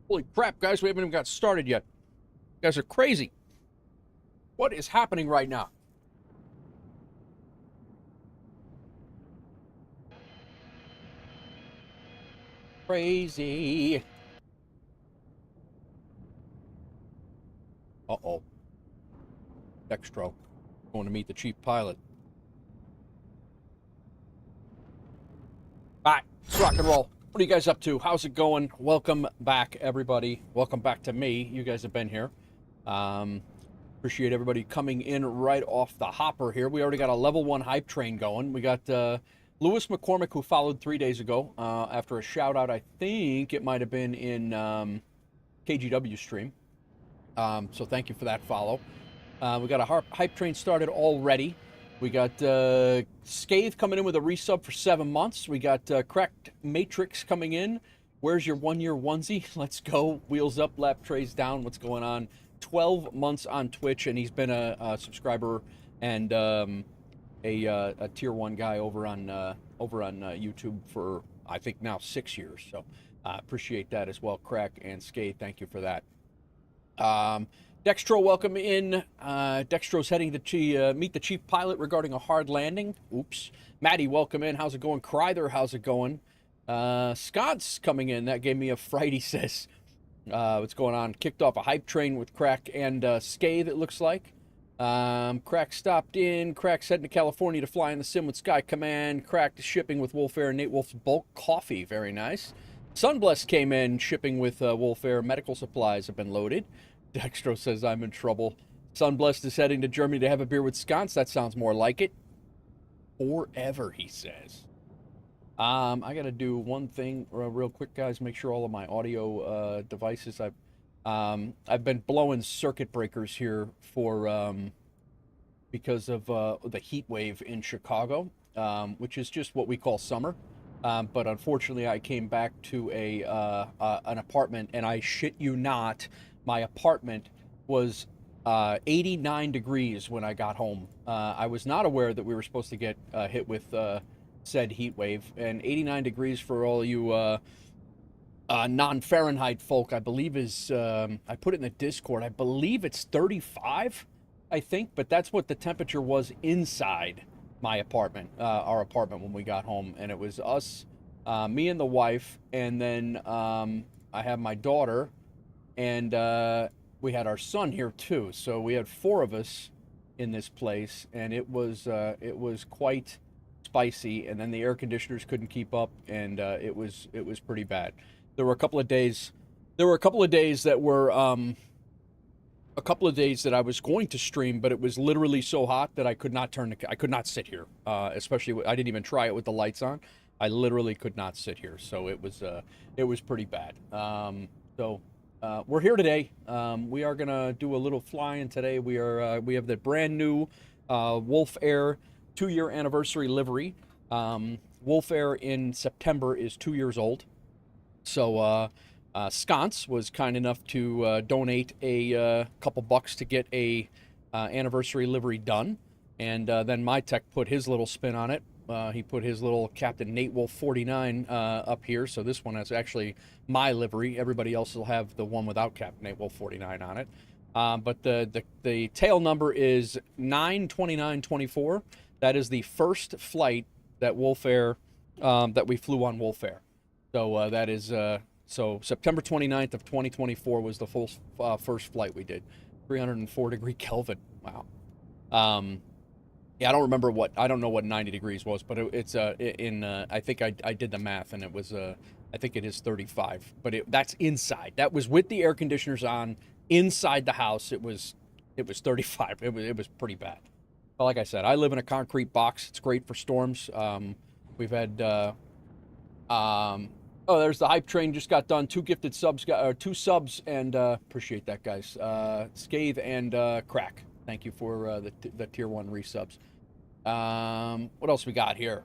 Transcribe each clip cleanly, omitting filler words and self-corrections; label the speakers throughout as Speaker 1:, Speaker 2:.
Speaker 1: Holy crap, guys, we haven't even got started yet. You guys are crazy. What is happening right now? Crazy. Uh-oh. Dextro. Going to meet the chief pilot. All right, let's rock and roll. What are you guys up to? How's it going? Welcome back, everybody. Welcome back to me. You guys have been here. Appreciate everybody coming in right off the hopper here. We already got a level 1 hype train going. We got Lewis McCormick, who followed 3 days ago after a shout out. I think it might have been in KGW stream. So thank you for that follow. We got a hype train started already. We got Scathe coming in with a resub for 7 months. We got Cracked Matrix coming in. Where's your 1 year onesie? Let's go. Wheels up, lap trays down. What's going on? 12 months on Twitch, and he's been a subscriber and a tier 1 guy over on YouTube for, I think, now 6 years. So appreciate that as well, Crack and Scathe. Thank you for that. Dextro, welcome in. Dextro's heading to meet the chief pilot regarding a hard landing. Oops. Maddie, welcome in. How's it going? Kryther, how's it going? Scott's coming in. That gave me a fright, he says. What's going on? Kicked off a hype train with Crack and Scathe, it looks like. Crack stopped in. Crack's heading to California to fly in the sim with Sky Command. Crack to shipping with WolfAir and Nate Wolf's bulk coffee. Very nice. Sunblessed came in, shipping with WolfAir. Medical supplies have been loaded. Dextro says I'm in trouble. Sunblessed is heading to Germany to have a beer with Sconce. That sounds more like it. Forever, he says. I got to do one thing real quick, guys. Make sure all of my audio devices. I've been blowing circuit breakers here for because of the heat wave in Chicago, which is just what we call summer. But unfortunately, I came back to an apartment, and I shit you not, my apartment was 89 degrees when I got home. I was not aware that we were supposed to get hit with said heat wave, and 89 degrees for all you non-Fahrenheit folk, I believe is, I put it in the Discord, I believe it's 35, I think, but that's what the temperature was inside my apartment, our apartment when we got home, and it was us, me and the wife, and then I have my daughter, and we had our son here too, so we had 4 of us in this place, and it was quite spicy, and then the air conditioners couldn't keep up, and it was pretty bad. There were a couple of days that were a couple of days that I was going to stream, but it was literally so hot that I could not sit here. Especially, I didn't even try it with the lights on. I literally could not sit here, so it was pretty bad. We're here today. We are gonna do a little flying today. We have the brand new WolfAir 2-year anniversary livery. WolfAir in September is 2 years old. So Sconce was kind enough to donate a couple bucks to get a anniversary livery done, and then my tech put his little spin on it. He put his little Captain Nate Wolf 49 up here, so this one is actually my livery. Everybody else will have the one without Captain Nate Wolf 49 on it. But the tail number is 92924. That is the first flight that WolfAir that we flew on WolfAir. So that is so September 29th of 2024 was the full first flight we did. 304 degree Kelvin. Wow. Yeah, I don't know what 90 degrees was, but it's I think I did the math, and it was I think it is 35, but that's inside. That was with the air conditioners on inside the house. It was 35. It was pretty bad. But like I said, I live in a concrete box. It's great for storms. We've had there's the hype train just got done. 2 gifted subs, 2 subs, and appreciate that, guys. Scathe and Crack. Thank you for the tier 1 resubs. What else we got here?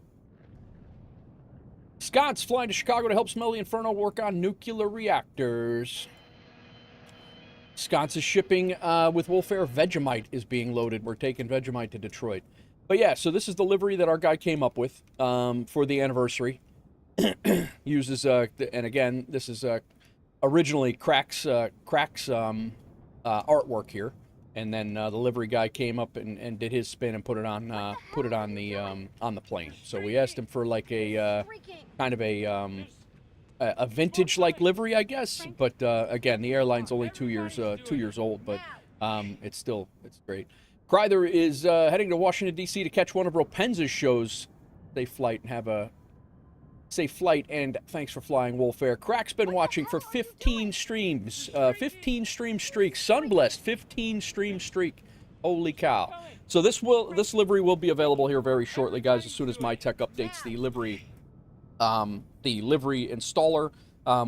Speaker 1: Scott's flying to Chicago to help Smelly Inferno work on nuclear reactors. Scott's is shipping with WolfAir. Vegemite is being loaded. We're taking Vegemite to Detroit. But yeah, so this is the livery that our guy came up with for the anniversary. Uses, and again, this is originally Crack's artwork here, and then the livery guy came up and did his spin and put it on the plane. So we asked him for like a kind of a vintage like livery, I guess. But again, the airline's only 2 years old, but it's great. Kryther is heading to Washington D.C. to catch one of Ropenza's shows. Safe flight and have a safe flight, and thanks for flying, WolfAir. Crack's been watching for 15 streams, 15 stream streak. Sunblessed 15 stream streak. Holy cow! So this livery will be available here very shortly, guys. As soon as MyTech updates the livery installer.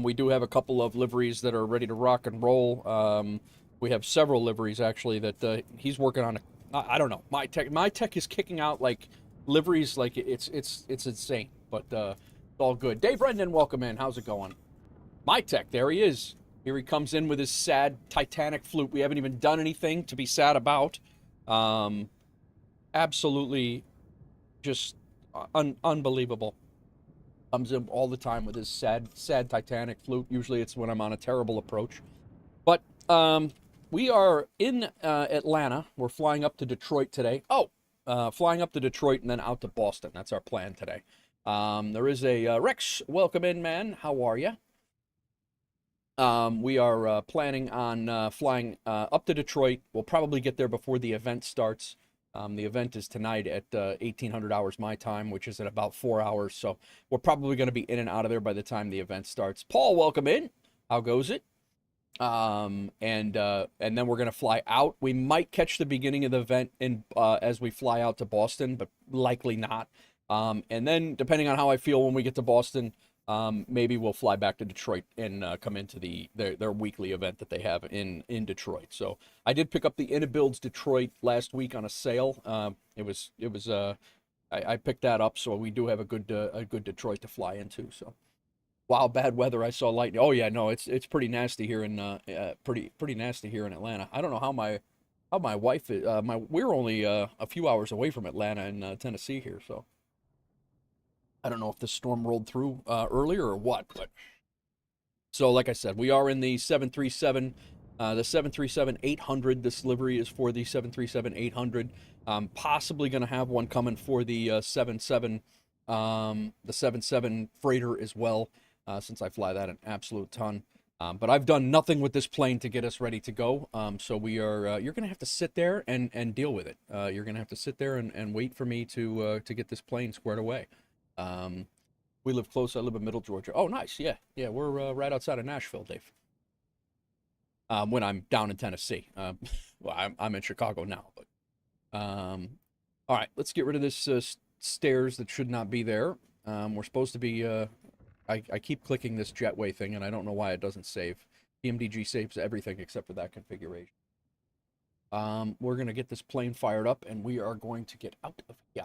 Speaker 1: We do have a couple of liveries that are ready to rock and roll. We have several liveries actually that he's working on. I don't know. MyTech is kicking out like liveries like it's insane, but it's all good. Dave Brendan, welcome in. How's it going? MyTech, there he is. Here he comes in with his sad Titanic flute. We haven't even done anything to be sad about. Absolutely, just unbelievable. Comes in all the time with his sad Titanic flute. Usually it's when I'm on a terrible approach. But we are in Atlanta. We're flying up to Detroit today. Flying up to Detroit and then out to Boston. That's our plan today. There is a Rex. Welcome in, man. How are you? We are planning on flying up to Detroit. We'll probably get there before the event starts. The event is tonight at 1800 hours my time, which is in about 4 hours. So we're probably going to be in and out of there by the time the event starts. Paul, welcome in. How goes it? And then we're going to fly out. We might catch the beginning of the event as we fly out to Boston, but likely not. And then depending on how I feel when we get to Boston, maybe we'll fly back to Detroit and come into their weekly event that they have in Detroit. So I did pick up the Inabuilds Detroit last week on a sale. I picked that up, so we do have a good Detroit to fly into. So wow, bad weather. I saw lightning. Oh yeah, no, it's pretty nasty here in pretty nasty here in Atlanta. I don't know how my wife is. We're only a few hours away from Atlanta in Tennessee here, so. I don't know if the storm rolled through earlier or what, but so like I said, we are in the 737, the 737-800. This livery is for the 737-800. Possibly going to have one coming for the 77 freighter as well, since I fly that an absolute ton. But I've done nothing with this plane to get us ready to go. So we are. You're going to have to sit there and deal with it. You're going to have to sit there and wait for me to get this plane squared away. We live close. I live in Middle Georgia. Oh, nice. Yeah. We're right outside of Nashville, Dave. When I'm down in Tennessee. Well, I'm in Chicago now. But all right, let's get rid of this stairs that should not be there. We're supposed to be. I keep clicking this jetway thing, and I don't know why it doesn't save. PMDG saves everything except for that configuration. We're gonna get this plane fired up, and we are going to get out of here.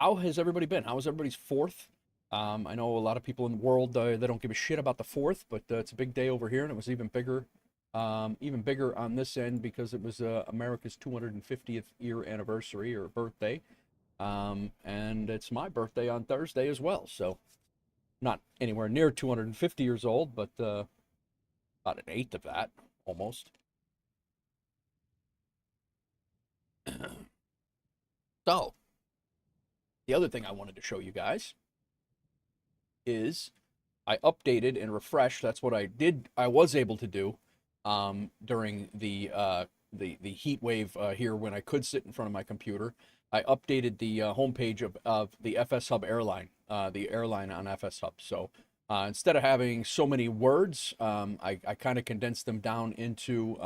Speaker 1: How has everybody been? How was everybody's 4th? I know a lot of people in the world, they don't give a shit about the 4th, but it's a big day over here, and it was even bigger on this end because it was America's 250th year anniversary or birthday. And it's my birthday on Thursday as well, so not anywhere near 250 years old, but about an eighth of that, almost. So, the other thing I wanted to show you guys is I updated and refreshed. That's what I did. I was able to do during the heat wave here when I could sit in front of my computer. I updated the homepage of the FSHub airline, the airline on FSHub. So instead of having so many words, I kind of condensed them down into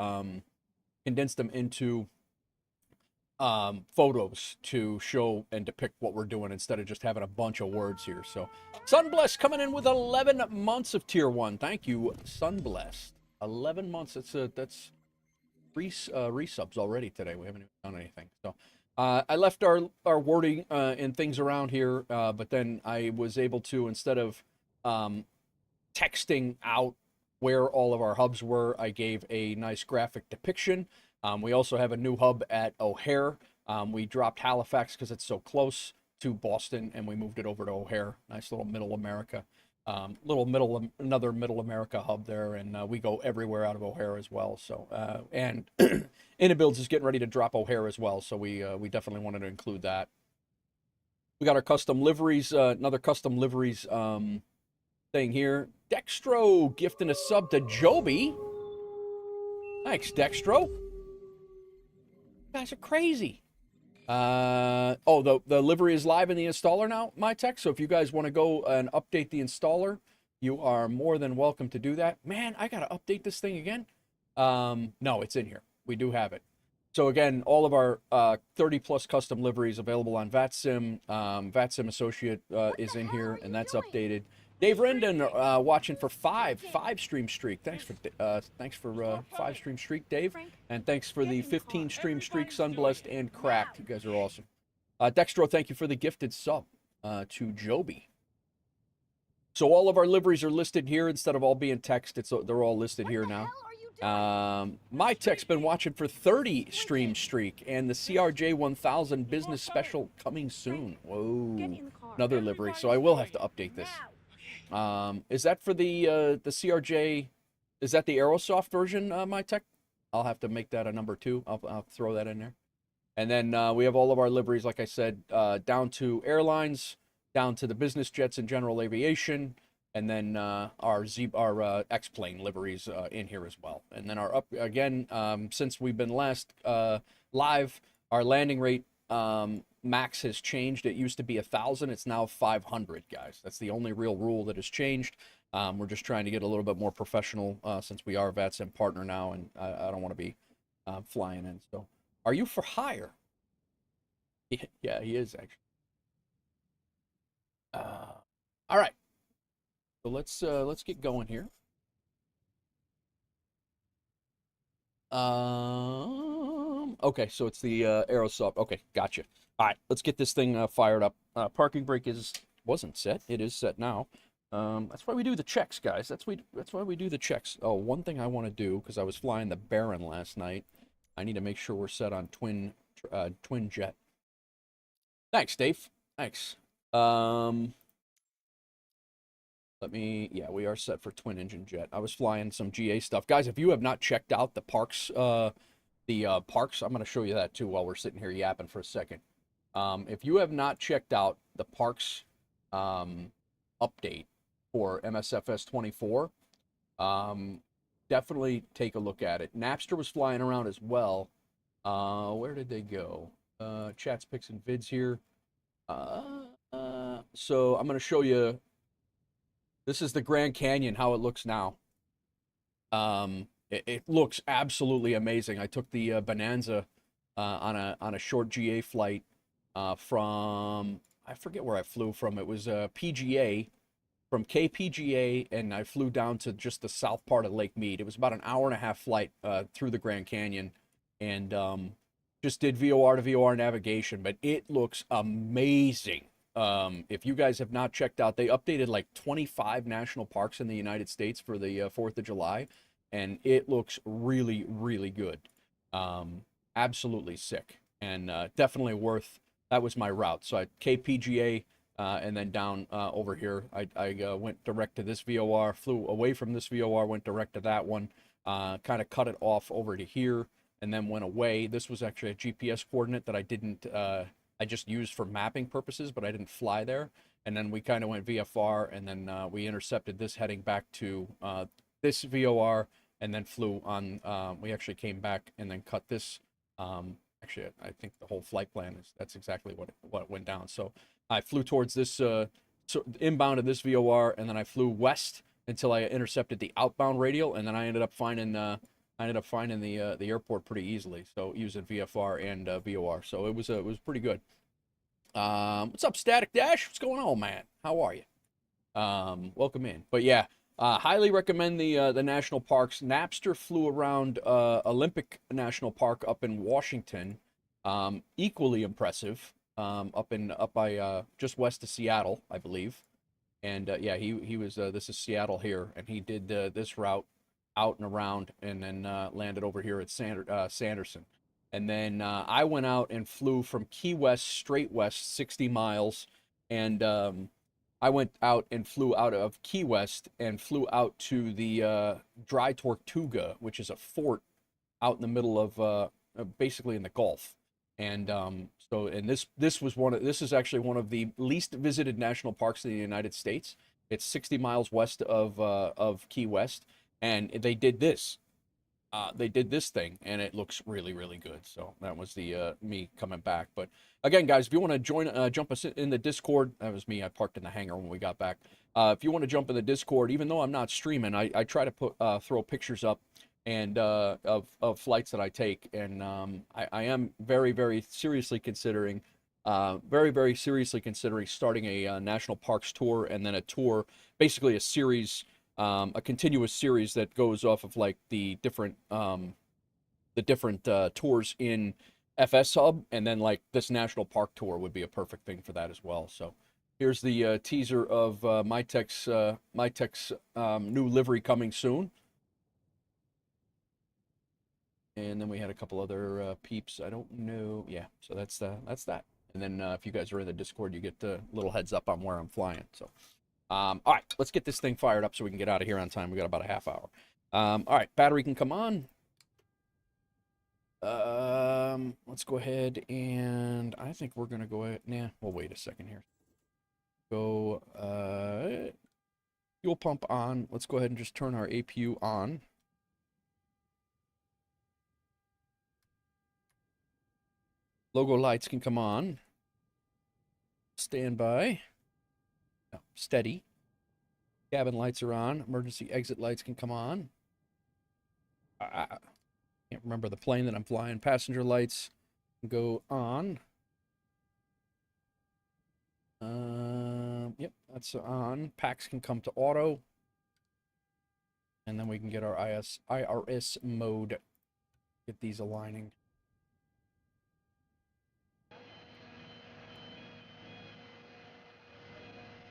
Speaker 1: photos to show and depict what we're doing instead of just having a bunch of words here. So Sunblessed coming in with 11 months of tier 1. Thank you, Sunblessed. 11 months. That's resubs already today. We haven't even done anything. So I left our wording and things around here, but then I was able to, instead of texting out where all of our hubs were, I gave a nice graphic depiction. We also have a new hub at O'Hare. We dropped Halifax because it's so close to Boston, and we moved it over to O'Hare. Nice little middle America. another middle America hub there, and we go everywhere out of O'Hare as well. So and Inabuilds is getting ready to drop O'Hare as well, so we definitely wanted to include that. We got our custom liveries, another custom liveries thing here. Dextro gifting a sub to Joby. Thanks, Dextro. You guys are crazy. The livery is live in the installer now, my tech. So if you guys want to go and update the installer, you are more than welcome to do that. Man, I gotta update this thing again. No, it's in here. We do have it. So again, all of our 30 plus custom liveries available on VATSIM. VATSIM Associate is in here, and that's updated. Dave Rendon watching for five stream streak. Thanks for 5 stream streak, Dave, and thanks for the 15 stream streak, Sunblessed and Cracked. You guys are awesome. Dextro, thank you for the gifted sub to Joby. So all of our liveries are listed here instead of all being text. They're all listed here now. My tech's been watching for 30 stream streak, and the CRJ 1000 business special coming soon. Whoa, another livery. So I will have to update this. Is that for the CRJ? Is that the Aerosoft version, my tech? I'll have to make that a number 2. I'll throw that in there. And then we have all of our liveries, like I said, down to airlines, down to the business jets and general aviation, and then our X-plane liveries in here as well. And then since we've been last live, our landing rate max has changed. It used to be 1,000. It's now 500, guys. That's the only real rule that has changed. We're just trying to get a little bit more professional since we are a VATSIM partner now, and I don't want to be flying in. So, are you for hire? Yeah, he is actually. All right. So let's get going here. Okay, so it's the Aerosoft. Okay, gotcha. All right, let's get this thing fired up. Parking brake wasn't set. It is set now. That's why we do the checks, guys. That's why we do the checks. Oh, one thing I want to do, because I was flying the Baron last night, I need to make sure we're set on twin jet. Thanks, Dave. Thanks. Yeah, we are set for twin engine jet. I was flying some GA stuff. Guys, if you have not checked out the parks, I'm going to show you that too while we're sitting here yapping for a second. If you have not checked out the parks update for MSFS 24, definitely take a look at it. Napster was flying around as well. Where did they go? Chats, pics, and vids here. So I'm going to show you. This is the Grand Canyon, how it looks now. It looks absolutely amazing. I took the Bonanza on a short GA flight from, I forget where I flew from. It was PGA, from KPGA, and I flew down to just the south part of Lake Mead. It was about an hour-and-a-half flight through the Grand Canyon, and just did VOR to VOR navigation, but it looks amazing. If you guys have not checked out, they updated like 25 national parks in the United States for the 4th of July, and it looks really, really good. Absolutely sick, and definitely worth. That was my route. So I KPGA, and then down over here. I went direct to this VOR, flew away from this VOR, went direct to that one, kind of cut it off over to here, and then went away. This was actually a GPS coordinate that I didn't. I just used for mapping purposes, but I didn't fly there. And then we kind of went VFR, and then we intercepted this heading back to this VOR, and then flew on. We actually came back and then cut this. Actually, I think the whole flight plan that's exactly what went down. So I flew towards this inbound of this VOR, and then I flew west until I intercepted the outbound radial, and then I ended up finding the airport pretty easily. So using VFR and VOR, so it was pretty good. What's up, Static Dash? What's going on, man? How are you? Welcome in. But yeah, highly recommend the national parks. Napster flew around Olympic National Park up in Washington. Equally impressive. Up by just west of Seattle, I believe. And yeah, he was. This is Seattle here, and he did this route out and around, and then landed over here at Sanderson. And then I went out and flew from Key West straight west 60 miles, and I went out and flew out of Key West and flew out to the Dry Tortuga, which is a fort out in the middle of basically in the Gulf. And and this is actually one of the least visited national parks in the United States. It's 60 miles west of Key West, and they did this thing, and it looks really, really good. So that was the me coming back. But again, guys, if you want to join, jump us in the Discord. That was me. I parked in the hangar when we got back. If you want to jump in the Discord, even though I'm not streaming, I try to throw pictures up and of flights that I take, and I am very, very seriously considering. Very, very seriously considering starting a national parks tour, and then a tour, basically a series, a continuous series that goes off of like the different tours in FSHub, and then like this national park tour would be a perfect thing for that as well. So here's the teaser of my tech's new livery coming soon. And then we had a couple other peeps. I don't know. Yeah, so that's that. And then if you guys are in the Discord, you get a little heads up on where I'm flying. So, all right, let's get this thing fired up so we can get out of here on time. We got about a half hour. All right, battery can come on. Let's go ahead, and I think we're gonna go ahead. Nah, we'll wait a second here. Go fuel pump on. Let's go ahead and just turn our APU on. Logo lights can come on. Standby. No, steady. Cabin lights are on. Emergency exit lights can come on. I can't remember the plane that I'm flying. Passenger lights can go on. Yep, that's on. Packs can come to auto. And then we can get our IRS mode. Get these aligning.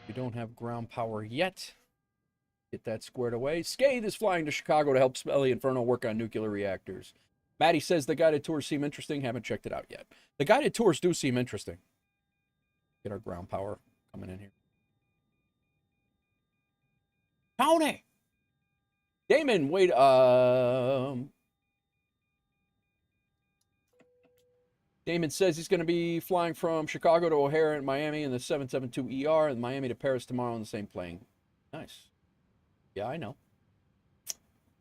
Speaker 1: We don't have ground power yet. Get that squared away. Scathe is flying to Chicago to help Smelly Inferno work on nuclear reactors. Maddie says the guided tours seem interesting. Haven't checked it out yet. The guided tours do seem interesting. Get our ground power coming in here. Tony! Damon, wait, Damon says he's going to be flying from Chicago to O'Hare and Miami in the 772ER, and Miami to Paris tomorrow on the same plane. Nice. Yeah, I know.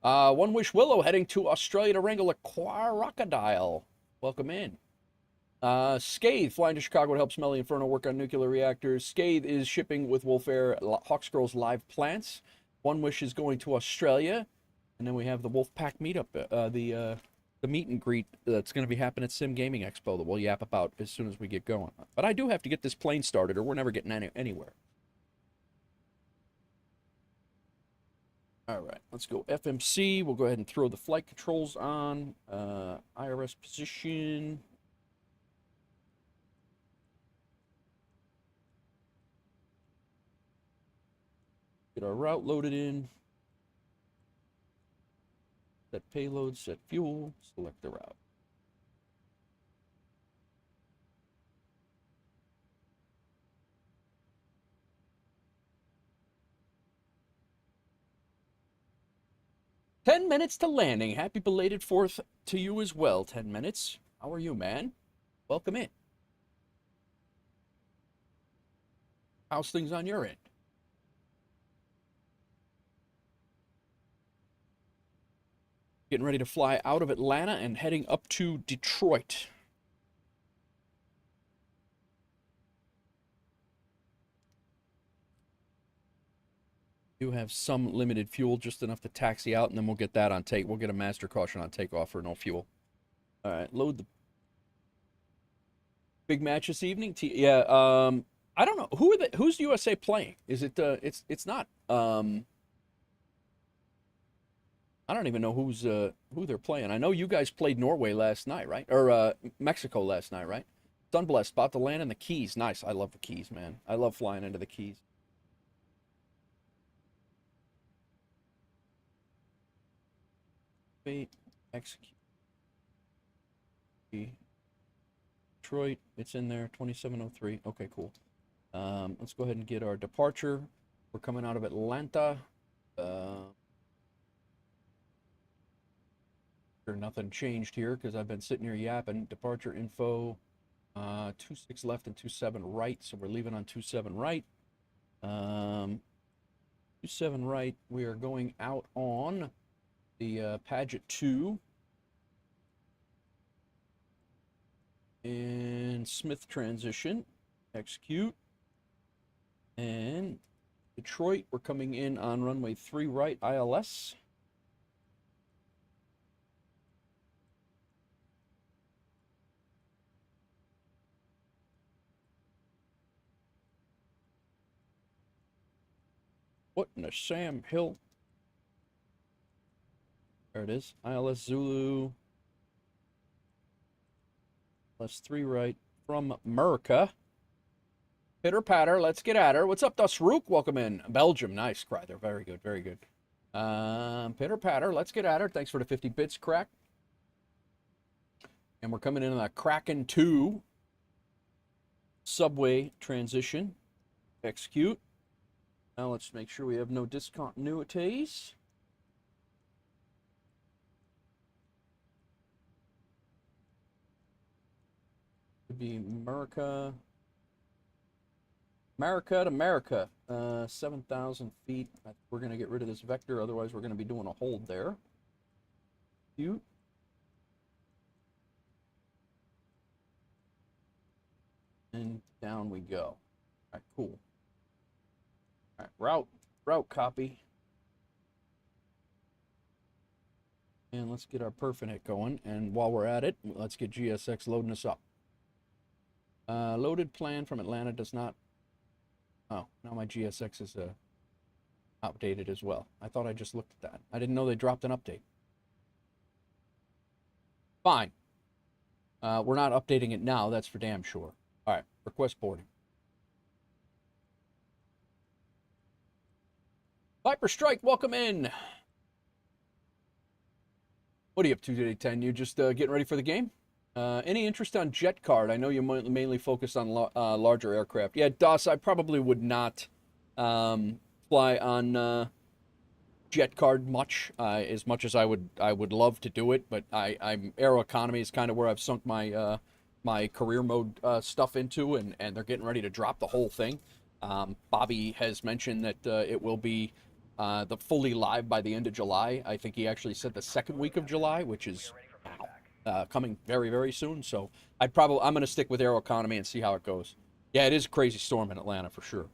Speaker 1: One Wish Willow heading to Australia to wrangle a crocodile. Welcome in. Scathe flying to Chicago to help Smelly Inferno work on nuclear reactors. Scathe is shipping with WolfAir Hawksgirls live plants. One Wish is going to Australia. And then we have the Wolfpack meetup, the meet and greet that's going to be happening at Sim Gaming Expo that we'll yap about as soon as we get going. But I do have to get this plane started or we're never getting anywhere. All right, let's go FMC. We'll go ahead and throw the flight controls on. IRS position. Get our route loaded in. Set payload, set fuel, select the route. "10 minutes to landing. Happy belated 4th to you as well, 10 minutes. How are you, man? Welcome in. How's things on your end? Getting ready to fly out of Atlanta and heading up to Detroit. Do have some limited fuel, just enough to taxi out, and then we'll get that on take. We'll get a master caution on takeoff for no fuel. All right, load the big match this evening. Yeah, I don't know who's USA playing. Is it? It's not. I don't even know who they're playing. I know you guys played Norway last night, right? Or Mexico last night, right? Sunblessed, about to land in the Keys. Nice. I love the Keys, man. I love flying into the Keys. Wait, execute. Detroit, it's in there. 2703. Okay, cool. Let's go ahead and get our departure. We're coming out of Atlanta. Nothing changed here because I've been sitting here yapping. Departure info, 26 left and 27 right, so we're leaving on 27 right. 27 right, we are going out on the Paget 2 and Smith transition, execute, and Detroit, we're coming in on runway 3 right, ILS. What in the Sam Hill? There it is. ILS Zulu. ILS 3 right from America. Pitter patter, let's get at her. What's up, Dusrook? Welcome in. Belgium, nice. Cryther, very good, very good. Pitter patter, let's get at her. Thanks for the 50 bits, Crack. And we're coming in on a Kraken 2 subway transition. Execute. Now let's make sure we have no discontinuities. Could be America. America to America. 7,000 feet. We're going to get rid of this vector, otherwise we're going to be doing a hold there. Cute. And down we go. All right, cool. All right, route copy. And let's get our perfinite going. And while we're at it, let's get GSX loading us up. Loaded plan from Atlanta does not. Oh, now my GSX is outdated as well. I thought I just looked at that. I didn't know they dropped an update. Fine. We're not updating it now, that's for damn sure. All right, request boarding. Viper Strike, welcome in. What are you up to today, 10? You just getting ready for the game? Any interest on Jet Card? I know you're mainly focused on larger aircraft. Yeah, Doss, I probably would not fly on Jet Card much as I would love to do it, but I'm Aeroconomy is kind of where I've sunk my my career mode stuff into, and they're getting ready to drop the whole thing. Bobby has mentioned that it will be the fully live by the end of July. I think he actually said the second week of July, which is coming very, very soon. So I'm going to stick with Aeroconomy and see how it goes. Yeah, it is a crazy storm in Atlanta for sure.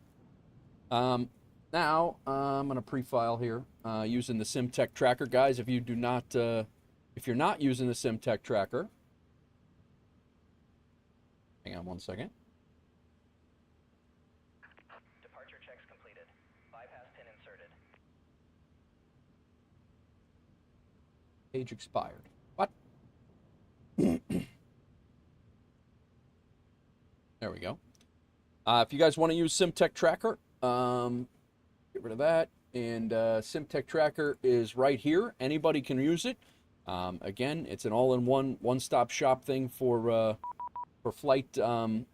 Speaker 1: Now I'm going to pre-file here using the SimTech tracker, guys. If you do not, if you're not using the SimTech tracker, hang on one second.
Speaker 2: Departure checks completed. Bypass pin inserted.
Speaker 1: Page expired. What? There we go. If you guys want to use SimTech Tracker, get rid of that. And SimTech Tracker is right here. Anybody can use it. Again, it's an all-in-one, one-stop shop thing for flight simming.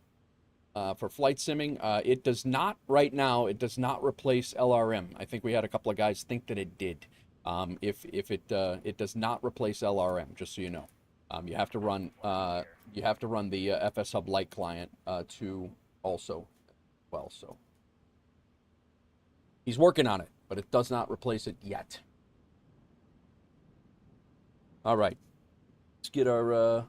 Speaker 1: It does not right now. It does not replace LRM. I think we had a couple of guys think that it did. If it does not replace LRM, just so you know. You have to run the FSHub Lite client to also well. So he's working on it, but it does not replace it yet. All right, let's get our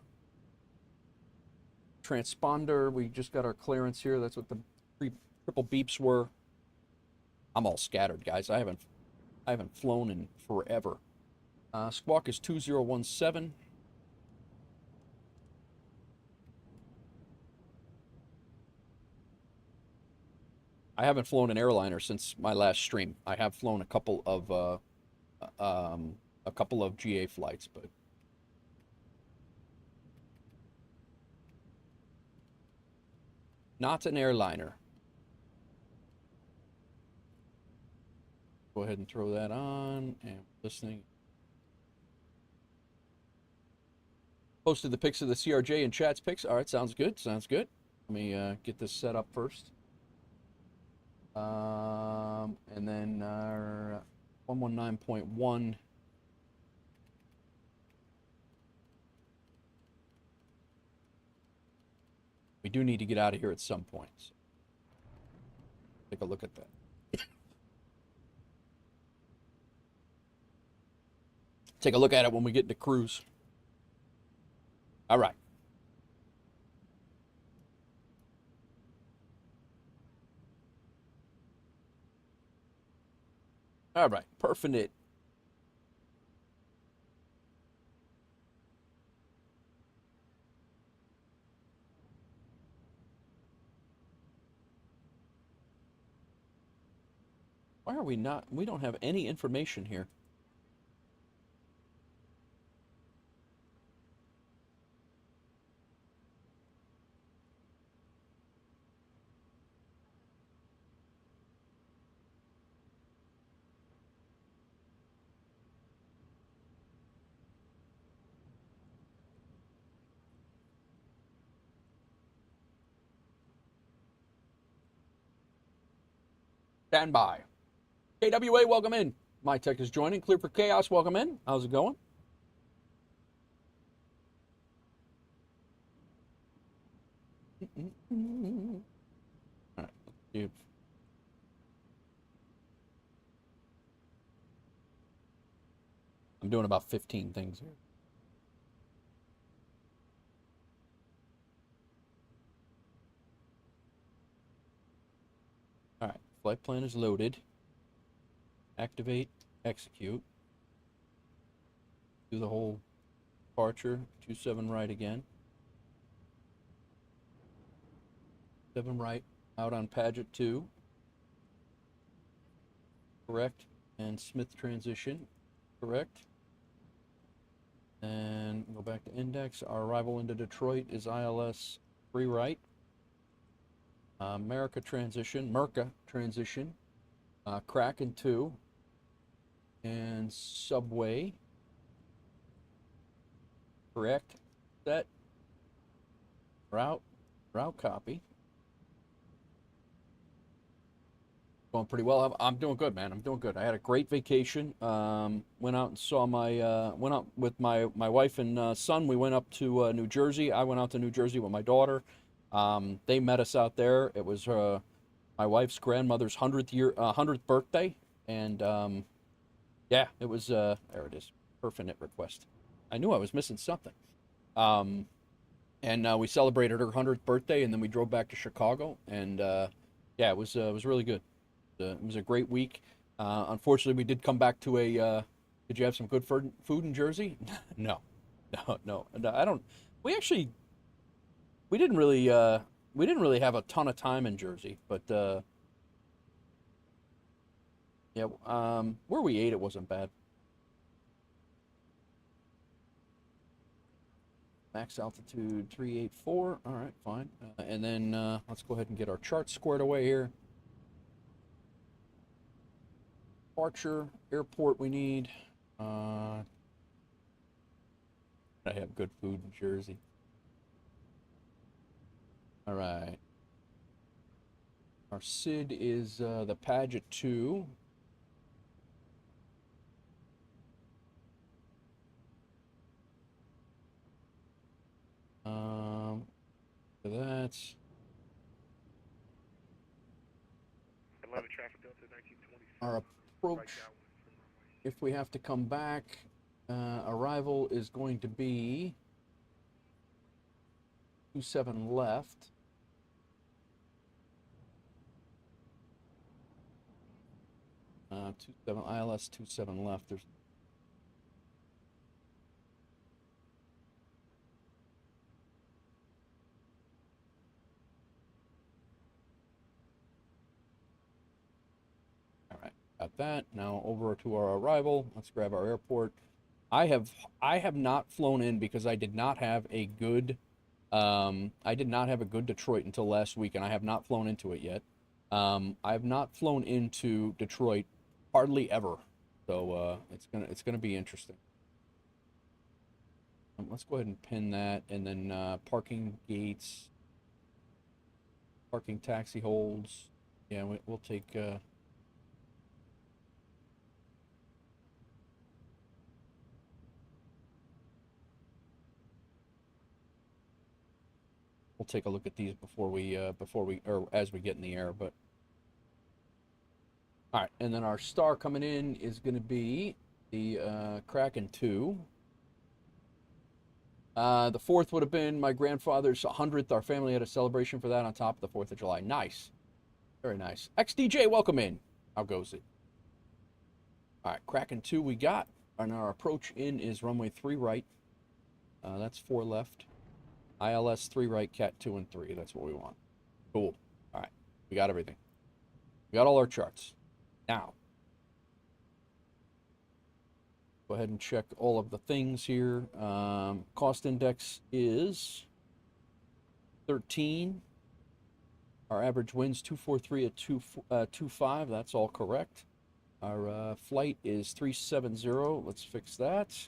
Speaker 1: transponder. We just got our clearance here. That's what the triple beeps were. I'm all scattered, guys. I haven't flown in forever. Squawk is 2017. I haven't flown an airliner since my last stream. I have flown a couple of GA flights, but not an airliner. Go ahead and throw that on, and listening. Posted the pics of the CRJ and chat's pics. All right, sounds good. Sounds good. Let me get this set up first. And then 119.1. We do need to get out of here at some point. So take a look at that. Take a look at it when we get into cruise. All right. All right. Perfect it. Why are we not? We don't have any information here. Stand by. KWA, welcome in. My Tech is joining. Clear for Chaos, welcome in. How's it going? All right, let's see if I'm doing about 15 things here. All right, flight plan is loaded. Activate, execute. Do the whole departure. 27 right again. 7 right out on Paget 2. Correct. And Smith transition. Correct. And go back to index. Our arrival into Detroit is ILS 3 right. Merca transition. Kraken 2. And Subway. Correct. Set. Route copy. Going pretty well. I'm doing good, man. I'm doing good. I had a great vacation. Went out and saw went out with my wife and son. We went up to New Jersey. I went out to New Jersey with my daughter. They met us out there. It was my wife's grandmother's 100th birthday, and yeah, it was. There it is. Perfect request. I knew I was missing something. And we celebrated her 100th birthday, and then we drove back to Chicago, and yeah, it was really good. It was a great week. Unfortunately, we did come back to a. Did you have some good food in Jersey? No, no. I don't. We actually we didn't really have a ton of time in Jersey, but yeah, where we ate it wasn't bad. Max altitude 384. All right, fine. And then let's go ahead and get our chart squared away here. Departure, airport we need. I have good food in Jersey. All right. Our SID is the Paget 2. So that's
Speaker 3: Atlanta traffic Delta 1926.
Speaker 1: our approach. If we have to come back, arrival is going to be 27 left. Uh, 27 ILS 27 left. There's all right. Got that. Now over to our arrival. Let's grab our airport. I have not flown in because I did not have a good Detroit until last week, and I have not flown into it yet. I have not flown into Detroit hardly ever, so it's gonna be interesting. Let's go ahead and pin that, and then parking gates, parking taxi holds. Yeah, we'll take. We'll take a look at these before we or as we get in the air. But all right, and then our star coming in is going to be the Kraken 2. The fourth would have been my grandfather's 100th. Our family had a celebration for that on top of the 4th of July. Nice. Very nice. XDJ, welcome in. How goes it? All right, Kraken 2 we got. And our approach in is runway 3 right. That's 4 left. ILS 3 right, Cat 2 and 3. That's what we want. Cool. All right, we got everything. We got all our charts. Now, go ahead and check all of the things here. Cost index is 13. Our average wind's 243 at 25. That's all correct. Our flight is 370. Let's fix that.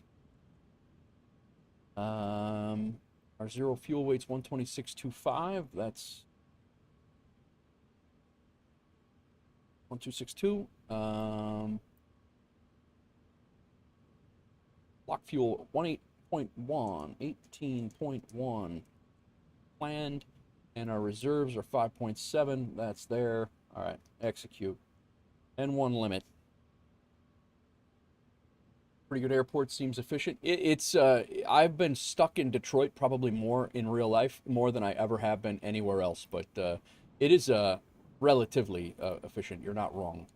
Speaker 1: Our zero fuel weight's 126.25. That's 1262. Block fuel 18.1, 18.1 planned, and our reserves are 5.7. That's there. All right, execute. N1 limit. Pretty good airport, seems efficient. It's I've been stuck in Detroit probably more in real life, more than I ever have been anywhere else. But it is relatively efficient. You're not wrong.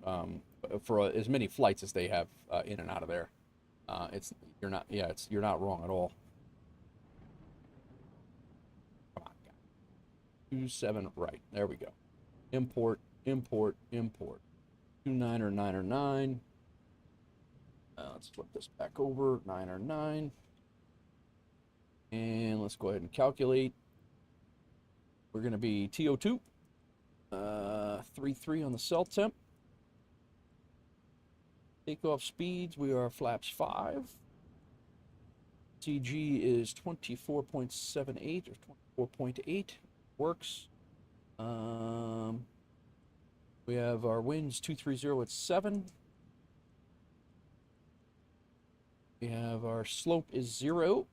Speaker 1: For as many flights as they have in and out of there, you're not wrong at all. Come on, 27 right. There we go. Import, import, import. 29er9er9. Let's flip this back over. 9er9. And let's go ahead and calculate. We're going to be TO2. 3.3 on the cell temp. Takeoff speeds, we are flaps 5. CG is 24.78 or 24.8. Works. We have our winds 230 at 7. We have our slope is 0.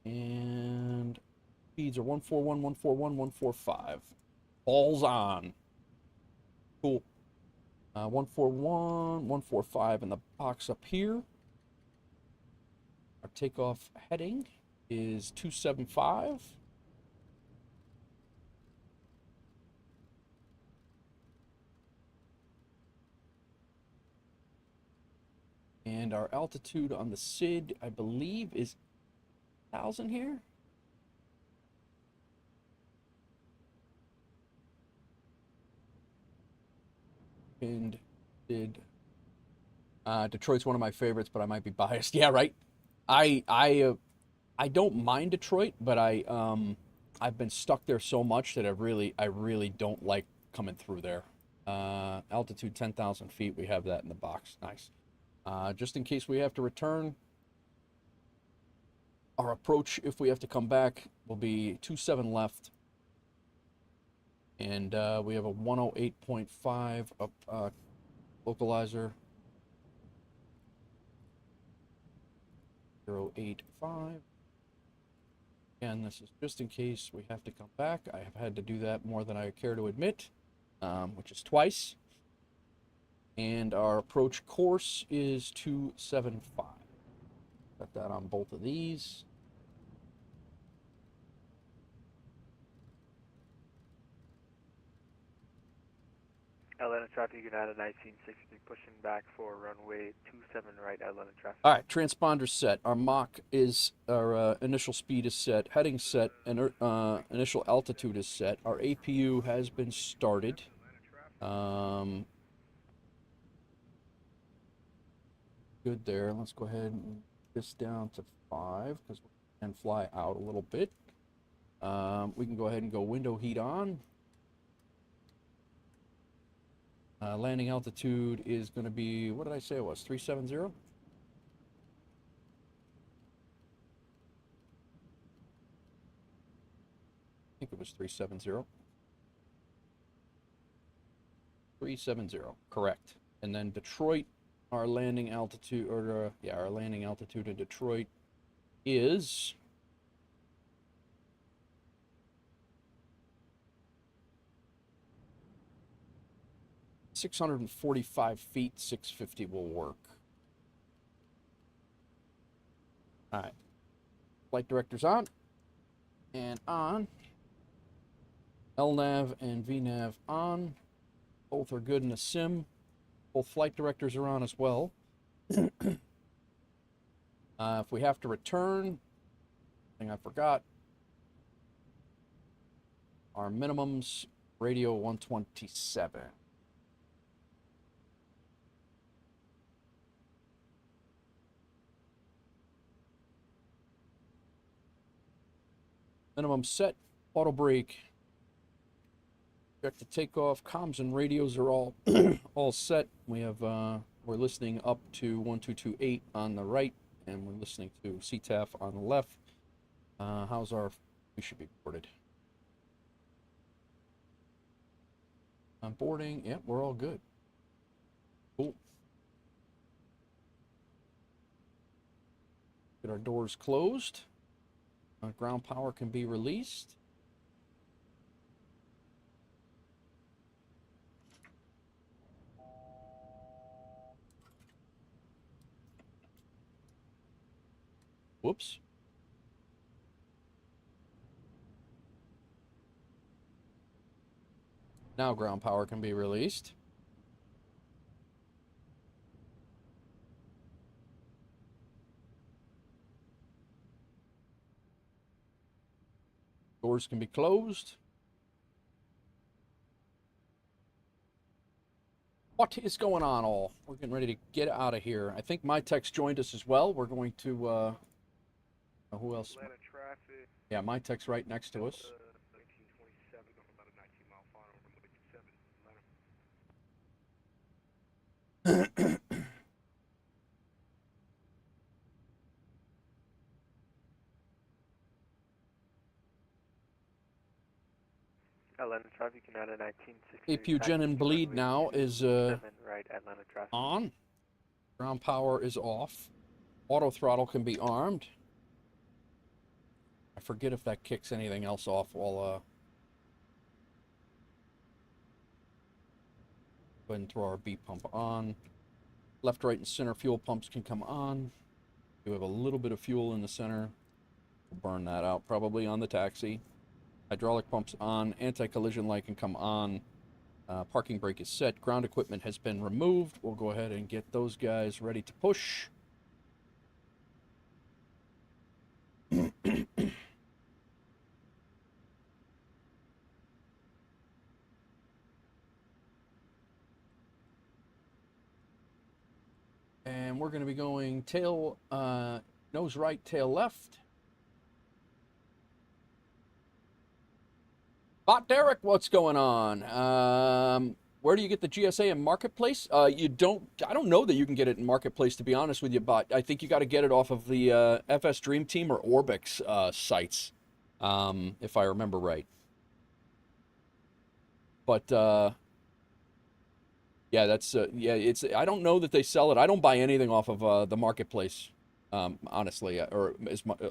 Speaker 1: And speeds are 141, 141, 145. Balls on. Cool. 141, 145 in the box up here. Our takeoff heading is 275. And our altitude on the SID, I believe, is 1,000 here. And did Detroit's one of my favorites, but I might be biased. Yeah, right. I don't mind Detroit, but I've been stuck there so much that I really don't like coming through there. Altitude 10,000 feet. We have that in the box. Nice. Just in case we have to return, our approach, if we have to come back, will be 27 left. And we have a 108.5 up localizer. 085. And this is just in case we have to come back. I have had to do that more than I care to admit, which is twice. And our approach course is 275. Got that on both of these.
Speaker 3: Atlanta traffic, United 1960, pushing back for runway 27 right, Atlanta traffic.
Speaker 1: All right, transponder set. Our Mach is, our initial speed is set, heading set, and initial altitude is set. Our APU has been started. Good there. Let's go ahead and this down to 5 because we can fly out a little bit. We can go ahead and go window heat on. Landing altitude is going to be, what did I say it was, 370? I think it was 370. 370, correct. And then Detroit, our landing altitude, or our landing altitude in Detroit is 645 feet. 650 will work. All right. Flight director's on. And on. LNAV and VNAV on. Both are good in the sim. Both flight directors are on as well. If we have to return, thing I forgot, our minimums, radio 127. Minimum set, auto brake. Check the takeoff. Comms and radios are all all set. We have we're listening up to 1228 on the right, and we're listening to CTAF on the left. How's our? We should be boarded. On boarding, yep, we're all good. Cool. Get our doors closed. Ground power can be released. Whoops. Now ground power can be released. Doors can be closed. What is going on all? We're getting ready to get out of here. I think my tech's joined us as well. We're going to, who else?
Speaker 3: Atlanta traffic.
Speaker 1: Yeah, my tech's right next to us.
Speaker 3: 1927 on about a 19-mile final runway 27, Atlanta. Atlanta traffic, United 1960.
Speaker 1: APU Gen and Bleed now is
Speaker 3: right, Atlanta traffic.
Speaker 1: on. Ground power is off. Auto throttle can be armed. I forget if that kicks anything else off while go ahead and throw our B pump on. Left, right, and center fuel pumps can come on. We have a little bit of fuel in the center. We'll burn that out probably on the taxi. Hydraulic pumps on. Anti-collision light can come on. Parking brake is set. Ground equipment has been removed. We'll go ahead and get those guys ready to push. And we're going to be going tail, nose right, tail left. Bot Derek, what's going on? Where do you get the GSA in Marketplace? I don't know that you can get it in Marketplace, to be honest with you, Bot. I think you got to get it off of the FS Dream Team or Orbix sites, if I remember right. But, yeah, that's, I don't know that they sell it. I don't buy anything off of the Marketplace, honestly, or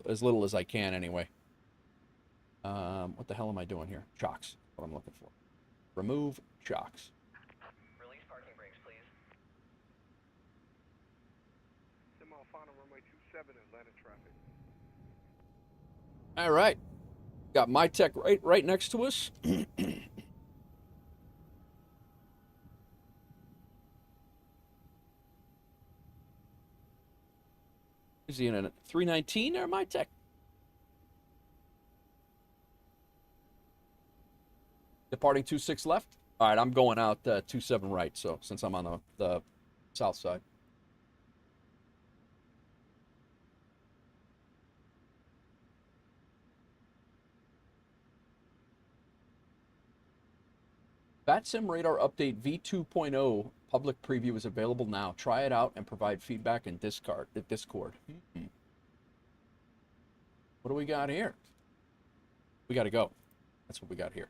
Speaker 1: as little as I can anyway. What the hell am I doing here? Chocks, what I'm looking for. Remove chocks.
Speaker 2: Release parking brakes, please.
Speaker 3: Final runway 27, Atlanta traffic.
Speaker 1: All right. Got my tech right next to us. Is he in a 319 there, my tech? Departing 26 left. All right, I'm going out 27 right, so since I'm on the south side. VATSIM radar update v2.0 public preview is available now. Try it out and provide feedback in Discord. What do we got here? We got to go. That's what we got here.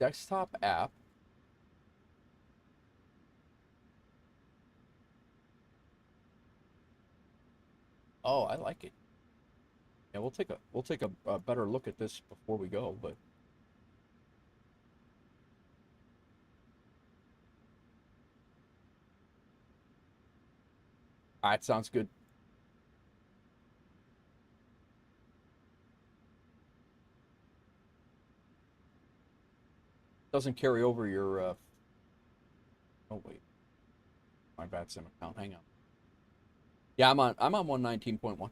Speaker 1: desktop app. Oh, I like it. Yeah, we'll take a better look at this before we go, but all right, sounds good. Doesn't carry over your oh wait. My VATSIM account. Hang on. Yeah, I'm on 119.1.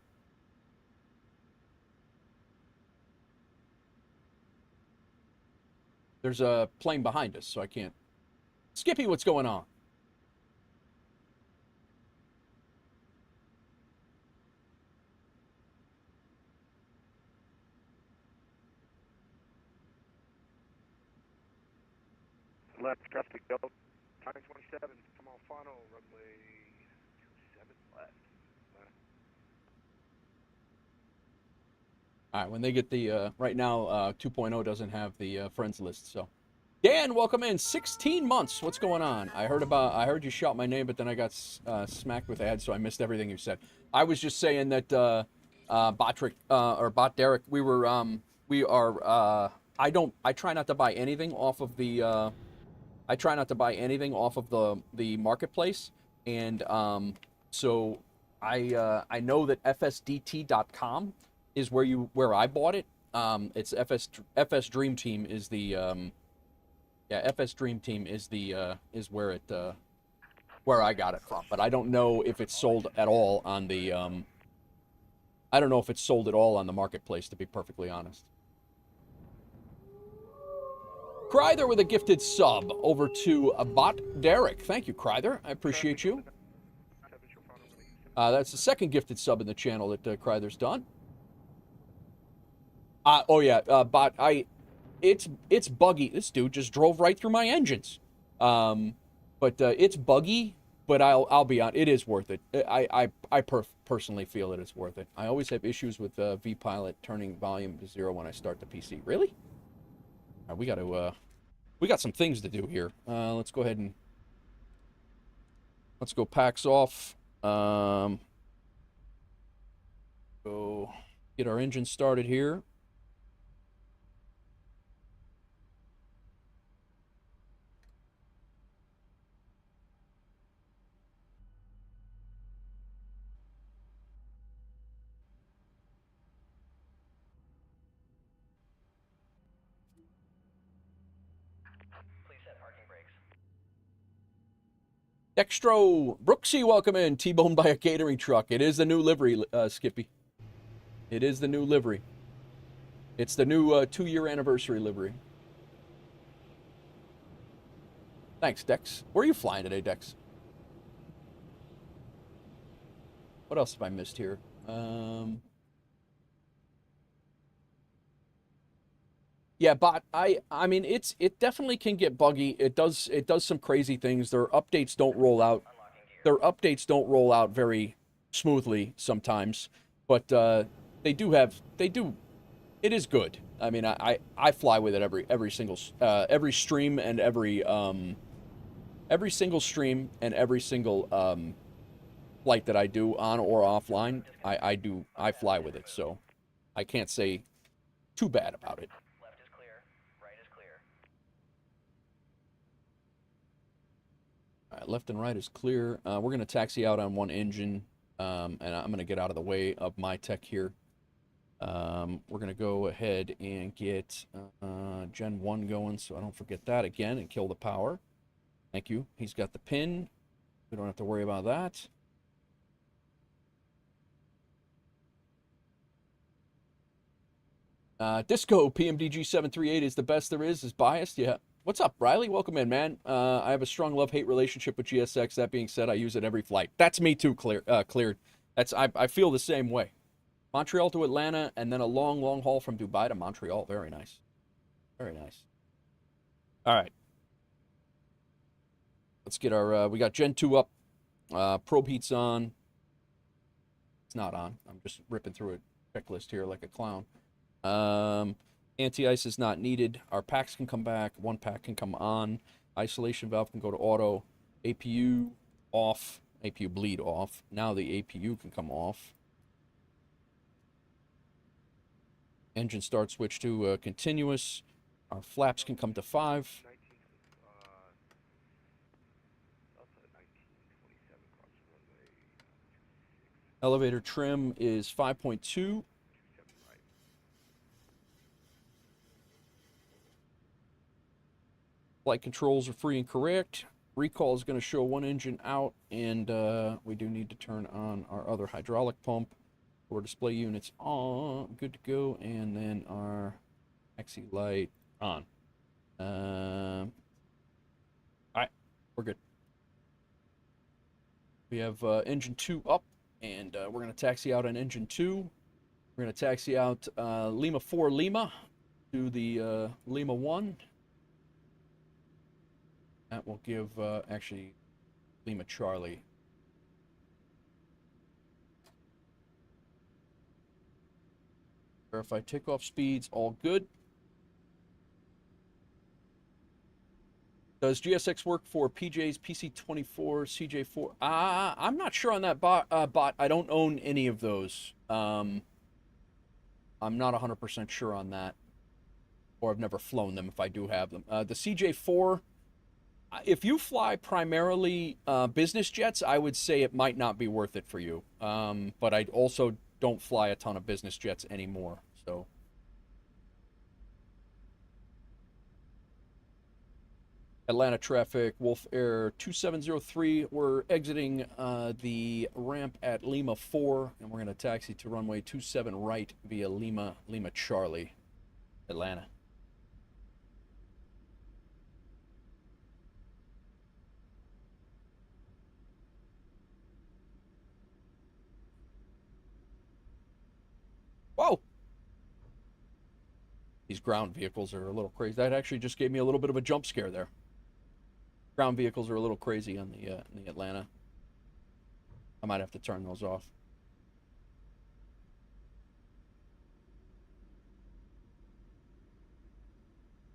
Speaker 1: There's a plane behind us, so I can't. Skippy, what's going on?
Speaker 3: Left traffic Delta, time 27, come on final, runway 27 left.
Speaker 1: All right, when they get the right now 2.0 doesn't have the friends list, so Dan, welcome in. 16 months. What's going on? I heard you shout my name, but then I got smacked with ads, so I missed everything you said. I was just saying that Botrick or Bot Derek, we are I try not to buy anything off of the the marketplace, and so I know that fsdt.com is where I bought it. It's FS Dream Team is the FS Dream Team is the is where it where I got it from, but I don't know if it's sold at all on the I don't know if it's sold at all on the marketplace, to be perfectly honest. Kryther with a gifted sub over to Bot Derek. Thank you, Kryther. I appreciate you. That's the second gifted sub in the channel that Kryther's done. Oh yeah, Bot. It's buggy. This dude just drove right through my engines. But it's buggy. But I'll be honest, it is worth it. I personally feel that it's worth it. I always have issues with vPilot turning volume to 0 when I start the PC. Really? All right, we got some things to do here. Let's go ahead and let's go PAX off. Go get our engine started here. Dextro Brooksy, welcome in. T-boned by a catering truck. It is the new livery, Skippy. It is the new livery. It's the new 2-year anniversary livery. Thanks, Dex. Where are you flying today, Dex? What else have I missed here? Yeah, Bot. I mean, it definitely can get buggy. It does some crazy things. Their updates don't roll out. Their updates don't roll out very smoothly sometimes, but they do. It is good. I mean, I fly with it every single stream and every single stream and every single flight that I do on or offline. I fly with it, so I can't say too bad about it.
Speaker 2: Left is clear. Right is clear.
Speaker 1: All right, left and right is clear. We're going to taxi out on one engine, and I'm going to get out of the way of my tech here. We're going to go ahead and get Gen 1 going so I don't forget that again and kill the power. Thank you. He's got the pin. We don't have to worry about that. Disco PMDG 738 is the best there is biased. Yeah. What's up, Riley? Welcome in, man. I have a strong love-hate relationship with GSX. That being said, I use it every flight. That's me too, cleared. I feel the same way. Montreal to Atlanta, and then a long, long haul from Dubai to Montreal. Very nice. Very nice. All right. Let's get our, we got Gen 2 up. Probe heat's on. It's not on. I'm just ripping through a checklist here like a clown. Anti-ice is not needed. Our packs can come back. One pack can come on. Isolation valve can go to auto. APU off. APU bleed off. Now the APU can come off. Engine start switch to continuous. Our flaps can come to 5. Elevator trim is 5.2. Flight controls are free and correct. Recall is going to show one engine out, and we do need to turn on our other hydraulic pump. Our display units on, good to go, and then our taxi light on. All right, we're good. We have engine 2 up, and we're going to taxi out on engine 2. We're going to taxi out Lima 4 Lima to the Lima 1. That will give, actually, Lima Charlie. Verify takeoff speeds, all good. Does GSX work for PJ's PC24, CJ4? I'm not sure on that bot. I don't own any of those. I'm not 100% sure on that. Or I've never flown them if I do have them. The CJ4, if you fly primarily business jets, I would say it might not be worth it for you. But I also don't fly a ton of business jets anymore, so. Atlanta traffic, WolfAir 2703. We're exiting the ramp at Lima 4, and we're going to taxi to runway 27 right via Lima Charlie, Atlanta. Whoa! These ground vehicles are a little crazy. That actually just gave me a little bit of a jump scare there. Ground vehicles are a little crazy on the Atlanta. I might have to turn those off.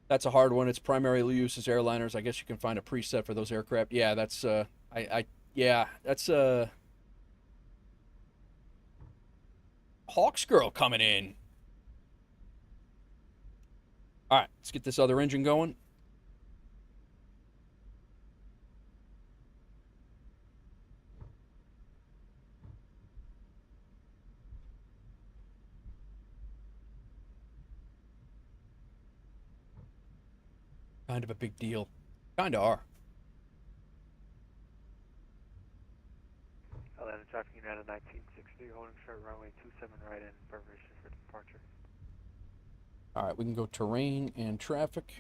Speaker 1: That's a hard one. Its primary use is airliners. I guess you can find a preset for those aircraft. Yeah, that's yeah, that's Hawks girl coming in. All right, let's get this other engine going. Kind of a big deal. Kind of are.
Speaker 3: Atlanta traffic United 1960, holding short runway 27 right in preparation for departure.
Speaker 1: All right, we can go terrain and traffic.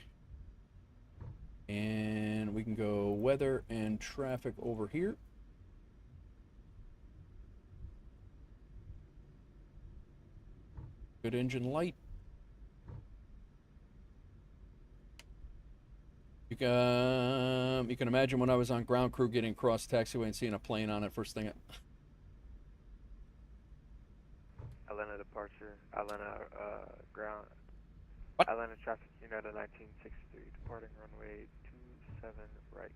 Speaker 1: And we can go weather and traffic over here. Good engine light. You can imagine when I was on ground crew getting across taxiway and seeing a plane on it first thing.
Speaker 3: Atlanta departure, Atlanta ground.
Speaker 1: What?
Speaker 3: Atlanta traffic United 1963, departing runway 27 right.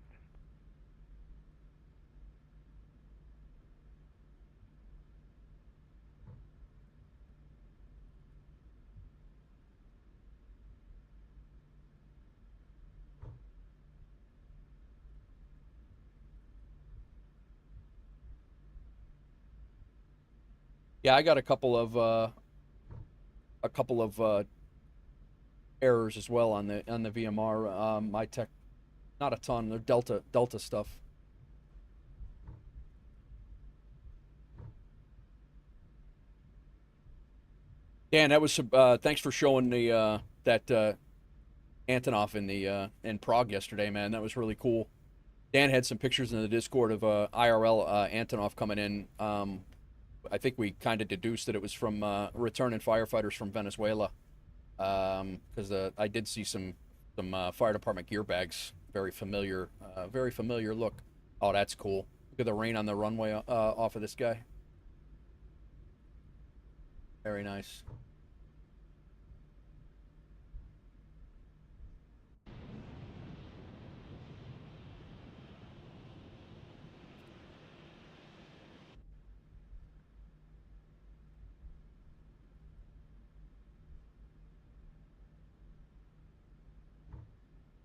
Speaker 1: Yeah, I got a couple of errors as well on the VMR. My tech, not a ton. They're Delta stuff. Dan, that was thanks for showing the that Antonov in Prague yesterday, man. That was really cool. Dan had some pictures in the Discord of IRL Antonov coming in. I think we kind of deduced that it was from returning firefighters from Venezuela, because I did see some fire department gear bags. Very familiar look. Oh, that's cool. Look at the rain on the runway off of this guy. Very nice.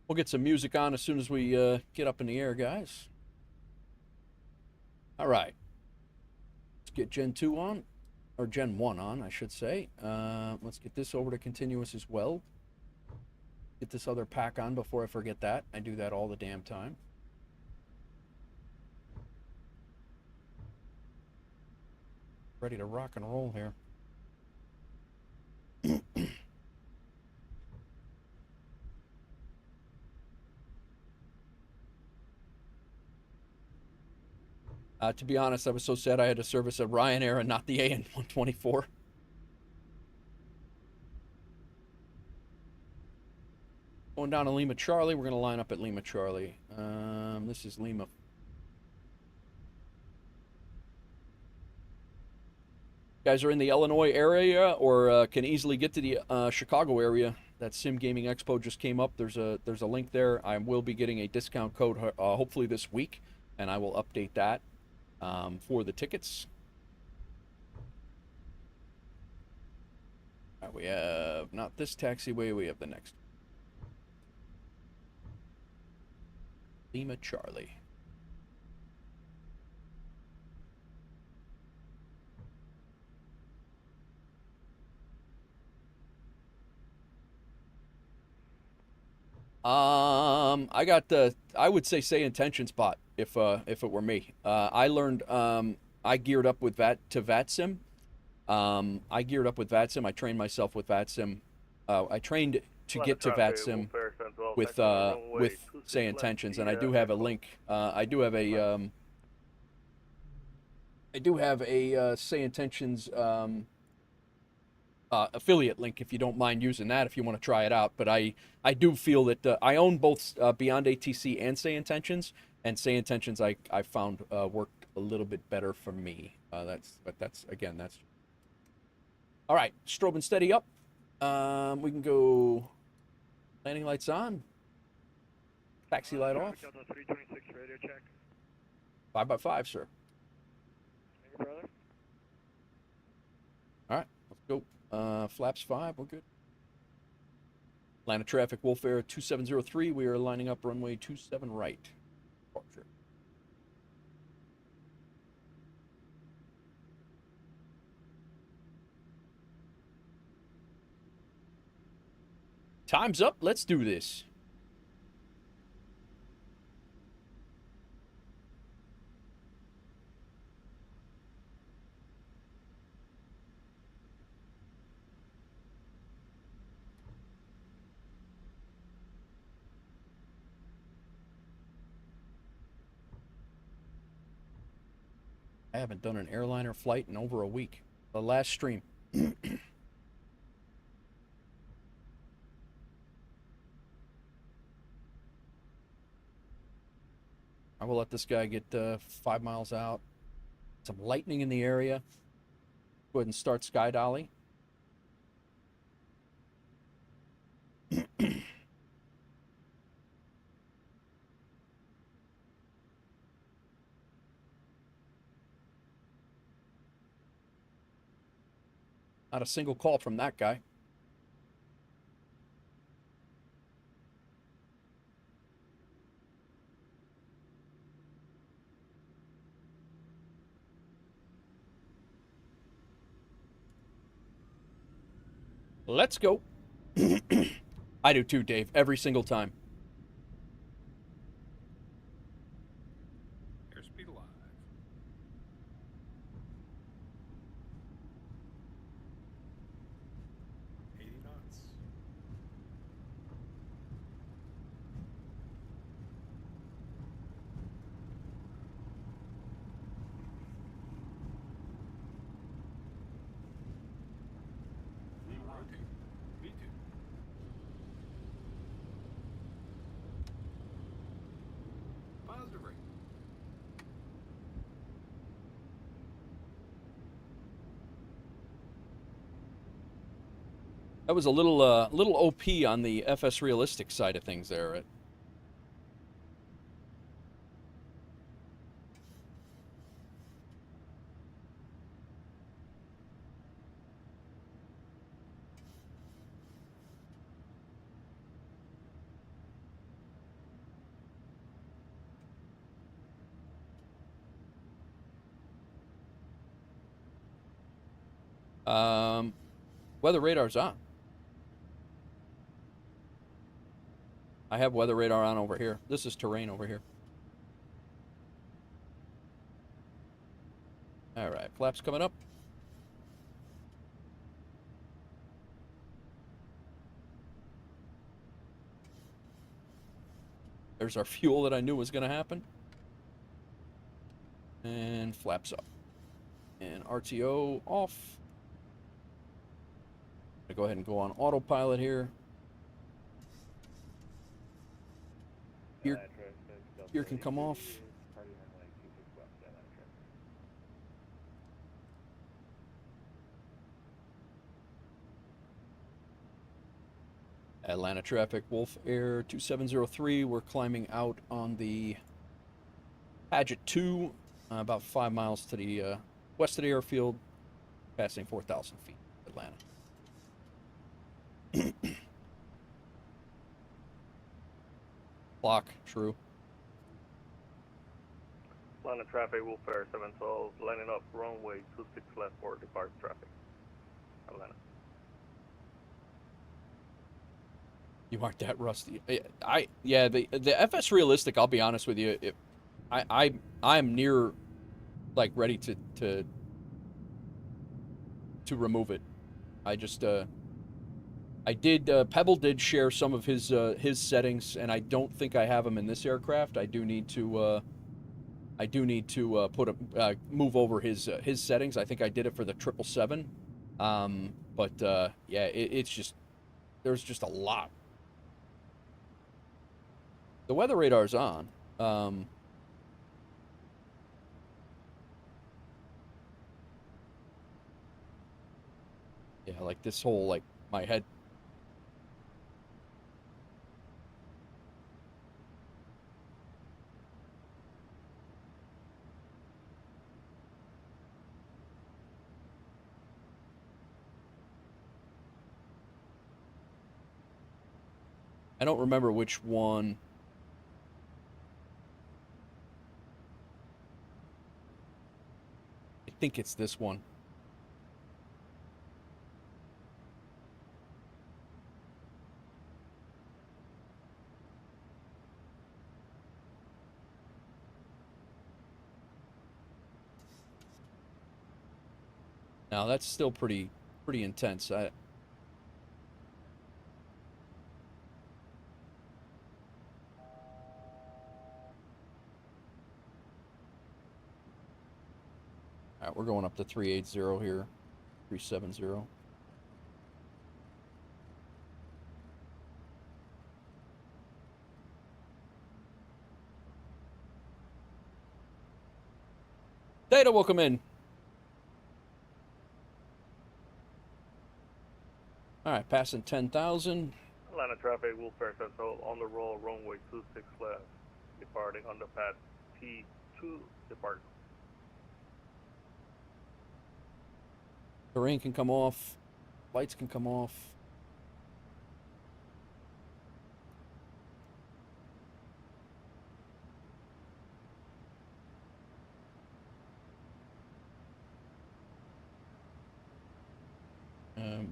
Speaker 1: We'll get some music on as soon as we get up in the air, guys. All right. Let's get Gen 2 on, or Gen 1 on, I should say. Let's get this over to continuous as well. Get this other pack on before I forget that. I do that all the damn time. Ready to rock and roll here. To be honest, I was so sad I had to service a Ryanair and not the AN-124. Going down to Lima Charlie. We're going to line up at Lima Charlie. This is Lima. Guys are in the Illinois area or can easily get to the Chicago area. That Sim Gaming Expo just came up. There's a link there. I will be getting a discount code hopefully this week, and I will update that for the tickets. All right, we have not this taxiway. We have the next. Lima Charlie. I got the, I would say intention spot if it were me. I learned, I geared up with VATSIM. I geared up with VATSIM. I trained myself with VATSIM. I trained to get to VATSIM with say intentions, and I do have a link. I do have a say intentions affiliate link if you don't mind using that if you want to try it out. But I do feel that I own both Beyond ATC and Say Intentions, and Say Intentions I found worked a little bit better for me. That's all right. Strobe and steady up. We can go landing lights on, taxi light off.
Speaker 3: 326 radio check.
Speaker 1: 5x5, sir.
Speaker 3: Thank you, brother.
Speaker 1: All right, let's go. Flaps 5, we're good. Atlanta traffic, WolfAir 2703. We are lining up runway 27 right. Departure. Time's up. Let's do this. I haven't done an airliner flight in over a week. The last stream. I will let this guy get 5 miles out. Some lightning in the area. Go ahead and start sky dolly. Not a single call from that guy. Let's go. I do too, Dave. Every single time.
Speaker 4: Airspeed alive. 80 knots. Rotate. V2. Positive rate.
Speaker 1: That was a little OP on the FS realistic side of things there, right? Weather radar's on. I have weather radar on over here. This is terrain over here. All right, flaps coming up. There's our fuel that I knew was going to happen. And flaps up. And RTO off. I'm going to go ahead and go on autopilot here. Here can come off. Atlanta traffic, WolfAir 2703. We're climbing out on the Paget 2, about 5 miles to the west of the airfield, passing 4,000 feet, Atlanta. Clock, true.
Speaker 3: Atlanta traffic, WolfAir 712, lining up runway 26 left for depart traffic. Atlanta.
Speaker 1: You aren't that rusty. Yeah, the FS realistic. I'll be honest with you. I'm near, like, ready to remove it. I just Pebble did share some of his settings, and I don't think I have them in this aircraft. I do need to move over his settings. I think I did it for the 777. Yeah, it's just, there's just a lot. The weather radar's on. Yeah, like this whole, like, my head. I don't remember which one. I think it's this one. Now that's still pretty intense. Alright, we're going up to 380 here. 370. Data, welcome in. Alright, passing 10,000.
Speaker 3: Atlanta traffic, WolfAir 712, on the roll, runway 26 left, departing on the pad T2, depart.
Speaker 1: Terrain can come off. Lights can come off.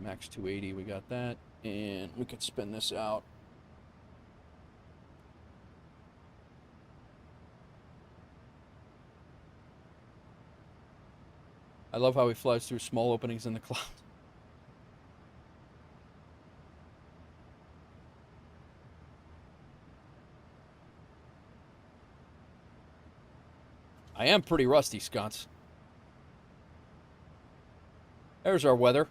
Speaker 1: Max 280, we got that. And we could spin this out. I love how he flies through small openings in the cloud. I am pretty rusty, Scots. There's our weather.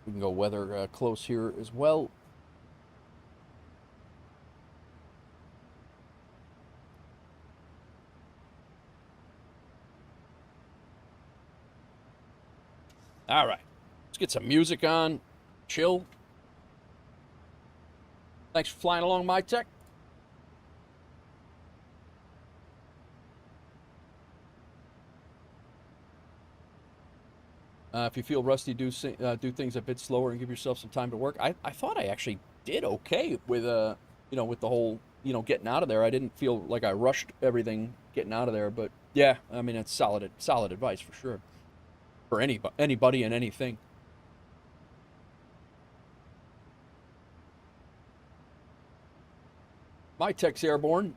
Speaker 1: We can go weather close here as well. All right, let's get some music on. Chill. Thanks for flying along, my tech. If you feel rusty, do things a bit slower and give yourself some time to work. I thought I actually did okay with with the whole getting out of there. I didn't feel like I rushed everything getting out of there, but yeah, I mean, it's solid advice for sure for anybody and anything. My tech's airborne.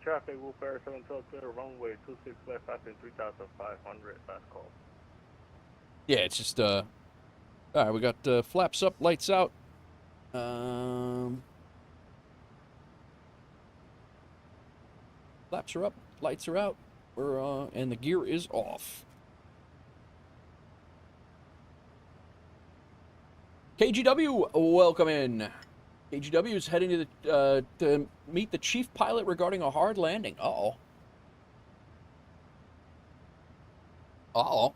Speaker 3: Traffic, WolfAir 712 clear, runway 26 left, passing 3,500, last call.
Speaker 1: Yeah, it's just, all right, we got flaps up, lights out. Flaps are up, lights are out. And the gear is off. KGW, welcome in. KGW is heading to meet the chief pilot regarding a hard landing. Uh-oh. Uh-oh.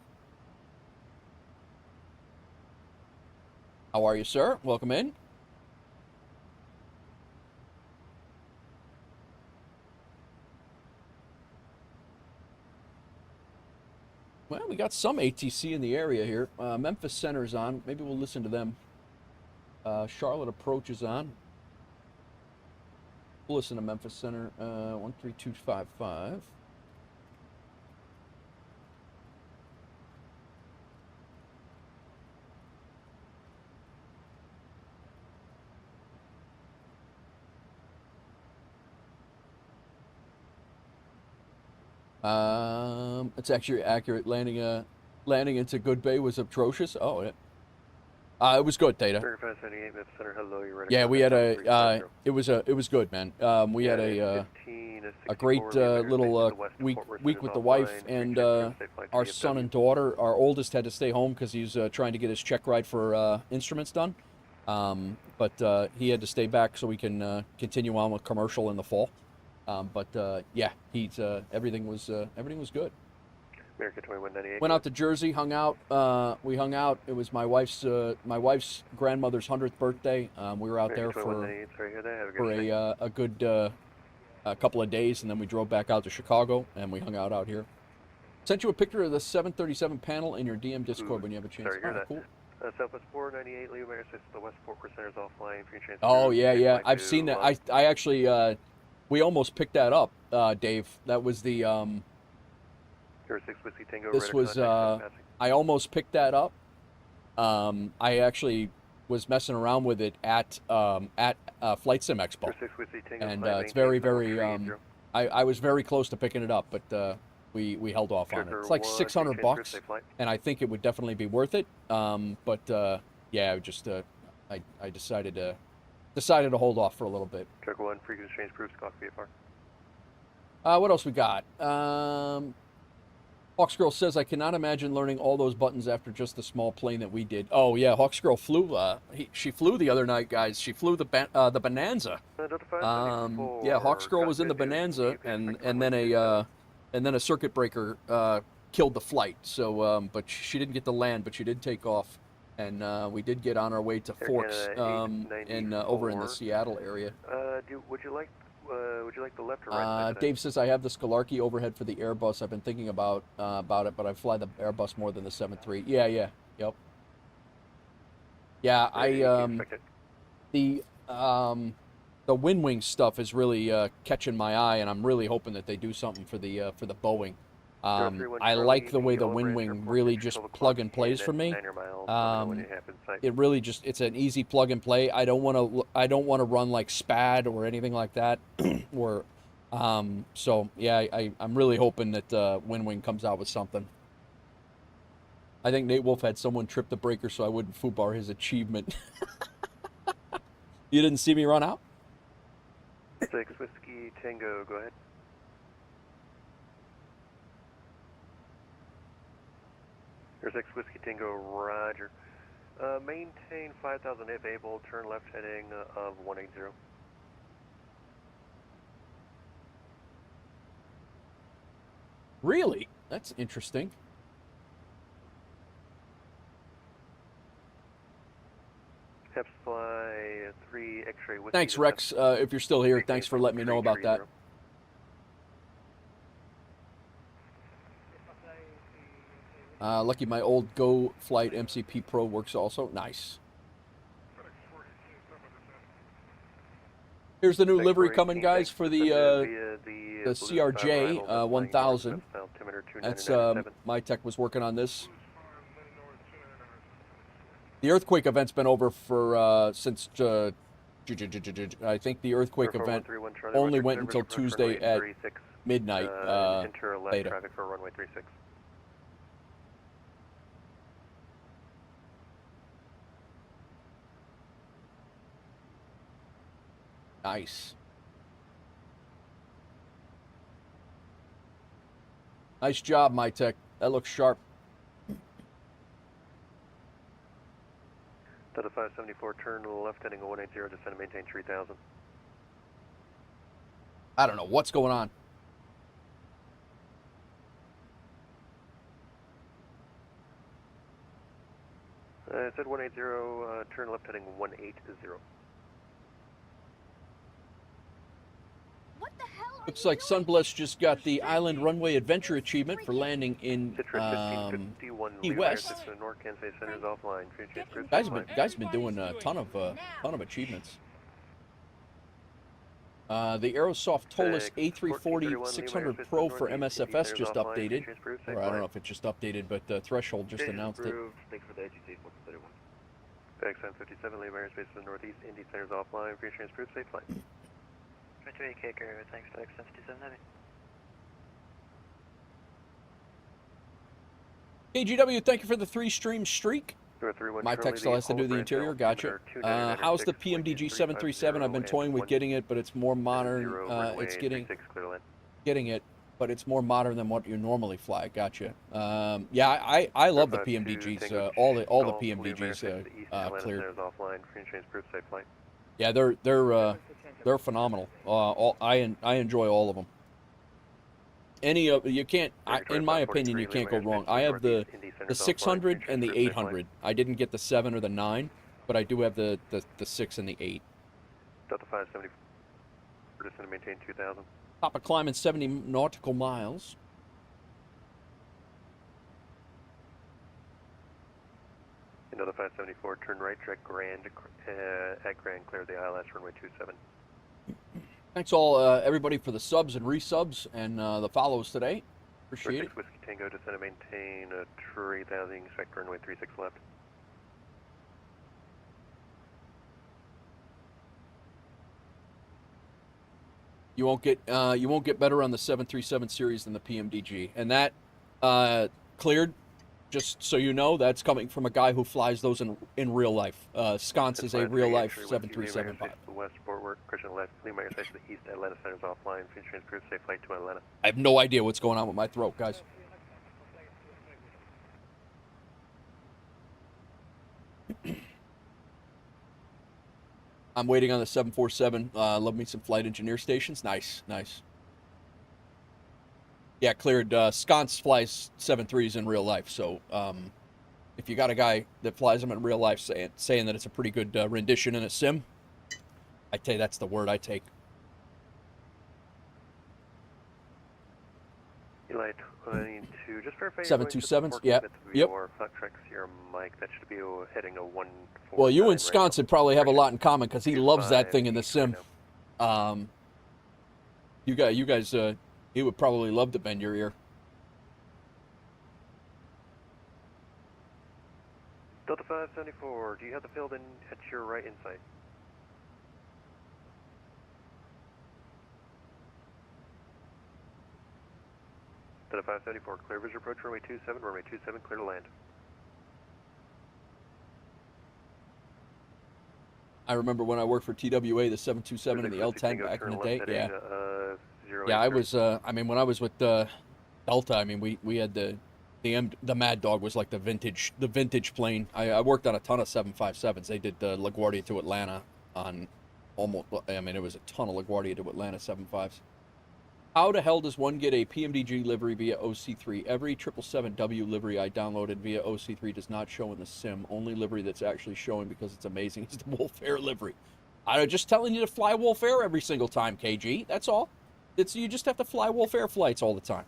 Speaker 1: How are you, sir? Welcome in. Well, we got some ATC in the area here. Memphis Center's on. Maybe we'll listen to them. Charlotte Approach is on. We'll listen to Memphis Center. 13255. It's actually accurate. Landing into Good Bay was atrocious. Oh, yeah. It was good, Theta. Yeah, we had it was good, man. We had a great little week with the wife and our son and daughter. Our oldest had to stay home because he's trying to get his check ride for instruments done. But he had to stay back so we can continue on with commercial in the fall. Yeah, everything was good.
Speaker 5: America 2198.
Speaker 1: Went out to Jersey, hung out. We hung out. It was my wife's grandmother's 100th birthday. We were out there for a good couple of days, and then we drove back out to Chicago, and we hung out here. Sent you a picture of the 737 panel in your DM Discord when you have a chance.
Speaker 5: Sorry,
Speaker 1: cool.
Speaker 5: Southwest 498, Leo Mayor says the West Port Center's offline for your chance.
Speaker 1: Oh, yeah. I've seen that. I actually, we almost picked that up, Dave. That was the, this was, I almost picked that up. I actually was messing around with it at Flight Sim Expo. And it's very, very, I was very close to picking it up, but we held off on it. It's like $600, and I think it would definitely be worth it. Yeah, I decided to hold off for a little bit.
Speaker 5: Check 1, frequency change proofs, clock VFR.
Speaker 1: What else we got? Hawksgirl says, I cannot imagine learning all those buttons after just the small plane that we did. Oh, yeah, Hawksgirl flew. She flew the other night, guys. She flew the Bonanza. Yeah, Hawksgirl was in the Bonanza, and then a circuit breaker killed the flight. So, but she didn't get to land, but she did take off. And we did get on our way to Forks over in the Seattle area.
Speaker 5: Would you like the left or right side?
Speaker 1: Dave says, I have the Scalarchy overhead for the Airbus. I've been thinking about it, but I fly the Airbus more than the 7.3. Yeah, yep. Yeah, the wind wing stuff is really catching my eye, and I'm really hoping that they do something for the Boeing. I like the way the wind wing really just plug and plays for me. It really just, it's an easy plug and play. I don't want to run like SPAD or anything like that. So yeah, I'm really hoping that wind wing comes out with something. I think Nate Wolf had someone trip the breaker so I wouldn't foobar his achievement. You didn't see me run out?
Speaker 5: 6 Whiskey Tango, go ahead. Here's 6 Whiskey Tango, roger. Maintain 5,000 if able, turn left heading of 180.
Speaker 1: Really? That's interesting.
Speaker 5: Caps fly 3 X-ray Whiskey.
Speaker 1: Thanks, Rex. If you're still here, thanks for letting me know about that. Lucky my old Go Flight MCP Pro works also. Nice. Here's the new livery coming, guys, for the CRJ 1000. That's my tech was working on this. The earthquake event's been over for since I think the earthquake event only went until Tuesday at midnight.
Speaker 5: Enter left
Speaker 1: beta.
Speaker 5: traffic for runway 36.
Speaker 1: Nice. Nice job, my tech. That looks sharp.
Speaker 5: Delta 574, turn left heading 180, descend and maintain 3000.
Speaker 1: I don't know what's going on.
Speaker 5: It said 180, turn left heading 180.
Speaker 6: What the hell are
Speaker 1: Looks
Speaker 6: you
Speaker 1: like
Speaker 6: doing?
Speaker 1: Sunblest just got the Island Runway Adventure Achievement for landing in Key West. Guys been doing a ton of achievements. The Aerosoft Tolis A340 600 Pro for MSFS just updated. Or I don't know if it just updated, but Threshold just announced it.
Speaker 7: Thanks for the AGT 131.
Speaker 5: XM 57, leave airspace to the northeast, Indy centers offline, free change approved, safe flight.
Speaker 2: 28 Kicker, thanks to XM 57 Heavy.
Speaker 1: KGW, thank you for the 3-stream streak. My tech still has to do the interior, gotcha. How's the PMDG 737? I've been toying with getting it, but it's more modern. It's getting it, but it's more modern than what you normally fly. Gotcha. Yeah, I love the PMDGs. All the PMDGs cleared. Yeah, they're phenomenal. I enjoy all of them. You can't, in my opinion, you can't go wrong. I have the 600 and the 800. I didn't get the 7 or the 9, but I do have the 6 and the 8.
Speaker 5: Delta 570, descend and maintain 2000.
Speaker 1: Top of climbing 70 nautical miles.
Speaker 5: Delta 574, turn right, direct Grand, at Grand, clear the ILS runway 27.
Speaker 1: Thanks all, everybody for the subs and resubs and the follows today. Appreciate it.
Speaker 5: Whiskey Tango, descend and maintain 3000, expect runway 36 left.
Speaker 1: You won't get better on the 737 series than the PMDG, and that cleared. Just so you know, that's coming from a guy who flies those in real life. Sconce is a real life 737 pilot.
Speaker 5: West Fort Worth, Christian left, Lima airspace to the east, Atlanta centers offline, free transport, safe flight to Atlanta.
Speaker 1: I have no idea what's going on with my throat, guys. I'm waiting on the 747. Love me some flight engineer stations. Nice, nice. Yeah, cleared. Sconce flies 7.3s in real life, so if you got a guy that flies them in real life saying that it's a pretty good rendition in a sim, I'd say that's the word I take.
Speaker 5: Eli 22, just verify
Speaker 1: 727s, yep.
Speaker 5: Your mic, that should be heading a 149.
Speaker 1: Well, you and Sconce would probably have a lot in common because he loves that thing in the sim. You guys, he would probably love to bend your ear.
Speaker 5: Delta 574, do you have the field in at your right in sight? Delta 574, clear visual approach runway 27, clear to land.
Speaker 1: I remember when I worked for TWA, the 727 and the L10 back in the day. Yeah. Yeah, I was. I mean, when I was with Delta, I mean, we had the Mad Dog was like the vintage plane. I worked on a ton of 757s. They did the LaGuardia to Atlanta on almost. I mean, it was a ton of LaGuardia to Atlanta 75s. How the hell does one get a PMDG livery via OC3? Every 777W livery I downloaded via OC3 does not show in the sim. Only livery that's actually showing because it's amazing is the WolfAir livery. I'm just telling you to fly WolfAir every single time, KG. That's all. You just have to fly WolfAir flights all the time.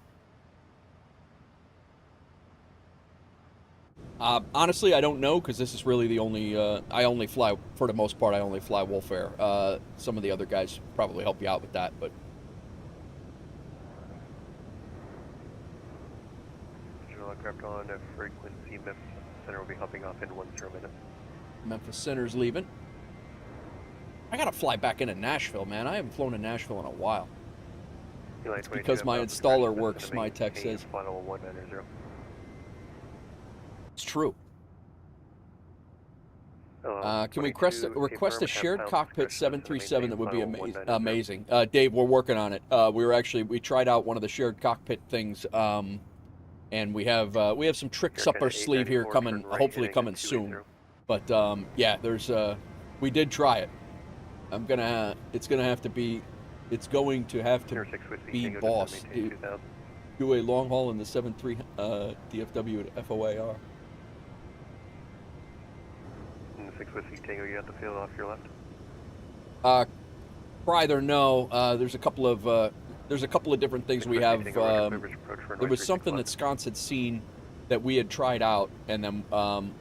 Speaker 1: Honestly, I don't know because this is really the only. I only fly, for the most part, I only fly WolfAir. Some of the other guys probably help you out with that, but.
Speaker 5: Aircraft on a frequency. Memphis Center will be hopping off in 10 minutes.
Speaker 1: Memphis Center's leaving. I gotta fly back into Nashville, man. I haven't flown to Nashville in a while. It's because my installer works, my tech says. It's true. Can we request a shared cockpit 737? That would be amazing. Dave, we're working on it. We tried out one of the shared cockpit things, and we have some tricks up our sleeve here coming, hopefully coming soon. But yeah, we did try it. It's going to have to be boss. Do a long haul in the 73 DFW at FOAR.
Speaker 5: 6 Whiskey Tango, you got the field off your left?
Speaker 1: Either no. There's a couple of different things we have. There was something that Sconce had seen that we had tried out, and then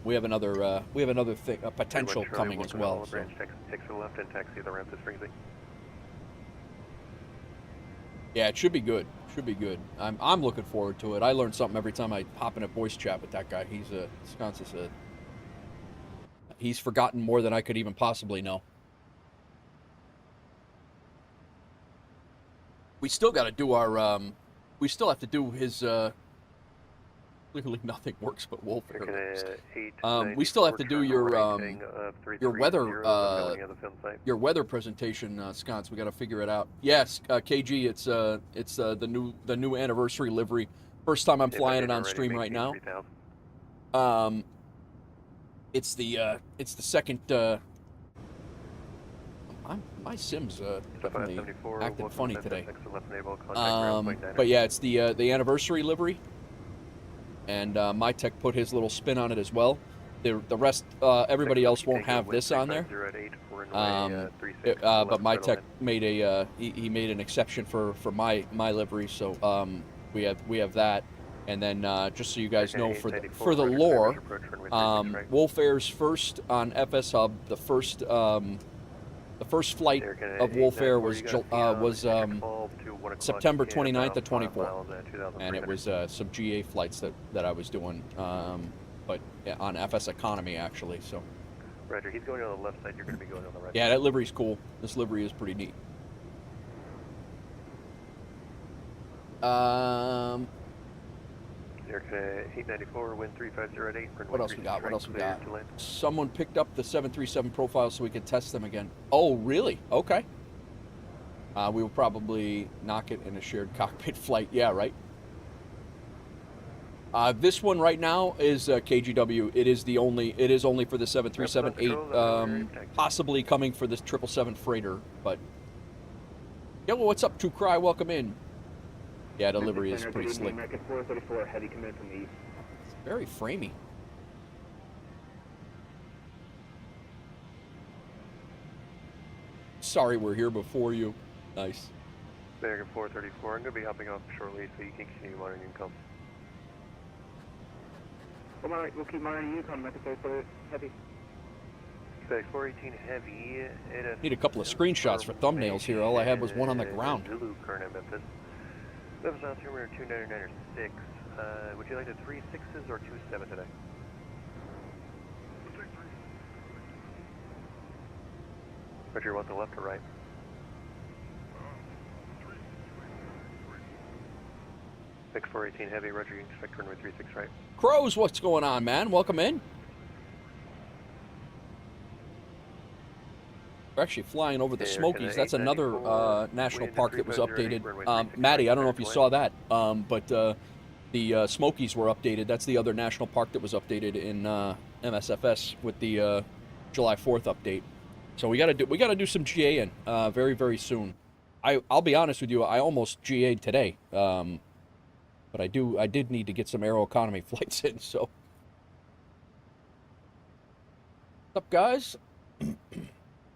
Speaker 1: we have another thing, a potential coming as well. So.
Speaker 5: Take to the left and taxi the ramp to Springsby.
Speaker 1: Yeah, it should be good. Should be good. I'm looking forward to it. I learn something every time I hop in a voice chat with that guy. Sconce is he's forgotten more than I could even possibly know. We still got to do our. We still have to do his. Clearly, nothing works but WolfAir. We still have to do your weather presentation, Sconce. We got to figure it out. Yes, KG. It's the new anniversary livery. First time I'm flying it on stream right now. It's the second. My sim's definitely acting funny today. But yeah, it's the anniversary livery, and my tech put his little spin on it as well. The rest, everybody else won't have this on there. But my tech made he made an exception for my livery, so we have that. And then just so you guys know, for the lore, WolfAir's first on FSHub, the first flight of WolfAir was September 29th to 24th, and it was some GA flights that I was doing, but on FS Economy actually. So.
Speaker 5: Roger, he's going on the left side. You're going to be going on the right.
Speaker 1: Yeah, that livery's cool. This livery is pretty neat.
Speaker 5: Aircraft 894, wind 3508.
Speaker 1: What else we got? Someone picked up the 737 profile so we could test them again. Oh, really? Okay. We will probably knock it in a shared cockpit flight. Yeah, right. This one right now is KGW. It is only for the 737-8, possibly coming for this 777 freighter. But yo, what's up, 2Cry? Welcome in. Yeah, the livery is pretty slick. It's very framey. Sorry, we're here before you. Nice.
Speaker 5: American 434. I'm going to be hopping off shortly, so you can continue monitoring income.
Speaker 6: We'll keep monitoring income. American 434 heavy.
Speaker 5: 418 heavy.
Speaker 1: Need a couple of screenshots for thumbnails here. All I had was one on the ground.
Speaker 5: Zulu, current Memphis. Memphis altimeter 299.6. Would you like the 3 6s or 2 7 today? Roger, you want the left or right? 418 heavy, Roger, you can expect runway 36 right.
Speaker 1: Crows, what's going on, man? Welcome in. We're actually flying over the Smokies. That's another national park that was updated. Maddie, I don't know if you saw that, but the Smokies were updated. That's the other national park that was updated in MSFS with the July 4th update. So we gotta do some GA in very, very soon. I'll be honest with you, I almost GA'd today. But I did need to get some Aeroconomy flights in, so. What's up, guys?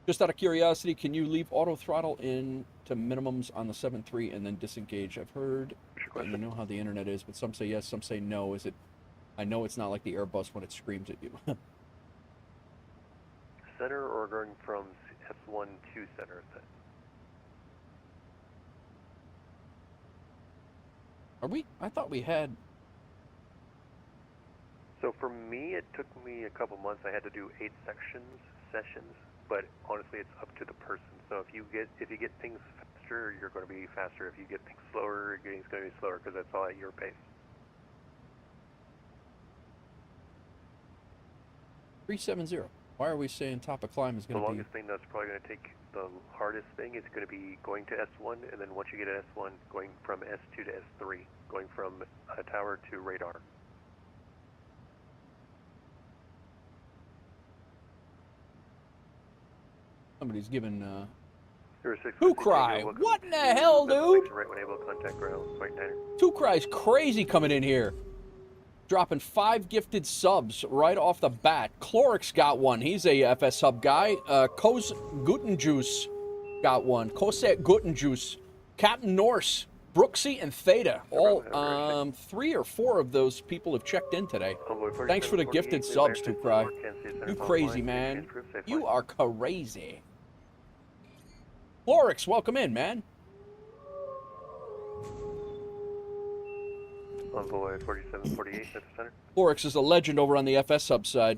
Speaker 1: Just out of curiosity, can you leave auto throttle in to minimums on the 7.3 and then disengage? I've heard, you know how the internet is, but some say yes, some say no. Is it? I know it's not like the Airbus when it screams at you.
Speaker 5: Center or going from S1 to center?
Speaker 1: Are we? I thought we had.
Speaker 5: So for me, it took me a couple months. I had to do 8 sessions, but honestly, it's up to the person. So if you get things faster, you're going to be faster. If you get things slower, it's going to be slower because that's all at your pace.
Speaker 1: 370. Why are we saying top of climb is going to be?
Speaker 5: The longest thing that's probably going to take the hardest thing is going to be going to S1, and then once you get to S1, going from S2 to S3, going from a tower to radar.
Speaker 1: Somebody's given.
Speaker 5: Who
Speaker 1: cry? What in the hell, dude?
Speaker 5: Right when able to contact ground, Flight 9.
Speaker 1: Two Cry's crazy coming in here. Dropping 5 gifted subs right off the bat. Clorix got one. He's a FSHub guy. Kos Gutenjuice got one. Koset Gutenjuice. Captain Norse. Brooksy and Theta. All 3 or 4 of those people have checked in today. Thanks for the gifted subs, Two Cry. You crazy, man. You are crazy. Clorix, welcome in, man.
Speaker 5: Envoy 4748 at the center.
Speaker 1: Clorix is a legend over on the FSHub side.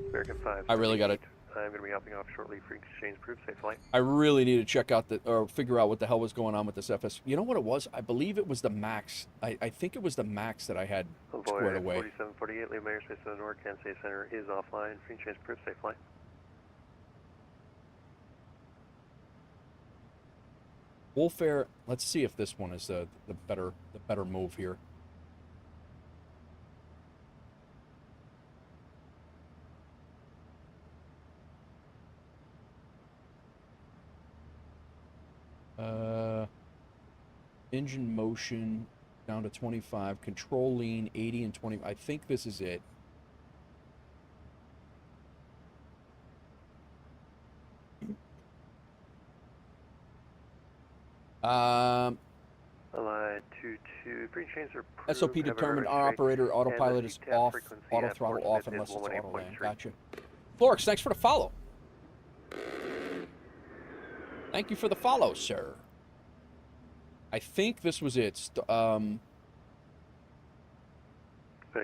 Speaker 5: American 5.
Speaker 1: I really got it.
Speaker 5: I'm going to be hopping off shortly for exchange proof. Safe flight.
Speaker 1: I really need to check out or figure out what the hell was going on with this FS. You know what it was? I believe it was the Max. I think it was the Max that I had squared away.
Speaker 5: 4748, leave my airspace to the north. Kansas City Center is offline. Free exchange proof. Safe flight.
Speaker 1: WolfAir. Let's see if this one is the better move here. Engine motion down to 25, control lean 80 and 20. I think this is it.
Speaker 5: Align 22. Free chains are approved.
Speaker 1: SOP determined. Our operator autopilot is off. Auto throttle off unless it's auto land. Gotcha. Florix, thanks for the follow. Thank you for the follow, sir. I think this was it.
Speaker 5: FedEx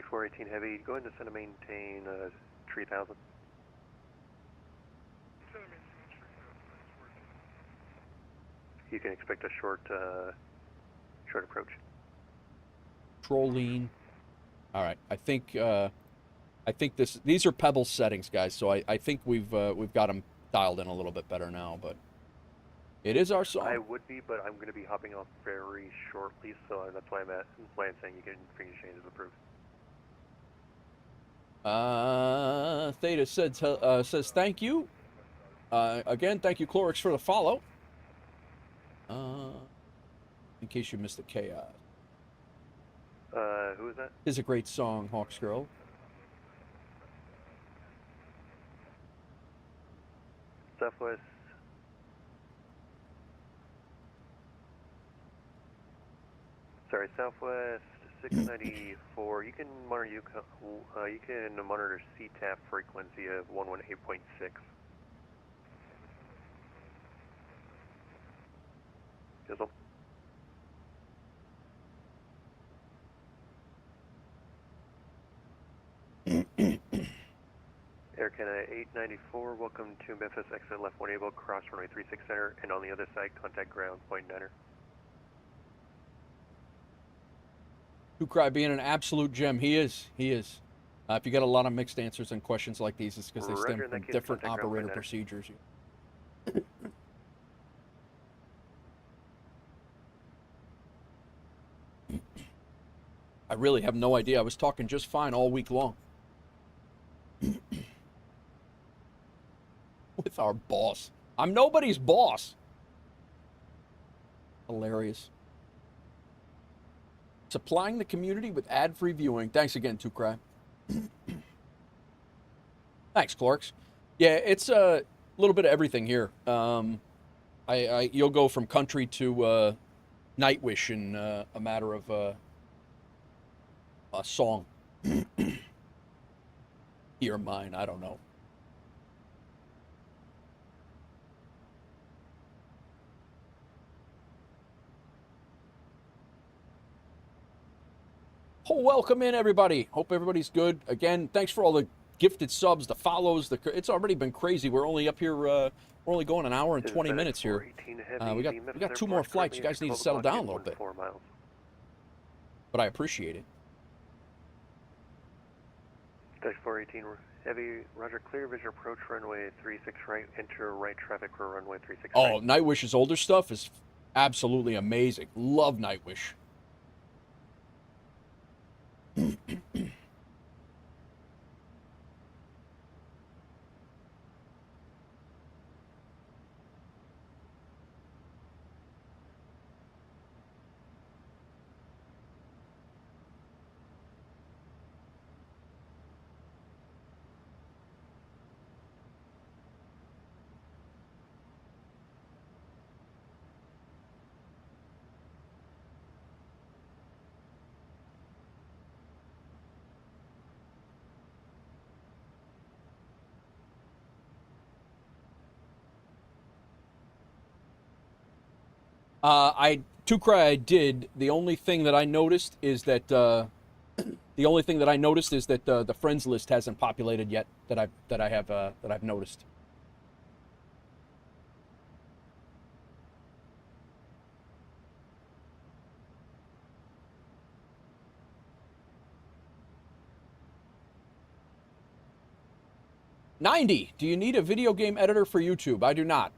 Speaker 5: 418 Heavy, go ahead and send a maintain 3000. You can expect a short approach.
Speaker 1: Control lean. All right. I think these are Pebble settings, guys. So I think we've got them dialed in a little bit better now, but it is our song.
Speaker 5: I would be, but I'm going to be hopping off very shortly, so that's why I'm saying you can free exchange is approved.
Speaker 1: Theta says thank you. Again, thank you, Clorix, for the follow. In case you missed the chaos.
Speaker 5: Who is that?
Speaker 1: Is a great song, Hawks Girl.
Speaker 5: Southwest. Sorry, Southwest 694. You can monitor CTAF frequency of 118.6. Jizzle. Air Canada 894, welcome to Memphis, exit left 1 able, cross runway 36 center, and on the other side, contact ground, point 9er.
Speaker 1: Cry being an absolute gem. He is. If you get a lot of mixed answers and questions like these, it's because they stem from different operator procedures. I really have no idea. I was talking just fine all week long. Our boss. I'm nobody's boss. Hilarious. Supplying the community with ad-free viewing. Thanks again, Tukrai. Thanks, Clarks. Yeah, it's a little bit of everything here. You'll go from country to Nightwish in a matter of a song. Hear mine, I don't know. Oh, welcome in, everybody. Hope everybody's good. Again, thanks for all the gifted subs, the follows. It's already been crazy. We're only up here. We're only going an hour and 20 minutes here. We got 2 more flights. You guys need to settle down a little bit. But I appreciate it.
Speaker 5: Dash 418 Heavy, Roger, clear, visual approach, runway 36 right, enter right traffic for runway 36 right.
Speaker 1: Oh, Nightwish's older stuff is absolutely amazing. Love Nightwish. Tukra, I did. The only thing that I noticed is that the friends list hasn't populated yet. That I've noticed. $90. Do you need a video game editor for YouTube? I do not.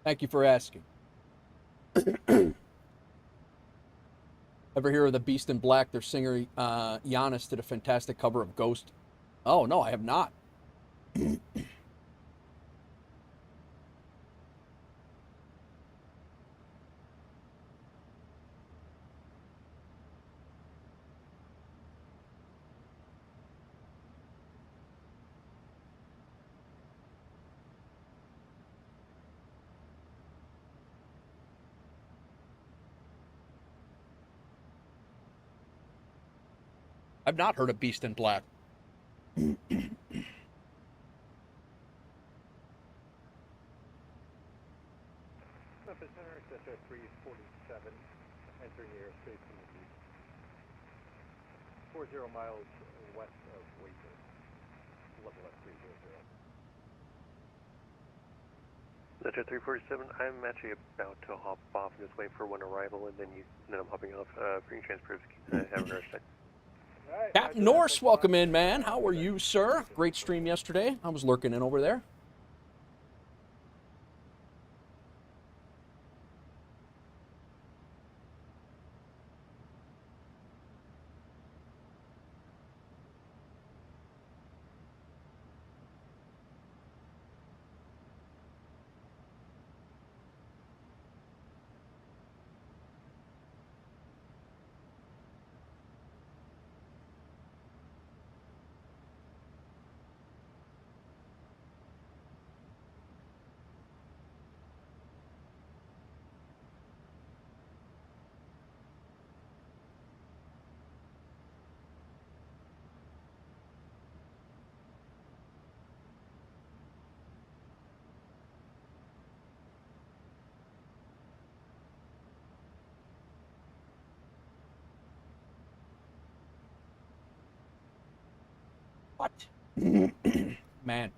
Speaker 1: Thank you for asking. Ever hear of the Beast in Black? Their singer Giannis did a fantastic cover of Ghost. Oh, no, I have not. I've not heard of Beast in Black.
Speaker 6: Memphis Center, Cessna 347, entering the airspace from the east. 40 miles west of Waco, level F300.
Speaker 5: Cessna 347, I'm actually about to hop off and just wait for one arrival, and then I'm hopping off. Green transfers, have a nice day.
Speaker 1: Captain Norse, welcome in, man. How are you, sir? Great stream yesterday. I was lurking in over there. What? Man.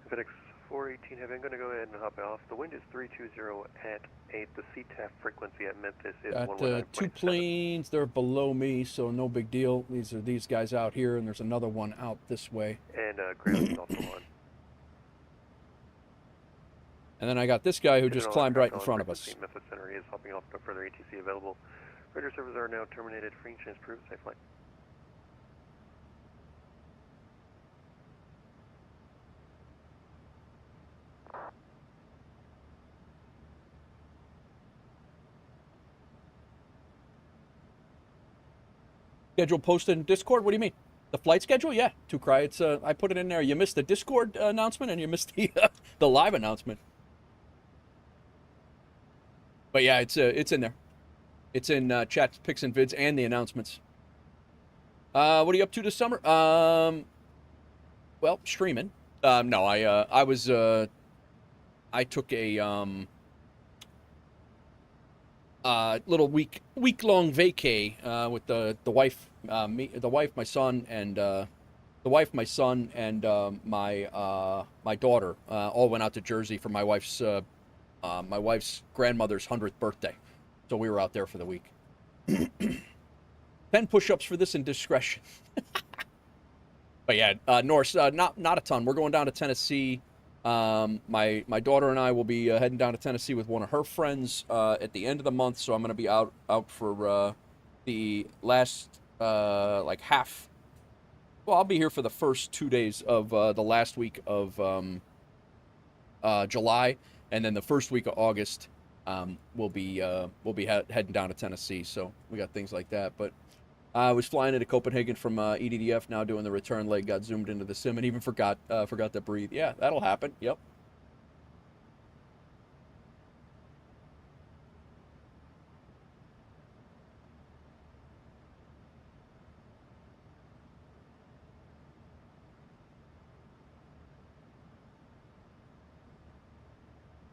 Speaker 5: FedEx 418 Heavy, I'm going to go ahead and hop off. The wind is 320 at 8. The CTAF frequency at Memphis is
Speaker 1: Got
Speaker 5: 119.7.
Speaker 1: two planes. They're below me, so no big deal. These are these guys out here, and there's another one out this way.
Speaker 5: And ground is also on.
Speaker 1: And then I got this guy who just
Speaker 5: Additional
Speaker 1: climbed right in
Speaker 5: aircraft
Speaker 1: front
Speaker 5: on
Speaker 1: of us.
Speaker 5: frequency. Memphis Center is hopping off. No further ATC available. Radio servers are now terminated. Free chance approved. Safe flight.
Speaker 1: Schedule posted in Discord? What do you mean? The flight schedule? Yeah, Tukrai. It's I put it in there. You missed the Discord announcement and you missed the live announcement. But yeah, it's in there. It's in chats, pics, and vids, and the announcements. What are you up to this summer? Well, streaming. No, I was I took a little week-long vacay with the wife, my son, and my daughter all went out to Jersey for my wife's grandmother's 100th birthday, so we were out there for the week. 10 push-ups for this indiscretion. But yeah, Norse, not a ton. We're going down to Tennessee. My daughter and I will be heading down to Tennessee with one of her friends at the end of the month, so I'm going to be out for the last half. Well, I'll be here for the first 2 days of the last week of July, and then the first week of August we'll be heading down to Tennessee. So we got things like that. But I was flying into Copenhagen from EDDF, now doing the return leg, got zoomed into the sim, and even forgot to breathe. Yeah, that'll happen. Yep.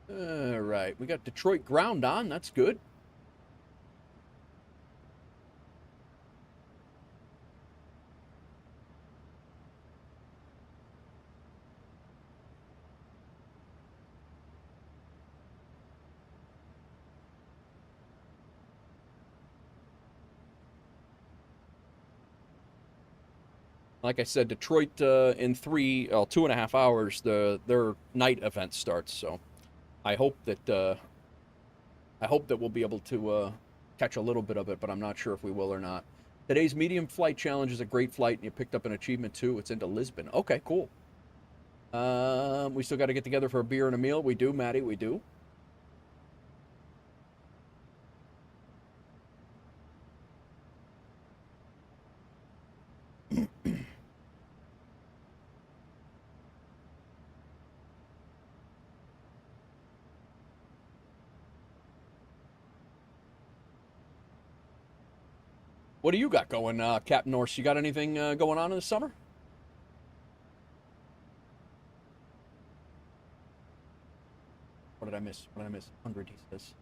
Speaker 1: All right, we got Detroit ground on. That's good. Like I said, Detroit in 2.5 hours, their night event starts. So I hope that we'll be able to catch a little bit of it, but I'm not sure if we will or not. Today's medium flight challenge is a great flight, and you picked up an achievement too. It's into Lisbon. Okay, cool. We still got to get together for a beer and a meal. We do, Maddie. We do. What do you got going, Captain Norse? You got anything going on in the summer? What did I miss? 100, he says.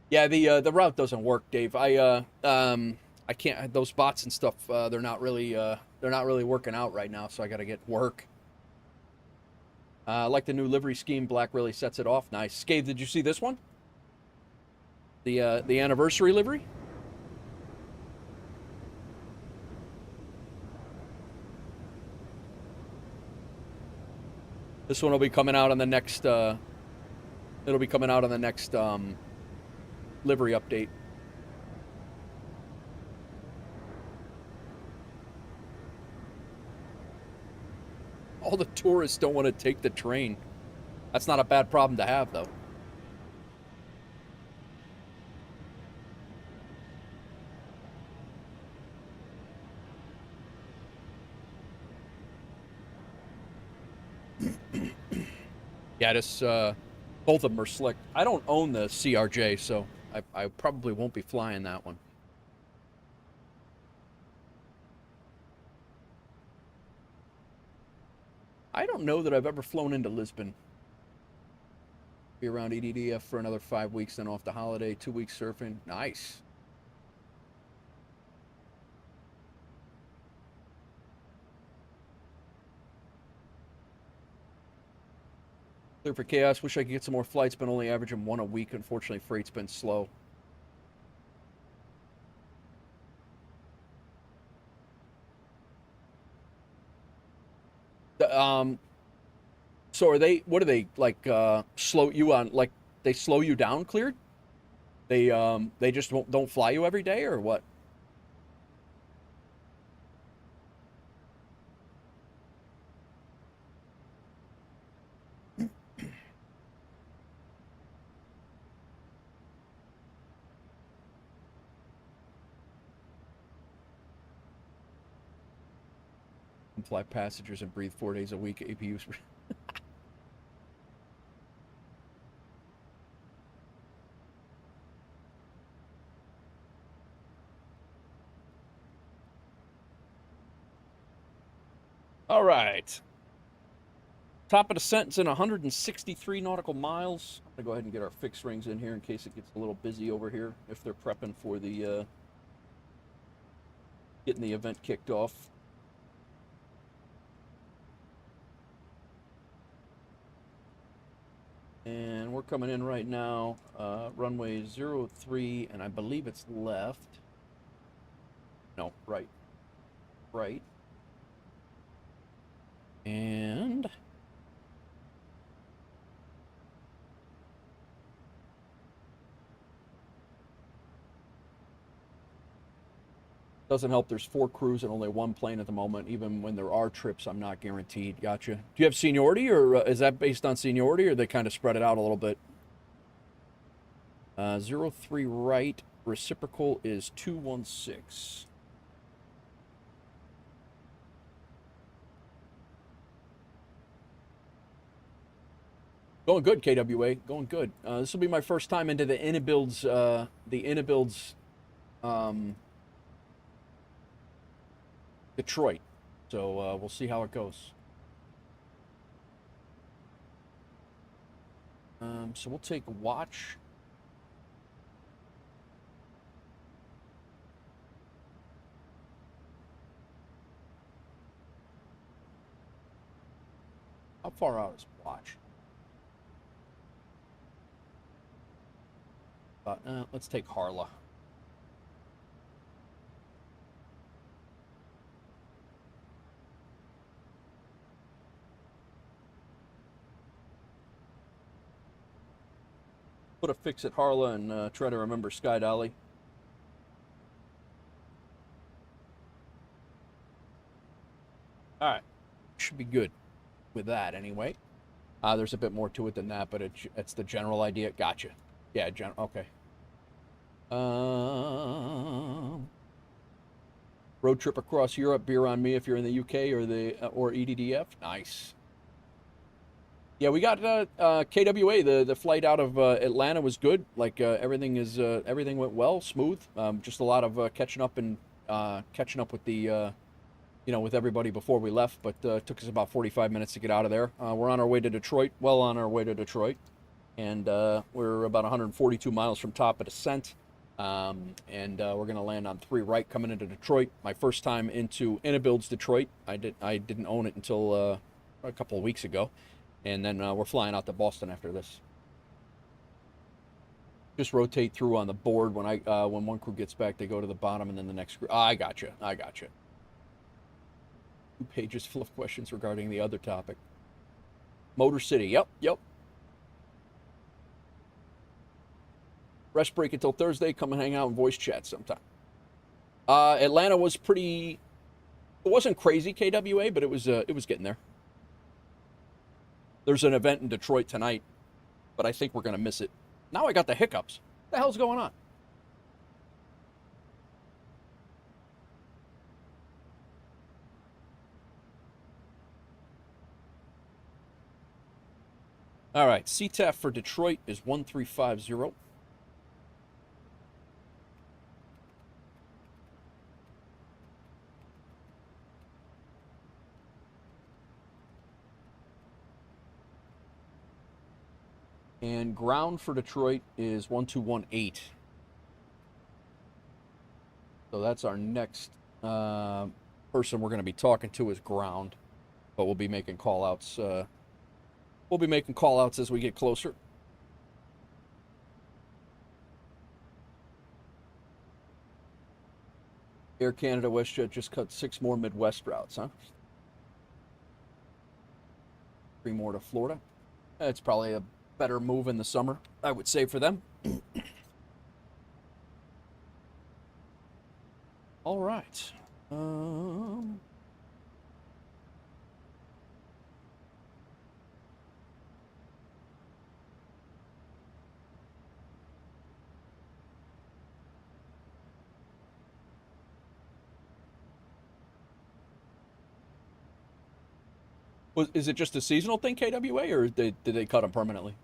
Speaker 1: Yeah, the route doesn't work, Dave. I can't. Those bots and stuff. They're not really working out right now. So I got to get work. I like the new livery scheme. Black really sets it off. Nice. Scave, did you see this one? The anniversary livery. This one will be coming out on the next. It'll be coming out on the next livery update. All the tourists don't want to take the train. That's not a bad problem to have, though. Yeah, this both of them are slick. I don't own the CRJ, so I probably won't be flying that one. I don't know that I've ever flown into Lisbon. Be around EDDF for another 5 weeks, then off the holiday, 2 weeks surfing. Nice. Clear for chaos. Wish I could get some more flights, but only averaging one a week. Unfortunately, freight's been slow. So are they? What are they like? Slow you on? Like they slow you down? Cleared? They just don't fly you every day, or what? Fly passengers and breathe 4 days a week. APUs. All right. Top of the sentence in 163 nautical miles. I'm gonna go ahead and get our fixed rings in here in case it gets a little busy over here if they're prepping for the getting the event kicked off. And we're coming in right now, runway 03, and I believe it's left. No, right. Right. And doesn't help there's 4 crews and only 1 plane at the moment. Even when there are trips, I'm not guaranteed. Gotcha. Do you have seniority, or is that based on seniority, or they kind of spread it out a little bit? 03 right, reciprocal is 216. Going good, KWA. Going good. This will be my first time into the Inabuilds, Detroit. So we'll see how it goes. So we'll take a watch. How far out is watch? Let's take Harla. Put a fix at Harla and try to remember Sky Dolly. All right, should be good with that anyway. There's a bit more to it than that, but it's the general idea. Gotcha. Yeah, okay. Road trip across Europe, beer on me if you're in the UK or EDDF. Nice. Yeah, we got KWA. The flight out of Atlanta was good. Like everything went well, smooth. Just a lot of catching up with the with everybody before we left. But took us about 45 minutes to get out of there. We're on our way to Detroit. Well on our way to Detroit, and we're about 142 miles from top of descent. And we're gonna land on 3 right coming into Detroit. My first time into Inabuilds Detroit. I didn't own it until a couple of weeks ago. And then we're flying out to Boston after this. Just rotate through on the board. When one crew gets back, they go to the bottom, and then the next crew. I gotcha. 2 pages full of questions regarding the other topic. Motor City. Yep. Rest break until Thursday. Come and hang out and voice chat sometime. Atlanta was pretty. It wasn't crazy KWA, but it was getting there. There's an event in Detroit tonight, but I think we're going to miss it. Now I got the hiccups. What the hell's going on? All right, CTAF for Detroit is 1350. And ground for Detroit is 1218. So that's our next person we're going to be talking to is ground. But we'll be making call-outs We'll be making call-outs as we get closer. Air Canada WestJet just cut 6 more Midwest routes, huh? 3 more to Florida. It's probably a better move in the summer, I would say, for them. All right. Is it just a seasonal thing, KWA, or did they cut them permanently?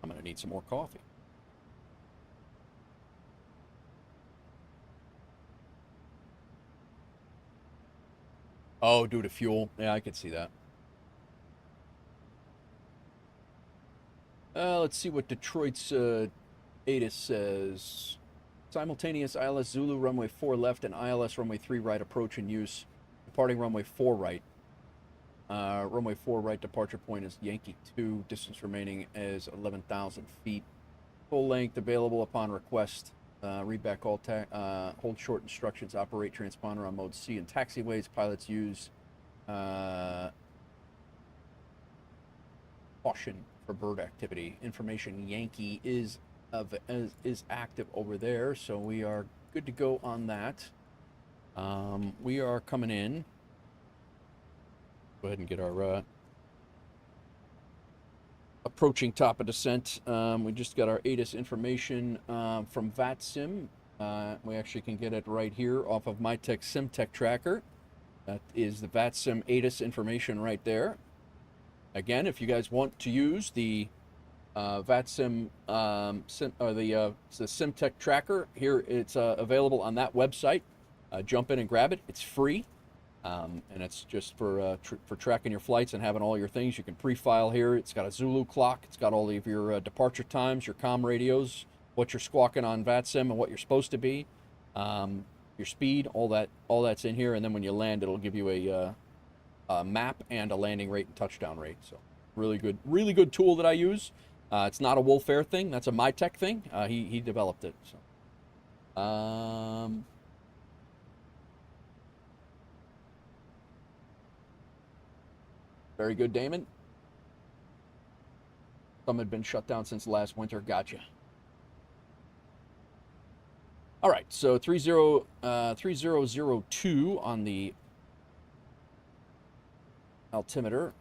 Speaker 1: I'm going to need some more coffee. Oh, due to fuel. Yeah, I could see that. Let's see what Detroit's ATIS says. Simultaneous ILS Zulu runway 4 left and ILS runway 3 right approach in use. Departing runway 4 right. Runway 4 right departure point is Yankee 2. Distance remaining is 11,000 feet. Full length available upon request. Read back all hold short instructions. Operate transponder on mode C and taxiways. Pilots use caution for bird activity. Information Yankee is active over there, so we are good to go on that. We are coming in. Go ahead and get our approaching top of descent. We just got our ATIS information from VATSIM. We actually can get it right here off of MyTech SimTech tracker. That is the VATSIM ATIS information right there. Again, if you guys want to use the VATSIM the SimTech tracker, here it's available on that website. Jump in and grab it. It's free. And it's just for tracking your flights and having all your things. You can pre-file here. It's got a Zulu clock. It's got all of your departure times, your comm radios, what you're squawking on VATSIM and what you're supposed to be, your speed, all that's in here. And then when you land, it'll give you a map and a landing rate and touchdown rate. So really good tool that I use. It's not a WolfAir thing. That's a MyTech thing. He developed it. So. Very good, Damon. Some had been shut down since last winter. Gotcha. All right, so 3002 on the altimeter.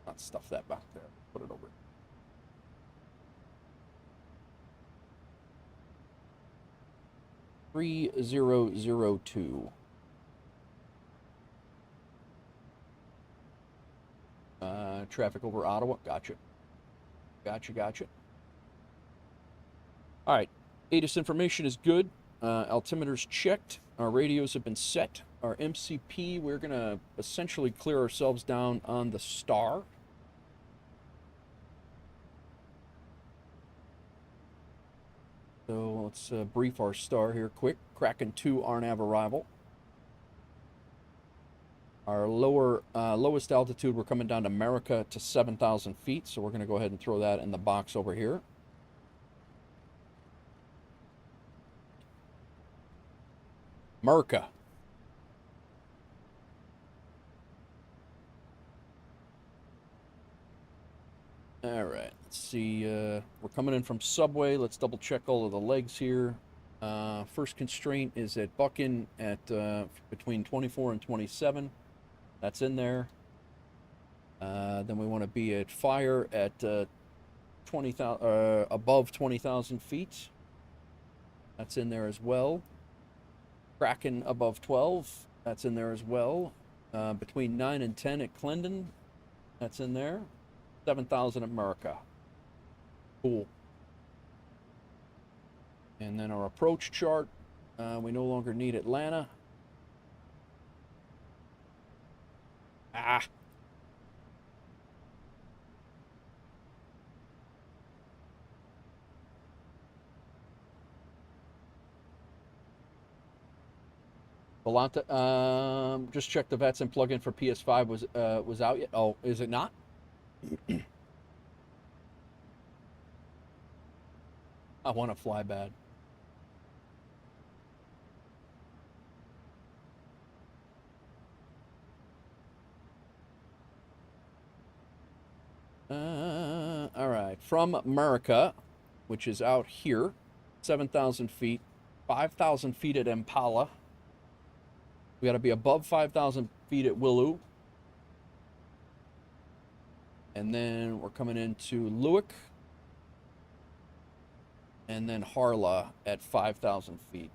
Speaker 1: Not stuff that back there. Put it over. $3002. Traffic over Ottawa. Gotcha. All right. ATIS information is good. Altimeter's checked. Our radios have been set. Our MCP, we're going to essentially clear ourselves down on the star. So let's brief our star here quick. Kraken 2 RNAV arrival. Our lowest altitude, we're coming down to America to 7,000 feet, so we're going to go ahead and throw that in the box over here. America. All right, let's see. We're coming in from Subway. Let's double check all of the legs here. First constraint is at Buckin at between 24 and 27. That's in there. Then we want to be at Fire at above 20,000 feet. That's in there as well. Kraken above 12. That's in there as well. Between 9 and 10 at Clendon. That's in there. 7,000 at America. Cool. And then our approach chart. We no longer need Atlanta. Volanta, just check the VATSIM plugin for PS5 was out yet. Oh, is it not? I want to fly bad. All right. From America, which is out here, 7,000 feet, 5,000 feet at Impala. We got to be above 5,000 feet at Willow. And then we're coming into Lewick. And then Harla at 5,000 feet.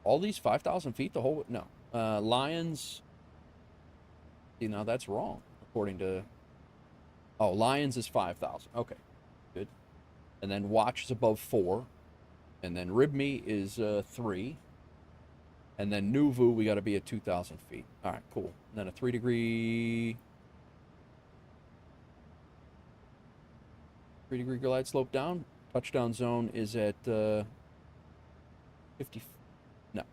Speaker 1: All these 5,000 feet, the whole, no. Lions, you know, that's wrong, according to, oh, Lions is 5,000. Okay, good. And then Watch is above 4. And then Ribme is 3. And then Nuvu, we got to be at 2,000 feet. All right, cool. And then a 3-degree glide slope down. Touchdown zone is at 50. No.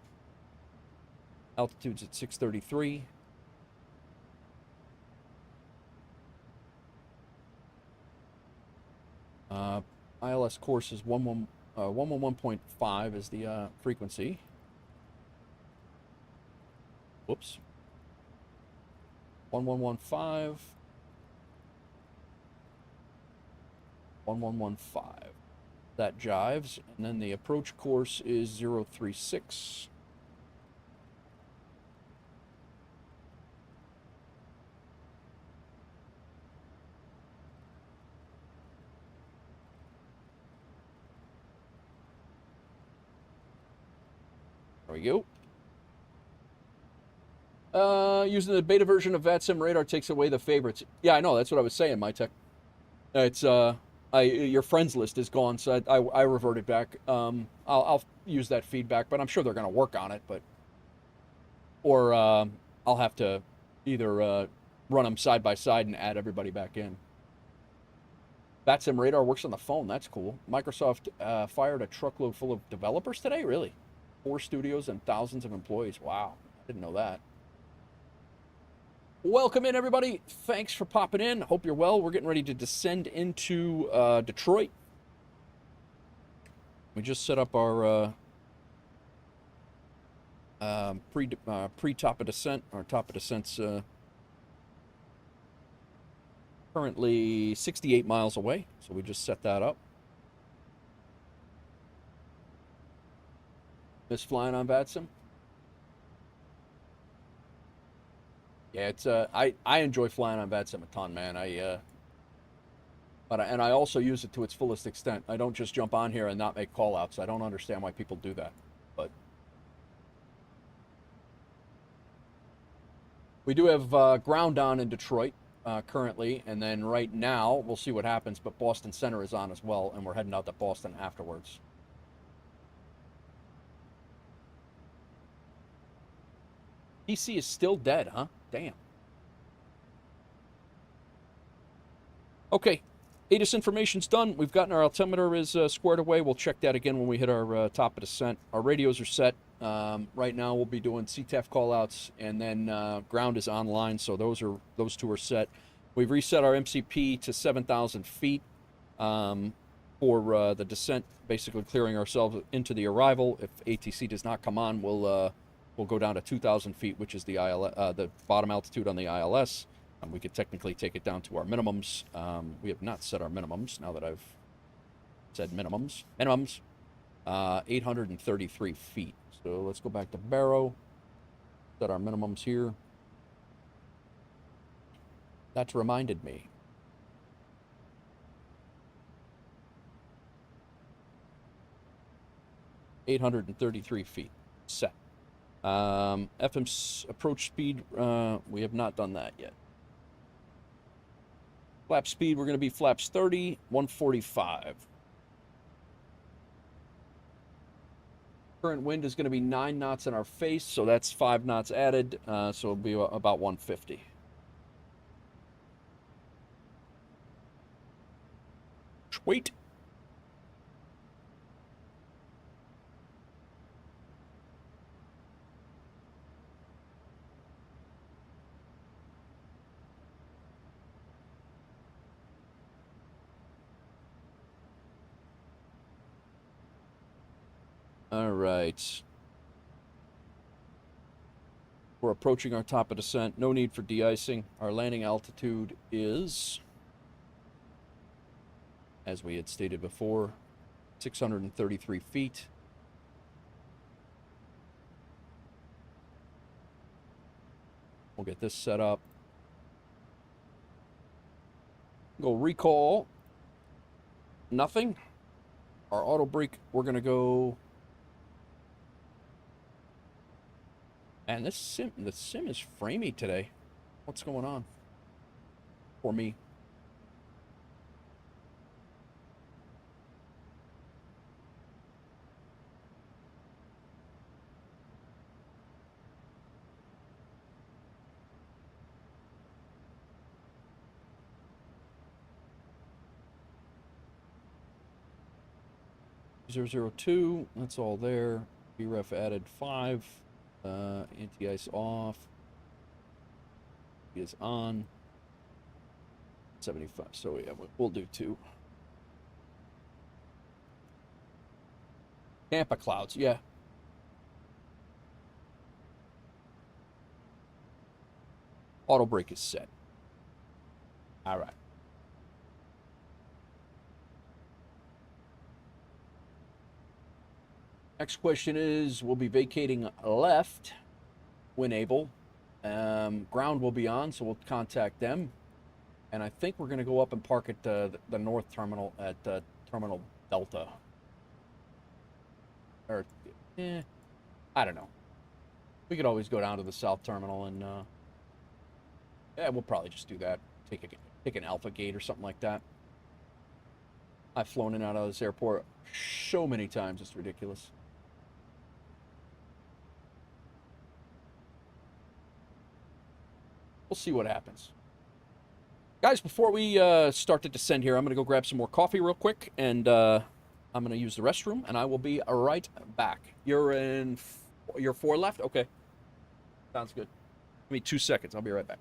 Speaker 1: Altitude's at 633. ILS course is 111.5 is the frequency. Whoops. 1115. 1115. That jives. And then the approach course is 036. There we go. Using the beta version of VATSIM radar takes away the favorites. Yeah, I know. That's what I was saying, my tech. It's your friends list is gone, so I reverted back. I'll use that feedback, but I'm sure they're going to work on it. Or I'll have to either run them side by side and add everybody back in. VATSIM radar works on the phone. That's cool. Microsoft fired a truckload full of developers today. Really, 4 studios and thousands of employees. Wow, I didn't know that. Welcome in, everybody. Thanks for popping in. Hope you're well. We're getting ready to descend into Detroit. We just set up our pre-top of descent. Our top of descent's currently 68 miles away, so we just set that up. Miss flying on VATSIM? Yeah, it's I enjoy flying on VATSIM a ton, man. But I also use it to its fullest extent. I don't just jump on here and not make call outs. I don't understand why people do that. But we do have ground on in Detroit currently, and then right now we'll see what happens, but Boston Center is on as well, and we're heading out to Boston afterwards. PC is still dead, huh? Damn. Okay, ATIS information's done. We've gotten our altimeter is squared away. We'll check that again when we hit our top of descent. Our radios are set. Right now we'll be doing CTAF callouts, and then ground is online, so those 2 are set. We've reset our MCP to 7,000 feet for the descent, basically clearing ourselves into the arrival. If ATC does not come on, we'll go down to 2,000 feet, which is the bottom altitude on the ILS. We could technically take it down to our minimums. We have not set our minimums, now that I've said minimums. 833 feet. So let's go back to Barrow, set our minimums here. That's reminded me. $833 feet, set. FM approach speed, we have not done that yet. Flap speed, we're going to be flaps 30, 145. Current wind is going to be 9 knots in our face, so that's 5 knots added, so it'll be about 150. Sweet. All right. We're approaching our top of descent. No need for de-icing. Our landing altitude is, as we had stated before, 633 feet. We'll get this set up. Go recall. Nothing. Our auto brake, we're going to go. And the sim is framey today. What's going on? For me. .002, that's all there. BREF added 5. Anti-ice off. Is on. 75. So yeah, we'll do 2. Tampa clouds, yeah. Auto brake is set. All right. Next question is, we'll be vacating left when able. Ground will be on, so we'll contact them. And I think we're going to go up and park at the north terminal at Terminal Delta. Or, I don't know. We could always go down to the south terminal and, yeah, we'll probably just do that. Take an Alpha Gate or something like that. I've flown in and out of this airport so many times, it's ridiculous. We'll see what happens. Guys, before we start to descend here, I'm going to go grab some more coffee real quick, and I'm going to use the restroom, and I will be right back. You're 4 left? Okay. Sounds good. Give me 2 seconds. I'll be right back.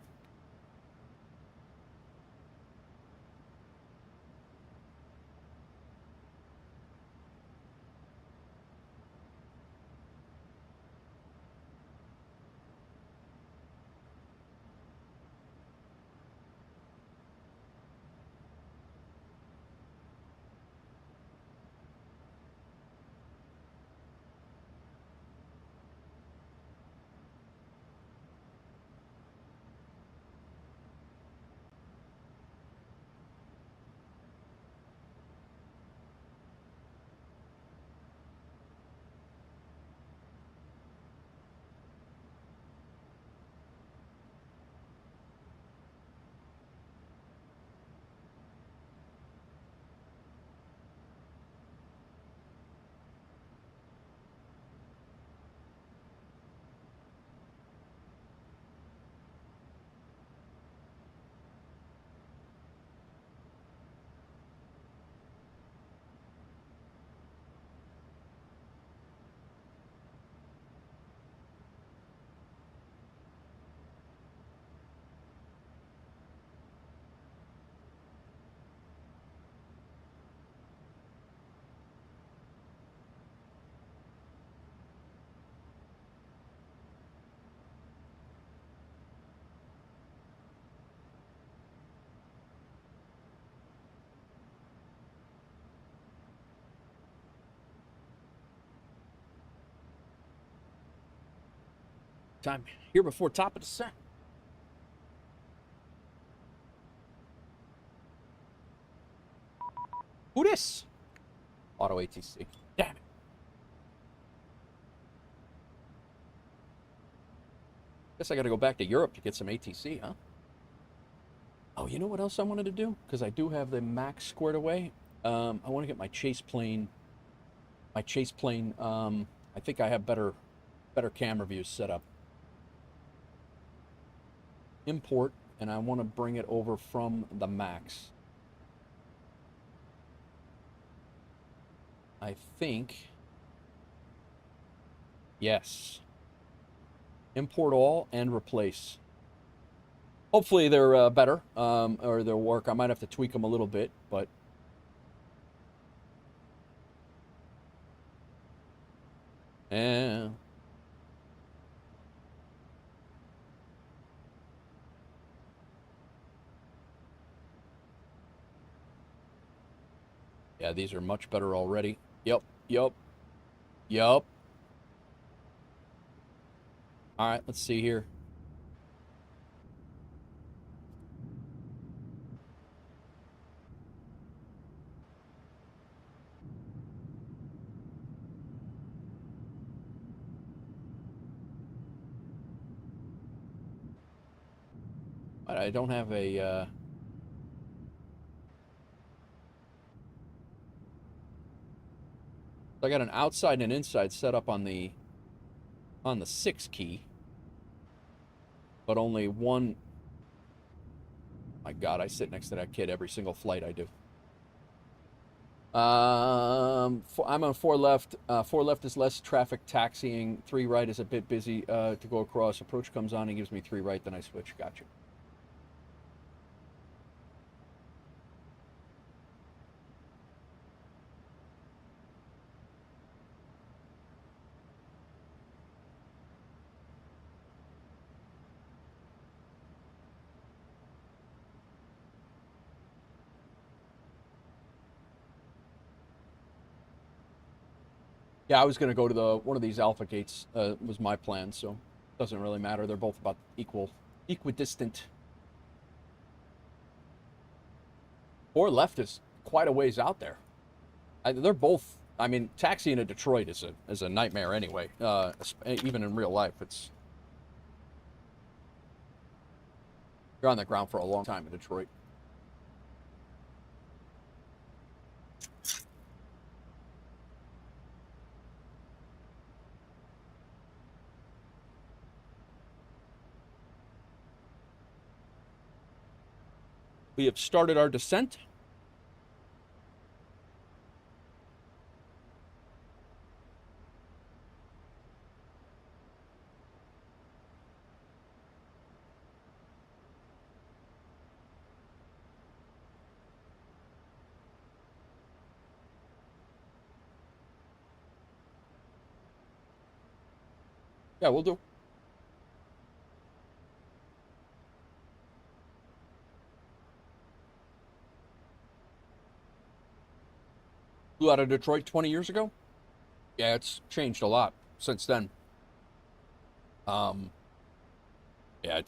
Speaker 1: Time here before top of descent. Who this? Auto ATC. Damn it. Guess I gotta go back to Europe to get some ATC, huh? Oh, you know what else I wanted to do? Because I do have the MAX squared away. I want to get my chase plane. I think I have better camera views set up. Import, and I want to bring it over from the MAX. I think, yes. Import all and replace. Hopefully they're better, or they'll work. I might have to tweak them a little bit, but Yeah. Yeah, these are much better already. Yep, yep, yep. All right, let's see here. But I don't have a, I got an outside and an inside set up on the 6 key, but only one. My God, I sit next to that kid every single flight I do. I'm on 4 left. 4 left is less traffic taxiing. 3 right is a bit busy to go across. Approach comes on and gives me 3 right, then I switch. Gotcha. Yeah, I was going to go to one of these alpha gates, was my plan, so it doesn't really matter. They're both about equidistant. 4 left is quite a ways out there. They're both, I mean, taxiing to Detroit is a nightmare anyway. Even in real life, you're on the ground for a long time in Detroit. We have started our descent. Yeah, we'll do. Flew out of Detroit 20 years ago. Yeah, it's changed a lot since then. Um, yeah,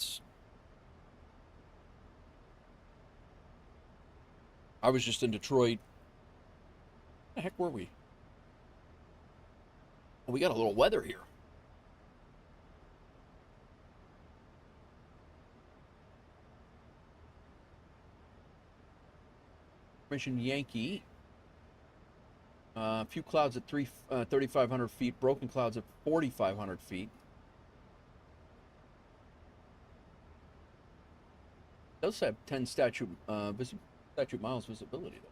Speaker 1: I was just in Detroit. Where the heck were we? Oh, we got a little weather here. Mission Yankee. A few clouds at 3,500 feet. Broken clouds at 4,500 feet. It does have 10 statute miles visibility though.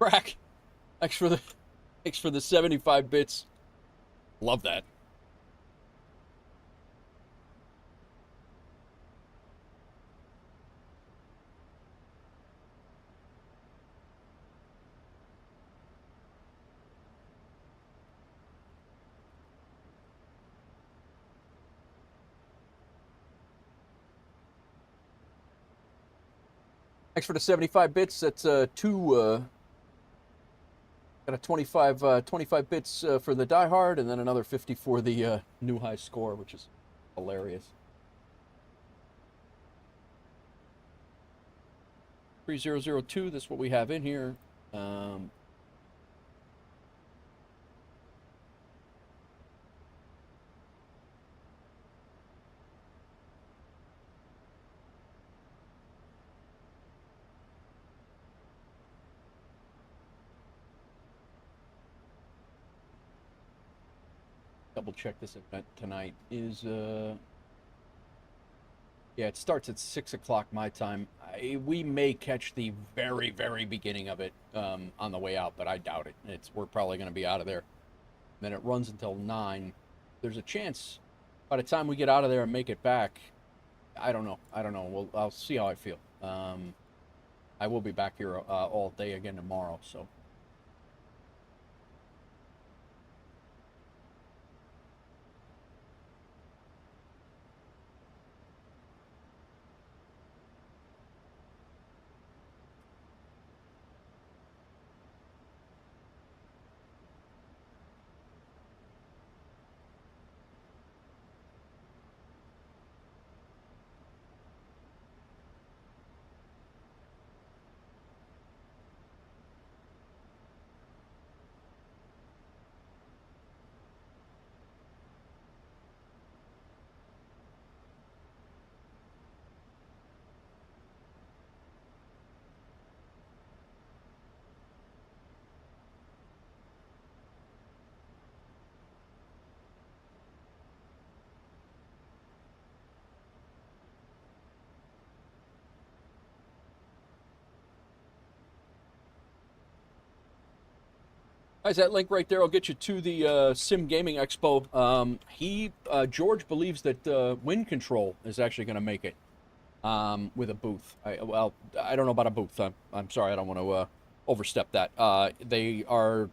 Speaker 1: Crack. Thanks for the 75 bits. Love that. Thanks for the 75 bits. That's got a 25 bits for the diehard, and then another 50 for the new high score, which is hilarious. 3002, that's what we have in here. Double check this event tonight is yeah, it starts at 6 o'clock my time. We may catch the very, very beginning of it on the way out, but I doubt it. We're probably going to be out of there. Then it runs until 9. There's a chance by the time we get out of there and make it back, I don't know. I'll see how I feel. I will be back here all day again tomorrow, so. Guys, that link right there will get you to the Sim Gaming Expo. George believes that Wind Control is actually going to make it with a booth. I don't know about a booth. I'm sorry, I don't want to overstep that. They are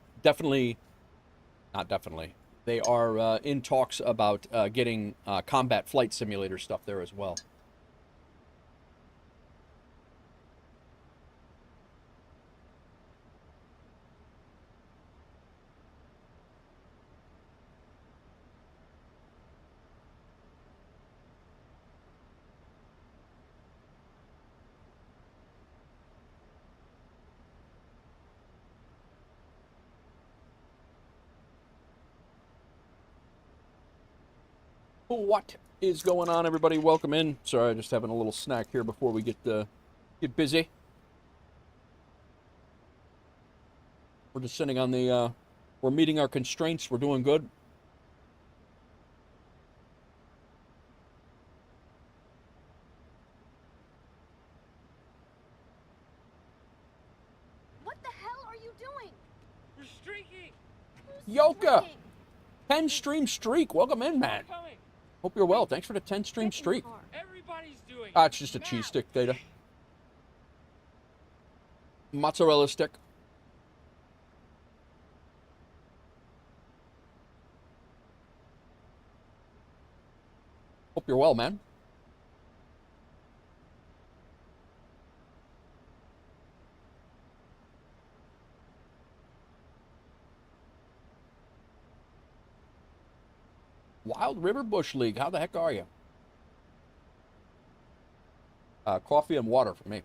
Speaker 1: not definitely. They are in talks about getting combat flight simulator stuff there as well. What is going on, everybody? Welcome in. Sorry, just having a little snack here before we get busy. We're just sitting on the, we're meeting our constraints. We're doing good.
Speaker 7: What the hell are you doing?
Speaker 4: We're streaking.
Speaker 1: Yoka! 10 stream streak. Welcome in, man. Hope you're well. Thanks for the 10 stream streak.
Speaker 4: Everybody's doing
Speaker 1: Ah, it's just a cheese stick, Data. Mozzarella stick. Hope you're well, man. Wild River Bush League. How the heck are you? Coffee and water for me.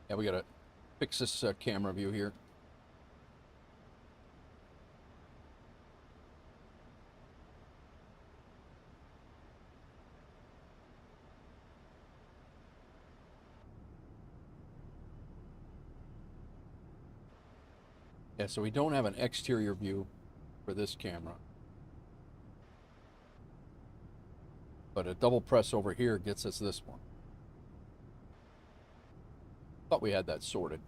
Speaker 1: Yeah, we gotta fix this camera view here. Yeah, so we don't have an exterior view for this camera. But a double press over here gets us this one. Thought we had that sorted.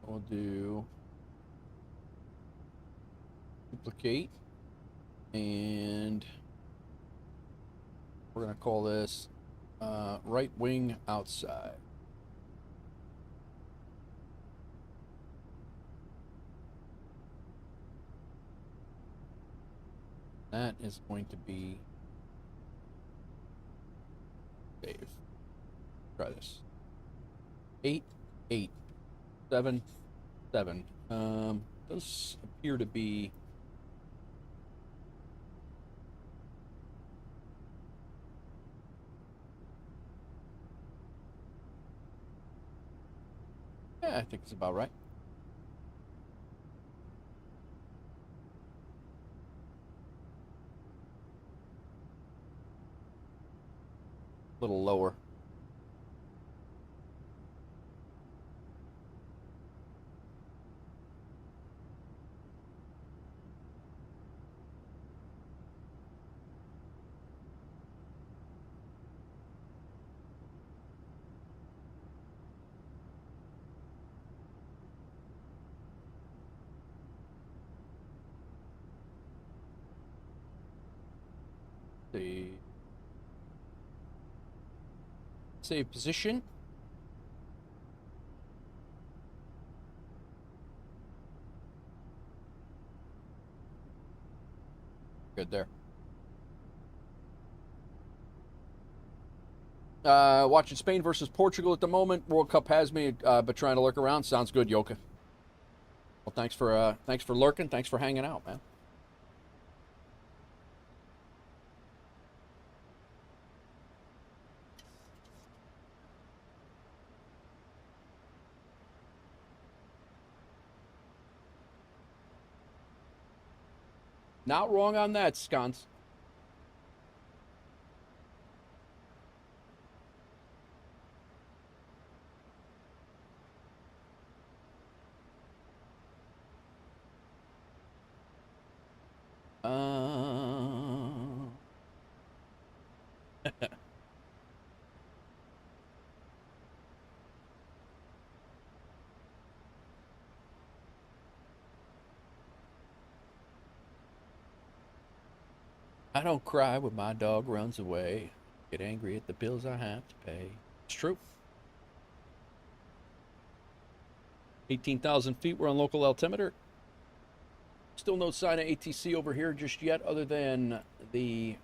Speaker 1: We'll do duplicate, and we're going to call this right wing outside. That is going to be Dave. Try this. 8, 8, 7, 7. Does appear to be I think it's about right. A little lower. Save position. Good there. Watching Spain versus Portugal at the moment. World Cup has me, but trying to lurk around. Sounds good, Yoka. Well, thanks for lurking. Thanks for hanging out, man. Not wrong on that, Sconce. I don't cry when my dog runs away. Get angry at the bills I have to pay. It's true. 18,000 feet. We're on local altimeter. Still no sign of ATC over here just yet, other than the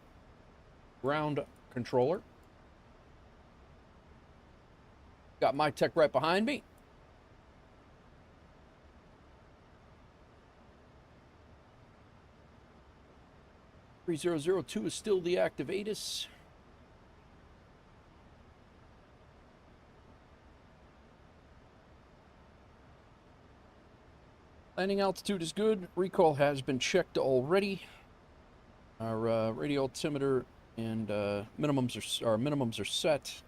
Speaker 1: ground controller. Got my tech right behind me. .3002 is still the active ATIS. Landing altitude is good. Recall has been checked already. Our radio altimeter and minimums are set.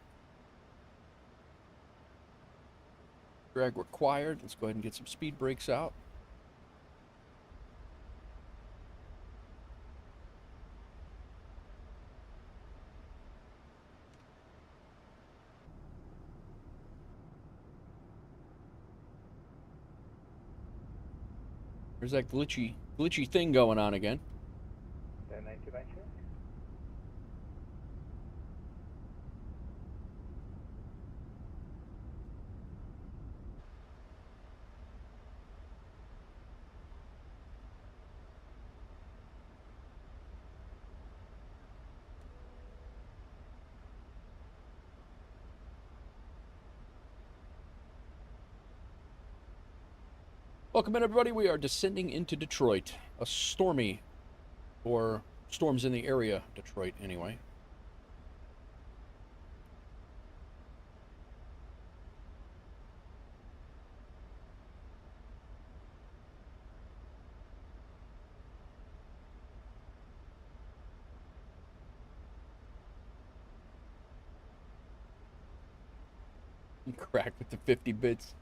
Speaker 1: Drag required. Let's go ahead and get some speed brakes out. There's that glitchy thing going on again.
Speaker 6: 1090 right here.
Speaker 1: Welcome in, everybody. We are descending into Detroit. A stormy, or storms in the area, Detroit anyway. Crack with the 50 bits.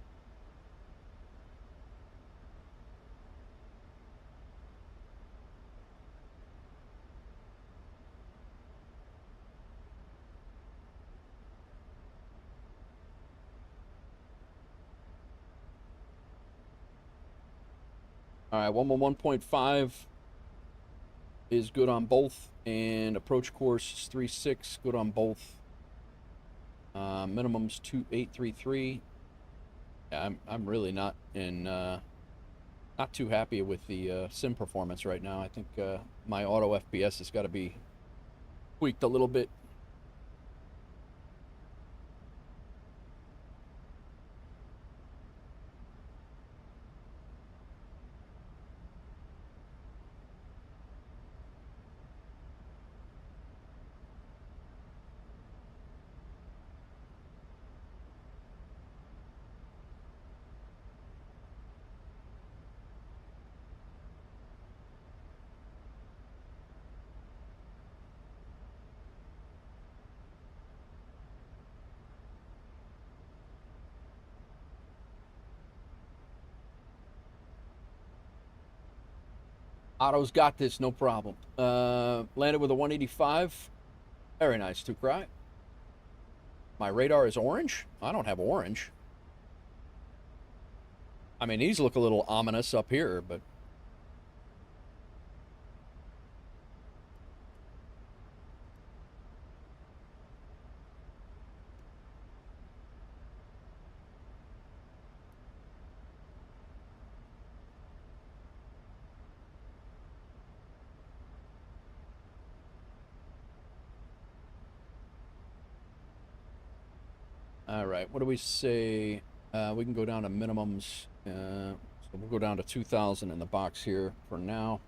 Speaker 1: All right, 111.5 is good on both, and approach course is 36, good on both. Minimum's 2833. Yeah, I'm really not too happy with the sim performance right now. I think my auto FPS has got to be tweaked a little bit. Otto's got this, no problem. Landed with a 185. Very nice, Tukrai. My radar is orange? I don't have orange. I mean, these look a little ominous up here, but... All right, what do we say? We can go down to minimums. So we'll go down to 2,000 in the box here for now.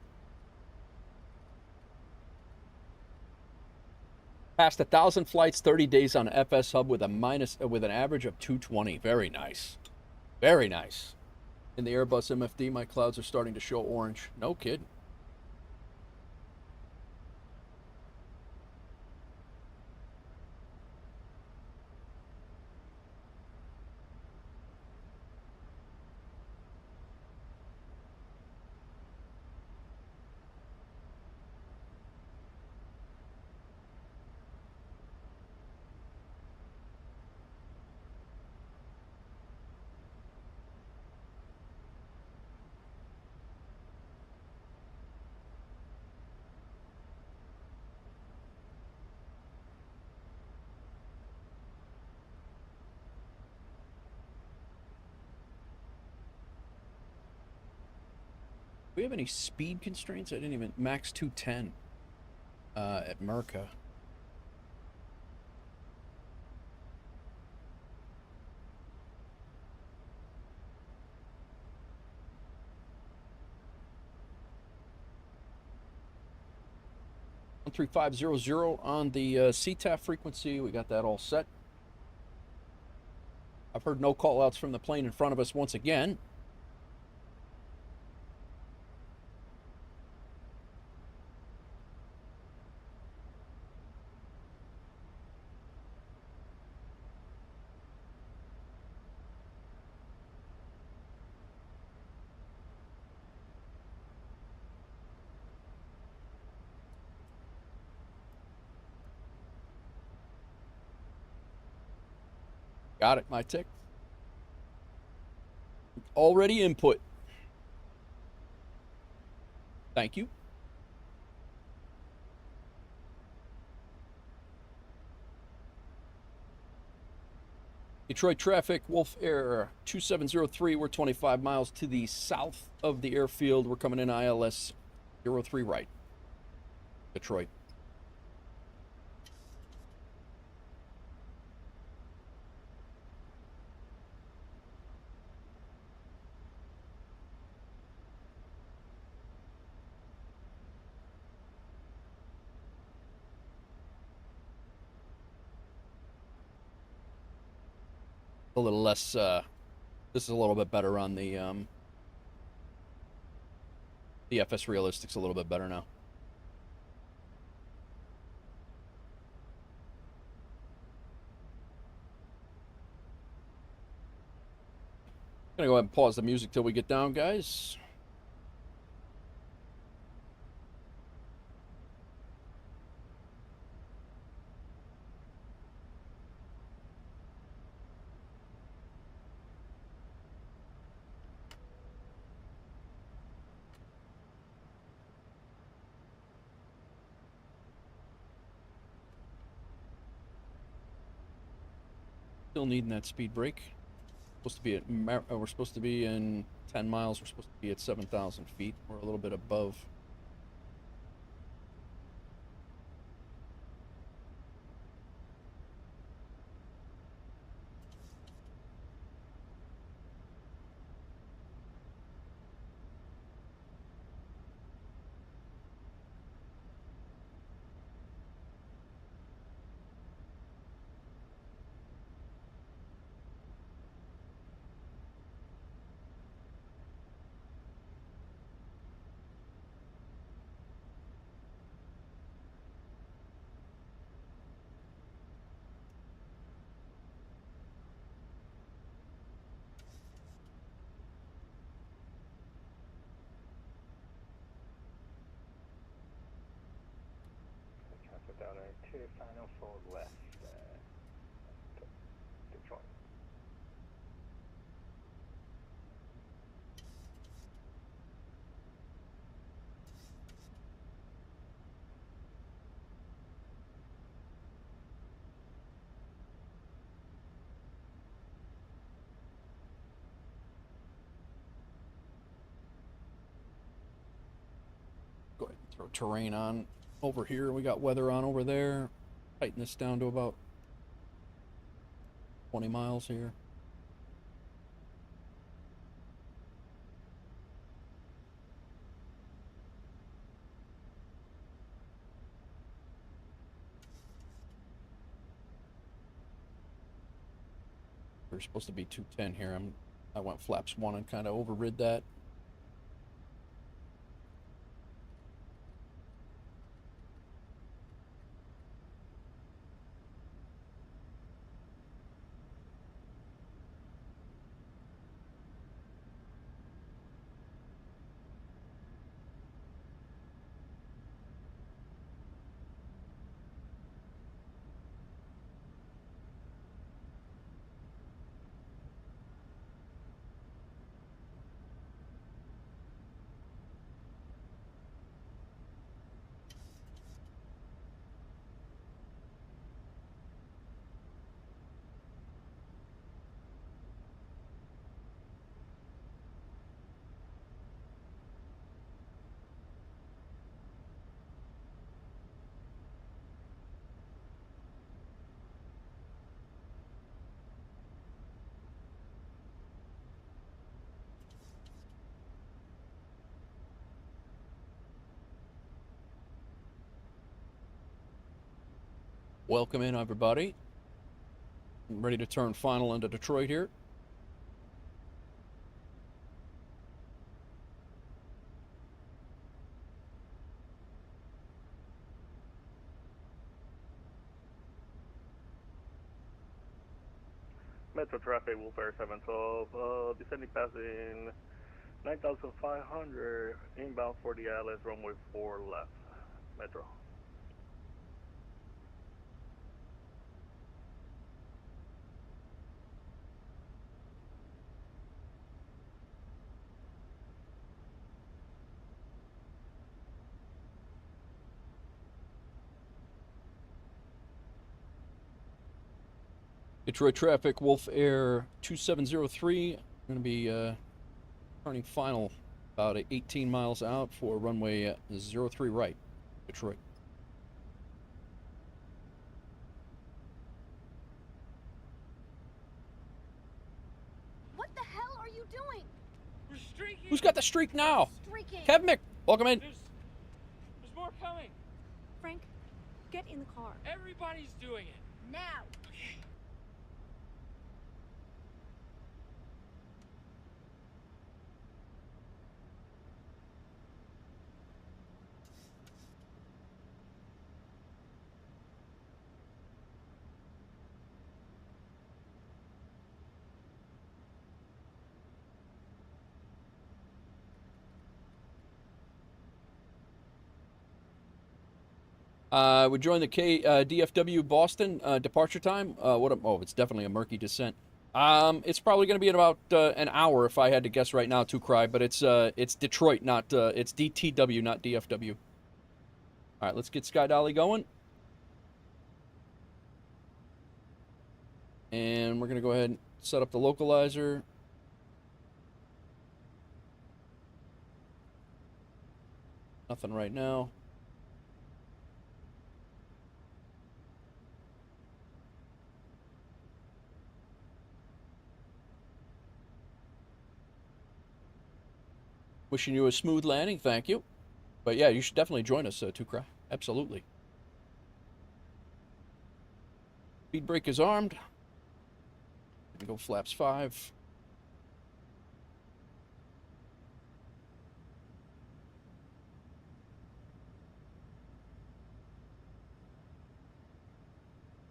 Speaker 1: Passed 1,000 flights, 30 days on FSHub with an average of 220. Very nice. Very nice. In the Airbus MFD, my clouds are starting to show orange. No kidding. Do we have any speed constraints? I didn't even... Max 210 at Merca. Three five zero zero on the CTAF frequency. We got that all set. I've heard no call-outs from the plane in front of us once again. Got it, my tick. Already input. Thank you. Detroit traffic, WolfAir 2703. We're 25 miles to the south of the airfield. We're coming in ILS 03 right. Detroit. A little less, this is a little bit better on the FS Realistics, a little bit better now. Gonna go ahead and pause the music till we get down, guys. Still needing that speed brake. Supposed to be at we're supposed to be in 10 miles. We're supposed to be at 7,000 feet. We're a little bit above.
Speaker 6: Transfer down to final for left, Detroit.
Speaker 1: Go ahead and throw terrain on over here. We got weather on over there. Tighten this down to about 20 miles here. We're supposed to be 210 here. I went flaps 1 and kind of overrid that. Welcome in, everybody. I'm ready to turn final into Detroit here.
Speaker 3: Metro traffic, WolfAir 712, descending passing 9,500, inbound for the Atlas, runway 4 left, Metro.
Speaker 1: Detroit traffic, WolfAir 2703. Going to be turning final about 18 miles out for runway 03 right, Detroit.
Speaker 7: What the hell are you doing?
Speaker 4: We're streaking.
Speaker 1: Who's got the streak now?
Speaker 7: Streaking.
Speaker 1: Kevin Mick, welcome in.
Speaker 4: There's more coming.
Speaker 8: Frank, get in the car.
Speaker 4: Everybody's doing it.
Speaker 7: Now.
Speaker 4: Okay.
Speaker 1: We join the DFW Boston departure time. Oh, it's definitely a murky descent. It's probably going to be in about an hour if I had to guess right now, to cry. But it's Detroit, not it's DTW, not DFW. All right, let's get Sky Dolly going. And we're going to go ahead and set up the localizer. Nothing right now. Wishing you a smooth landing, thank you. But yeah, you should definitely join us, Tukra. Absolutely. Speed brake is armed. Go flaps 5.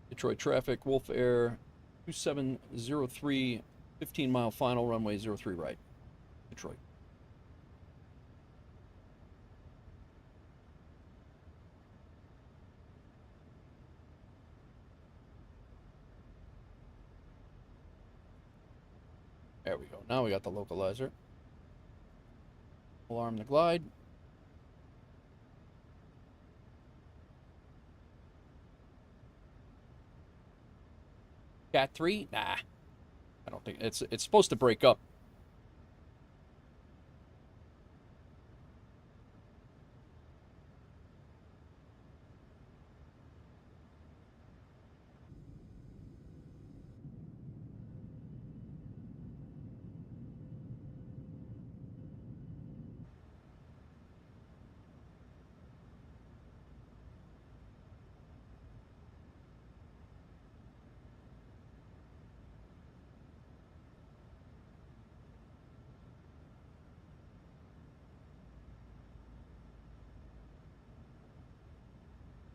Speaker 1: Detroit traffic, WolfAir 2703, 15-mile final, runway 03 right. Detroit. There we go. Now we got the localizer. Alarm the glide. Cat 3? Nah. I don't think it's supposed to break up.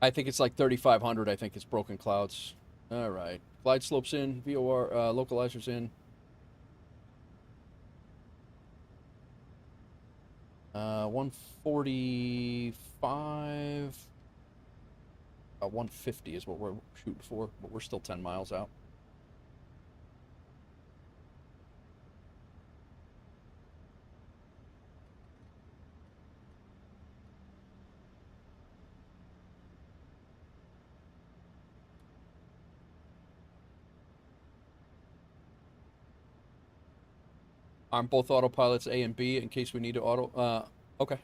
Speaker 1: I think it's like 3,500. I think it's broken clouds. All right. Glide slopes in. VOR localizers in. 145. 150 is what we're shooting for, but we're still 10 miles out. Aren't both autopilots A and B in case we need to auto? Okay.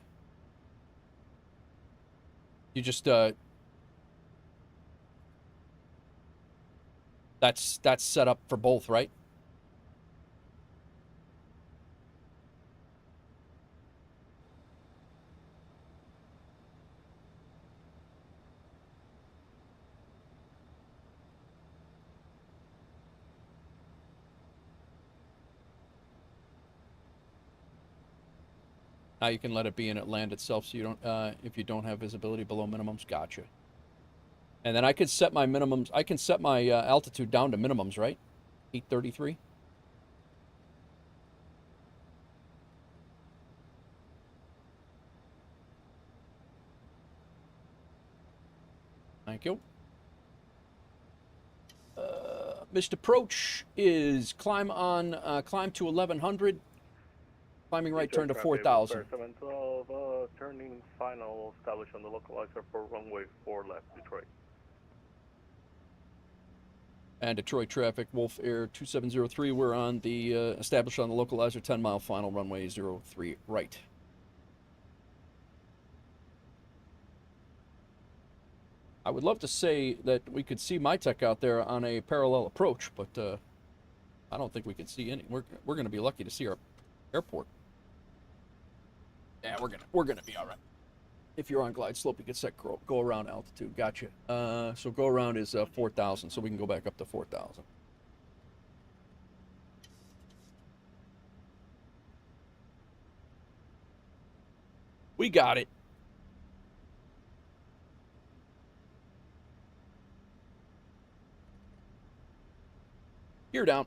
Speaker 1: You just that's set up for both, right? Now you can let it be and it land itself, so you don't if you don't have visibility below minimums. Gotcha. And then I could set my minimums. I can set my altitude down to minimums, right? 833. Thank you. Missed approach is climb to 1100. Climbing right turn to 4,000.
Speaker 3: 712, turning final established on the localizer for runway 4 left, Detroit.
Speaker 1: And Detroit traffic, WolfAir 2703, we're on the, established on the localizer, 10-mile final, runway 03 right. I would love to say that we could see my tech out there on a parallel approach, but I don't think we can see any. We're going to be lucky to see our airport. Yeah, we're gonna be all right. If you're on glide slope, you can set go around altitude. Gotcha. So go around is 4,000, so we can go back up to 4,000. We got it. You're down.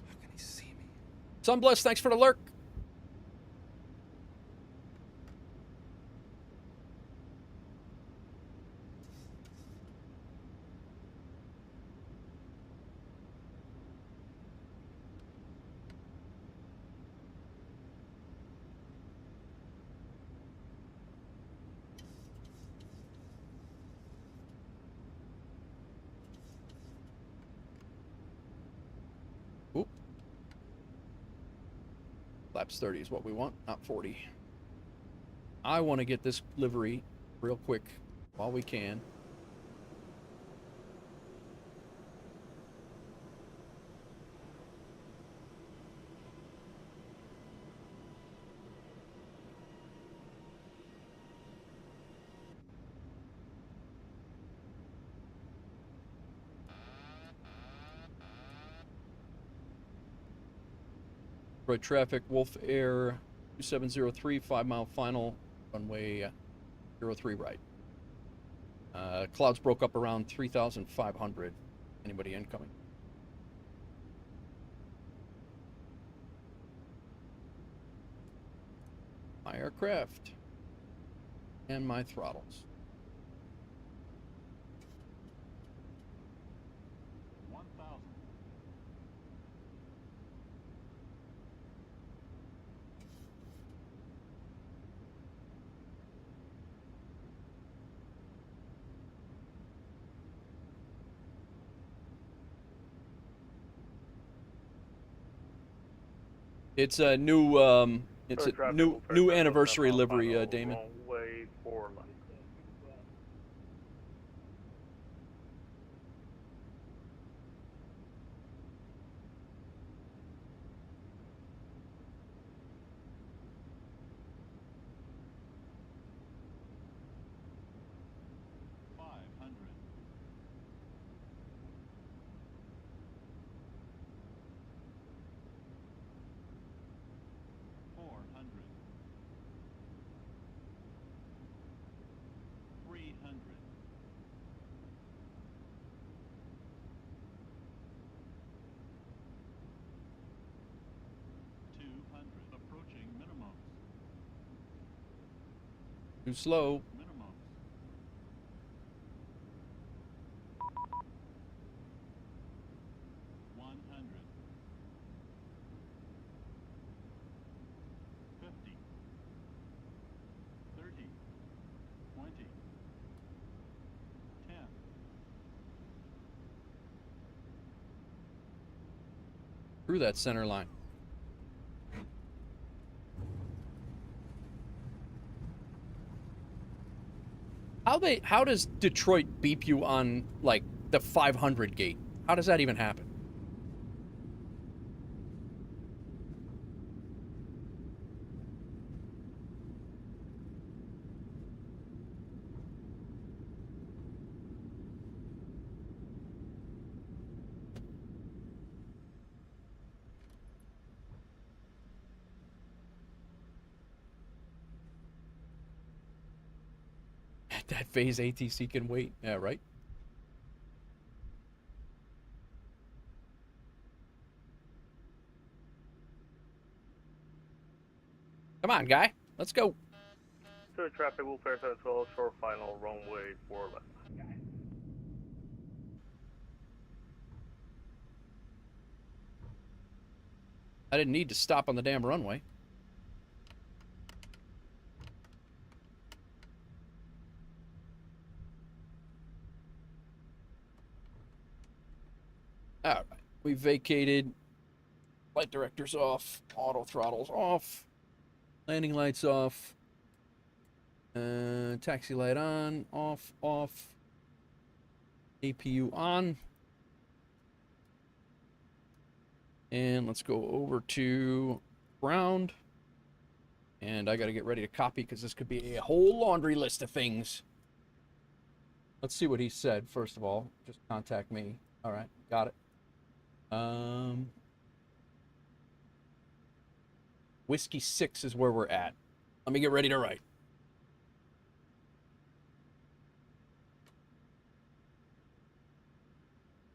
Speaker 9: How can he see me?
Speaker 1: Sunbless, thanks for the lurk. Flaps 30 is what we want, not 40. I want to get this livery real quick while we can. Detroit traffic, WolfAir 2703, 5-mile final, runway 03 right. Clouds broke up around 3,500. Anybody incoming? My aircraft and my throttles.
Speaker 6: 1,000.
Speaker 1: It's a new it's
Speaker 3: So
Speaker 1: a
Speaker 3: traffic
Speaker 1: new
Speaker 3: will
Speaker 1: new
Speaker 3: first
Speaker 1: anniversary
Speaker 3: final
Speaker 1: livery, Damon.
Speaker 3: Runway 4 left.
Speaker 1: Too slow.
Speaker 6: Minimum.
Speaker 1: Through that center line. How does Detroit beep you on like the 500 gate? How does that even happen? That phase ATC can wait. Yeah, right? Come on, guy. Let's go.
Speaker 3: So traffic will first as well, short final runway 4 left.
Speaker 1: I didn't need to stop on the damn runway. All right. We vacated. Flight directors off. Auto throttles off. Landing lights off. Taxi light on. Off. Off. APU on. And let's go over to ground. And I got to get ready to copy because this could be a whole laundry list of things. Let's see what he said, first of all. Just contact me. All right, got it. Whiskey 6 is where we're at. Let me get ready to write.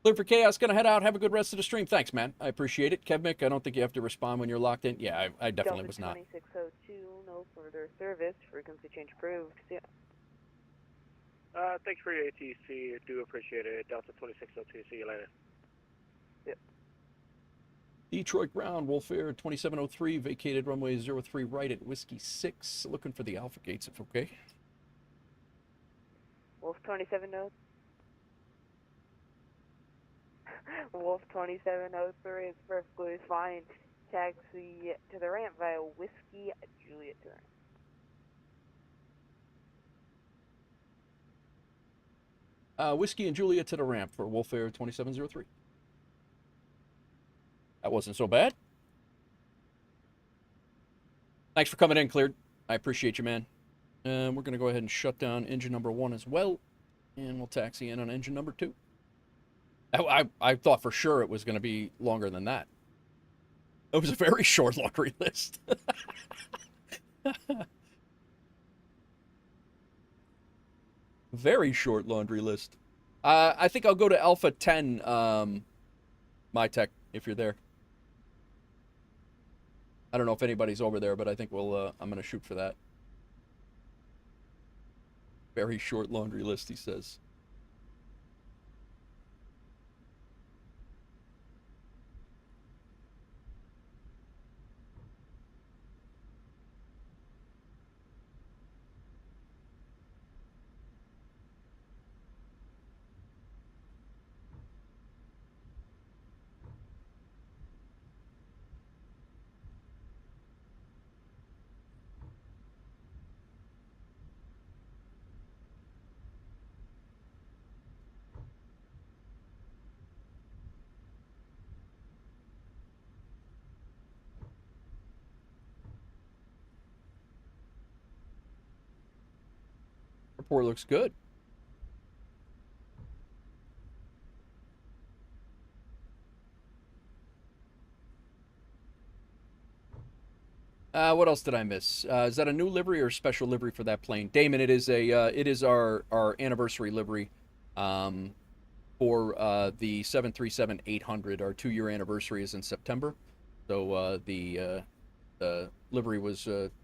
Speaker 1: Clear for chaos. Gonna head out. Have a good rest of the stream. Thanks, man. I appreciate it. Kevmick, I don't think you have to respond when you're locked in. Yeah, I definitely was not.
Speaker 10: 2602, no further service. Frequency change approved. See ya.
Speaker 6: Thanks for your ATC. Do appreciate it. Delta 2602. See you later.
Speaker 10: Yep.
Speaker 1: Detroit ground, WolfAir 2703, vacated runway 03 right at Whiskey 6. Looking for the Alpha gates, if okay.
Speaker 10: Wolf 27 notes. Wolf 2703 is perfectly fine. taxi to the ramp via Whiskey Juliet to the ramp.
Speaker 1: Whiskey and Julia to the ramp for WolfAir 2703. That wasn't so bad. Thanks for coming in, Cleared. I appreciate you, man. We're going to go ahead and shut down engine number 1 as well, and we'll taxi in on engine number 2. I thought for sure it was going to be longer than that. It was a very short laundry list. Very short laundry list. I think I'll go to Alpha 10, my tech, if you're there. I don't know if anybody's over there, but I think I'm going to shoot for that. Very short laundry list, he says. Report looks good. What else did I miss? Is that a new livery or a special livery for that plane? Damon, it is our anniversary livery for the 737-800. Our 2-year anniversary is in September. So the livery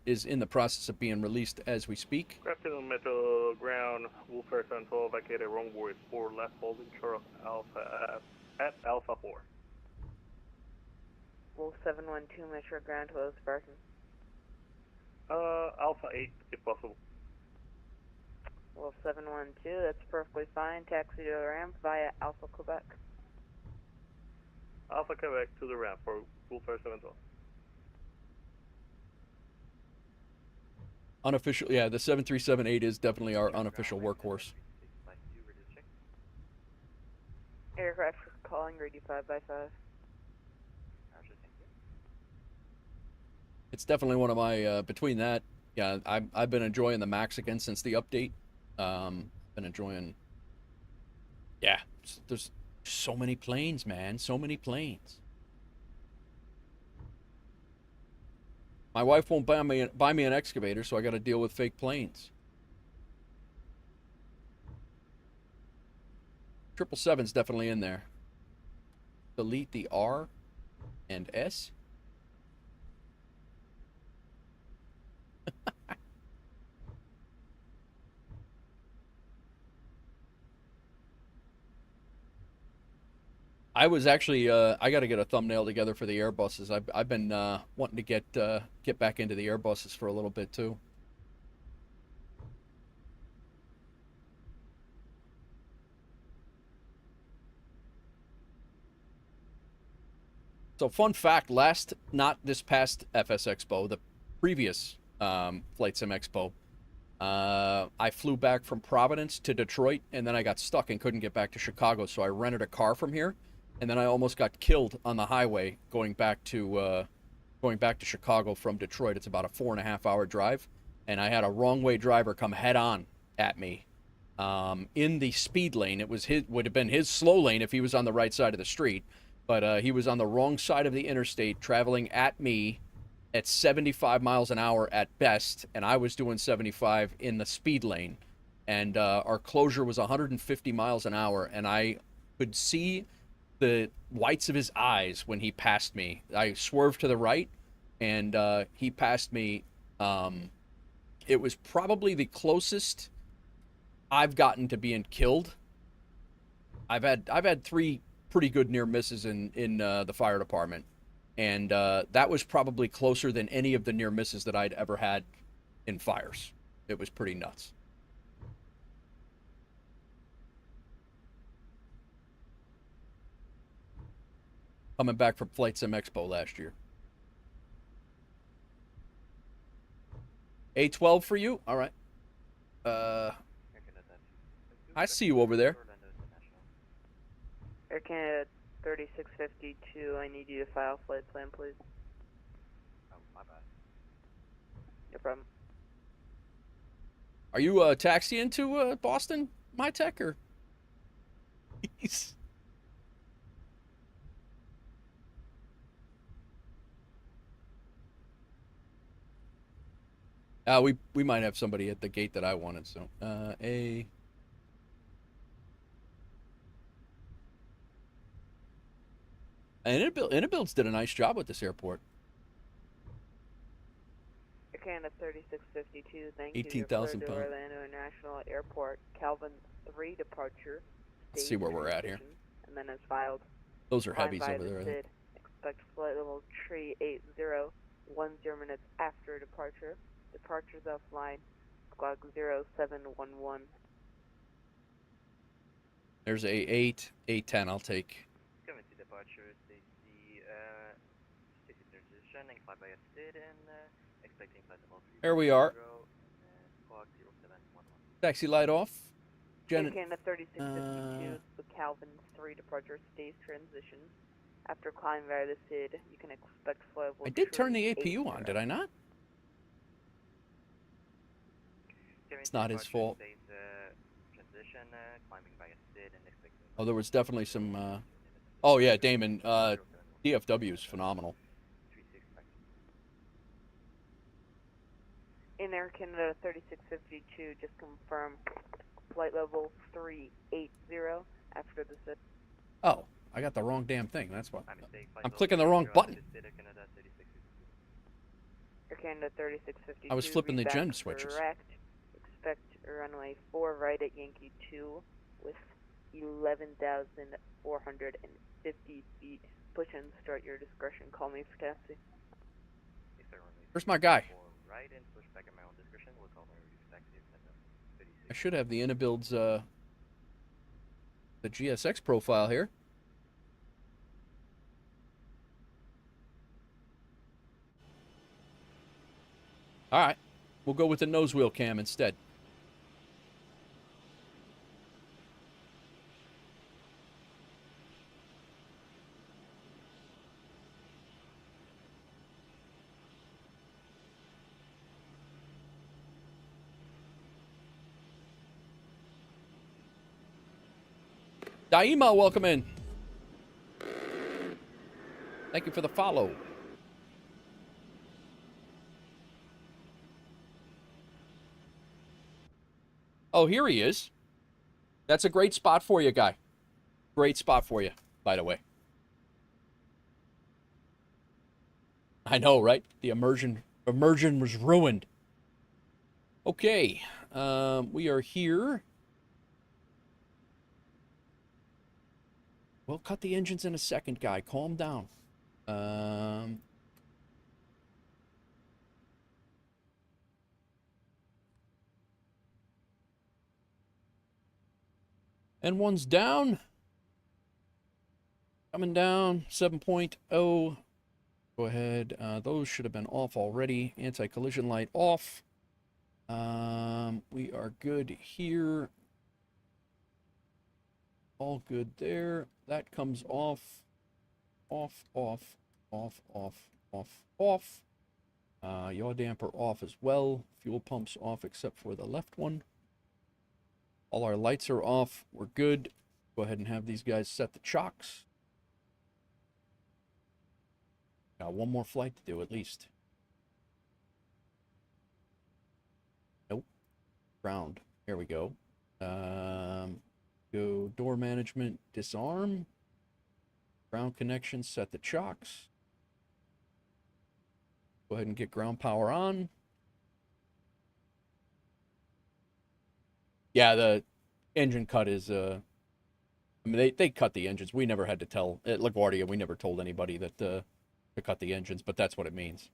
Speaker 1: is in the process of being released as we speak.
Speaker 3: Captain Metro Ground, WolfAir 712, vacated runway 4 left, holding short of Alpha at Alpha 4.
Speaker 10: Wolf 712 Metro Ground, close parking.
Speaker 3: Alpha 8, if possible.
Speaker 10: Wolf 712, that's perfectly fine. Taxi to the ramp via Alpha Quebec.
Speaker 3: Alpha Quebec to the ramp for WolfAir 712.
Speaker 1: Unofficial, yeah, the 737-8 is definitely our unofficial workhorse.
Speaker 10: Aircraft calling, ready 5x5.
Speaker 1: It's definitely one of my, between that, yeah, I've been enjoying the Max again since the update. Been enjoying, yeah, there's so many planes, man, so many planes. My wife won't buy me an excavator, so I got to deal with fake planes. 777's definitely in there. Delete the R and S. I was actually, I got to get a thumbnail together for the Airbuses. I've been wanting to get back into the Airbuses for a little bit too. So fun fact, not this past FS Expo, the previous Flight Sim Expo, I flew back from Providence to Detroit, and then I got stuck and couldn't get back to Chicago, so I rented a car from here. And then I almost got killed on the highway going back to Chicago from Detroit. It's about a 4.5-hour drive, and I had a wrong-way driver come head-on at me in the speed lane. It would have been his slow lane if he was on the right side of the street, but he was on the wrong side of the interstate, traveling at me at 75 miles an hour at best, and I was doing 75 in the speed lane, and our closure was 150 miles an hour, and I could see the whites of his eyes when he passed me. I swerved to the right, and he passed me. It was probably the closest I've gotten to being killed. I've had 3 pretty good near misses in the fire department, and that was probably closer than any of the near misses that I'd ever had in fires. It was pretty nuts. Coming back from Flight Sim Expo last year. A12 for you? All right. I see you over there.
Speaker 10: Air Canada 3652, I need you to file flight plan, please.
Speaker 2: Oh, my bad.
Speaker 10: No problem.
Speaker 1: Are you taxiing to Boston, my tech, or? Jeez. We might have somebody at the gate that I wanted. So a. And Inabuilds did a nice job with this airport.
Speaker 10: Air Canada 3652, thank
Speaker 1: 18,000
Speaker 10: you.
Speaker 1: pounds.
Speaker 10: Orlando International Airport, Calvin 3 departure.
Speaker 1: Let's see where we're at here.
Speaker 10: And then as filed.
Speaker 1: Those are
Speaker 10: Flying
Speaker 1: heavies
Speaker 10: by
Speaker 1: over
Speaker 10: the
Speaker 1: there. I
Speaker 10: SID.
Speaker 1: think.
Speaker 10: Expect flight level 380, 10 minutes after departure. Departures offline. Squawk 0711.
Speaker 1: There's A8, A10. I'll take.
Speaker 2: Coming to departure, Stacy transition, inclined by a SID and expecting flight level 3.
Speaker 1: There we are.
Speaker 2: And squawk 0711.
Speaker 1: Taxi light off.
Speaker 10: Air Canada 3652, the Calvin 3 departure stays transition. After climbing via the SID, you can expect flight level
Speaker 1: I did turn the
Speaker 10: 380.
Speaker 1: APU on, did I not? It's not his fault.
Speaker 2: Transition, climbing by a SID and expecting.
Speaker 1: Oh, there was definitely some. Oh yeah, Damon. DFW is phenomenal.
Speaker 10: In Air Canada 3652, just confirm flight level 380 after the SID.
Speaker 1: Oh, I got the wrong damn thing. That's why.
Speaker 2: My mistake, flight
Speaker 1: I'm
Speaker 2: level
Speaker 1: clicking the wrong
Speaker 2: 30
Speaker 1: button.
Speaker 2: to Air Canada 3652.
Speaker 10: Air Canada 3652.
Speaker 1: I was flipping the
Speaker 10: read
Speaker 1: gen
Speaker 10: back
Speaker 1: switches.
Speaker 10: Correct. Expect runway 4 right at Yankee 2 with 11,450 feet. Push and start your discretion. Call me for taxi.
Speaker 1: Where's my guy?
Speaker 2: Right and push back at my own discretion. We'll call my taxi.
Speaker 1: I should have the Inabuilds, the GSX profile here. All right, we'll go with the nose wheel cam instead. Daima, welcome in. Thank you for the follow. Oh, here he is. That's a great spot for you, guy. Great spot for you, by the way. I know, right? The immersion was ruined. Okay, we are here. We'll cut the engines in a second, guy. Calm down. And one's down. Coming down, 7.0. Go ahead. Those should have been off already. Anti-collision light off. We are good here. All good there. That comes off. Off, off, off, off, off, off. Yaw damper off as well. Fuel pumps off except for the left one. All our lights are off. We're good. Go ahead and have these guys set the chocks. Got one more flight to do at least. Nope. Ground. Here we go. Go door management, disarm. Ground connection, set the chocks. Go ahead and get ground power on. Yeah, the engine cut is, I mean, they cut the engines. We never had to tell, at LaGuardia, we never told anybody that to cut the engines, but that's what it means.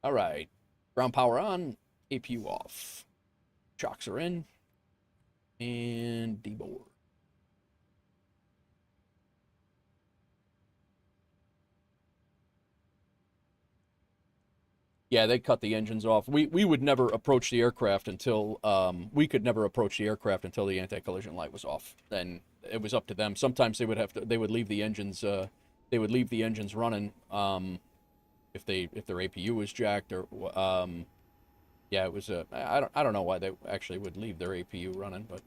Speaker 1: All right. Ground power on, APU off. Chocks are in. And deboard. Yeah, they cut the engines off. We would never approach the aircraft until we could never approach the aircraft until the anti-collision light was off. Then it was up to them. Sometimes they would leave the engines running if their APU was jacked or yeah, it was I don't know why they actually would leave their APU running, but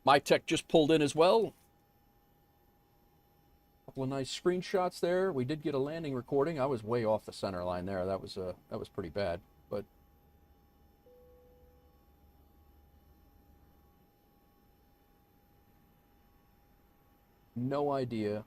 Speaker 1: my tech just pulled in as well. Couple of nice screenshots there. We did get a landing recording. I was way off the center line there. That was pretty bad, but no idea.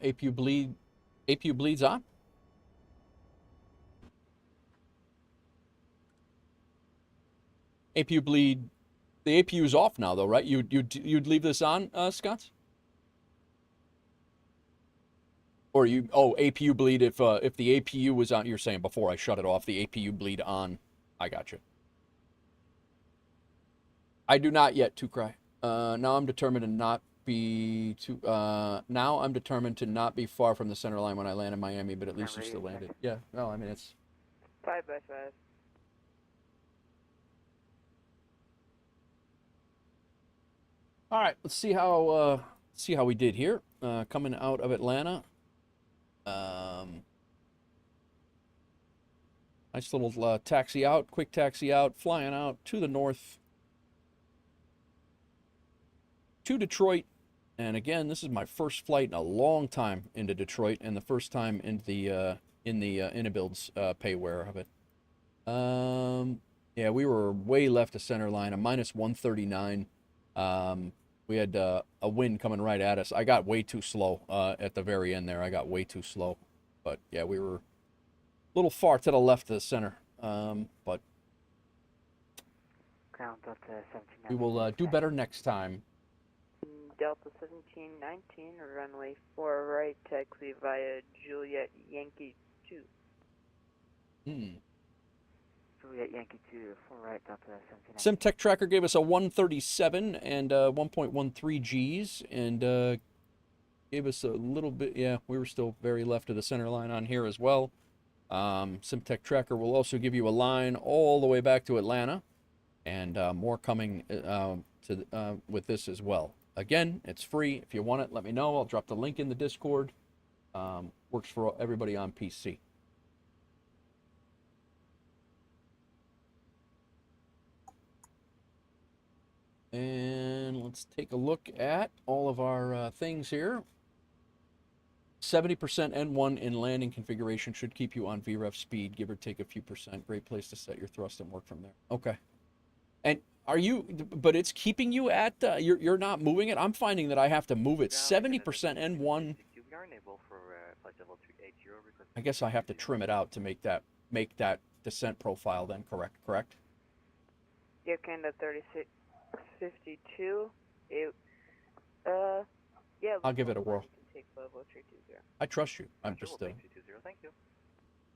Speaker 1: APU bleeds on. APU bleed. The APU is off now, though, right? You'd leave this on, Scott? Or APU bleed if the APU was on. You're saying before I shut it off, the APU bleed on. I got you. I do not yet, to cry. Now I'm determined to not be too. Now I'm determined to not be far from the center line when I land in Miami, but at least you still landed. Yeah. No, I mean it's
Speaker 10: 5x5.
Speaker 1: all right. Let's see how we did here. Coming out of Atlanta. Nice little taxi out, quick taxi out, flying out to the north to Detroit. And again, this is my first flight in a long time into Detroit, and the first time in the Inabuild's payware of it. Yeah, we were way left of center line, a minus 139. We had a wind coming right at us. I got way too slow at the very end there. I got way too slow. But yeah, we were a little far to the left of the center. But
Speaker 10: Ground Delta 17.
Speaker 1: We will do better next time.
Speaker 10: Delta 1719, runway 4 right, taxi via Juliet Yankee 2. Juliet Yankee 2, 4 right, Delta 1719.
Speaker 1: SimTech Tracker gave us a 137 and 1.13 Gs, and gave us a little bit, yeah, we were still very left of the center line on here as well. SimTech Tracker will also give you a line all the way back to Atlanta, and more coming with this as well. Again, it's free. If you want it, let me know. I'll drop the link in the Discord. Works for everybody on PC. And let's take a look at all of our things here. 70% N1 in landing configuration should keep you on VREF speed, give or take a few percent. Great place to set your thrust and work from there. Okay. And are you, but it's keeping you at, you're not moving it? I'm finding that I have to move it. 70% N1. I guess I have to trim it out to make that descent profile then correct?
Speaker 10: Yeah, Canada 3652. Yeah.
Speaker 1: I'll give it a whirl.
Speaker 10: Take level 320.
Speaker 1: I trust you. I'm just
Speaker 2: Thank you.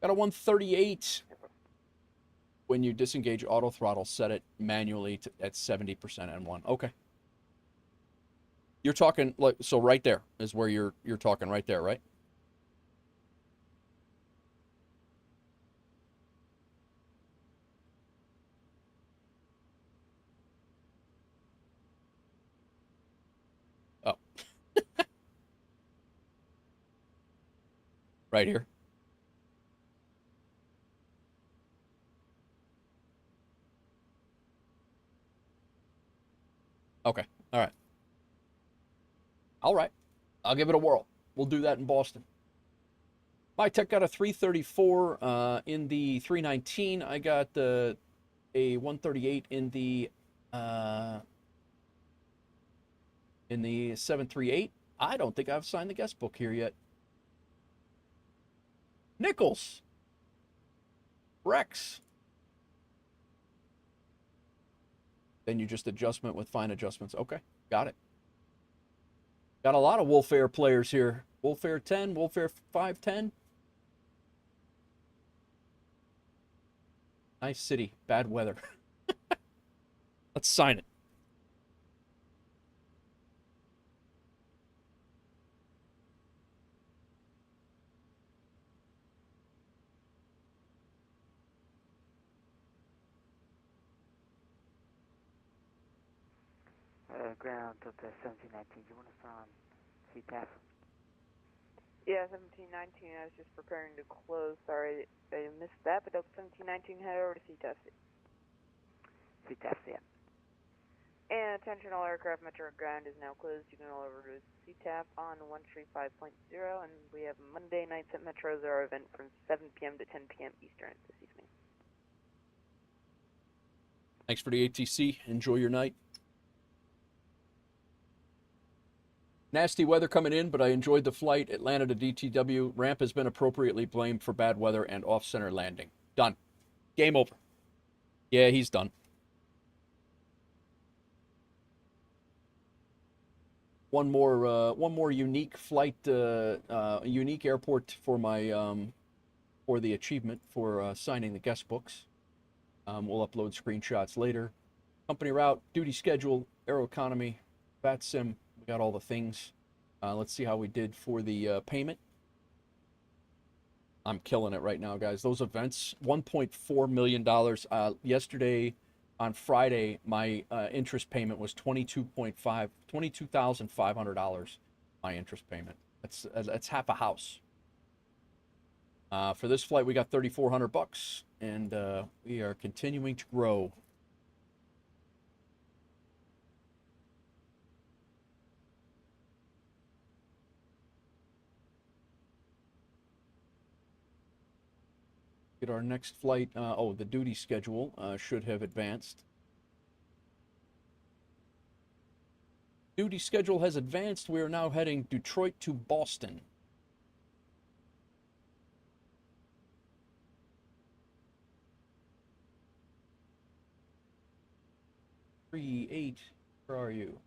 Speaker 1: got a 138. When you disengage auto throttle, set it manually at 70% N1. Okay. You're talking like so right there is where you're talking right there, right? Oh. Right here. Okay. All right. All right. I'll give it a whirl. We'll do that in Boston. My tech got a 334 in the 319. I got a 138 in the 738. I don't think I've signed the guest book here yet. Nichols. Rex. Then you just adjustment with fine adjustments. Okay, got it. Got a lot of WolfAir players here. WolfAir 10, WolfAir 510. Nice city, bad weather. Let's sign it.
Speaker 11: Ground up to 1719. You want us on CTAF?
Speaker 10: Yeah, 1719. I was just preparing to close. Sorry I missed that, but Delta 1719 head over to CTAF.
Speaker 11: CTAF, yeah.
Speaker 10: And attention all aircraft, Metro ground is now closed. You can all over to CTAF on 135.0, and we have Monday nights at Metro as our event from 7 p.m. to 10 p.m. Eastern this evening.
Speaker 1: Thanks for the ATC. Enjoy your night. Nasty weather coming in, but I enjoyed the flight. Atlanta to DTW. Ramp has been appropriately blamed for bad weather and off-center landing. Done. Game over. Yeah, he's done. One more unique flight, unique airport for my for the achievement for signing the guest books. We'll upload screenshots later. Company route, duty schedule, Aeroconomy, VATSIM. We got all the things. Let's see how we did for the payment. I'm killing it right now, guys. Those events, $1.4 million. Yesterday, on Friday, my interest payment was $22,500. My interest payment. That's half a house. For this flight, we got $3,400, and we are continuing to grow. Get our next flight. Oh, the duty schedule should have advanced. Duty schedule has advanced. We are now heading Detroit to Boston. Eight. Where are you?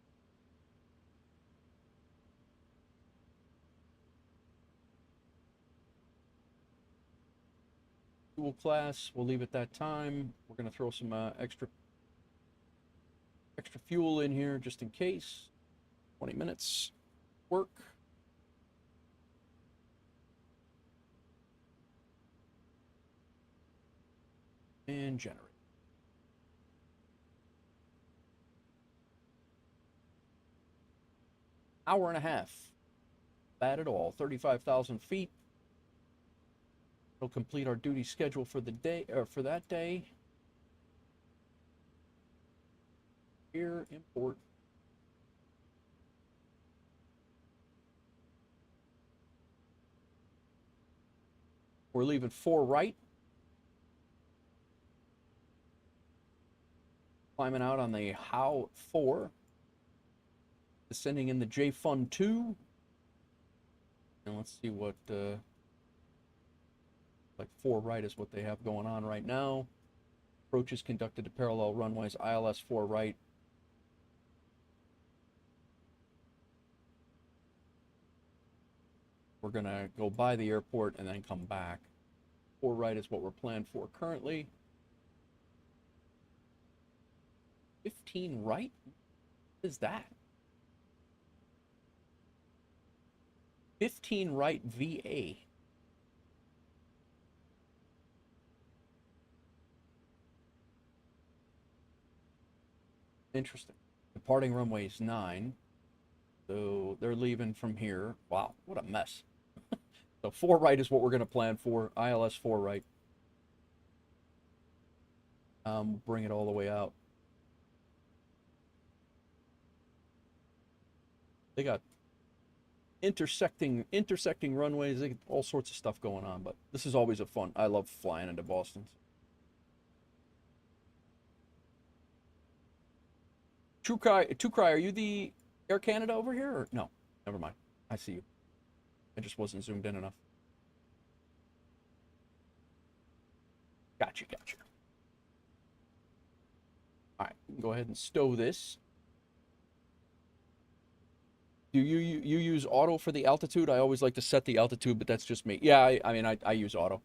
Speaker 1: Fuel class, we'll leave at that time. We're going to throw some extra fuel in here just in case. 20 minutes. Work. And generate. Hour and a half. Bad at all. 35,000 feet. It'll complete our duty schedule for the day, or for that day. Here, import. We're leaving 4 right. Climbing out on the Howe 4. Descending in the J-Fun 2. And let's see what, like 4 right is what they have going on right now. Approaches conducted to parallel runways, ILS 4 right. We're going to go by the airport and then come back. 4 right is what we're planned for currently. 15 right? What is that? 15 right VA. Interesting. Departing runway is 9. So they're leaving from here. Wow, what a mess. So 4 right is what we're going to plan for. ILS 4 right. Bring it all the way out. They got intersecting runways. They got all sorts of stuff going on, but this is always a fun. I love flying into Boston. True Cry, are you the Air Canada over here? Or? No, never mind. I see you. I just wasn't zoomed in enough. Gotcha. All right, go ahead and stow this. Do you use auto for the altitude? I always like to set the altitude, but that's just me. Yeah, I mean, I use auto.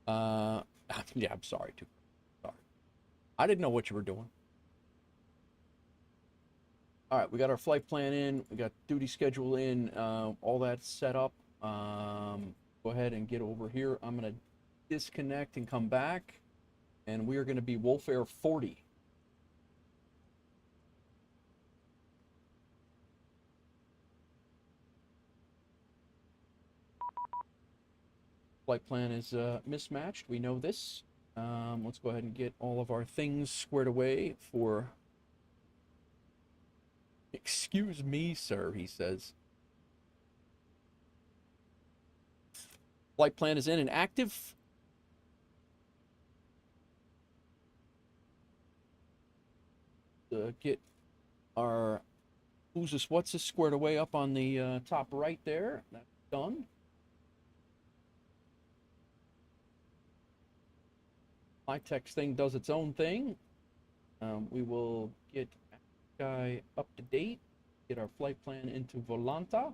Speaker 1: Yeah, I'm sorry, too. Sorry. I didn't know what you were doing. All right, we got our flight plan in. We got duty schedule in. All that set up. Go ahead and get over here. I'm going to disconnect and come back. And we are going to be WolfAir 40. Flight plan is mismatched. We know this. Let's go ahead and get all of our things squared away for... Excuse me, sir, he says. Flight plan is in and active. Get our who's this, what's this squared away up on the top right there. That's done. My text thing does its own thing. We will get guy up to date, get our flight plan into Volanta.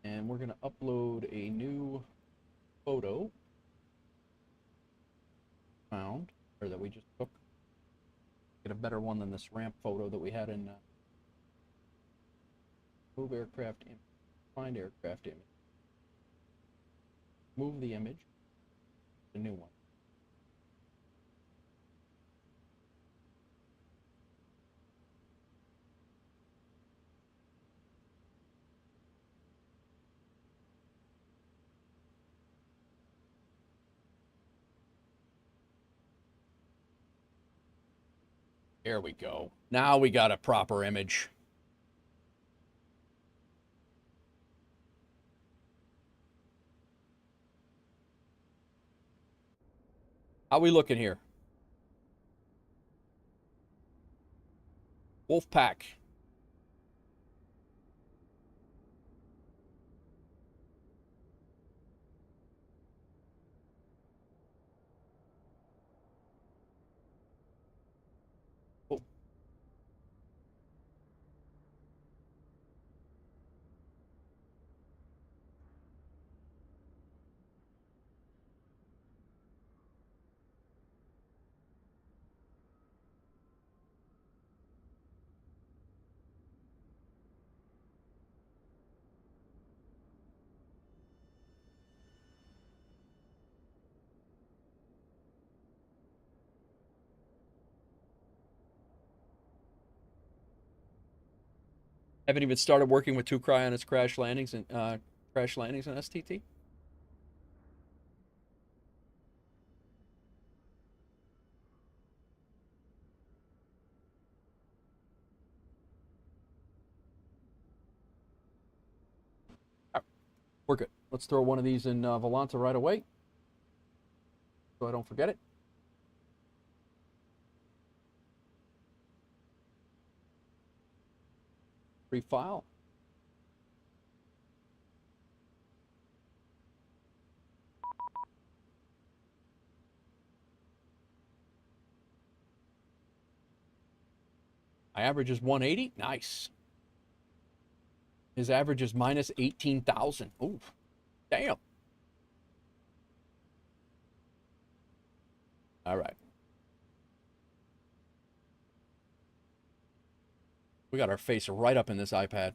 Speaker 1: And we're going to upload a new photo found, or that we just took. Get a better one than this ramp photo that we had in move aircraft image, find aircraft image, move the image, the new one. There we go. Now we got a proper image. How we looking here? Wolfpack. Oh. Haven't even started working with 2Cry on its crash landings and on STT. Right, we're good. Let's throw one of these in Volanta right away, so I don't forget it. Free file. My average is 180. Nice. His average is minus 18,000. Ooh, damn. All right. We got our face right up in this iPad.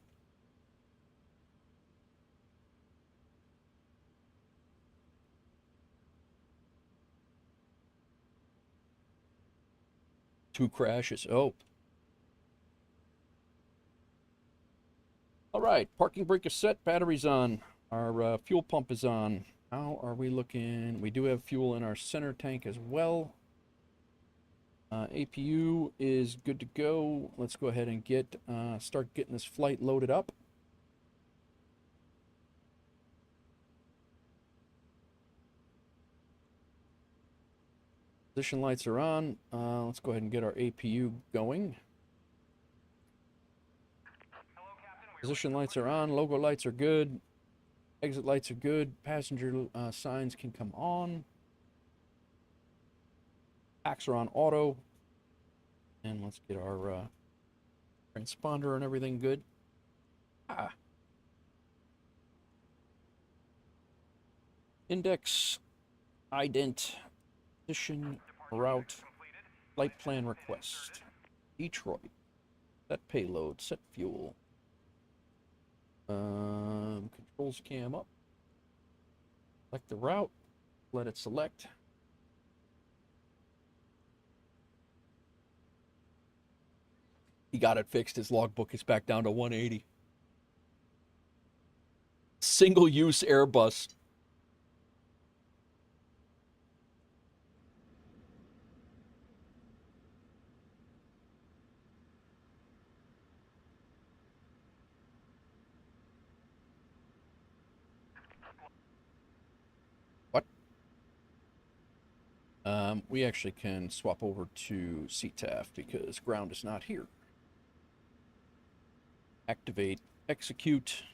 Speaker 1: Two crashes. Oh. All right. Parking brake is set. Battery's on. Our fuel pump is on. How are we looking? We do have fuel in our center tank as well. APU is good to go. Let's go ahead and get start getting this flight loaded up. Position lights are on. Let's go ahead and get our APU going. Position lights are on. Logo lights are good. Exit lights are good. Passenger signs can come on. Packs are on auto. And let's get our transponder and everything good. Index, ident, position, route, flight plan request. Detroit. Set payload, set fuel. Controls cam up. Select the route. Let it select. He got it fixed. His logbook is back down to 180. Single-use Airbus. What? We actually can swap over to CTAF because ground is not here. Activate, execute.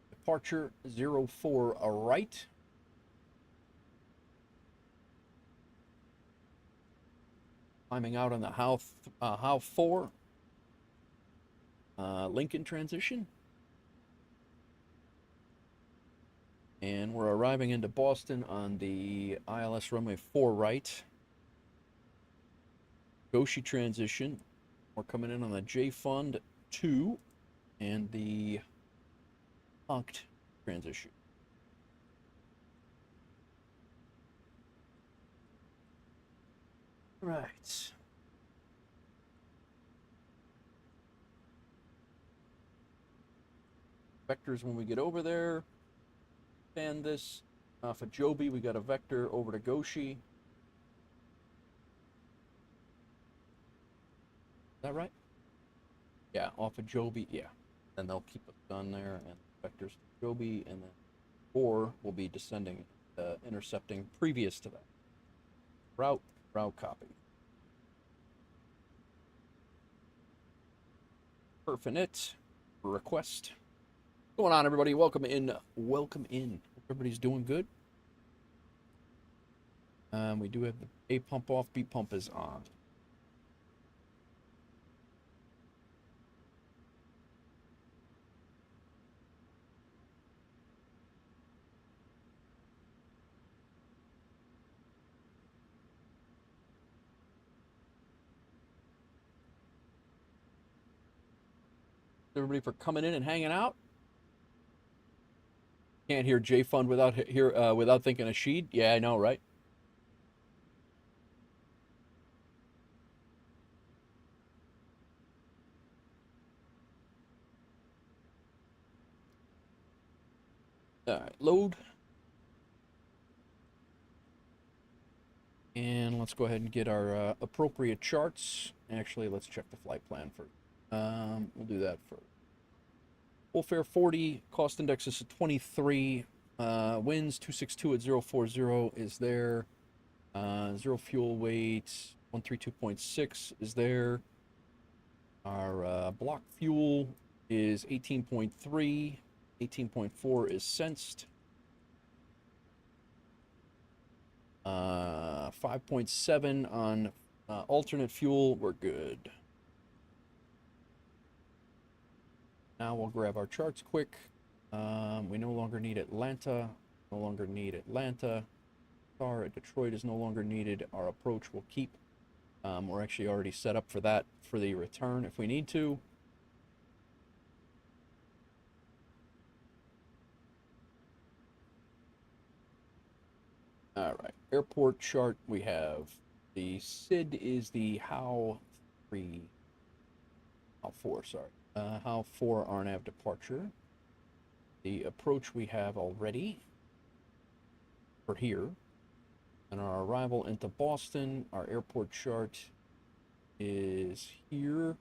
Speaker 1: Departure 04 right. Climbing out on the HAL 4. Lincoln transition. And we're arriving into Boston on the ILS runway 4 right. Goshi transition. We're coming in on the J Fund 2 and the Honkt transition. Right. Vectors when we get over there. And this off of Joby, we got a vector over to Goshi. Is that right? Yeah, off of Joby, yeah. And they'll keep us on there, and vectors to Joby, and then 4 will be descending, intercepting previous to that. Route copy. Perfinite, request. What's going on, everybody? Welcome in. Welcome in. Hope everybody's doing good. We do have the A pump off, B pump is on. Everybody for coming in and hanging out. Can't hear J Fund without thinking of Sheed. Yeah, I know, right? All right, load. And let's go ahead and get our appropriate charts. Actually, let's check the flight plan first. We'll do that first. WolfAir 40, cost index is 23. Winds 262 at 040 is there. Zero fuel weight 132.6 is there. Our block fuel is 18.3. 18.4 is sensed. 5.7 on alternate fuel. We're good. Now we'll grab our charts quick. We no longer need Atlanta. No longer need Atlanta. Star at Detroit is no longer needed. Our approach will keep. We're actually already set up for that for the return if we need to. All right, airport chart. We have the SID is the HAL 4, sorry. HAL 4 RNAV departure. The approach we have already for here. And our arrival into Boston, our airport chart is here.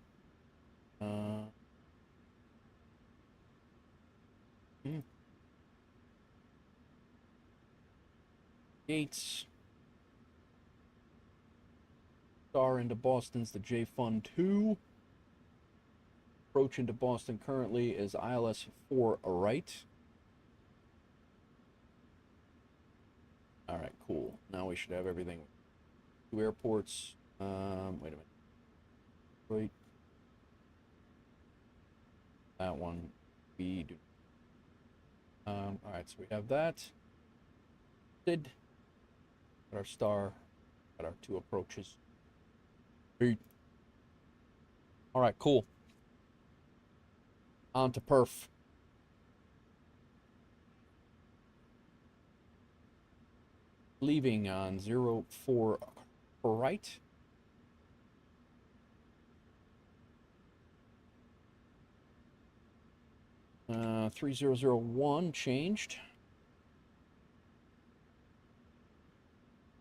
Speaker 1: Gates. Star into Boston's the J Fun 2. Approach into Boston currently is ILS 4 right. All right, cool. Now we should have everything. 2 airports. Wait a minute. Wait. That one we do. All right, so we have that. Got our star. Got our 2 approaches. All right, cool. On to perf. Leaving on 04 right. Uh, 3001 changed.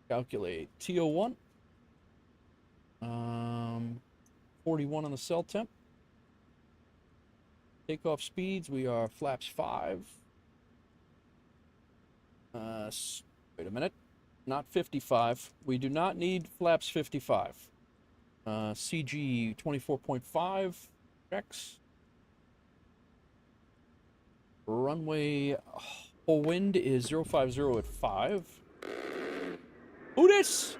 Speaker 1: Calculate TO1. 41 on the cell temp. Takeoff speeds, we are flaps 5. Wait a minute. Not 55. We do not need flaps 55. CG 24.5 checks. Runway full wind is 050 at 5. Who dis?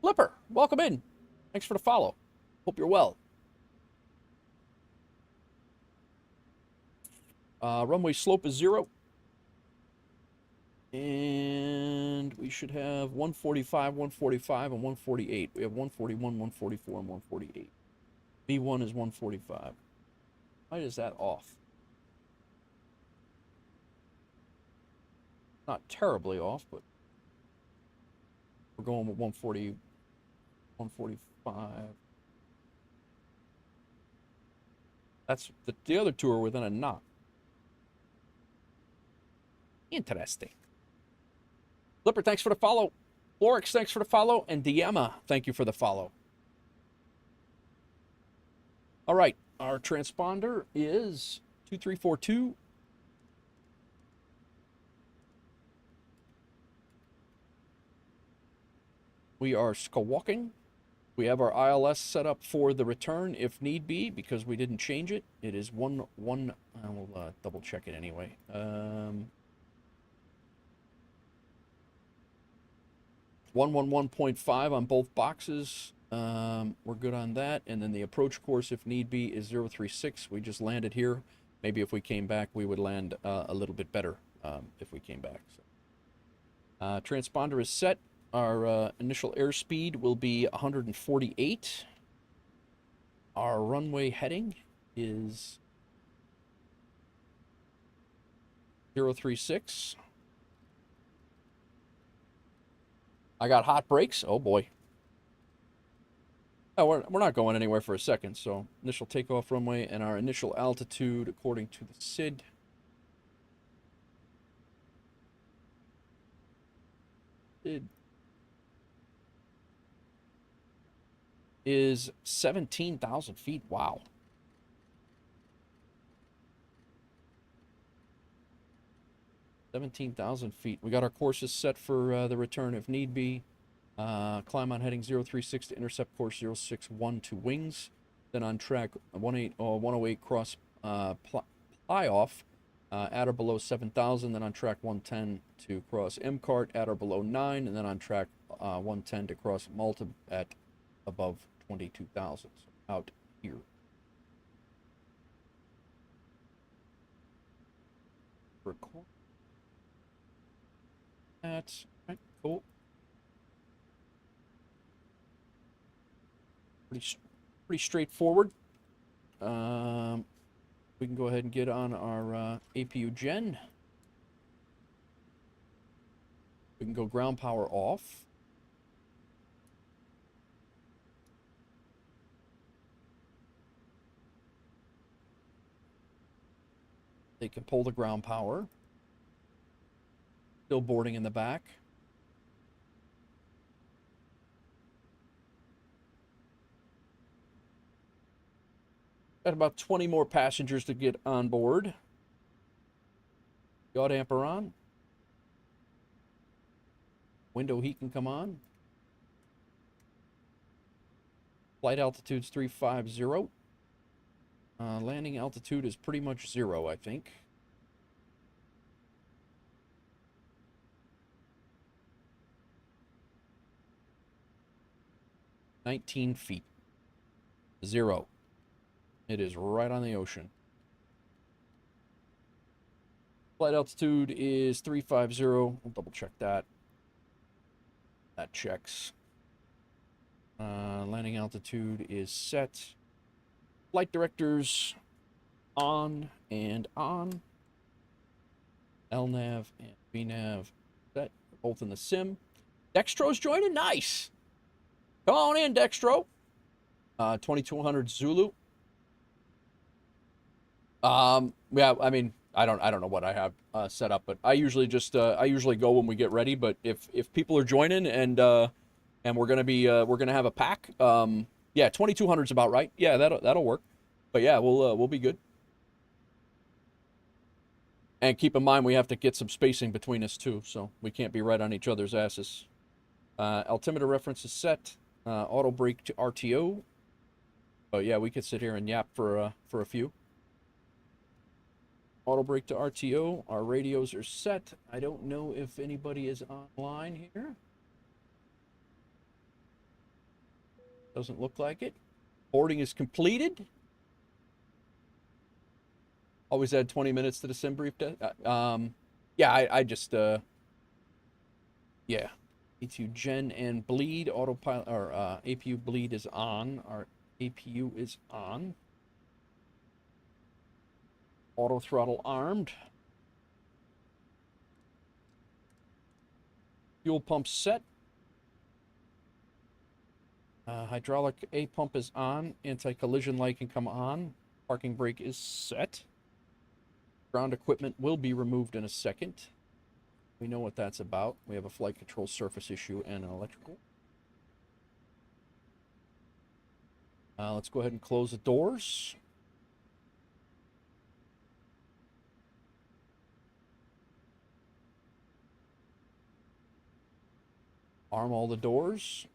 Speaker 1: Flipper, welcome in. Thanks for the follow. Hope you're well. Runway slope is 0. And we should have 145, 145, and 148. We have 141, 144, and 148. V1 is 145. Why is that off? Not terribly off, but we're going with 140, 145. That's the other 2 are within a knot. Interesting. Flipper, thanks for the follow. Florix, thanks for the follow. And Diema, thank you for the follow. All right, our transponder is 2342. We are squawking. We have our ILS set up for the return if need be because we didn't change it. It is 1-1. I will double check it anyway. 111.5 on both boxes. We're good on that. And then the approach course, if need be, is 036. We just landed here. Maybe if we came back, we would land a little bit better if we came back. So. Transponder is set. Our initial airspeed will be 148. Our runway heading is 036. I got hot brakes. Oh boy. Oh, we're not going anywhere for a second. So initial takeoff runway and our initial altitude according to the SID. SID is 17,000 feet. Wow. $17,000 We got our courses set for the return if need be. Climb on heading 036 to intercept course 061 to wings. Then on track 108 cross fly off at or below 7,000. Then on track 110 to cross MCART at or below 9. And then on track 110 to cross Malta at above 22,000. So out here. Record. That's right, cool. Pretty straightforward. We can go ahead and get on our APU gen. We can go ground power off. They can pull the ground power. Still boarding in the back. Got about 20 more passengers to get on board. Yacht damper on. Window heat can come on. Flight altitude's 350. Landing altitude is pretty much 0, I think. $19 feet. 0. It is right on the ocean. Flight altitude is 350. We'll double check that. That checks. Landing altitude is set. Flight directors on and on. LNAV and VNAV set. Both in the sim. Dextro's joining. Nice. Come on in, Dextro. 2200 Zulu. Yeah, I mean, I don't know what I have set up, but I usually just I usually go when we get ready. But if people are joining and we're gonna have a pack, yeah, 2200's about right. Yeah, that'll work. But yeah, we'll be good. And keep in mind we have to get some spacing between us too, so we can't be right on each other's asses. Altimeter reference is set. Auto brake to RTO. But yeah, we could sit here and yap for a few. Auto brake to RTO. Our radios are set. I don't know if anybody is online here. Doesn't look like it. Boarding is completed. Always add 20 minutes to the sim brief. Yeah, I just yeah. E2 gen and bleed autopilot or APU bleed is on. Our APU is on. Auto throttle armed. Fuel pump set. Hydraulic A pump is on. Anti-collision light can come on. Parking brake is set. Ground equipment will be removed in a second. We know what that's about. We have a flight control surface issue and an electrical. Let's go ahead and close the doors. Arm all the doors.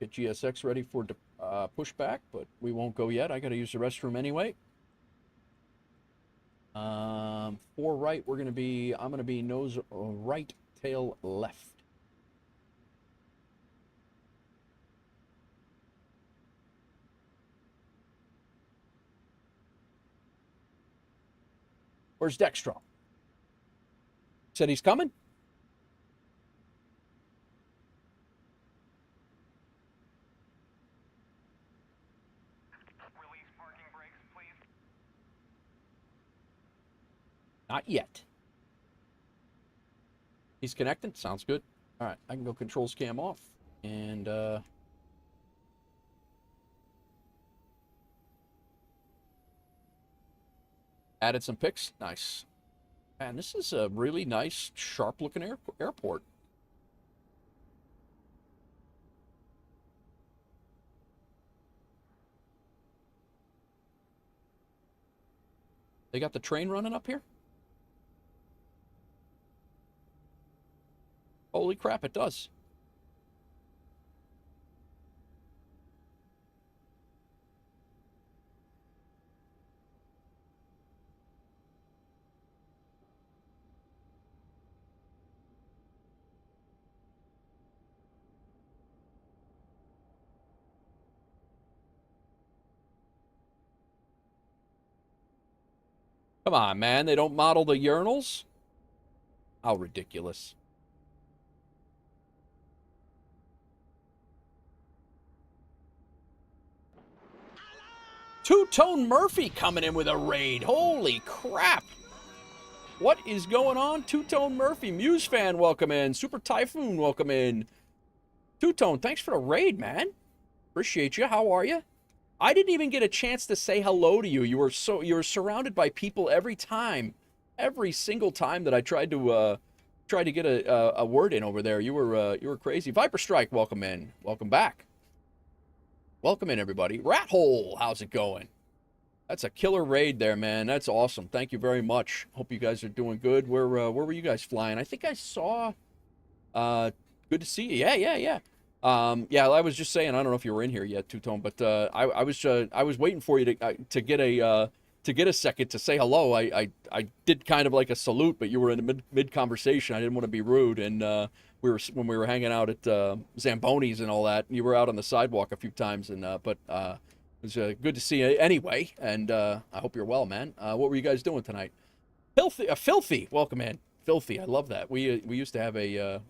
Speaker 1: Get GSX ready for pushback, but we won't go yet. I got to use the restroom anyway. 4 right, I'm going to be nose right, tail left. Where's Dextro? Said he's coming?
Speaker 12: Release parking brakes, please.
Speaker 1: Not yet. He's connected? Sounds good. All right, I can go controls cam off. And, added some pics. Nice. Man, this is a really nice, sharp-looking airport. They got the train running up here? Holy crap, it does. Come on, man. They don't model the urinals? How ridiculous. Two-Tone Murphy coming in with a raid. Holy crap. What is going on? Two-Tone Murphy. Muse fan, welcome in. Super Typhoon, welcome in. Two-Tone, thanks for the raid, man. Appreciate you. How are you? I didn't even get a chance to say hello to you. You were surrounded by people every time. Every single time that I tried to get a word in over there. You were crazy. Viper Strike, welcome in. Welcome back. Welcome in, everybody. Rat Hole, how's it going? That's a killer raid there, man. That's awesome. Thank you very much. Hope you guys are doing good. Where were you guys flying? I think I saw good Good to see you. Yeah. Yeah, I was just saying, I don't know if you were in here yet, Two-Tone, but I was waiting for you to get a second to say hello. I did kind of like a salute, but you were in a mid conversation. I didn't want to be rude, and when we were hanging out at Zamboni's and all that, you were out on the sidewalk a few times, and but it was good to see you anyway, and I hope you're well, man. What were you guys doing tonight? Filthy. Welcome in, Filthy. I love that. We used to have a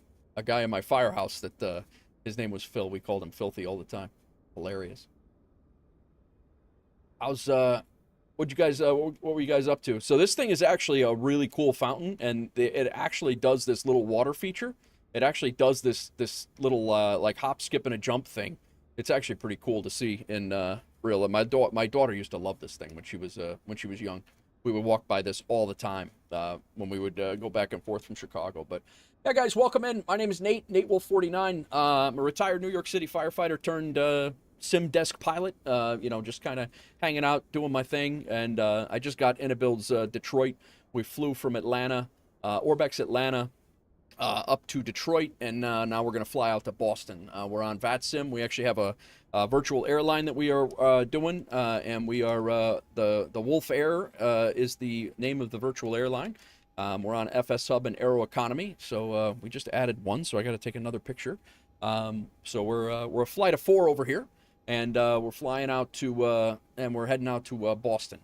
Speaker 1: guy in my firehouse that his name was Phil. We called him Filthy all the time. Hilarious. How's what were you guys up to? So this thing is actually a really cool fountain, and it actually does this little water feature. It actually does this little like hop, skip, and a jump thing. It's actually pretty cool to see in real. My daughter used to love this thing when she was young. We would walk by this all the time when we would go back and forth from Chicago. But yeah, guys, welcome in. My name is Nate Wolf 49. I'm a retired New York City firefighter turned sim desk pilot. Just kind of hanging out, doing my thing. And I just got Inabuild's Detroit. We flew from Atlanta, Orbex Atlanta, up to Detroit, and now we're going to fly out to Boston. We're on VATSIM. We actually have a virtual airline that we are doing, and we are the WolfAir is the name of the virtual airline. We're on FSHub and Aeroconomy, so we just added one, so I got to take another picture. So we're a flight of 4 over here, and we're flying out to and we're heading out to Boston.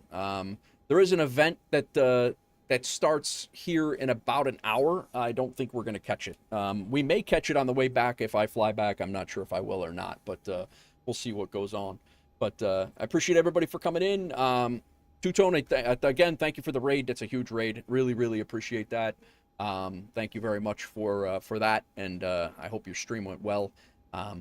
Speaker 1: There is an event that starts here in about an hour. I don't think we're going to catch it. We may catch it on the way back if I fly back. I'm not sure if I will or not, but we'll see what goes on. But I appreciate everybody for coming in. Two-Tone, again, thank you for the raid. That's a huge raid. Really, really appreciate that. Thank you very much for that, and I hope your stream went well.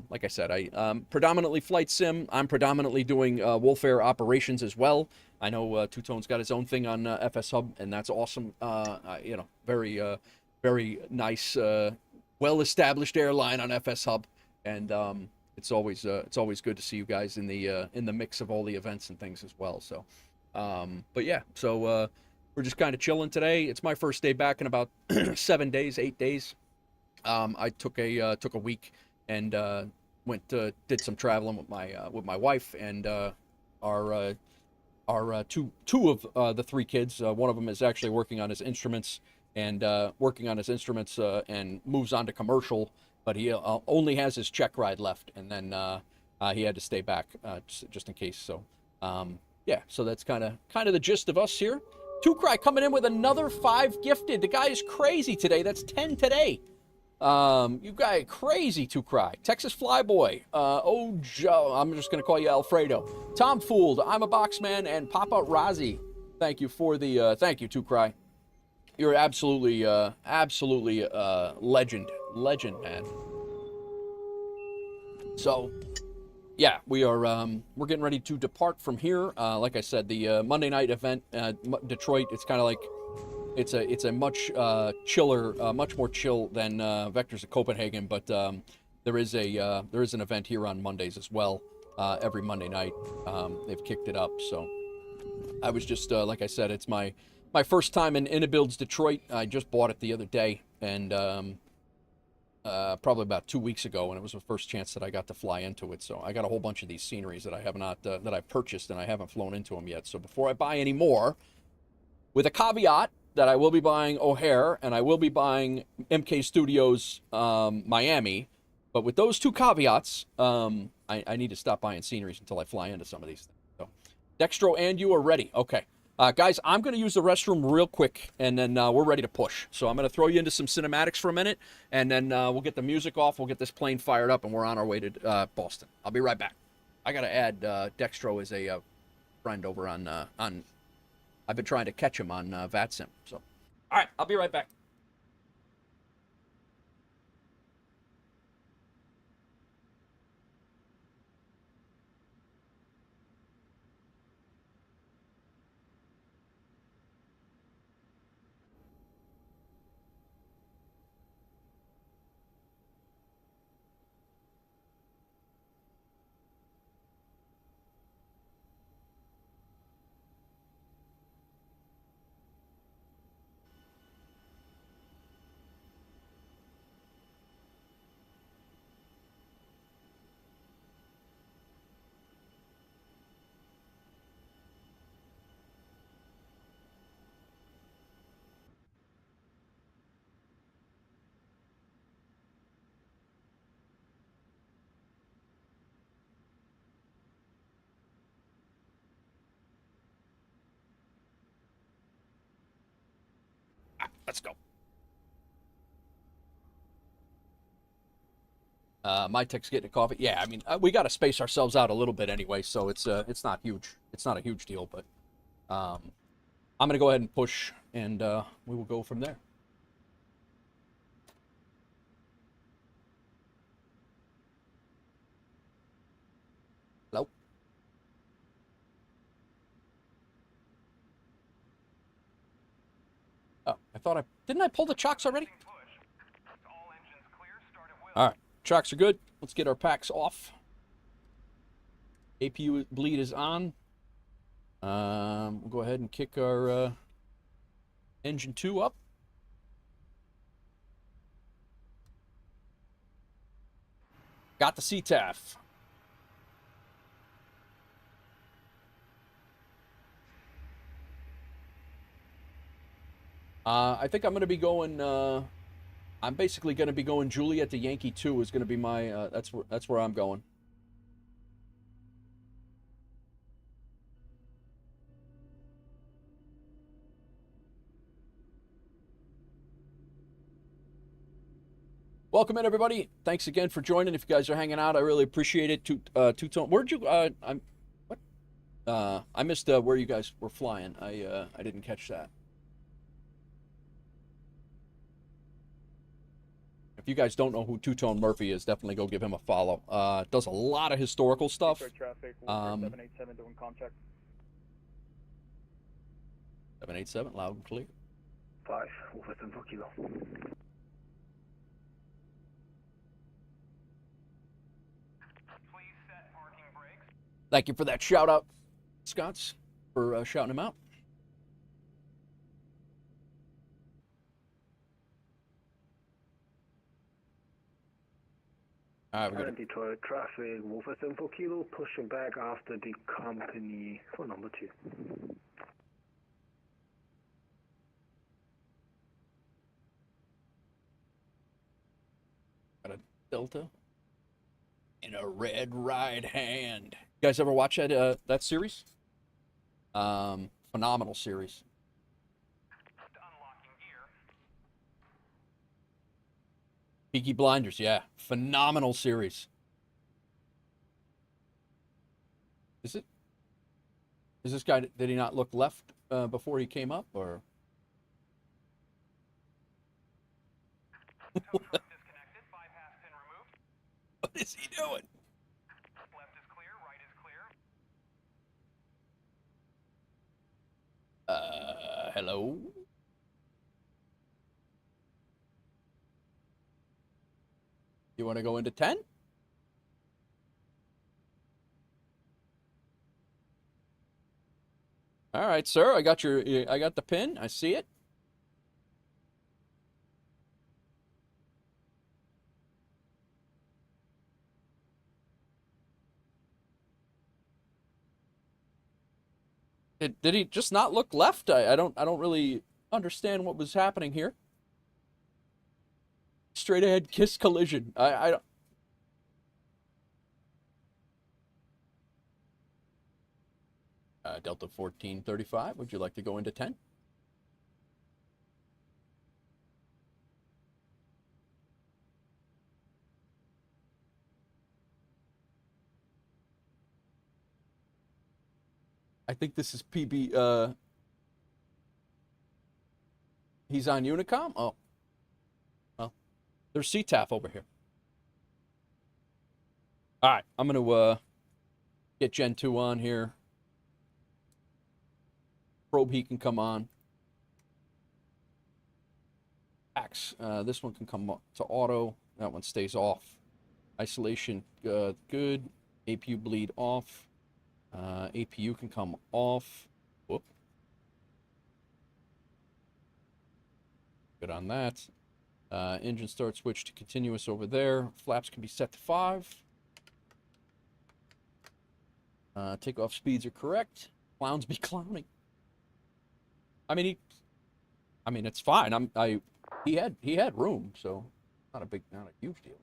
Speaker 1: Like I said, I predominantly flight sim. I'm predominantly doing WolfAir operations as well. I know Two-Tone's got his own thing on FSHub, and that's awesome. Very, very nice, well-established airline on FSHub, and it's always good to see you guys in the mix of all the events and things as well. So, but yeah, so we're just kind of chilling today. It's my first day back in about 8 days. I took a week and did some traveling with my wife and our two of the 3 kids. One of them is actually working on his instruments and moves on to commercial, but he only has his check ride left, and then he had to stay back just in case. So yeah, so that's kind of the gist of us here. Two Cry coming in with another 5 gifted. The guy is crazy today. That's 10 today. You guy crazy, Two Cry. Texas Flyboy. Joe. I'm just gonna call you Alfredo. Tom Fooled. I'm a Boxman, and Papa Razi. Thank you for the thank you, Two Cry. You're absolutely legend, man. So yeah, we're getting ready to depart from here. Like I said, the Monday night event, Detroit. It's kind of like it's a much chiller, much more chill than Vectors of Copenhagen. But there is an event here on Mondays as well. Every Monday night, they've kicked it up. So I was just like I said, it's my first time in Inabuild's Detroit. I just bought it the other day, and probably about 2 weeks ago, and it was the first chance that I got to fly into it. So I got a whole bunch of these sceneries that I have not that I've purchased, and I haven't flown into them yet. So before I buy any more, with a caveat that I will be buying O'Hare and I will be buying MK Studios Miami, but with those 2 caveats, I need to stop buying sceneries until I fly into some of these things. So Dextro and you are ready. Okay. Guys, I'm going to use the restroom real quick, and then we're ready to push. So I'm going to throw you into some cinematics for a minute, and then we'll get the music off, we'll get this plane fired up, and we're on our way to Boston. I'll be right back. I got to add Dextro as a friend over on I've been trying to catch him on VATSIM. So, all right, I'll be right back. Let's go. My tech's getting a coffee. Yeah, I mean, we got to space ourselves out a little bit anyway, so it's not huge. It's not a huge deal, but I'm going to go ahead and push, and we will go from there. Hello? Oh, I thought didn't I pull the chocks already? All right, chocks are good. Let's get our packs off. APU bleed is on. We'll go ahead and kick our engine 2 up. Got the CTAF. I think I'm going to be going, I'm basically going to be going Juliet to Yankee 2 is going to be my, that's where I'm going. Welcome in, everybody. Thanks again for joining. If you guys are hanging out, I really appreciate it. Two-tone. Where'd you? I missed where you guys were flying. I didn't catch that. If you guys don't know who Two-Tone Murphy is, definitely go give him a follow. Does a lot of historical stuff.
Speaker 6: Traffic, 787 doing contact.
Speaker 1: 787, loud and clear.
Speaker 5: 5, WolfAir for kilo.
Speaker 1: Thank you for that shout out, Scotts, for shouting him out. All right, we're
Speaker 5: good. Detroit traffic, WolfAir for kilo, pushing back after the company for number 2.
Speaker 1: Got a Delta in a red right hand. You guys ever watch that series? Phenomenal series. Peaky Blinders, yeah. Phenomenal series. Is it? Is this guy, did he not look left before he came up, or? What is he doing?
Speaker 12: Left is clear, right is clear.
Speaker 1: Hello? You want to go into 10? All right, sir. I got the pin. I see it. Did he just not look left? I don't really understand what was happening here. Straight ahead kiss collision. I don't. Delta 1435, would you like to go into 10? I think this is PB, he's on Unicom? Oh. Well, there's CTAF over here. All right, I'm going to get Gen 2 on here. Probe heat can come on. Axe, this one can come to auto. That one stays off. Isolation, good. APU bleed off. APU can come off. Whoop. Good on that. Engine start switch to continuous over there. Flaps can be set to 5. Takeoff speeds are correct. Clowns be clowning. I mean, it's fine. He had room, so not a huge deal.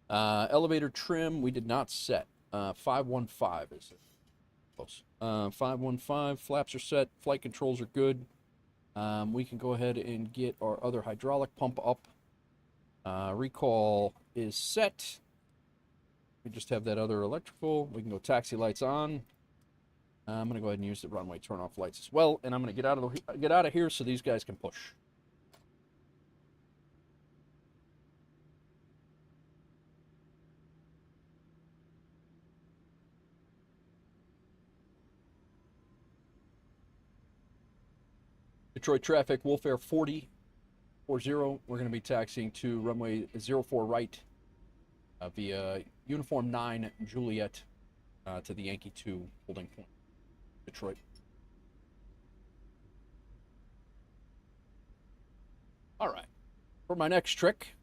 Speaker 1: Elevator trim we did not set. 515 is it? close. 515, flaps are set, flight controls are good. We can go ahead and get our other hydraulic pump up. Recall is set. We just have that other electrical. We can go taxi lights on. I'm going to go ahead and use the runway turn off lights as well, and I'm going to get out of here so these guys can push. Detroit traffic, WolfAir 40. We're going to be taxiing to runway 04 right via Uniform 9 Juliet to the Yankee 2 holding point, Detroit. All right. For my next trick,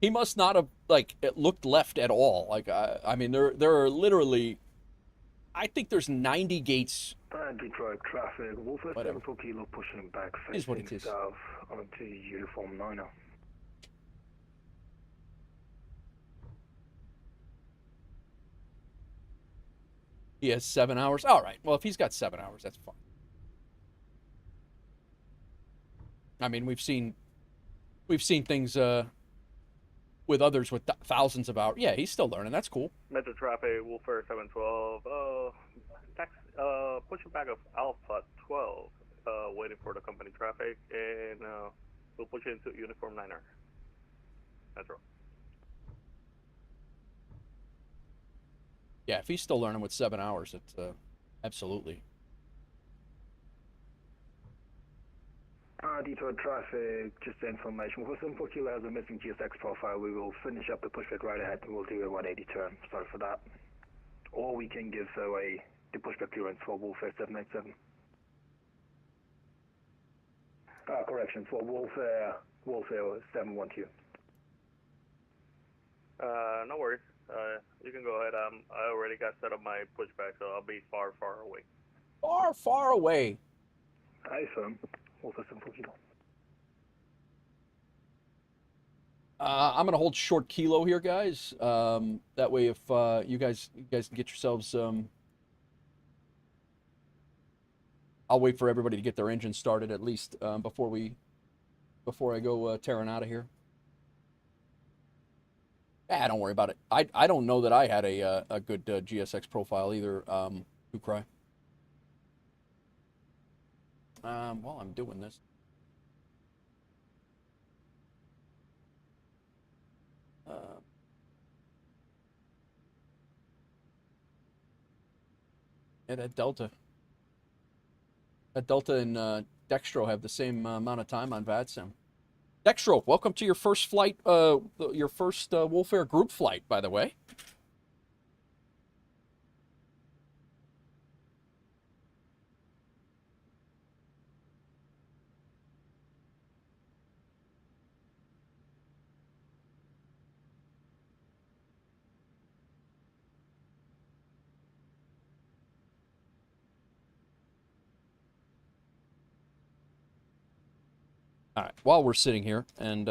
Speaker 1: he must not have, like, it looked left at all. Like, I mean, there are literally, I think there's 90 gates.
Speaker 13: Detroit traffic, WolfAir 74 kilo pushing back, facing south onto Uniform 9.
Speaker 1: He has 7 hours. All right. Well, if he's got 7 hours, that's fine. I mean, we've seen things with others with thousands of hours. Yeah, he's still learning. That's cool.
Speaker 3: Metro traffic, WolfAir 712. Pushing back of Alpha 12. Waiting for the company traffic, and we'll push into Uniform 9er. Metro.
Speaker 1: Yeah, if he's still learning with 7 hours, it's absolutely.
Speaker 13: Detroit traffic, just information. WolfAir 74 kilo has a missing GSX profile. We will finish up the pushback right ahead and we'll do a 180 turn. Sorry for that. Or we can give the pushback clearance for WolfAir 787. Correction, for WolfAir 712.
Speaker 3: No worries. You can go ahead. I already got set up my pushback, so I'll be far, far away.
Speaker 1: Far, far away.
Speaker 13: Hi, firm. WolfAir 74 kilo.
Speaker 1: I'm gonna hold short kilo here, guys. That way, if you guys can get yourselves, I'll wait for everybody to get their engine started at least before I go tearing out of here. Don't worry about it. I don't know that I had a good GSX profile either. Who cry? While I'm doing this. Yeah, that Delta and Dextro have the same amount of time on VATSIM. Dextro, welcome to your first flight, your first WolfAir group flight, by the way. All right, while we're sitting here, and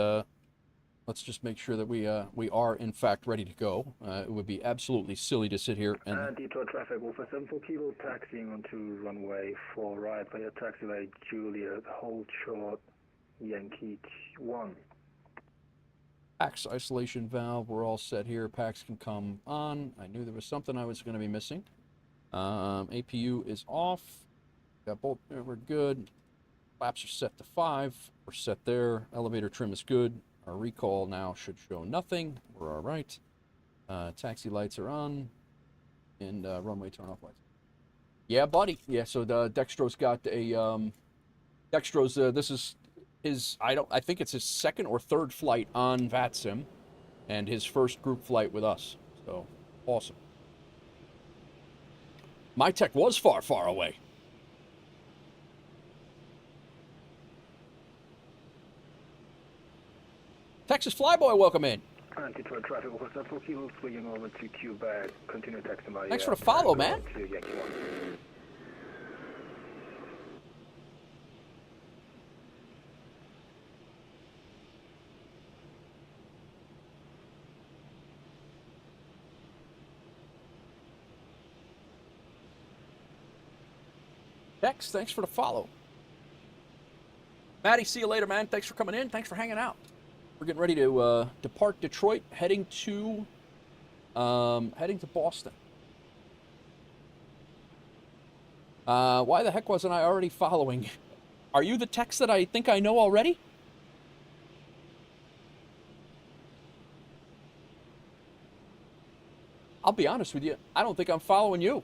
Speaker 1: let's just make sure that we are, in fact, ready to go. It would be absolutely silly to sit here and...
Speaker 13: Detroit traffic, WolfAir 74 kilo, taxiing onto runway 4 right via taxiway Juliet, hold short, Yankee 1.
Speaker 1: PAX isolation valve, we're all set here. PAX can come on. I knew there was something I was going to be missing. APU is off. Got both, we're good. Flaps are set to 5. We're set there. Elevator trim is good. Our recall now should show nothing. We're all right. Taxi lights are on. And runway turn off lights. Yeah, buddy. Yeah, so the Dextro's got a... Dextro's, this is his... I think it's his second or third flight on VATSIM. And his first group flight with us. So, awesome. My tech was far, far away. Tech Texas Flyboy, welcome in.
Speaker 13: Anti-tour traffic, Wolf 4 Kilo, swinging over to Quebec, continue texting by
Speaker 1: Thanks for the follow, man.
Speaker 13: to Yankee 1.
Speaker 1: Dex, thanks for the follow. Maddie, see you later, man. Thanks for coming in. Thanks for hanging out. We're getting ready to depart Detroit, heading to Boston. Why the heck wasn't I already following? Are you the Tex that I think I know already? I'll be honest with you. I don't think I'm following you.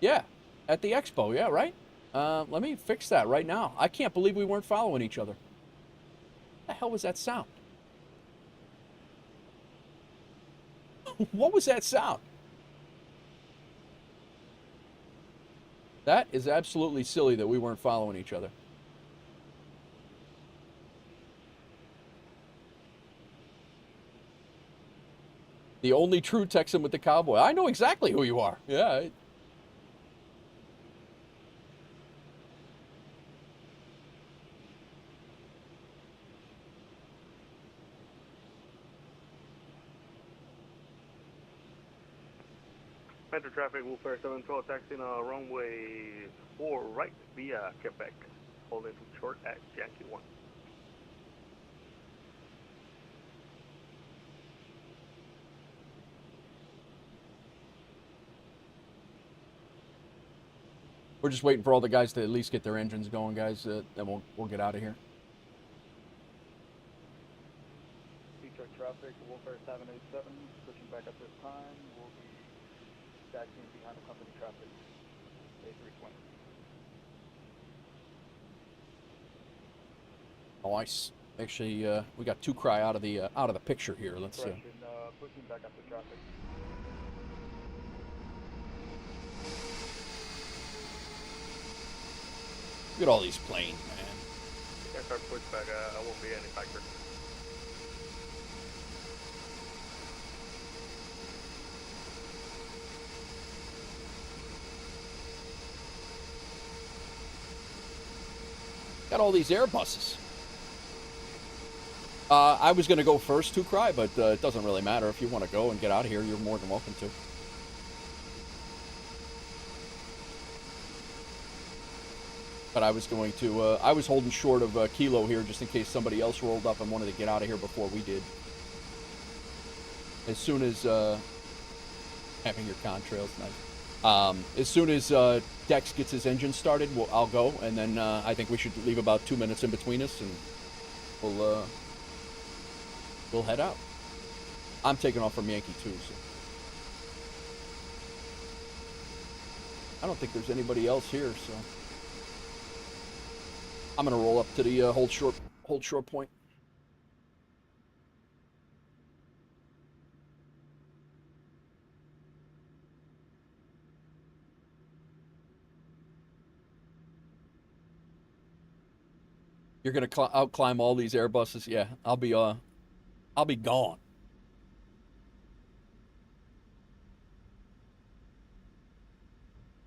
Speaker 1: Yeah, at the expo, yeah, right? Let me fix that right now. I can't believe we weren't following each other. What the hell was that sound? What was that sound? That is absolutely silly that we weren't following each other. The only true Texan with the cowboy. I know exactly who you are. Yeah.
Speaker 3: Metro traffic, WolfAir 712, taxiing runway 4 right via Quebec, holding short at Yankee 1.
Speaker 1: We're just waiting for all the guys to at least get their engines going, guys. Then we'll get out of here.
Speaker 6: Detroit traffic, WolfAir 787, switching back up this time. We'll be taxiing behind the company traffic, A320.
Speaker 1: Oh, actually, we got two cry out of the picture here. Let's see.
Speaker 6: Pushing back up the traffic.
Speaker 1: Look at all these planes, man.
Speaker 3: Aircraft pushback, I won't be any factor.
Speaker 1: Got all these Airbuses. I was going to go first to cry, but it doesn't really matter. If you want to go and get out of here, you're more than welcome to. But I was going to, I was holding short of Kilo here just in case somebody else rolled up and wanted to get out of here before we did. As soon as, having your contrails, nice. As soon as Dex gets his engine started, I'll go, and then I think we should leave about 2 minutes in between us, and we'll head out. I'm taking off from Yankee 2, so. I don't think there's anybody else here, so. I'm gonna roll up to the hold short point. You're gonna outclimb all these Airbuses? Yeah, I'll be gone.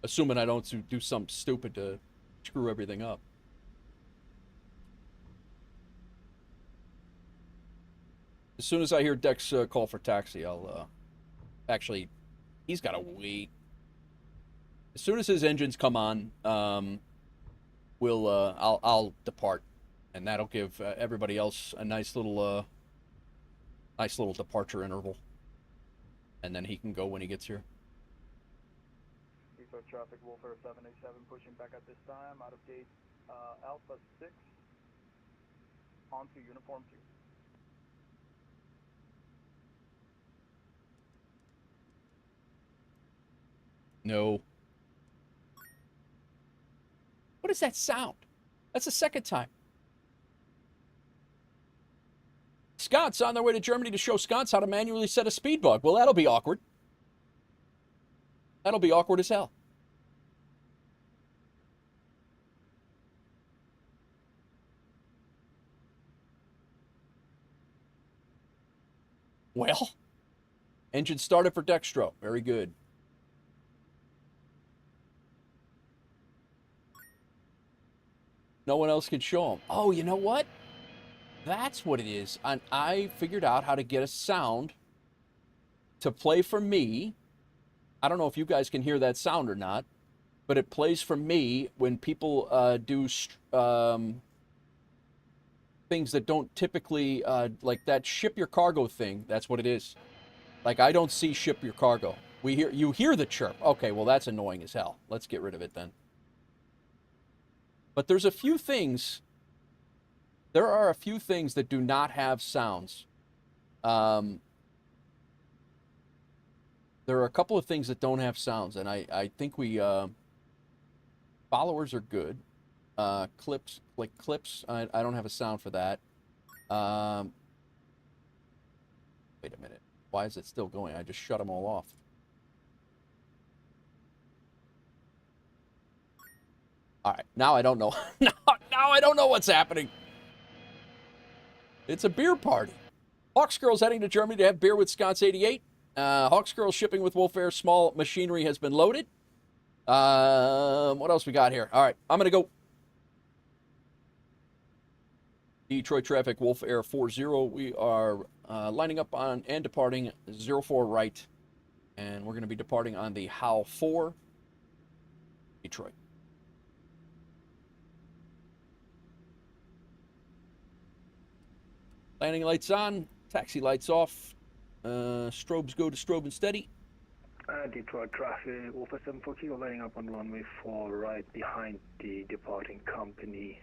Speaker 1: Assuming I don't do something stupid to screw everything up. As soon as I hear Dex call for taxi, I'll actually, he's got to wait. As soon as his engines come on, I'll depart, and that'll give everybody else a nice little departure interval, and then he can go when he gets here.
Speaker 6: Detroit traffic, WolfAir 787, pushing back at this time, out of gate Alpha 6, onto Uniform 2.
Speaker 1: No. What is that sound? That's the second time. Scott's on their way to Germany to show Scott's how to manually set a speed bug. Well, that'll be awkward. That'll be awkward as hell. Well, engine started for Dextro. Very good. No one else can show them. Oh, you know what? That's what it is. I figured out how to get a sound to play for me. I don't know if you guys can hear that sound or not, but it plays for me when people do things that don't typically, like that ship your cargo thing. That's what it is. Like, I don't see ship your cargo. You hear the chirp. Okay, well, that's annoying as hell. Let's get rid of it then. But there's a few things. There are a few things that do not have sounds. There are a couple of things that don't have sounds, and I think followers are good. Clips, like clips, I don't have a sound for that. Wait a minute. Why is it still going? I just shut them all off. All right, now I don't know. now I don't know what's happening. It's a beer party. Hawks Girls heading to Germany to have beer with Scott's 88. Hawks Girls shipping with WolfAir. Small machinery has been loaded. What else we got here? All right, I'm going to go. Detroit traffic, WolfAir 40. We are lining up on and departing 04 right. And we're going to be departing on the HAL 4, Detroit. Landing lights on, taxi lights off. Strobes go to strobe and steady.
Speaker 13: Detroit traffic, Wolf 740, lining up on runway 4 right behind the departing company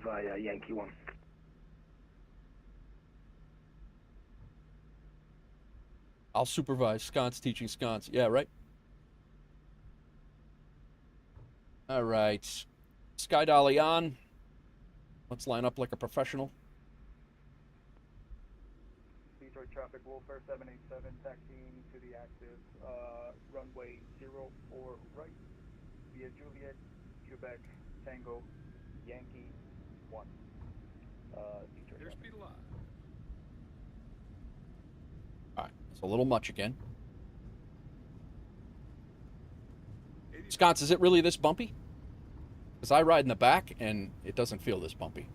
Speaker 13: via Yankee 1.
Speaker 1: I'll supervise. Sconce teaching sconce. Yeah, right? All right. Sky Dolly on. Let's line up like a professional.
Speaker 6: Detroit traffic, WolfAir 787, taxiing to the active runway 04 right via Juliet, Quebec, Tango, Yankee 1. Detroit traffic.
Speaker 9: Airspeed alive.
Speaker 1: All right, it's a little much again. Sconce, is it really this bumpy? Because I ride in the back, and it doesn't feel this bumpy.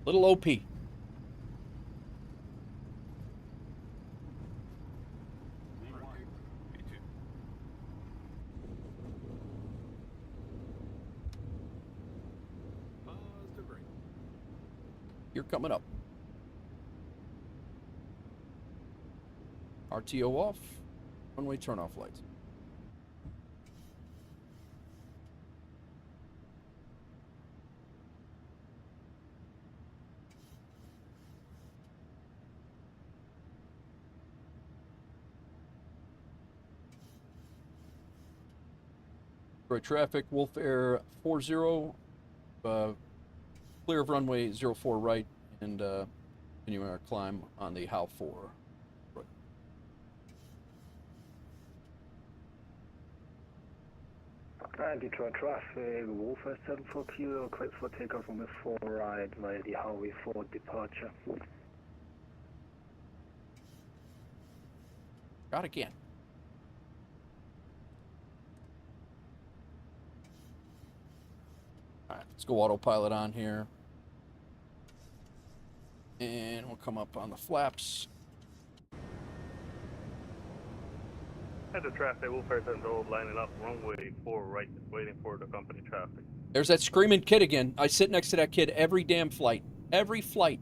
Speaker 1: Little OP. You're coming up. RTO off. One-way turn-off lights. Detroit traffic, WolfAir 40, clear of runway 04 right, and continuing our climb on the HAL 4.
Speaker 13: Detroit traffic, WolfAir 740, cleared for takeoff runway 4 right via the Highway 4 departure.
Speaker 1: Got again. All right, let's go autopilot on here. And we'll come up on the flaps.
Speaker 3: Head to traffic, WolfAir 740, lining up runway 4 right, waiting for the company traffic.
Speaker 1: There's that screaming kid again. I sit next to that kid every damn flight. Every flight.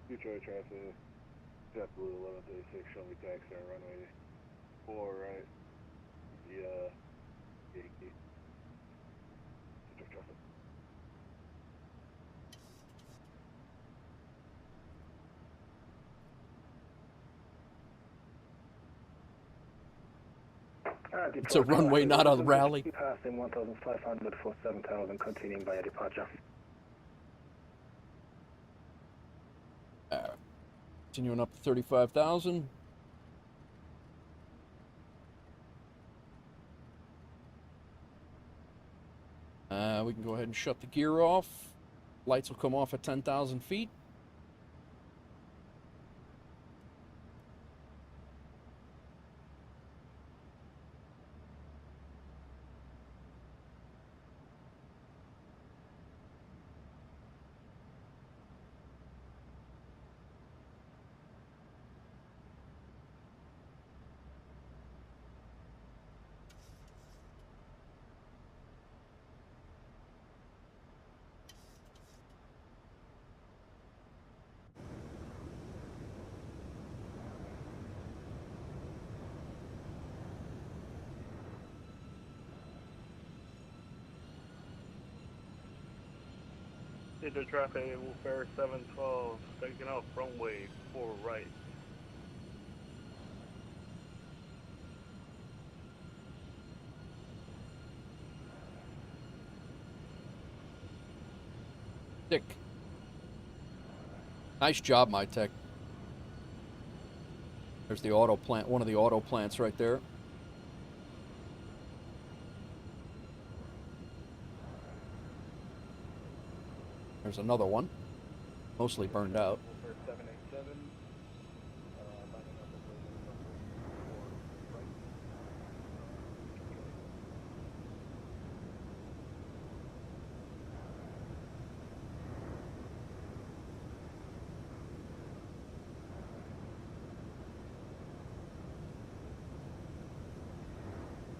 Speaker 14: Detroit traffic, JetBlue 1136, show me taxi on runway 4 right, via Yankee. Detroit traffic.
Speaker 1: It's a runway, not a rally.
Speaker 13: Passing 1,500 for 7,000, continuing via departure.
Speaker 1: Continuing up to 35,000. We can go ahead and shut the gear off. Lights will come off at 10,000 feet.
Speaker 3: Cedar traffic, WolfAir 712, taking off runway 4 right.
Speaker 1: Sick. Nice job, my tech. There's the auto plant, one of the auto plants right there. There's another one, mostly burned out.
Speaker 6: WolfAir 787, lining up over the right.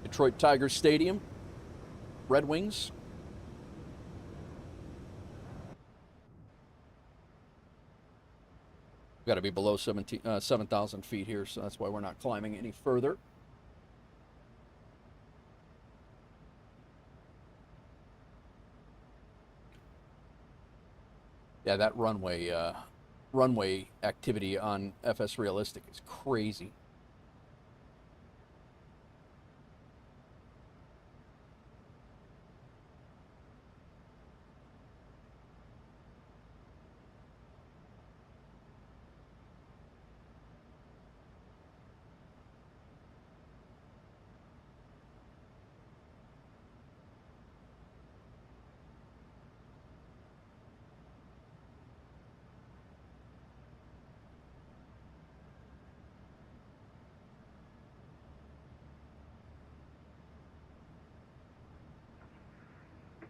Speaker 1: Detroit Tigers Stadium, Red Wings. Got to be below 7,000 feet here, so that's why we're not climbing any further. Yeah, that runway activity on FS Realistic is crazy.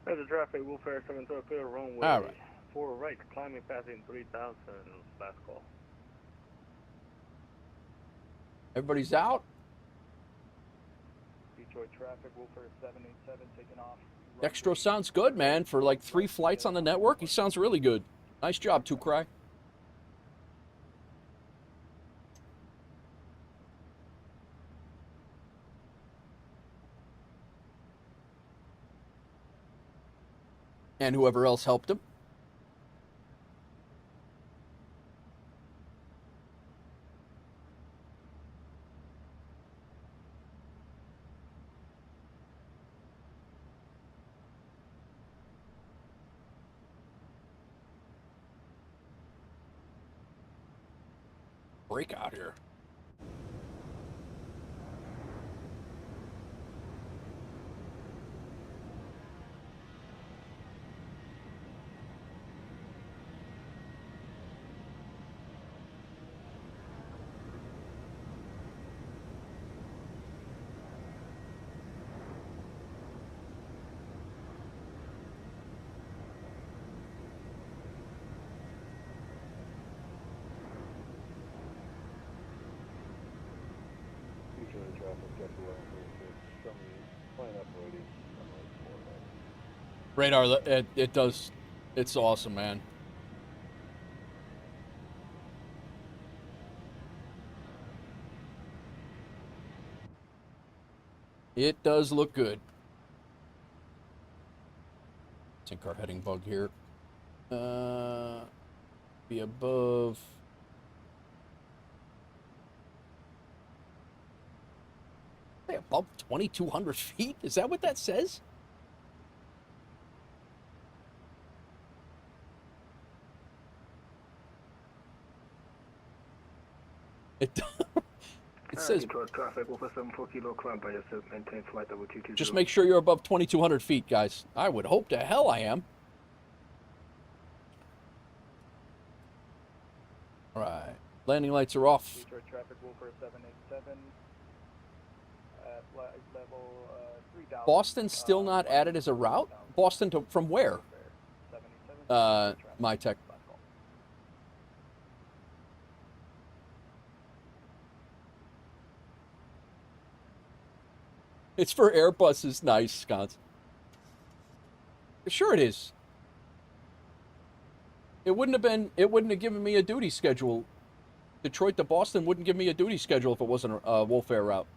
Speaker 3: Cedar traffic, WolfAir 712, clear runway
Speaker 1: All right.
Speaker 3: 4 right, climbing passing 3,000, last call.
Speaker 1: Everybody's out.
Speaker 6: Detroit traffic, WolfAir 787, taking off.
Speaker 1: Dextro sounds good, man. For like 3 flights on the network, he sounds really good. Nice job, Two Cry. And whoever else helped him. Break out here.
Speaker 14: Detroit traffic, jet to 1136, show me, line up ready, runway 4 right.
Speaker 1: Radar, it does, it's awesome, man. It does look good. Sync our heading bug here. Be above. Say above 2,200 feet? Is that what that says? It says
Speaker 13: Detroit traffic, Wolfare 74 Kilo, climb by yourself, maintain flight level 220.
Speaker 1: just make sure you're above 2,200 feet, guys. I would hope to hell I am. All right, landing lights are off.
Speaker 6: Detroit traffic, Wolfare 787, at flight level 3,000.
Speaker 1: Boston's still not added as a route? Boston to, from where? My tech. It's for Airbuses. Nice, Scott. Sure it is. It wouldn't have given me a duty schedule. Detroit to Boston wouldn't give me a duty schedule if it wasn't a WolfAir route.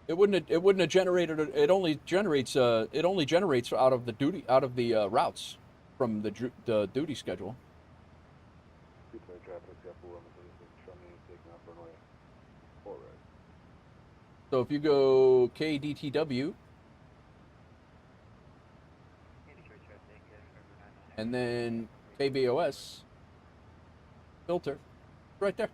Speaker 1: It wouldn't have generated. It only generates out of the routes from the duty schedule.
Speaker 14: Detroit traffic, show me taking off runway 4 right.
Speaker 1: So if you go KDTW and then KBOS filter, right there.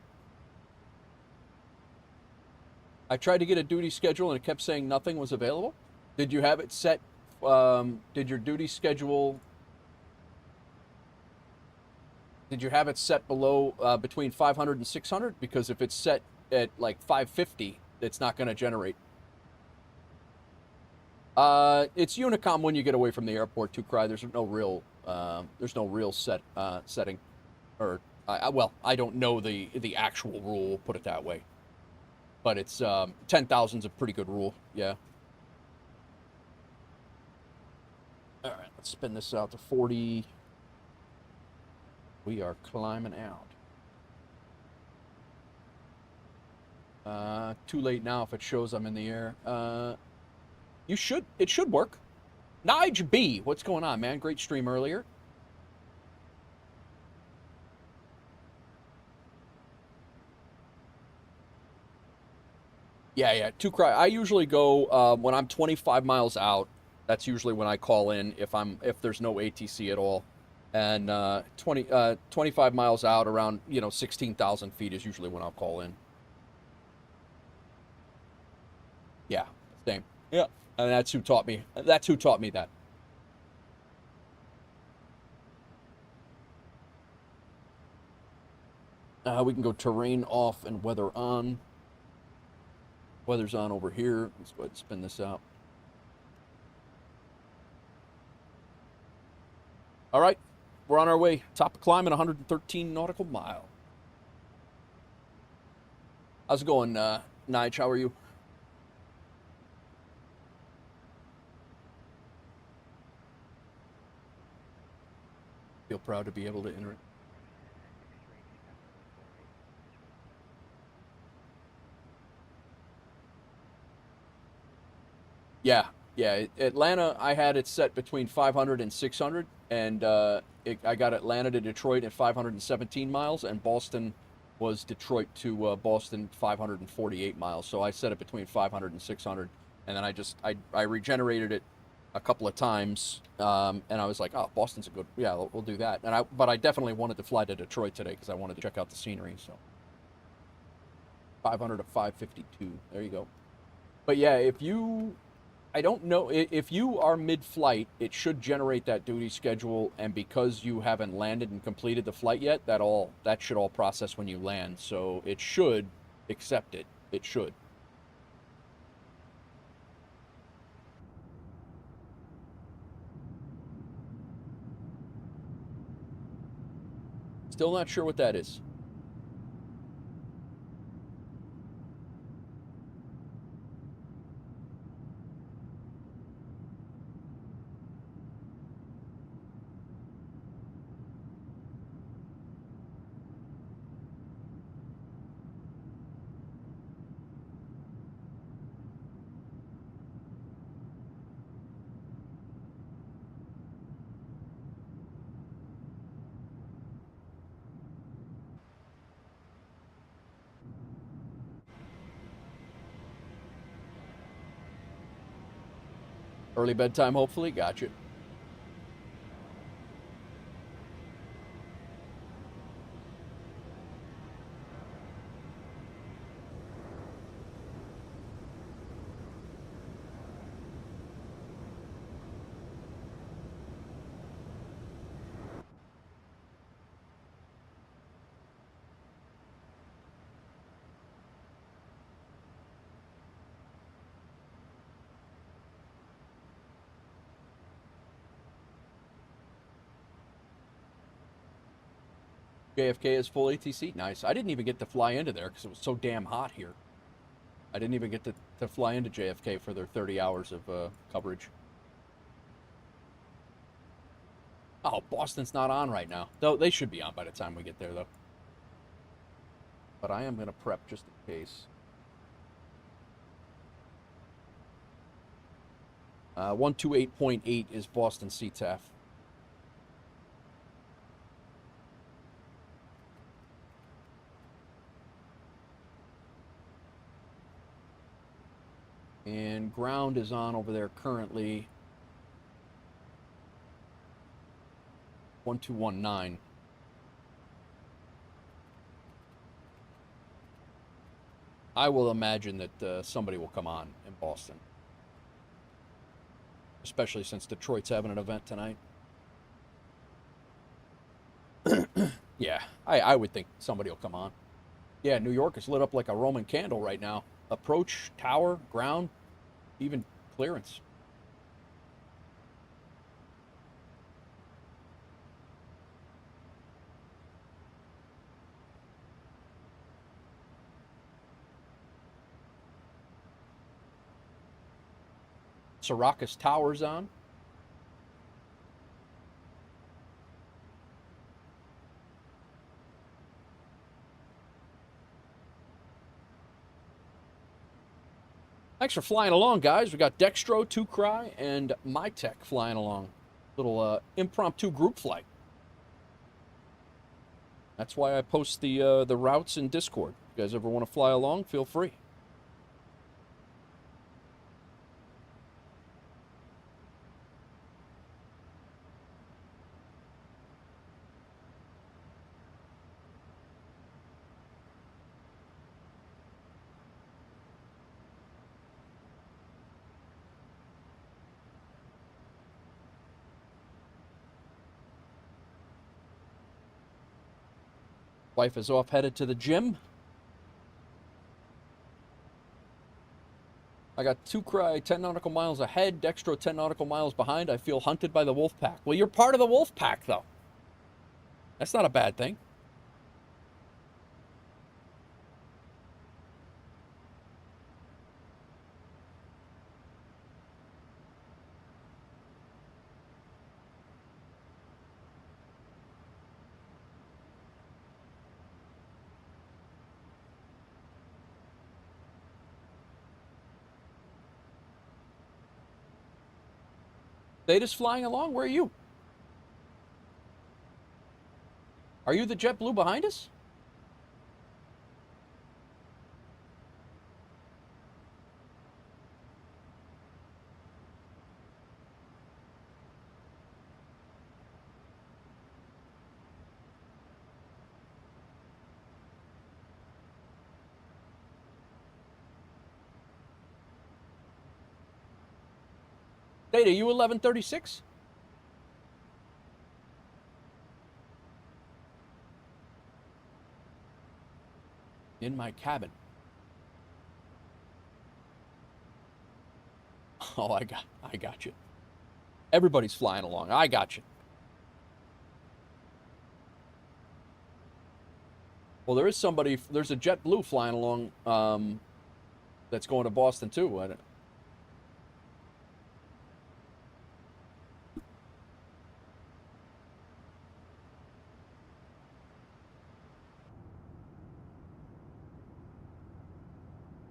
Speaker 1: I tried to get a duty schedule and it kept saying nothing was available. Did you have it set? Did your duty schedule? Did you have it set below between 500 and 600? Because if it's set at like 550, it's not going to generate. It's Unicom when you get away from the airport to Cry. There's no real setting, or well, I don't know the actual rule. Put it that way. But it's 10,000's a pretty good rule. Yeah. All right, let's spin this out to 40. We are climbing out. Too late now if it shows I'm in the air. It should work. Nige B, what's going on, man? Great stream earlier. Yeah, to Cry. I usually go when I'm 25 miles out. That's usually when I call in if there's no ATC at all. And 25 miles out around 16,000 feet is usually when I'll call in. Yeah, same. Yeah, and that's who taught me. That's who taught me that. We can go terrain off and weather on. Weather's on over here. Let's go ahead and spin this out. All right, we're on our way. Top of climb at 113 nautical mile. How's it going, Nige? How are you? Feel proud to be able to enter it. Yeah. Atlanta, I had it set between 500 and 600, and I got Atlanta to Detroit at 517 miles, and Boston was Detroit to Boston 548 miles. So I set it between 500 and 600, and then I regenerated it a couple of times, and I was like, oh, Boston's a good, yeah, we'll do that. But I definitely wanted to fly to Detroit today because I wanted to check out the scenery. So 500 to 552, there you go. But yeah, I don't know, if you are mid-flight, it should generate that duty schedule, and because you haven't landed and completed the flight yet, that should all process when you land. So it should accept it. It should. Still not sure what that is. Early bedtime, hopefully. Gotcha. JFK is full ATC. Nice. I didn't even get to fly into there because it was so damn hot here. I didn't even get to fly into JFK for their 30 hours of coverage. Oh, Boston's not on right now. Though they should be on by the time we get there, though. But I am going to prep just in case. 128.8 is Boston CTAF. And ground is on over there currently. 1219. I will imagine that somebody will come on in Boston. Especially since Detroit's having an event tonight. Yeah, I would think somebody will come on. Yeah, New York is lit up like a Roman candle right now. Approach, tower, ground, even clearance. Syracuse Tower's on. Thanks for flying along, guys. We got Dextro, 2Cry, and MyTech flying along. Little impromptu group flight. That's why I post the routes in Discord. If you guys ever want to fly along, feel free. Wife is off headed to the gym. I got 2Cry 10 nautical miles ahead, Dextro 10 nautical miles behind. I feel hunted by the wolf pack. Well, you're part of the wolf pack, though. That's not a bad thing. Theta's flying along? Where are you? Are you the JetBlue behind us? Theta, you 1136? In my cabin. Oh, I got you. Everybody's flying along. I got you. Well, there is somebody. There's a JetBlue flying along. That's going to Boston too. I don't.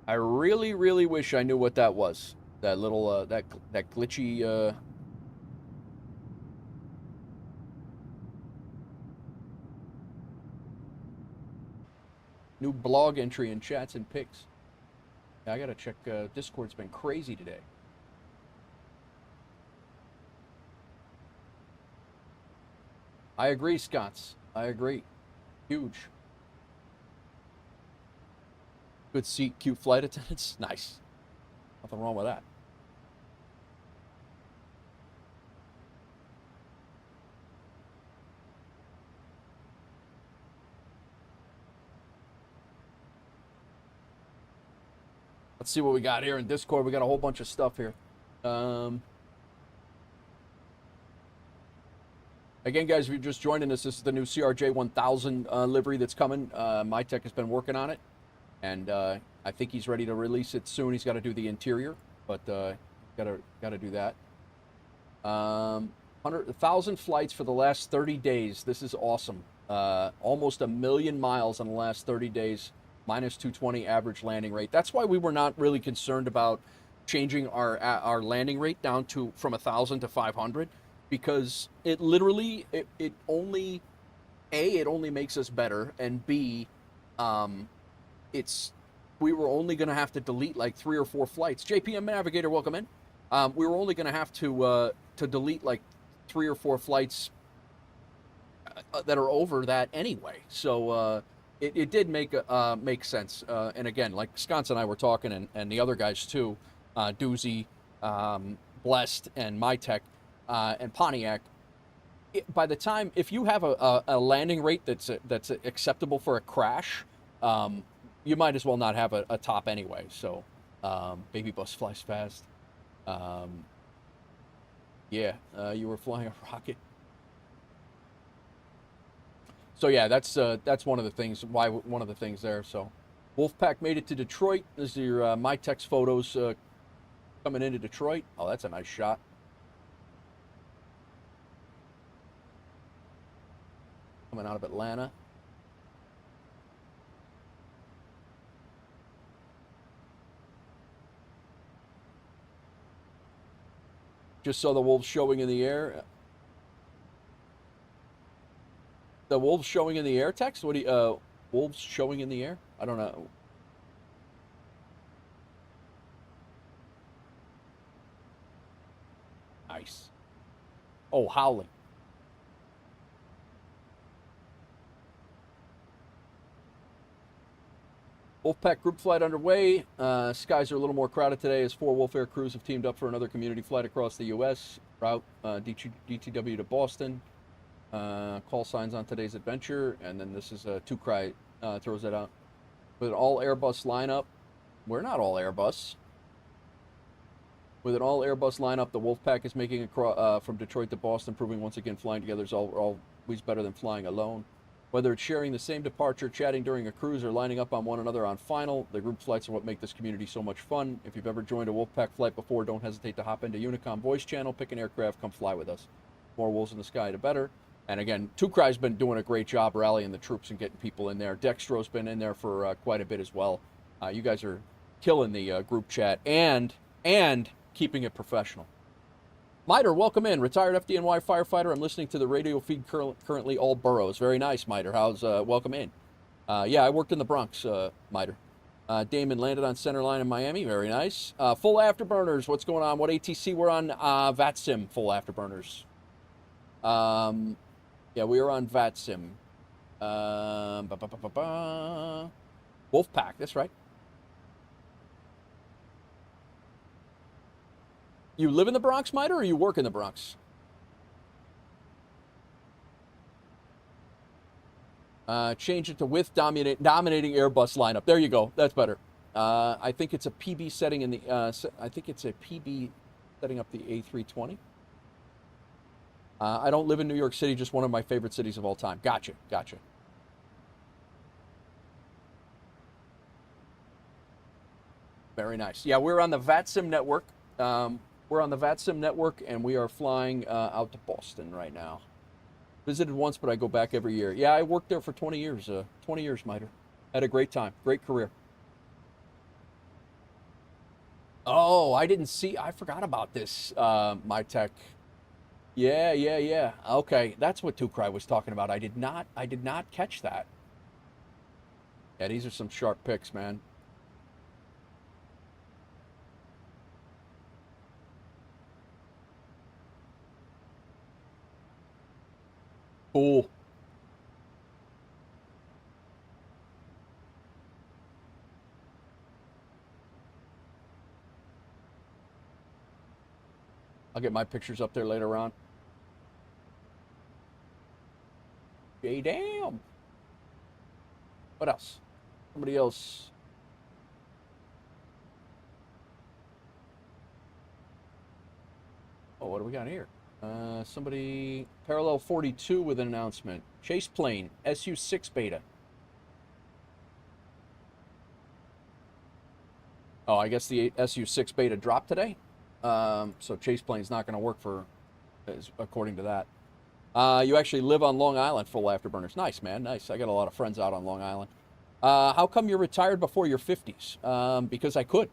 Speaker 1: I really, really wish I knew what that was. That little, that glitchy, new blog entry in chats and pics. Yeah, I gotta check, Discord's been crazy today. I agree, Scots. I agree. Huge. Good seat, cute flight attendants. Nice. Nothing wrong with that. Let's see what we got here in Discord. We got a whole bunch of stuff here. Again, guys, if you're just joining us, this is the new CRJ 1000 livery that's coming. My tech has been working on it, and I think he's ready to release it soon. He's got to do the interior, but gotta do that. 100,000 flights for the last 30 days. This is awesome. Almost 1 million miles in the last 30 days. Minus 220 average landing rate. That's why we were not really concerned about changing our landing rate down to from 1,000 to 500, because it literally it only makes us better, and B, we were only going to have to delete like 3 or 4 flights. JPM Navigator, welcome in. We were only going to have to delete like 3 or 4 flights that are over that anyway. So it did make sense. And again, like Sconce and I were talking, and the other guys too, Doozy, Blessed, and MyTech, and Pontiac. By the time, if you have a landing rate that's acceptable for a crash, you might as well not have a top anyway. So, Baby Bus flies fast. Yeah, you were flying a rocket. So yeah, that's one of the things. One of the things there. So, Wolfpack made it to Detroit. This is your MyTech's photos coming into Detroit. Oh, that's a nice shot. Coming out of Atlanta. Just saw the wolves showing in the air. The wolves showing in the air text? What do you, wolves showing in the air? I don't know. Nice. Oh, howling. Wolfpack group flight underway. Skies are a little more crowded today as 4 WolfAir crews have teamed up for another community flight across the U.S. Route DTW to Boston. Call signs on today's adventure. And then this is 2Cry throws that out. With an all-Airbus lineup. We're not all Airbus. With an all-Airbus lineup, the Wolfpack is making it from Detroit to Boston, proving once again flying together is always better than flying alone. Whether it's sharing the same departure, chatting during a cruise, or lining up on one another on final, the group flights are what make this community so much fun. If you've ever joined a Wolfpack flight before, don't hesitate to hop into Unicom voice channel, pick an aircraft, come fly with us. More wolves in the sky, the better. And again, 2Cry's been doing a great job rallying the troops and getting people in there. Dextro's been in there for quite a bit as well. You guys are killing the group chat and keeping it professional. Miter, welcome in. Retired FDNY firefighter. I'm listening to the radio feed currently all boroughs. Very nice, Miter. How's welcome in? Yeah, I worked in the Bronx, Miter. Damon landed on center line in Miami. Very nice. Full afterburners. What's going on? What ATC? We're on VATSIM full afterburners. Yeah, we are on VATSIM. Wolfpack. That's right. You live in the Bronx, Miter, or you work in the Bronx? Change it to with dominating Airbus lineup. There you go. That's better. I think it's a PB setting in the. I think it's a PB setting up the A320. I don't live in New York City. Just one of my favorite cities of all time. Gotcha. Gotcha. Very nice. Yeah, we're on the VATSIM network. We're on the VATSIM network, and we are flying out to Boston right now. Visited once, but I go back every year. Yeah, I worked there for 20 years. 20 years, Miter. Had a great time. Great career. Oh, I didn't see. I forgot about this, MyTech. Yeah. Okay, that's what 2Cry was talking about. I did not catch that. Yeah, these are some sharp picks, man. Cool. I'll get my pictures up there later on. Hey, damn. What else? Somebody else. Oh, what do we got here? Somebody, Parallel 42 with an announcement. Chase plane, SU-6 beta. Oh, I guess the SU-6 beta dropped today. So Chase plane's not going to work for, according to that. You actually live on Long Island, full afterburners. Nice, man, nice. I got a lot of friends out on Long Island. How come you're retired before your 50s? Because I could.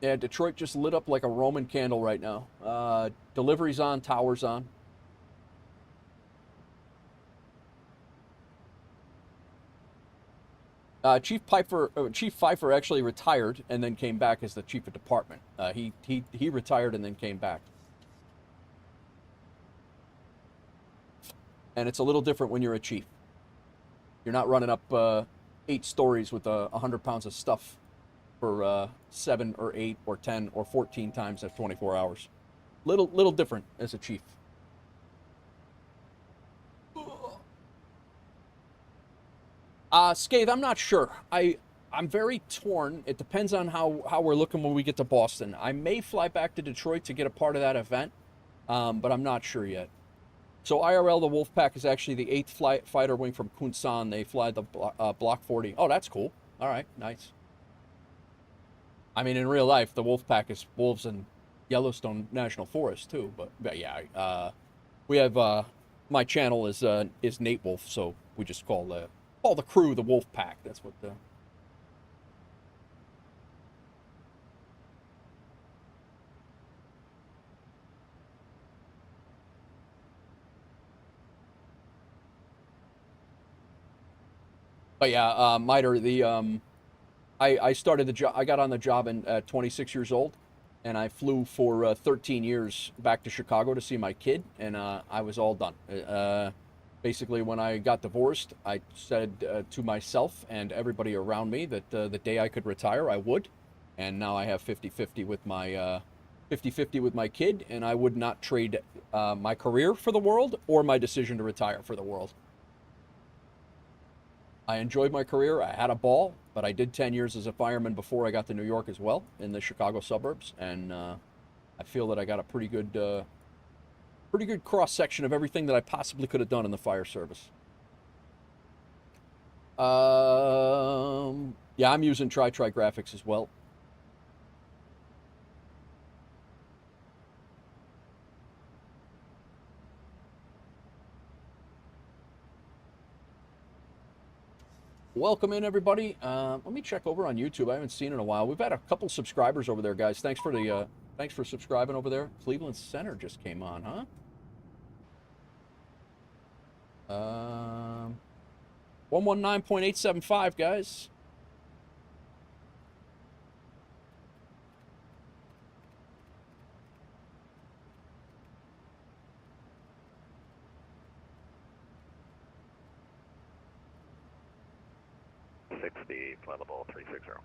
Speaker 1: Yeah, Detroit just lit up like a Roman candle right now. Delivery's on, tower's on. Chief Pfeiffer actually retired and then came back as the chief of department. He retired and then came back. And it's a little different when you're a chief. You're not running up 8 stories with 100 pounds of stuff for 7 or 8 or 10 or 14 times at 24 hours. Little different as a chief. Scathe, I'm not sure. I'm very torn. It depends on how we're looking when we get to Boston. I may fly back to Detroit to get a part of that event, but I'm not sure yet. So IRL, the Wolfpack is actually the 8th fighter wing from Kunsan. They fly the Block 40. Oh, that's cool. All right, nice. I mean, in real life, the Wolfpack is wolves in Yellowstone National Forest too. But yeah, we have my channel is Nate Wolf, so we just call the crew the Wolfpack. That's what the. But yeah, Miter, I started the job. I got on the job at 26 years old, and I flew for 13 years back to Chicago to see my kid, and I was all done. Basically, when I got divorced, I said to myself and everybody around me that the day I could retire, I would, and now I have 50-50 with my 50-50 with my kid, and I would not trade my career for the world or my decision to retire for the world. I enjoyed my career. I had a ball, but I did 10 years as a fireman before I got to New York as well, in the Chicago suburbs, and I feel that I got a pretty good cross-section of everything that I possibly could have done in the fire service. Yeah, I'm using Tri graphics as well. Welcome in, everybody. Let me check over on YouTube. I haven't seen it in a while. We've had a couple subscribers over there, guys. Thanks for subscribing over there. Cleveland Center just came on, huh? 119.875, guys.
Speaker 5: Flammable 360.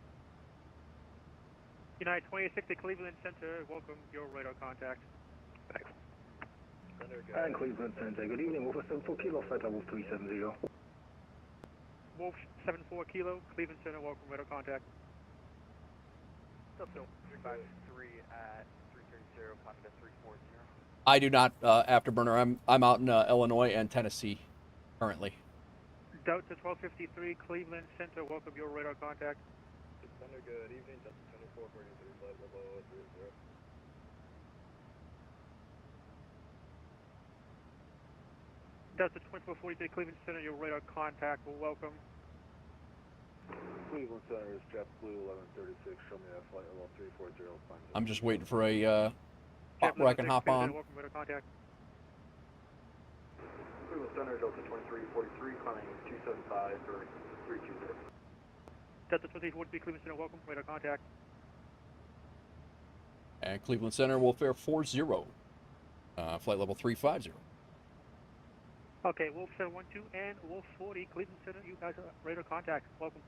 Speaker 6: United 2860 Cleveland Center, welcome your radar contact.
Speaker 5: Thanks.
Speaker 13: And Cleveland Center, good evening, Wolf 74 Kilo, Flight Level 370.
Speaker 6: Wolf 74 Kilo, Cleveland Center, welcome radar contact.
Speaker 2: Delta 353 at 330, Canada 340.
Speaker 1: I do not afterburner. I'm out in Illinois and Tennessee currently.
Speaker 6: Delta 1253 Cleveland Center, welcome your radar contact.
Speaker 14: Center, good evening, Delta 2443, flight level 30.
Speaker 6: Delta 2443 Cleveland Center, your radar contact, welcome.
Speaker 14: Cleveland Center is JetBlue 1136, show me that flight level 340.
Speaker 1: I'm just waiting for a where I can hop on.
Speaker 6: Welcome radar contact. Cleveland Center, Delta 2343, climbing 275 for 320. Delta 2343 Cleveland Center, welcome radar contact.
Speaker 1: And Cleveland Center, WolfAir 40, flight level 350.
Speaker 6: Okay, Wolf 712 and Wolf 40, Cleveland Center, you guys are radar contact. Welcome.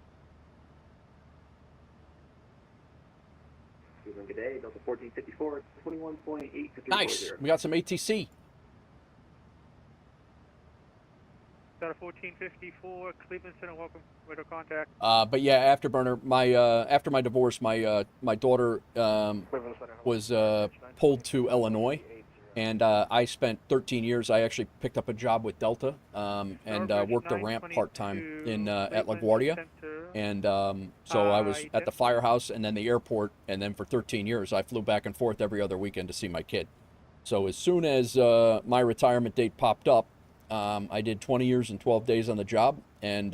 Speaker 15: Cleveland, good day. Delta 1454, 21.8 to 340.
Speaker 1: Nice. We got some ATC.
Speaker 6: Delta 1454, Cleveland Center, welcome. Radar contact.
Speaker 1: But yeah, Afterburner. My after my divorce, my daughter was pulled to Illinois, and I spent 13 years. I actually picked up a job with Delta and worked a ramp part-time in at LaGuardia, and so I was at the firehouse and then the airport, and then for 13 years I flew back and forth every other weekend to see my kid. So as soon as my retirement date popped up, I did 20 years and 12 days on the job, and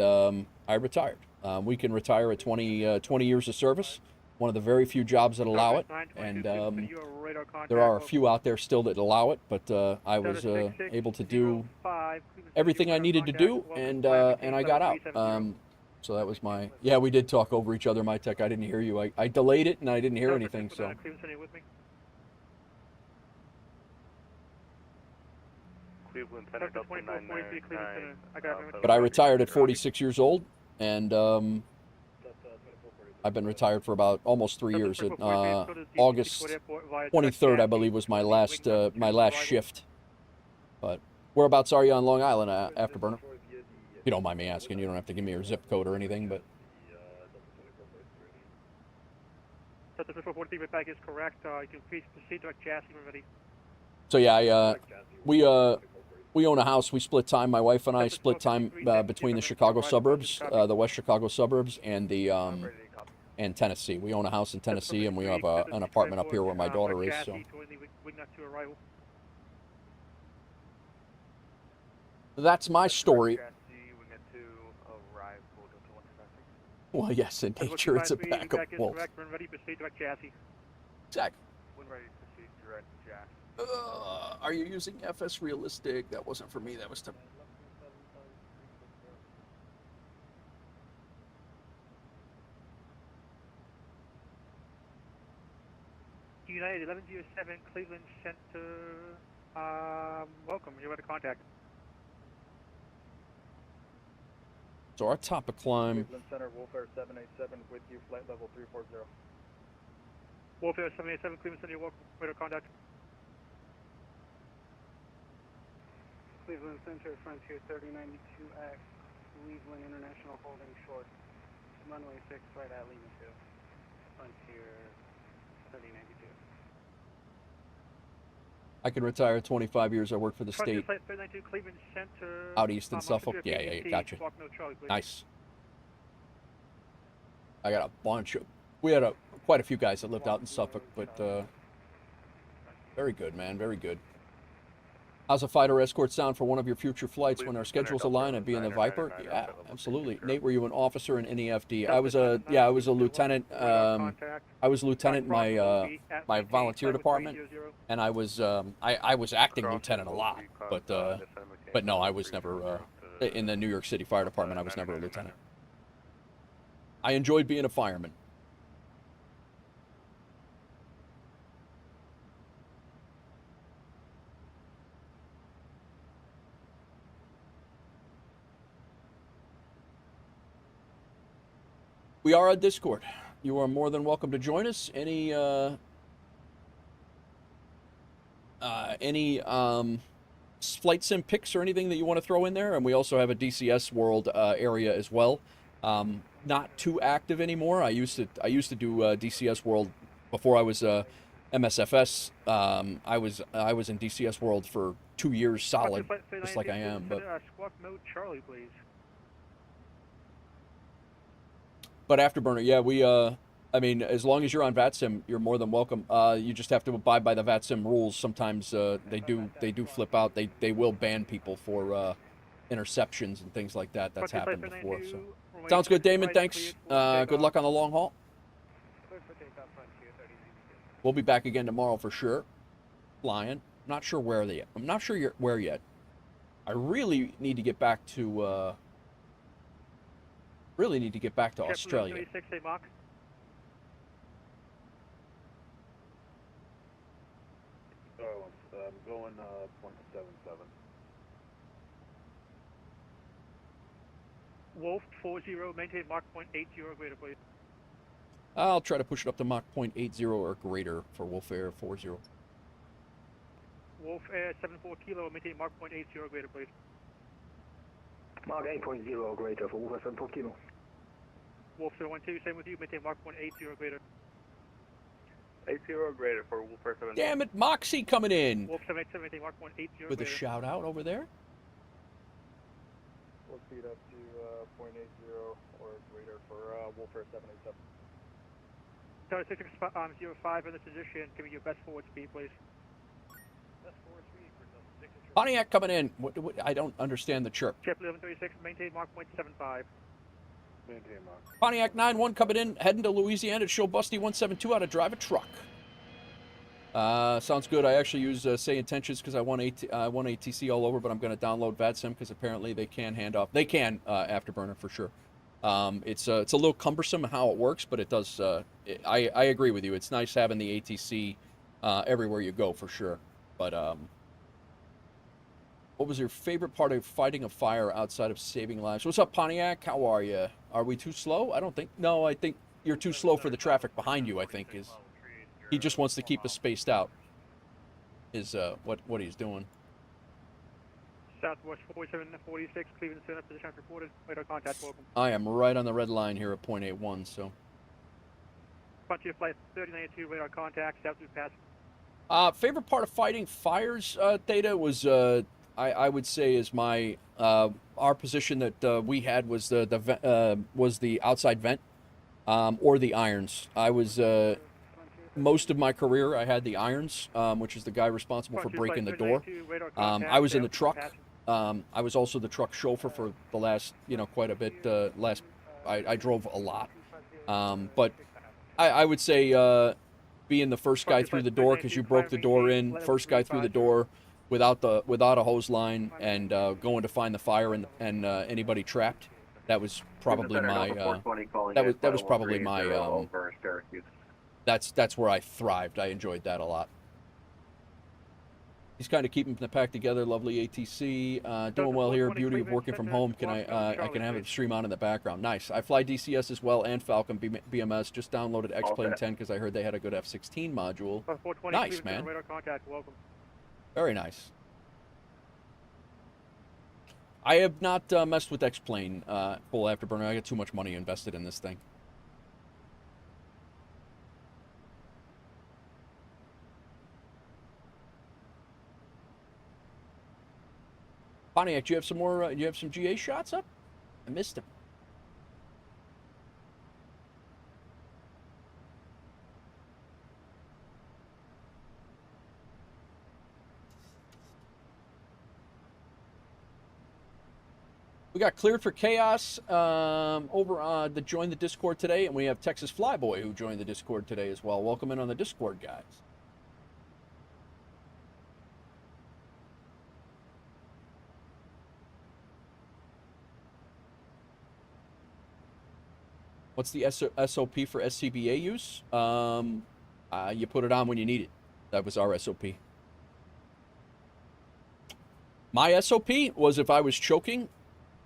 Speaker 1: I retired. We can retire at 20 years of service. One of the very few jobs that allow it, and there are a few out there still that allow it, but I was able to do everything I needed to do, and I got out. So that was my, yeah, we did talk over each other, my tech. I didn't hear you. I delayed it, and I didn't hear anything, so.
Speaker 3: Cleveland Center, Delta 999.
Speaker 1: But I retired at 46 years old, and I've been retired for about almost 3 years. August 23rd, I believe, was my last shift. But whereabouts are you on Long Island, Afterburner? You don't mind me asking. You don't have to give me your zip code or anything, but.
Speaker 6: Delta 443 back is correct. You can please proceed to Jassy when ready.
Speaker 1: So yeah, we own a house. We split time. My wife and I split time between the Chicago suburbs, the West Chicago suburbs, and the and Tennessee. We own a house in Tennessee, and we have an apartment up here where my daughter is. So. That's my story. Well, yes, in nature, it's a pack of wolves. Exactly. Are you using FS Realistic? That wasn't for me. That was to.
Speaker 6: United 1107 Cleveland Center. Welcome. You're at a contact.
Speaker 1: So our top of climb.
Speaker 6: Cleveland Center, WolfAir 787 with you, flight level 340. WolfAir 787, Cleveland Center, you're welcome. Radar contact.
Speaker 16: Cleveland Center, Frontier 3092X, Cleveland International holding short. Runway 6 right at Lima 2. Frontier 3092.
Speaker 1: I can retire 25 years. I work for the state.
Speaker 6: Flight 392, Cleveland Center.
Speaker 1: Out east in Suffolk. Yeah, gotcha. Nice. I got a bunch of. We had quite a few guys that lived out in Suffolk, but very good, man. Very good. How's a fighter escort sound for one of your future flights when our schedules align? I'd be in the Viper. Yeah, absolutely. Nate, were you an officer in NEFD? I was a lieutenant. I was a lieutenant in my volunteer department, and I was acting lieutenant a lot, but no, I was never in the New York City Fire Department. I was never a lieutenant. I enjoyed being a fireman. We are on Discord. You are more than welcome to join us. Any flight sim pics or anything that you want to throw in there, and we also have a DCS World area as well. Not too active anymore. I used to do DCS World before I was MSFS. I was in DCS World for 2 years solid, just like I am.
Speaker 6: Squawk mode Charlie, please.
Speaker 1: But Afterburner, yeah, I mean, as long as you're on VATSIM, you're more than welcome. You just have to abide by the VATSIM rules. Sometimes they do flip out. They will ban people for interceptions and things like that. That's happened before. So sounds good, Damon. Thanks. Good luck on the long haul. We'll be back again tomorrow for sure. Flying. Not sure where yet. I'm not sure where yet. I really need to get back to. Australia.
Speaker 14: I'm going 0.77.
Speaker 6: Wolf 40, maintain Mach 0.80 or greater, please.
Speaker 1: I'll try to push it up to Mach 0.80 or greater for WolfAir 40.
Speaker 6: WolfAir 74 Kilo, maintain Mach 0.80 or greater, please.
Speaker 13: Mach 8.0 or greater for WolfAir 74 Kilo.
Speaker 6: Wolf 012, same with you, maintain Mach 0.80 or greater.
Speaker 3: 80 or greater for WolfAir 7.
Speaker 1: Damn it, Moxie coming in
Speaker 6: Wolf 787, maintain Mach 0.80 or
Speaker 1: with a
Speaker 6: greater.
Speaker 1: shout out over there.
Speaker 6: We'll speed up to 0.80 or greater for WolfAir 787. Tower 605 in this position. Give me your best forward speed, please. Best forward speed for the signature.
Speaker 1: Pontiac coming in. I don't understand the chirp.
Speaker 6: JetBlue 1136, maintain Mach 0.75.
Speaker 14: Maintain Mach.
Speaker 1: Pontiac 91 coming in, heading to Louisiana to show Busty 172 how to drive a truck. Sounds good. I actually use Say Intentions because I want ATC all over, but I'm going to download VATSIM because apparently they can hand off. They can Afterburner for sure. It's a little cumbersome how it works, but it does. I agree with you. It's nice having the ATC everywhere you go for sure. But what was your favorite part of fighting a fire outside of saving lives? What's up, Pontiac? How are you? Are we too slow? I don't think. No, I think you're too slow for the traffic behind you. I think is. He just wants to keep us spaced out. Is what he's doing.
Speaker 6: Southwest 4746, Cleveland Center, position reported. Radar contact, welcome.
Speaker 1: I am right on the red line here at 0.81, so.
Speaker 6: Frontier flight 3092, radar contact, Southwest pass.
Speaker 1: Favorite part of fighting fires, Theta, was I would say is my our position that we had was the outside vent or the irons. I was most of my career I had the irons, which is the guy responsible for breaking the door. I was in the truck. I was also the truck chauffeur for the last quite a bit. I drove a lot, but I would say being the first guy through the door because you broke the door in, first guy through the door without a hose line and going to find the fire and anybody trapped. That was probably my that was probably my that's where I thrived. I enjoyed that a lot. He's kind of keeping the pack together. Lovely ATC. Doing well here. Beauty of working from home. I can have it stream on in the background. Nice. I fly DCS as well and Falcon BMS. Just downloaded X-Plane 10 because I heard they had a good F-16 module. Nice, man. Very nice. I have not messed with X-Plane full Afterburner. I got too much money invested in this thing. Pontiac, do you have some more? Do you have some GA shots up? I missed them. We got cleared for chaos over to join the Discord today, and we have Texas Flyboy who joined the Discord today as well. Welcome in on the Discord, guys. What's the SOP for SCBA use? You put it on when you need it. That was our SOP. My SOP was if I was choking,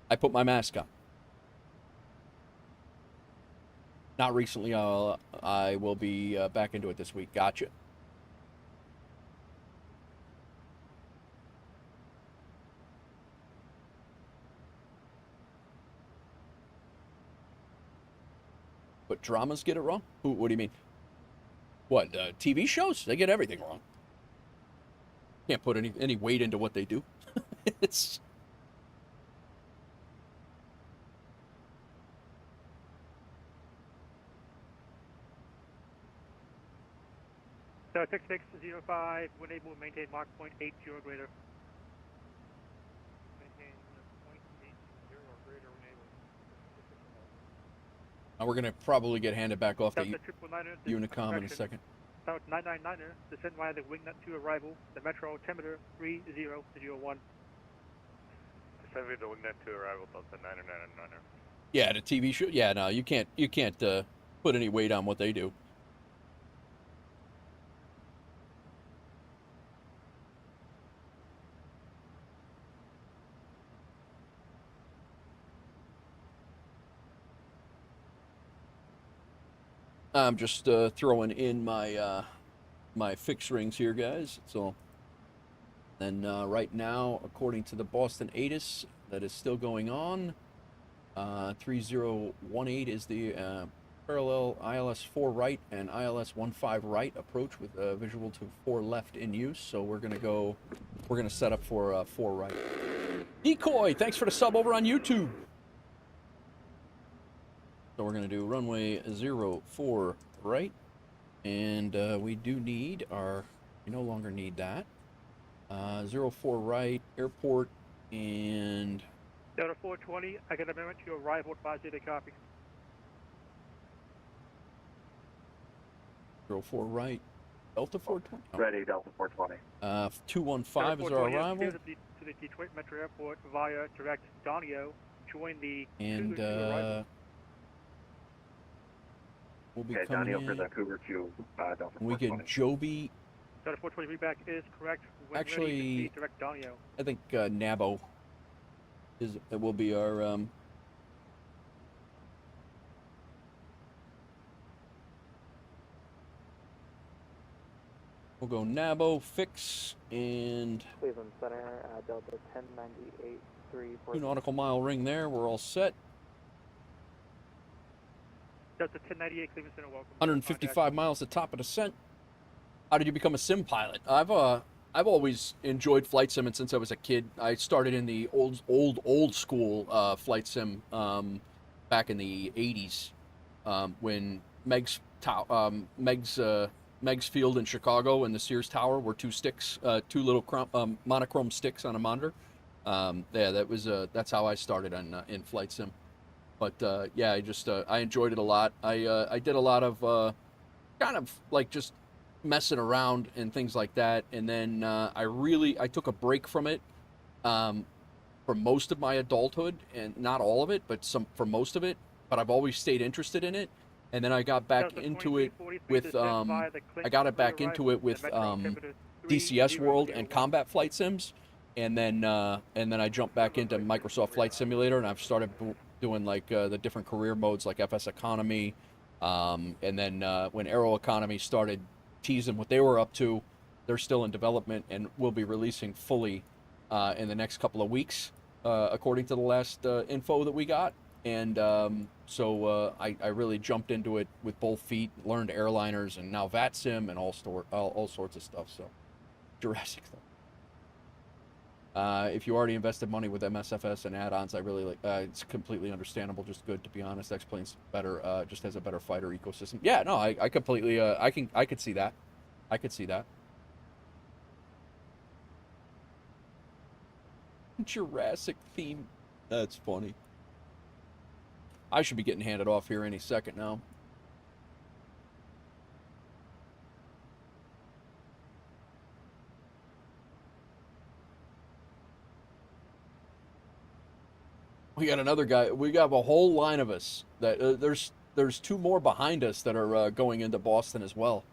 Speaker 1: I put my mask on. Not recently. I will be back into it this week. Gotcha. But dramas get it wrong? What do you mean? What, TV shows? They get everything wrong. Can't put any weight into what they do. It's...
Speaker 6: So 6605, when able to maintain Mach 0.80 or greater. Maintain 0.80 or greater when able.
Speaker 1: Now we're going to probably get handed back off to Unicom in a second.
Speaker 6: South 999er, descend via the wingnut to arrival, the Metro altimeter 3001.
Speaker 3: Descend via the wingnut to arrival, Delta 999er.
Speaker 1: Yeah, the TV show. Yeah, no, you can't put any weight on what they do. I'm just throwing in my my fixed rings here, guys. So, and right now, according to the Boston ATIS, that is still going on. 3018 is the parallel ILS 4 right and ILS 15 right approach with visual to 4 left in use. So we're gonna set up for 4 right. Decoy, thanks for the sub over on YouTube. So we're gonna do runway 04 right, and we do need our. We no longer need that. 04 right, airport, and.
Speaker 6: Delta 420, I get amendment to your arrival advisory to copy.
Speaker 1: 04 right, Delta 420. Oh.
Speaker 15: Ready, Delta 420.
Speaker 1: 215 is our arrival.
Speaker 6: To the Detroit Metro Airport via direct Donio. Join the
Speaker 1: And
Speaker 6: Cougar 2 arrival.
Speaker 1: We'll be
Speaker 15: okay,
Speaker 1: coming
Speaker 15: Donio
Speaker 1: in.
Speaker 15: for the Cougar 2, Delta 420.
Speaker 1: We get Joby.
Speaker 6: Delta 420 feedback is correct. When
Speaker 1: Actually,
Speaker 6: ready, direct Donio.
Speaker 1: I think Nabo it will be our we'll go Nabo, fix, and
Speaker 11: Cleveland Center, Delta 1098, 3
Speaker 1: 2 nautical mile ring there. We're all set.
Speaker 6: Delta 1098 Cleveland Center, welcome.
Speaker 1: 155 miles to top of descent. How did you become a sim pilot? I've always enjoyed flight sim since I was a kid. I started in the old school flight sim back in the 80s when Meg's Field in Chicago and the Sears Tower were 2 sticks, 2 little monochrome sticks on a monitor. Yeah, that's how I started in flight sim. But yeah, I enjoyed it a lot. I did a lot of kind of like just messing around and things like that, and then I took a break from it for most of my adulthood, and not all of it, but for most of it. But I've always stayed interested in it, and then I got back into it with DCS World and Combat Flight Sims, and then I jumped back into Microsoft Flight Simulator, and I've started doing like the different career modes like FSHonomy, and then when Aeroconomy started teasing what they were up to, they're still in development and will be releasing fully in the next couple of weeks, according to the last info that we got. And so I really jumped into it with both feet, learned airliners, and now VATSIM and all sorts of stuff. So Jurassic stuff. If you already invested money with MSFS and add-ons, I really like. It's completely understandable. Just good, to be honest. X-Plane's better. Just has a better fighter ecosystem. Yeah, no, I completely. I could see that. I could see that. Jurassic theme. That's funny. I should be getting handed off here any second now. We got another guy. We got a whole line of us. That there's 2 more behind us that are going into Boston as well.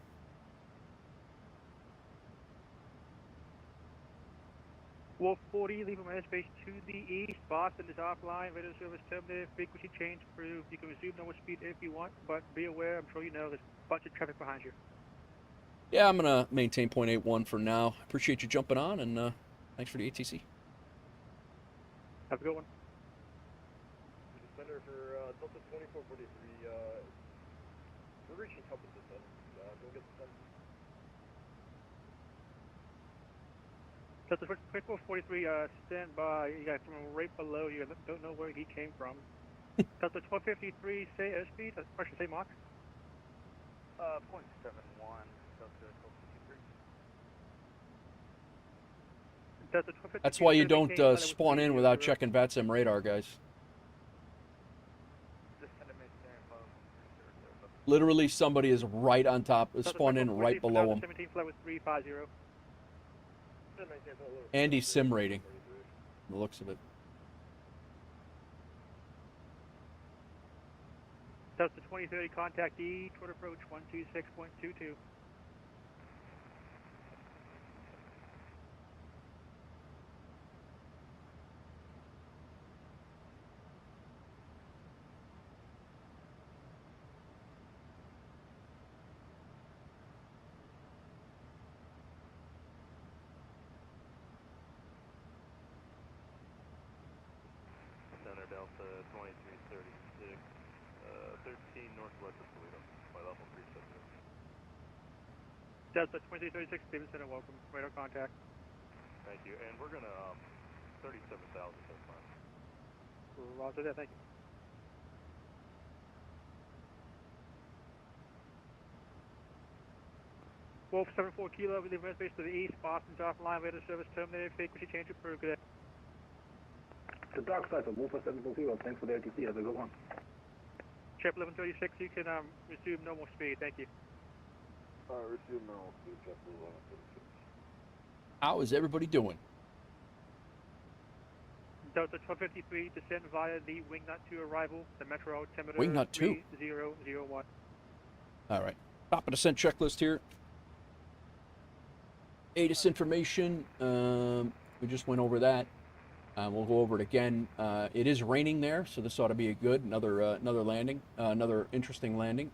Speaker 6: Wolf 40, leaving my airspace to the east. Boston is offline. Radio service terminated. Frequency change approved. You can resume normal speed if you want, but be aware, I'm sure you know, there's a bunch of traffic behind you.
Speaker 1: Yeah, I'm gonna maintain 0.81 for now. Appreciate you jumping on, and thanks for the ATC.
Speaker 6: Have a good one.
Speaker 14: Center for Delta 2443. We're reaching top of descent. Go get the sun.
Speaker 6: Delta 2443, stand by. You got someone right below you. Don't know where he came from. Delta 1253, say airspeed. Or should say Mach.
Speaker 16: 0.71. Delta 1253.
Speaker 6: Delta 1253.
Speaker 1: That's why you don't spawn in without checking VATSIM radar, guys. Literally, somebody is right on top, spawned in right below him.
Speaker 6: 17 flight with 350.
Speaker 1: Andy's sim rating, the looks of it.
Speaker 6: Delta 2030, contact E, toward approach 126.22.
Speaker 3: 2336, 13 northwest of Toledo, by level 370.
Speaker 6: Delta 2336, Stevenson, and welcome. Radar contact.
Speaker 3: Thank you, and we're gonna 37,000 this time.
Speaker 6: Roger that, thank you. Wolf 74 Kilo, we leave airspace to the east, Boston's offline, radar service terminated, frequency change approved, good day.
Speaker 13: The dark side of WolfAir 74 Kilo, thanks for the RTC, have a good one.
Speaker 6: Chip 1136, you can resume normal speed, thank you.
Speaker 14: Resume normal speed, JetBlue 1136.
Speaker 1: How is everybody doing?
Speaker 6: Delta 1253, descend via the wingnut 2 arrival, the metro altimeter
Speaker 1: Wingnut 2?
Speaker 6: 3001.
Speaker 1: All right. Top of descent checklist here. ATIS information. We just went over that. We'll go over it again. It is raining there, so this ought to be a good another landing, another interesting landing.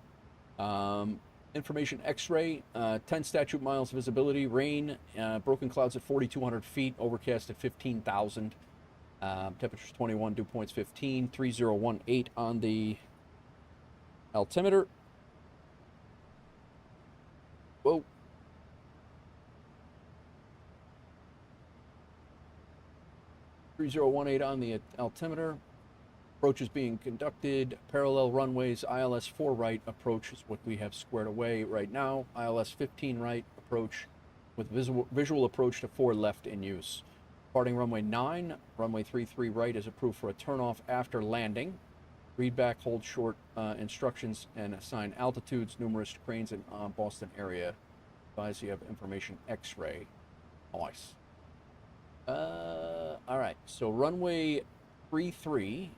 Speaker 1: Information X-ray, 10 statute miles visibility, rain, broken clouds at 4,200 feet, overcast at 15,000. Temperature's 21, dew point's 15, 3018 on the altimeter. Whoa. on the altimeter. Approach is being conducted. Parallel runways. ILS 4 right approach is what we have squared away right now. ILS 15 right approach with visual approach to 4 left in use. Departing runway 9. Runway 33 right is approved for a turnoff after landing. Read back, hold short instructions, and assign altitudes. Numerous cranes in Boston area. Advise you have information X-ray. Nice. All right. So runway 33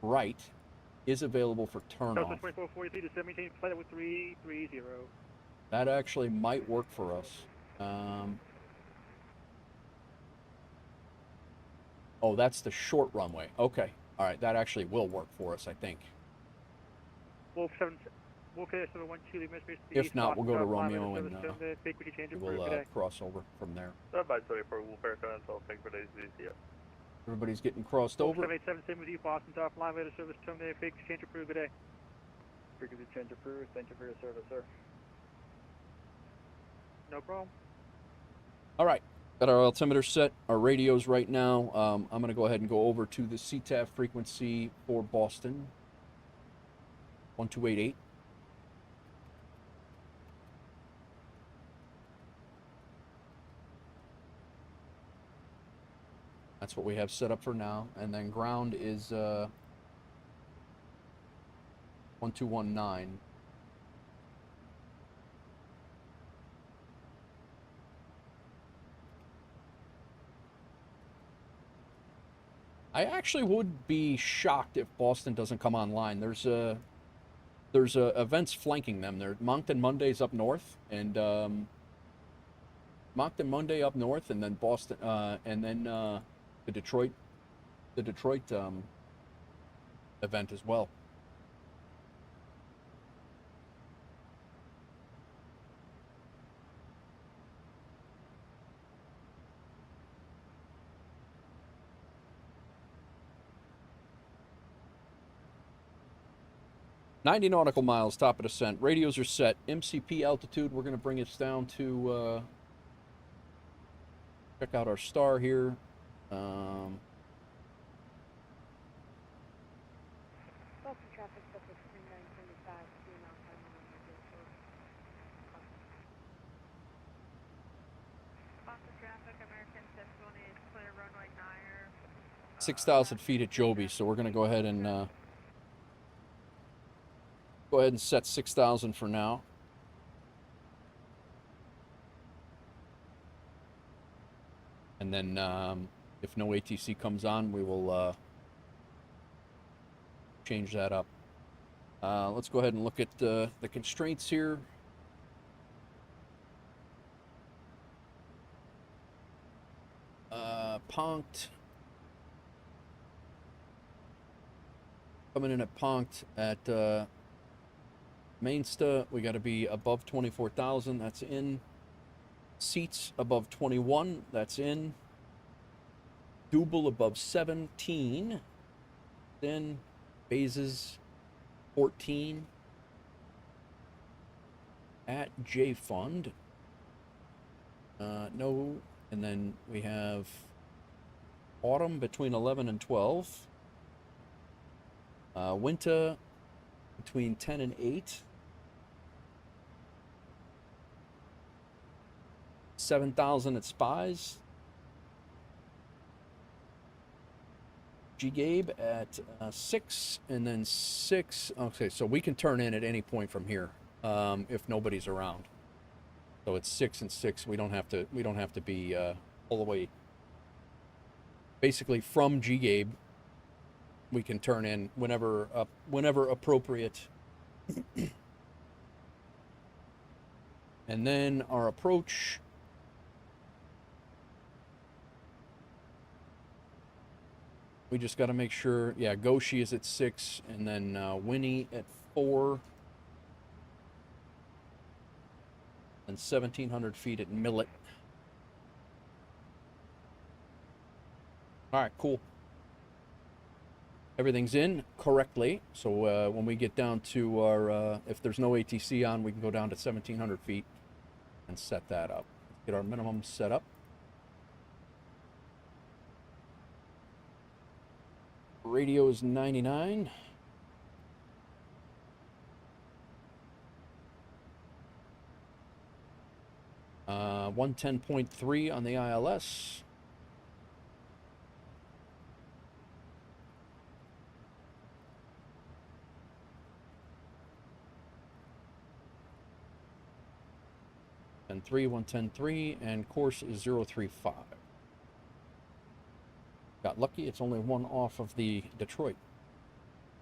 Speaker 1: right is available for turnoff.
Speaker 6: Delta 2443 to 17, flight with 330.
Speaker 1: That actually might work for us. Oh, that's the short runway. Okay. All right. That actually will work for us, I think.
Speaker 6: Wolf 712, leave airspace to the
Speaker 1: If
Speaker 6: east,
Speaker 1: not, we'll
Speaker 6: Boston
Speaker 1: go to
Speaker 6: offline,
Speaker 1: Romeo
Speaker 6: radar
Speaker 1: and
Speaker 6: service terminated, frequency change
Speaker 1: we'll
Speaker 6: approved, good day.
Speaker 1: cross over from there.
Speaker 3: By 24 WolfAir 712, thank you for the ACCF.
Speaker 1: Everybody's getting crossed
Speaker 6: Wolf
Speaker 1: over.
Speaker 6: 787, same with you, Boston's offline, radar service terminated, frequency change approved, good day.
Speaker 17: Frequency change approved, thank you for your service, sir.
Speaker 6: No problem.
Speaker 1: All right. Got our altimeter set, our radios right now. I'm going to go ahead and go over to the CTAF frequency for Boston. 1288. That's what we have set up for now. And then ground is 1219. I actually would be shocked if Boston doesn't come online. There's events flanking them. There, Moncton Monday's up north, and Moncton Monday up north, and then Boston, and then the Detroit event as well. $90 nautical miles, top of descent. Radios are set. MCP altitude, we're going to bring us down to, check out our star here.
Speaker 10: Boston traffic up at 3975, 3 mile time on Boston traffic, American 620 is clear, runway 9er.
Speaker 1: 6,000 feet at Joby, so we're going to go ahead and set 6,000 for now. And then if no ATC comes on, we will change that up. Let's go ahead and look at the constraints here. Punked. Coming in at punked at Mainsta, we got to be above 24,000. That's in. Seats above 21. That's in. Double above 17. Then bases 14 at J Fund. No, and then we have autumn between 11 and 12. Winter between 10 and 8. 7,000 at Spies. G Gabe at 6, and then 6. Okay, so we can turn in at any point from here if nobody's around. So it's 6 and 6. We don't have to be all the way. Basically, from G Gabe, we can turn in whenever appropriate. And then our approach. We just got to make sure, yeah, Goshi is at 6, and then Winnie at 4, and 1,700 feet at Millet. All right, cool. Everything's in correctly, so when we get down to our, if there's no ATC on, we can go down to 1,700 feet and set that up. Get our minimum set up. Radio is 99. Uh, 110.3 on the ILS. And 110.3, and course is 035. Got lucky, it's only one off of the Detroit.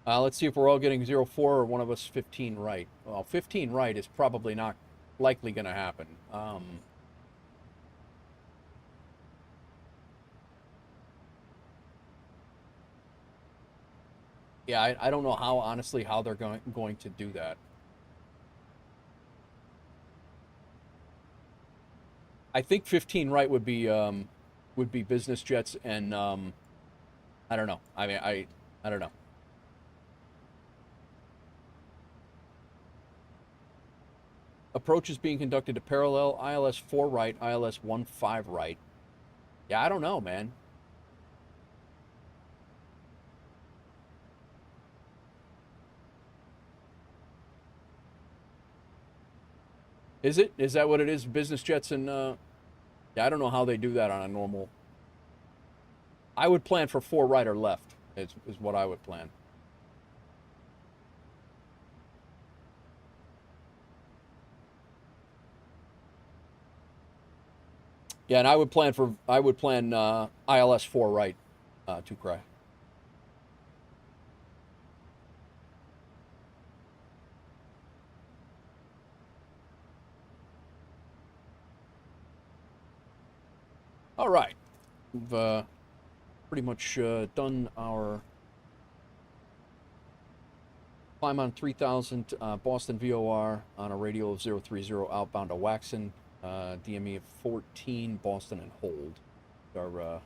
Speaker 1: Let's see if we're all getting 04 or one of us 15 right. Well, 15 right is probably not likely going to happen. Yeah, I don't know how, honestly, how they're going to do that. I think 15 right would be business jets, and I don't know. I mean, I don't know. Approach is being conducted to parallel ILS 4 right, ILS 15 right. Yeah, I don't know, man. Is it? Is that what it is? Business jets and yeah, I don't know how they do that on a normal. I would plan for 4 right or left. Is what I would plan. Yeah, and I would plan ILS 4 right to cry. All right, we've pretty much done our climb on 3000 Boston VOR on a radial of 030 outbound to Waxon, DME of 14 Boston and hold. Our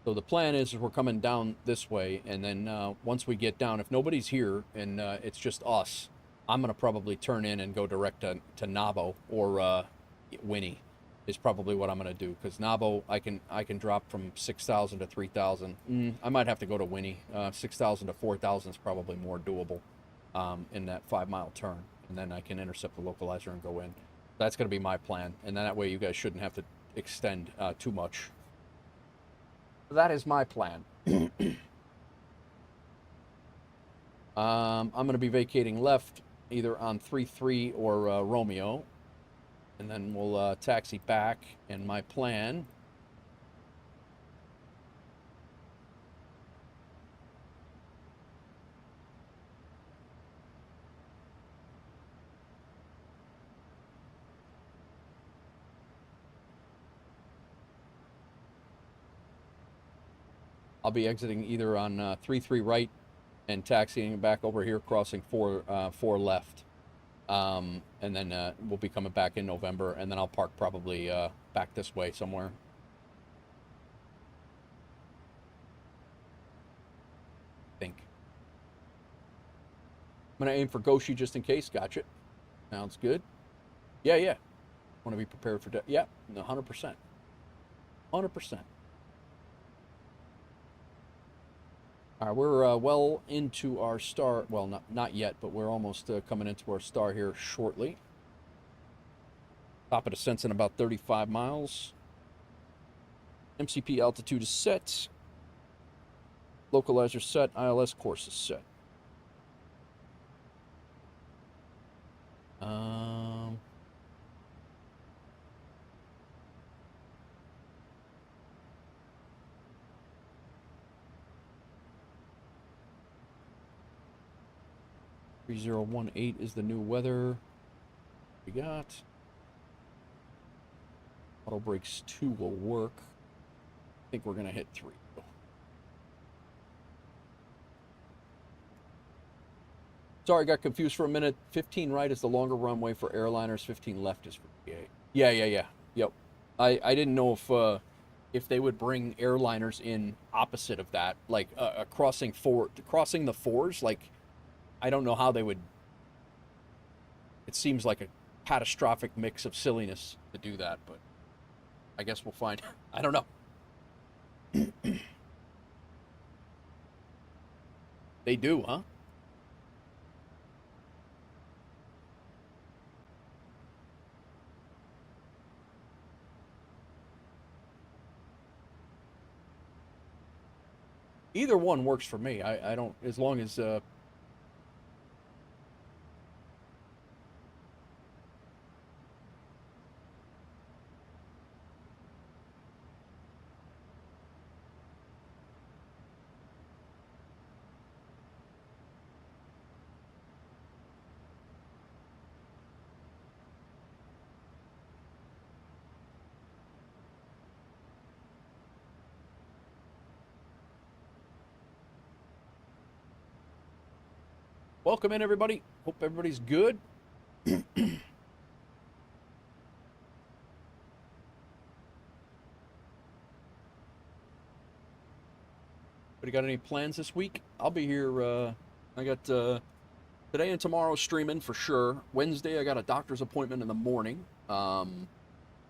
Speaker 1: so the plan is we're coming down this way, and then once we get down, if nobody's here and it's just us, I'm going to probably turn in and go direct to Nabo or Winnie is probably what I'm going to do, because Nabo, I can drop from 6,000 to 3,000. I might have to go to Winnie. 6,000 to 4,000 is probably more doable in that 5-mile turn, and then I can intercept the localizer and go in. That's going to be my plan, and then that way you guys shouldn't have to extend too much. That is my plan. I'm going to be vacating left either on 33 or Romeo, and then we'll taxi back, and my plan I'll be exiting either on 33 right and taxiing back over here, crossing 4 left. And then we'll be coming back in November, and then I'll park probably back this way somewhere. I'm going to aim for Goshi just in case. Gotcha. Sounds good. Yeah, yeah. Want to be prepared for... Yeah, 100%. 100%. All right, we're well into our star. Well, not yet, but we're almost coming into our star here shortly. Top of descent's in about 35 miles. MCP altitude is set. Localizer set. ILS course is set. 3018 is the new weather we got. Auto brakes 2 will work. I think we're going to hit 3. Sorry, I got confused for a minute. 15 right is the longer runway for airliners. 15 left is for PA. Yeah. Yep. I didn't know if they would bring airliners in opposite of that, like crossing the fours. Like, I don't know how they would. It seems like a catastrophic mix of silliness to do that, but I guess we'll find. I don't know. They do, huh? Either one works for me. I don't, as long as welcome in, everybody. Hope everybody's good. But you got any plans this week? I'll be here. I got today and tomorrow streaming for sure. Wednesday, I got a doctor's appointment in the morning. And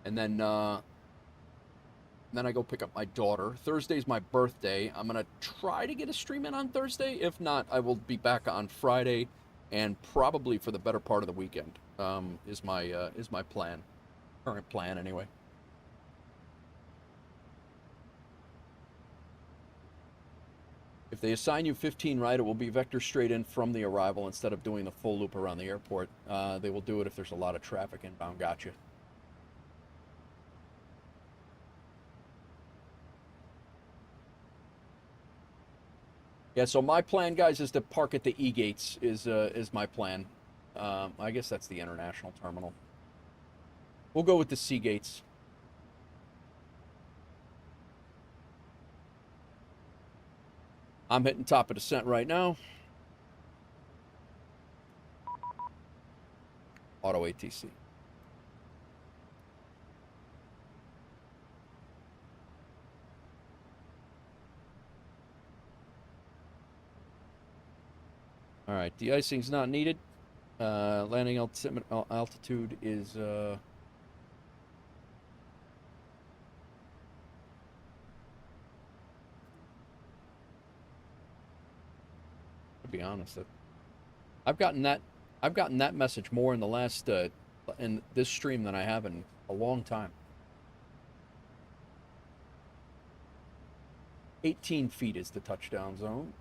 Speaker 1: then I go pick up my daughter. Thursday's my birthday. I'm going to try to get a stream in on Thursday. If not, I will be back on Friday and probably for the better part of the weekend is my plan. Current plan, anyway. If they assign you 15 right, it will be vector straight in from the arrival instead of doing the full loop around the airport. They will do it if there's a lot of traffic inbound. Gotcha. Yeah, so my plan, guys, is to park at the E-gates is my plan. I guess that's the international terminal. We'll go with the C-gates. I'm hitting top of descent right now. Auto ATC. All right, de-icing's not needed. Landing altitude is to be honest, I've gotten that message more in the last in this stream than I have in a long time. 18 feet is the touchdown zone.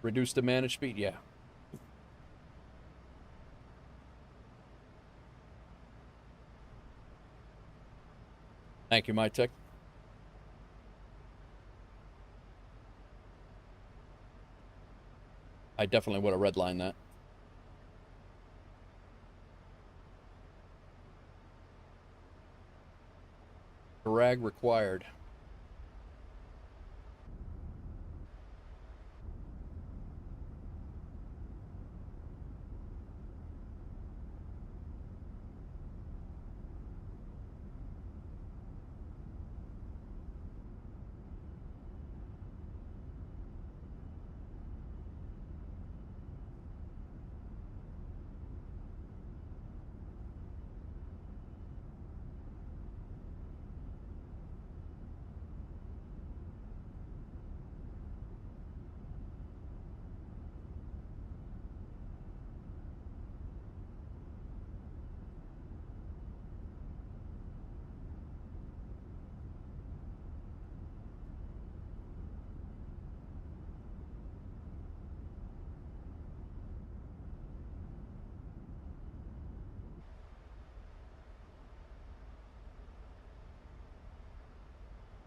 Speaker 1: Reduce the managed speed, yeah. Thank you, MyTech. I definitely would have redlined that. Drag required.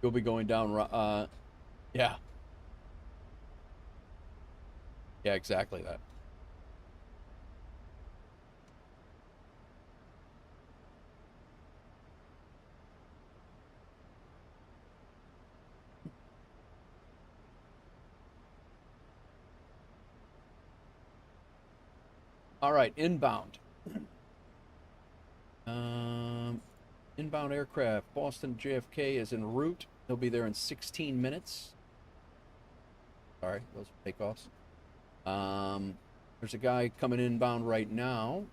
Speaker 1: You'll be going down, yeah. Yeah, exactly that. All right, inbound. Inbound aircraft, Boston JFK is en route. He'll be there in 16 minutes. Sorry, those are takeoffs. There's a guy coming inbound right now.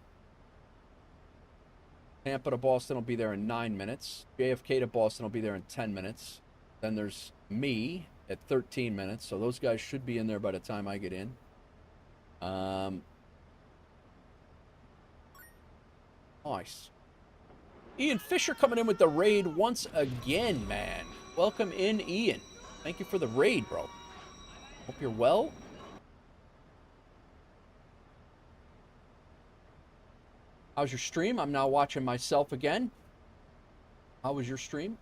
Speaker 1: Tampa to Boston will be there in 9 minutes. JFK to Boston will be there in 10 minutes. Then there's me at 13 minutes. So those guys should be in there by the time I get in. Nice. Ian Fisher coming in with the raid once again, man. Welcome in, Ian. Thank you for the raid, bro. Hope you're well. How's your stream? I'm now watching myself again. How was your stream?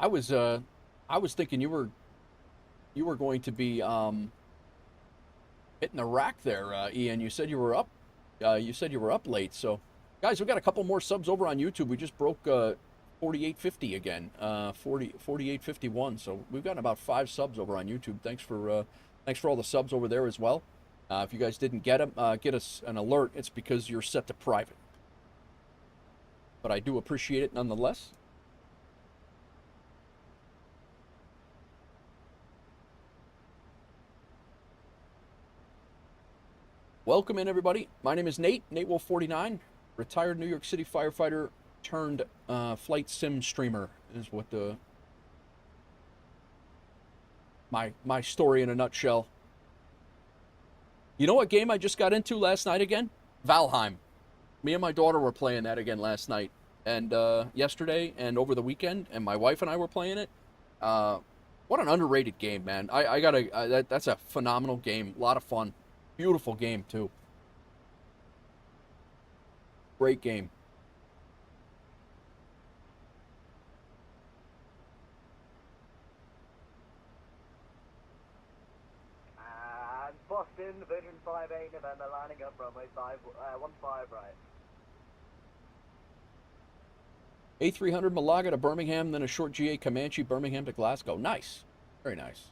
Speaker 1: I was thinking you were going to be hitting the rack there, Ian. You said you were up. You said you were up late. So, guys, we got a couple more subs over on YouTube. We just broke 4850 again, 4851. So we've got about 5 subs over on YouTube. Thanks for all the subs over there as well. If you guys didn't get them, get us an alert. It's because you're set to private. But I do appreciate it nonetheless. Welcome in, everybody. My name is Nate Wolf 49, retired New York City firefighter turned flight sim streamer is what my story in a nutshell. You know what game I just got into last night again? Valheim. Me and my daughter were playing that again last night and yesterday and over the weekend, and my wife and I were playing it. What an underrated game, man. That's a phenomenal game. A lot of fun. Beautiful game, too. Great game.
Speaker 18: Boston, Virgin 5A, November, lining up runway 15 right.
Speaker 1: A300 Malaga to Birmingham, then a short GA Comanche, Birmingham to Glasgow. Nice. Very nice.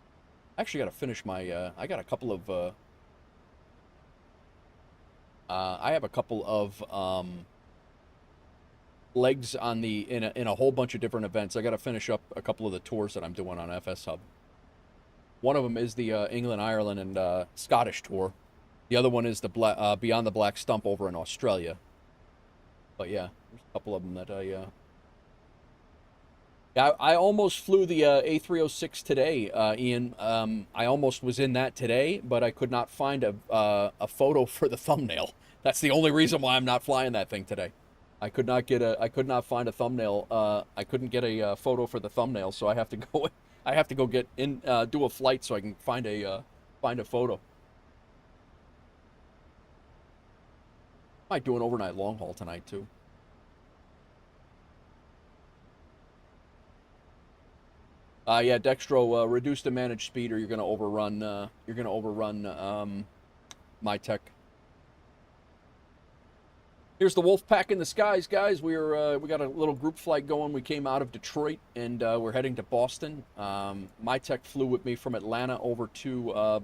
Speaker 1: Actually got to finish my, I got a couple of, I have a couple of legs on the in a whole bunch of different events. I got to finish up a couple of the tours that I'm doing on FSHub. One of them is the England, Ireland, and Scottish tour. The other one is the Beyond the Black Stump over in Australia. But yeah, there's a couple of them that I almost flew the A306 today, Ian. I almost was in that today, but I could not find a photo for the thumbnail. That's the only reason why I'm not flying that thing today. I could not find a thumbnail. I couldn't get a photo for the thumbnail, so I have to go. I have to go get in, do a flight so I can find a photo. Might do an overnight long haul tonight too. Yeah, Dextro, reduce the managed speed, or you're gonna overrun. My tech. Here's the Wolf Pack in the skies, guys. We got a little group flight going. We came out of Detroit and we're heading to Boston. My tech flew with me from Atlanta over to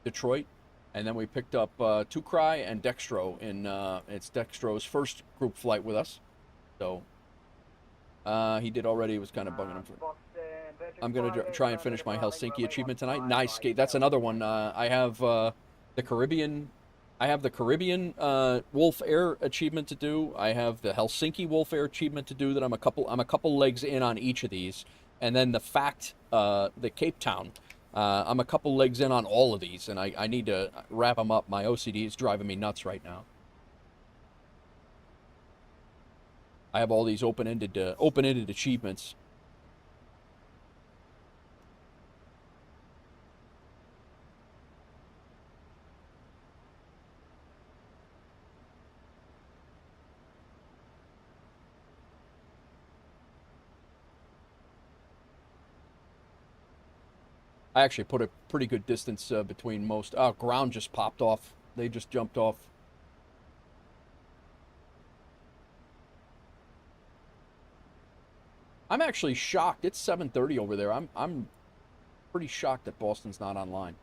Speaker 1: Detroit, and then we picked up Tukrai and Dextro. It's Dextro's first group flight with us, so he did already. It was kind of bugging him for. I'm going to try and finish my Helsinki achievement tonight. Nice. That's another one. I have the Caribbean. I have the Caribbean WolfAir achievement to do. I have the Helsinki WolfAir achievement to do. That I'm a couple legs in on each of these, and then the Cape Town. I'm a couple legs in on all of these, and I need to wrap them up. My OCD is driving me nuts right now. I have all these open-ended achievements. I actually put a pretty good distance between most. Oh, ground just popped off. They just jumped off. I'm actually shocked. It's 7:30 over there. I'm pretty shocked that Boston's not online.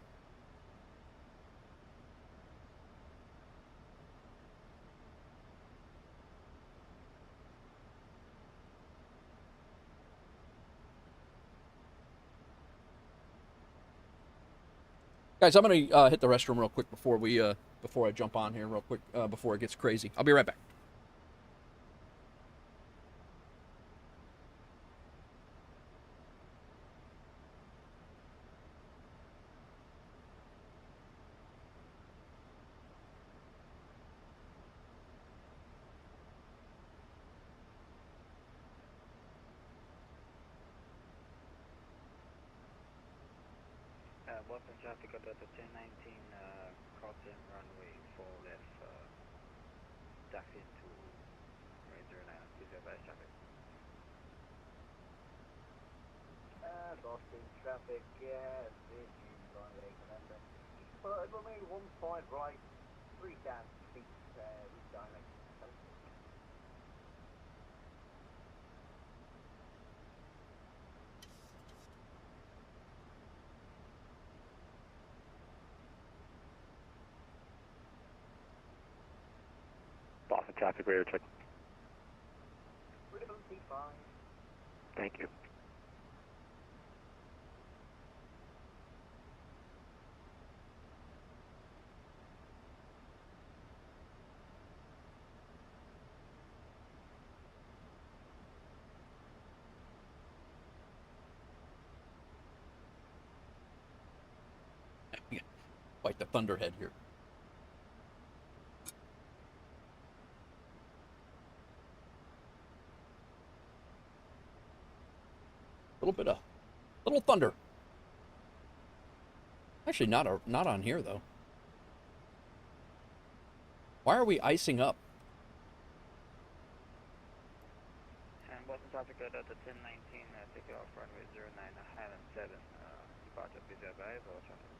Speaker 1: Guys, I'm gonna hit the restroom real quick before I jump on here real quick before it gets crazy. I'll be right back.
Speaker 16: Boston traffic at the 1019 crossing runway 4 left, taxi into Razor and please advise traffic.
Speaker 18: Boston traffic, yeah, this is runway November. But remain 15 right, 3 down, feet, redirect.
Speaker 15: Boston traffic radar check.
Speaker 18: Readability 5.
Speaker 15: Thank you.
Speaker 1: Quite the thunderhead here. Little thunder. Actually, not on here though. Why are we icing up?
Speaker 16: And Boston traffic at the 1019, take off runway 09 Highland 7, departure please advise or traffic.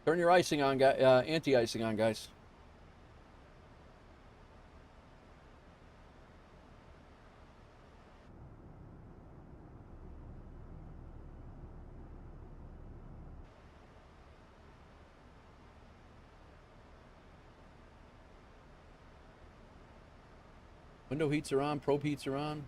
Speaker 1: Turn your icing on, anti-icing on, guys. Window heats are on, probe heats are on.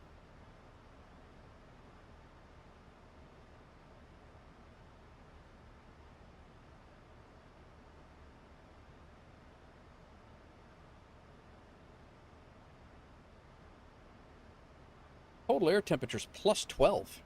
Speaker 1: Total air temperature's plus 12.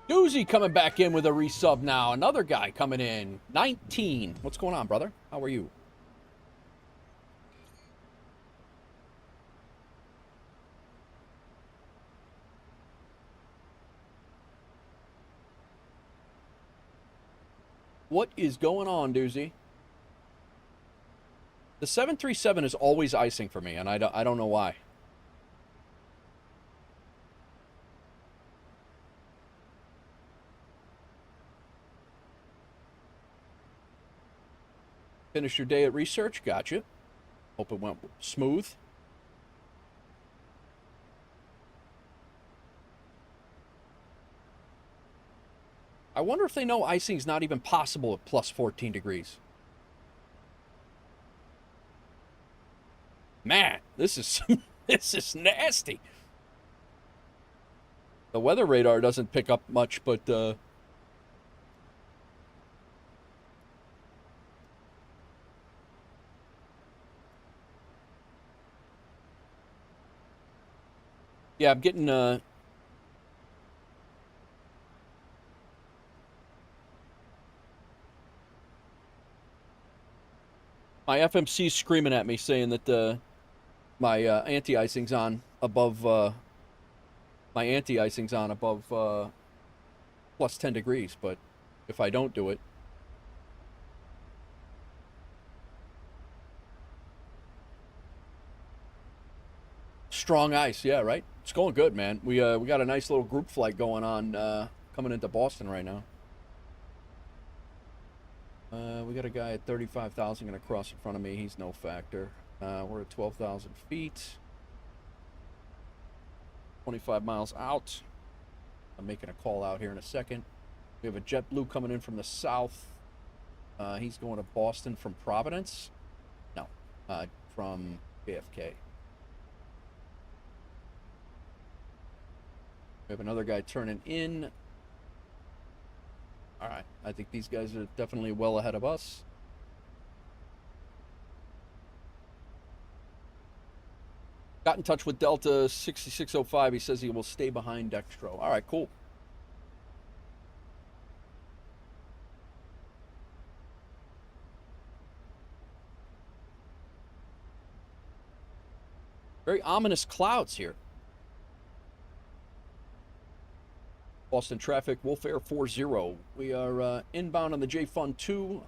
Speaker 1: Doozy coming back in with a resub now. Another guy coming in. 19. What's going on, brother? How are you? What is going on, Doozy? The 737 is always icing for me, and I don't know why. Finished your day at research? Gotcha. Hope it went smooth. I wonder if they know icing's not even possible at plus 14 degrees. Man, this is this is nasty. The weather radar doesn't pick up much, but yeah, I'm getting My FMC's screaming at me saying that my anti-icing's on above plus 10 degrees, but if I don't do it, strong ice, yeah, right? It's going good, man. We got a nice little group flight going on coming into Boston right now. We got a guy at 35,000 gonna cross in front of me. He's no factor. We're at 12,000 feet. 25 miles out. I'm making a call out here in a second. We have a JetBlue coming in from the south. He's going to Boston from Providence. No, from JFK. We have another guy turning in. All right, I think these guys are definitely well ahead of us. Got in touch with Delta 6605. He says he will stay behind Dextro. All right, cool. Very ominous clouds here. Boston traffic, WolfAir 40. We are inbound on the J-Fun 2,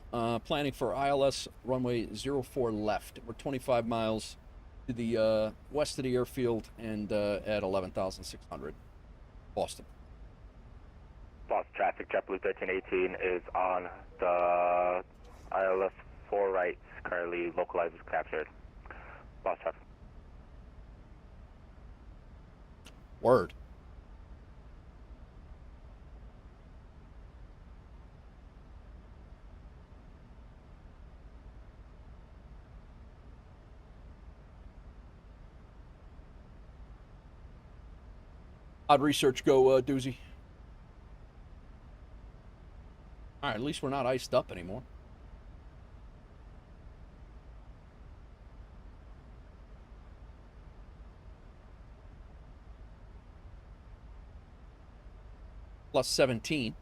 Speaker 1: planning for ILS runway 04 left. We're 25 miles to the west of the airfield and at 11,600. Boston.
Speaker 15: Boston traffic, JetBlue 1318 is on the ILS 4 right, currently localized as captured. Boston traffic.
Speaker 1: Word. How'd research go, Doozy? All right, at least we're not iced up anymore. Plus 17.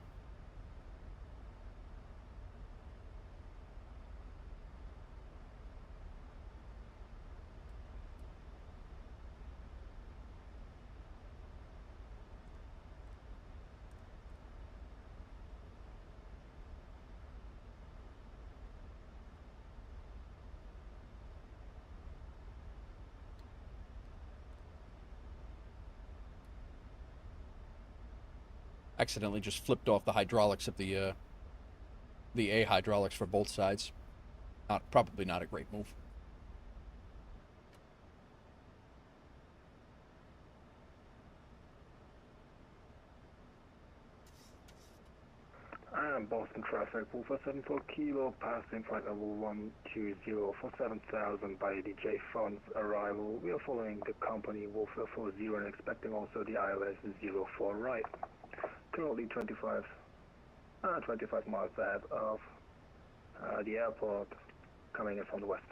Speaker 1: Accidentally just flipped off the hydraulics of the A hydraulics for both sides. Probably not a great move.
Speaker 13: And Boston traffic, WolfAir 74 Kilo, passing flight level 120 for 7,000 by the J-Fun's arrival. We are following the company WolfAir 40 and expecting also the ILS 04 right. Currently 25 miles ahead of the airport, coming in from the west.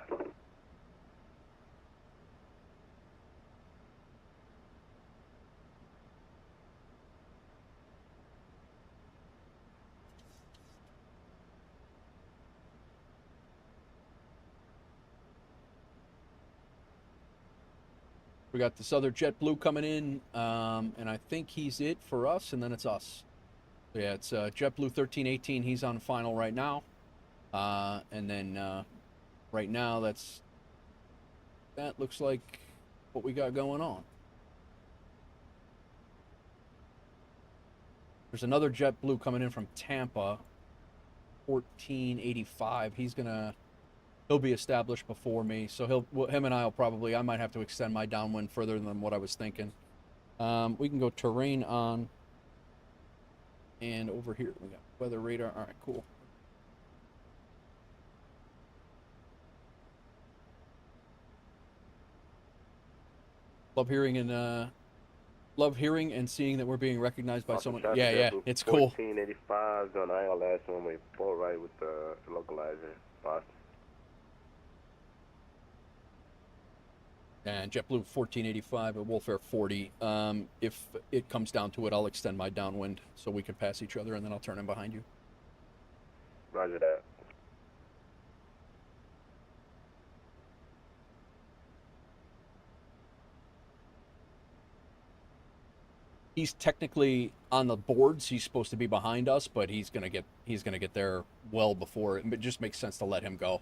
Speaker 1: We got this other JetBlue coming in, and I think he's it for us, and then it's us. So yeah, it's JetBlue 1318. He's on final right now, and then right now that looks like what we got going on. There's another JetBlue coming in from Tampa, 1485. He'll be established before me, so him and I might have to extend my downwind further than what I was thinking. We can go terrain on, and over here we got weather radar. All right, cool. Love hearing and seeing that we're being recognized by someone. Yeah, it's cool.
Speaker 14: 1485 on ILS runway 4 right with the localizer. Boston.
Speaker 1: And JetBlue 1485 at WolfAir 40. If it comes down to it, I'll extend my downwind so we can pass each other, and then I'll turn in behind you.
Speaker 14: Roger that.
Speaker 1: he's technically on the boards. He's supposed to be behind us, but he's gonna get there well before it. It just makes sense to let him go.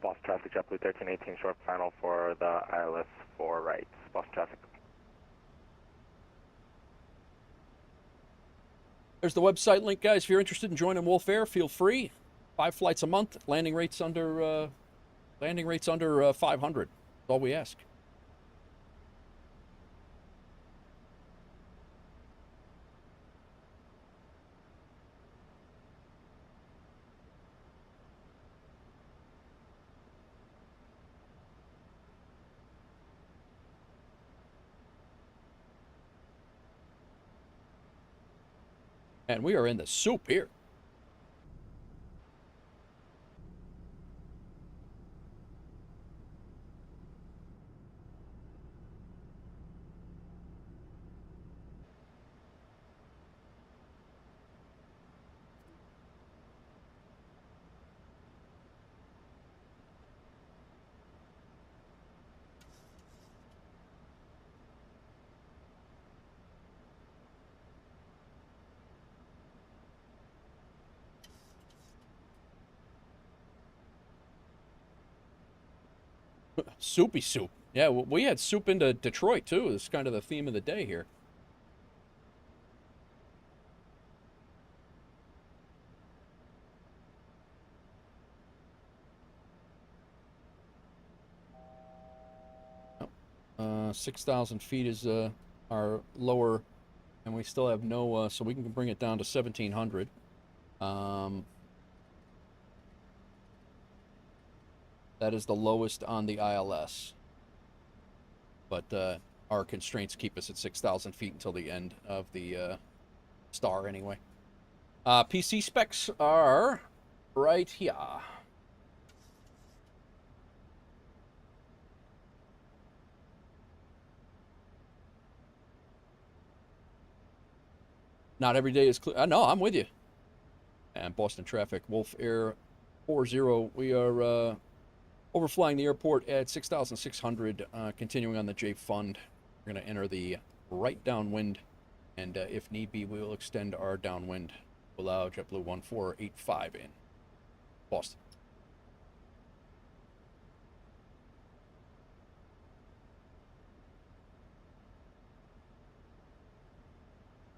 Speaker 15: Boston traffic, JetBlue 1318, short final for the ILS 4 right. Boston traffic.
Speaker 1: There's the website link, guys. If you're interested in joining WolfAir, feel free. 5 flights a month, landing rates under 500. That's all we ask. And we are in the soup here. Soupy soup. Yeah, we had soup into Detroit, too. It's kind of the theme of the day here. Oh, 6,000 feet is our lower, and we still have no, so we can bring it down to 1,700. That is the lowest on the ILS. But our constraints keep us at 6,000 feet until the end of the star anyway. PC specs are right here. Not every day is clear. No, I'm with you. And Boston traffic, WolfAir 40. We are overflying the airport at 6,600, continuing on the J Fund. We're going to enter the right downwind, and if need be, we will extend our downwind to allow JetBlue 1485 in Boston.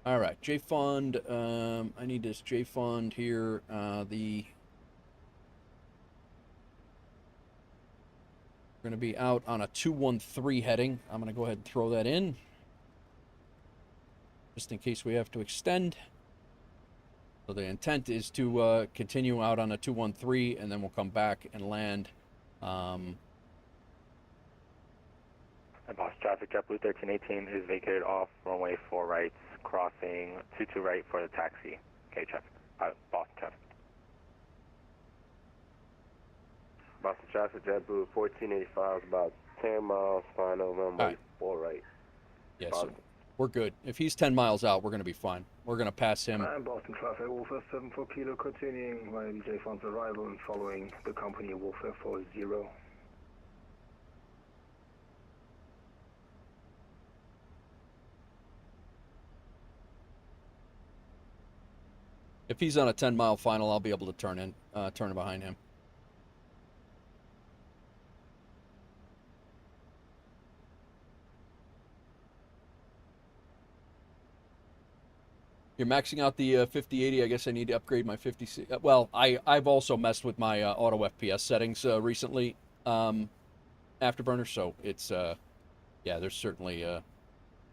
Speaker 1: All right, J Fund. I need this J Fund here. We're going to be out on a 213 heading. I'm going to go ahead and throw that in, just in case we have to extend. So the intent is to continue out on a 213, and then we'll come back and land.
Speaker 15: And Boston traffic, JetBlue 1318 is vacated off runway 4 right, crossing 22 right for the taxi. Okay, traffic. Boston traffic.
Speaker 14: Boston traffic, JetBlue 1485 is about 10 miles, final runway 4 right.
Speaker 1: Yeah, so we're good. If he's 10 miles out, we're going to be fine. We're going to pass him.
Speaker 13: And Boston traffic, WolfAir 74 Kilo, continuing via J Fund's arrival and following the company WolfAir 40.
Speaker 1: If he's on a 10-mile final, I'll be able to turn behind him. You're maxing out the 5080. I guess I need to upgrade my 50. Well, I've also messed with my auto FPS settings recently, Afterburner. So it's yeah, there's certainly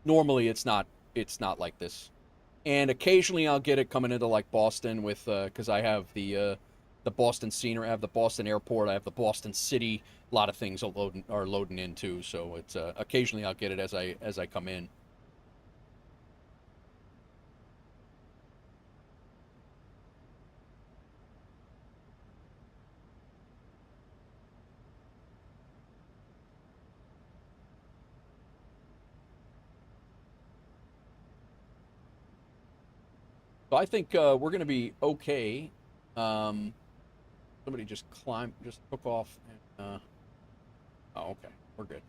Speaker 1: normally it's not like this, and occasionally I'll get it coming into like Boston with because I have the Boston scenery, I have the Boston airport, I have the Boston city. A lot of things are loading in too. So it's occasionally I'll get it as I come in. So I think we're going to be okay. Somebody just took off. And, oh, okay. We're good.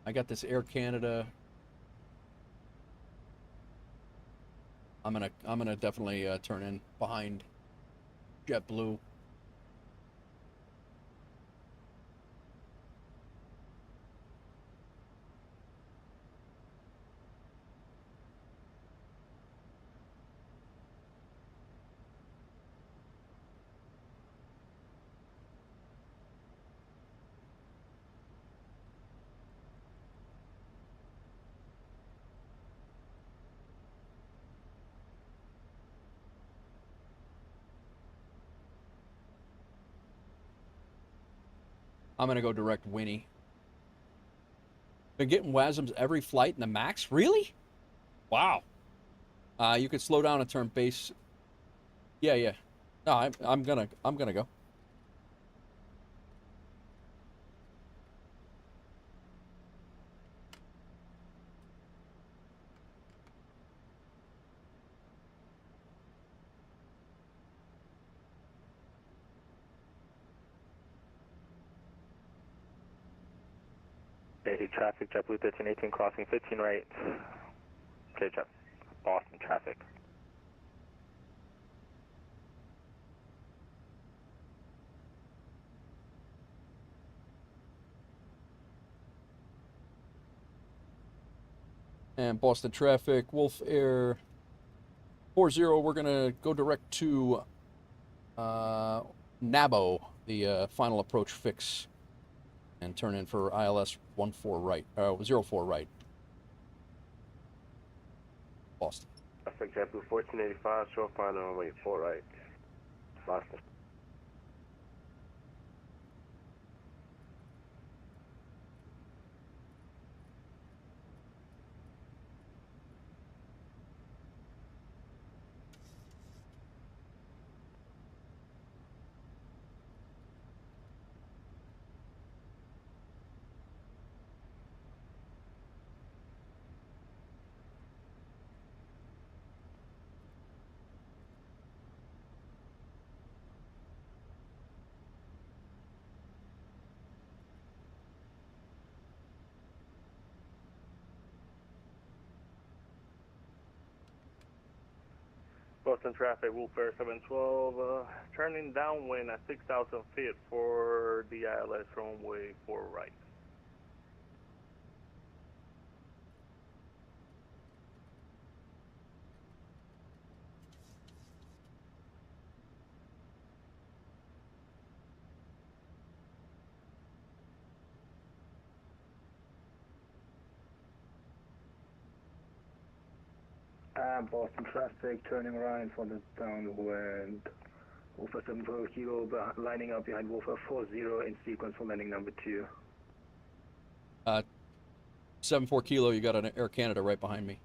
Speaker 1: I got this Air Canada. I'm gonna definitely turn in behind JetBlue. I'm gonna go direct Winnie. Been getting WASMs every flight in the max? Really? Wow. You could slow down and turn base. Yeah, yeah. No, I'm gonna go.
Speaker 15: Basic traffic, JetBlue 1318 crossing 15 right. Okay, Boston traffic.
Speaker 1: And Boston traffic, WolfAir 40, we're going to go direct to Nabo, the final approach fix, and turn in for ILS 14 right, 04 right. Boston.
Speaker 5: Traffic, JetBlue 1485, short final runway 4 right. Boston.
Speaker 3: Boston traffic, WolfAir 712, turning downwind at 6,000 feet for the ILS runway 4 right.
Speaker 13: Boston traffic, turning right for the downwind. WolfAir 74 kilo, lining up behind WolfAir 40 in sequence for landing number 2.
Speaker 1: 74 kilo, you got an Air Canada right behind me.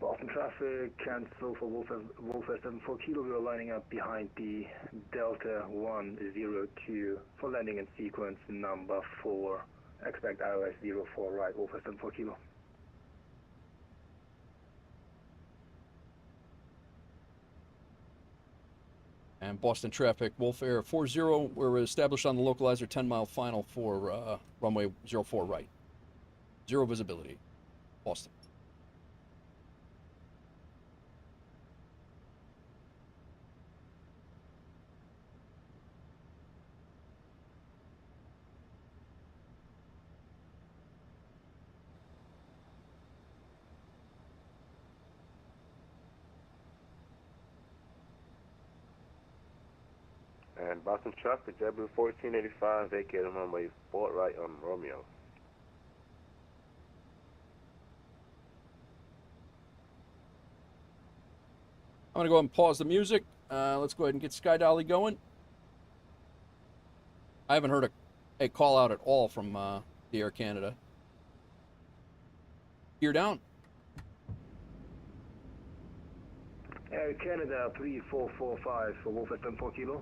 Speaker 13: Boston traffic, cancel for WolfAir 74 kilo. We are lining up behind the Delta 102 for landing in sequence number 4. Expect ILS 04 right, WolfAir 74 kilo.
Speaker 1: And Boston traffic, WolfAir 40, we're established on the localizer 10-mile final for runway 04 right. Zero visibility, Boston.
Speaker 5: And Boston traffic, JetBlue 1485, vacating runway 4 right on Romeo.
Speaker 1: I'm going to go ahead and pause the music. Let's go ahead and get Sky Dolly going. I haven't heard a call out at all from the Air Canada. Gear down.
Speaker 13: Air Canada 3445 for Wolf FM 4 Kilo.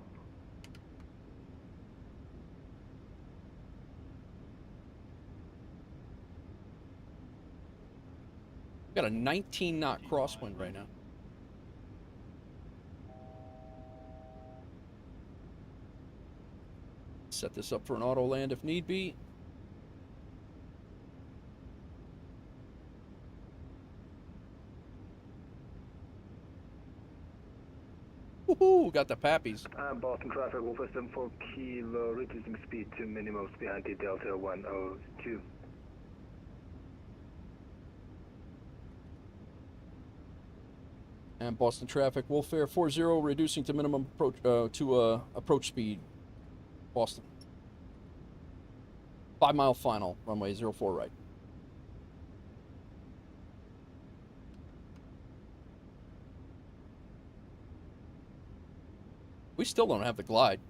Speaker 1: Got a 19 knot crosswind right now. Set this up for an auto land if need be. Woohoo! Got the pappies.
Speaker 13: Boston traffic, Wolf FM 4 Kilo, reducing speed to minimum behind the Delta 102.
Speaker 1: And Boston traffic, WolfAir 40, reducing to minimum approach approach speed. Boston. 5 mile final, runway 04 right. We still don't have the glide.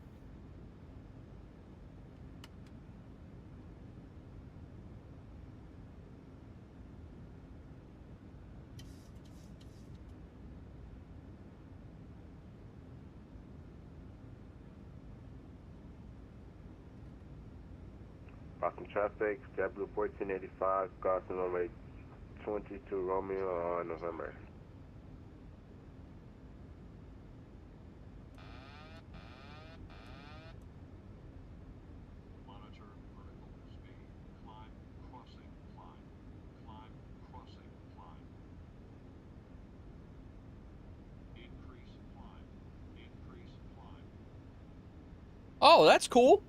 Speaker 15: Boston traffic, JetBlue 1485, crossing runway 22 Romeo on November.
Speaker 19: Monitor vertical speed. Climb, crossing, climb. Climb, crossing, climb. Increase, climb. Increase, climb.
Speaker 1: Oh, that's cool.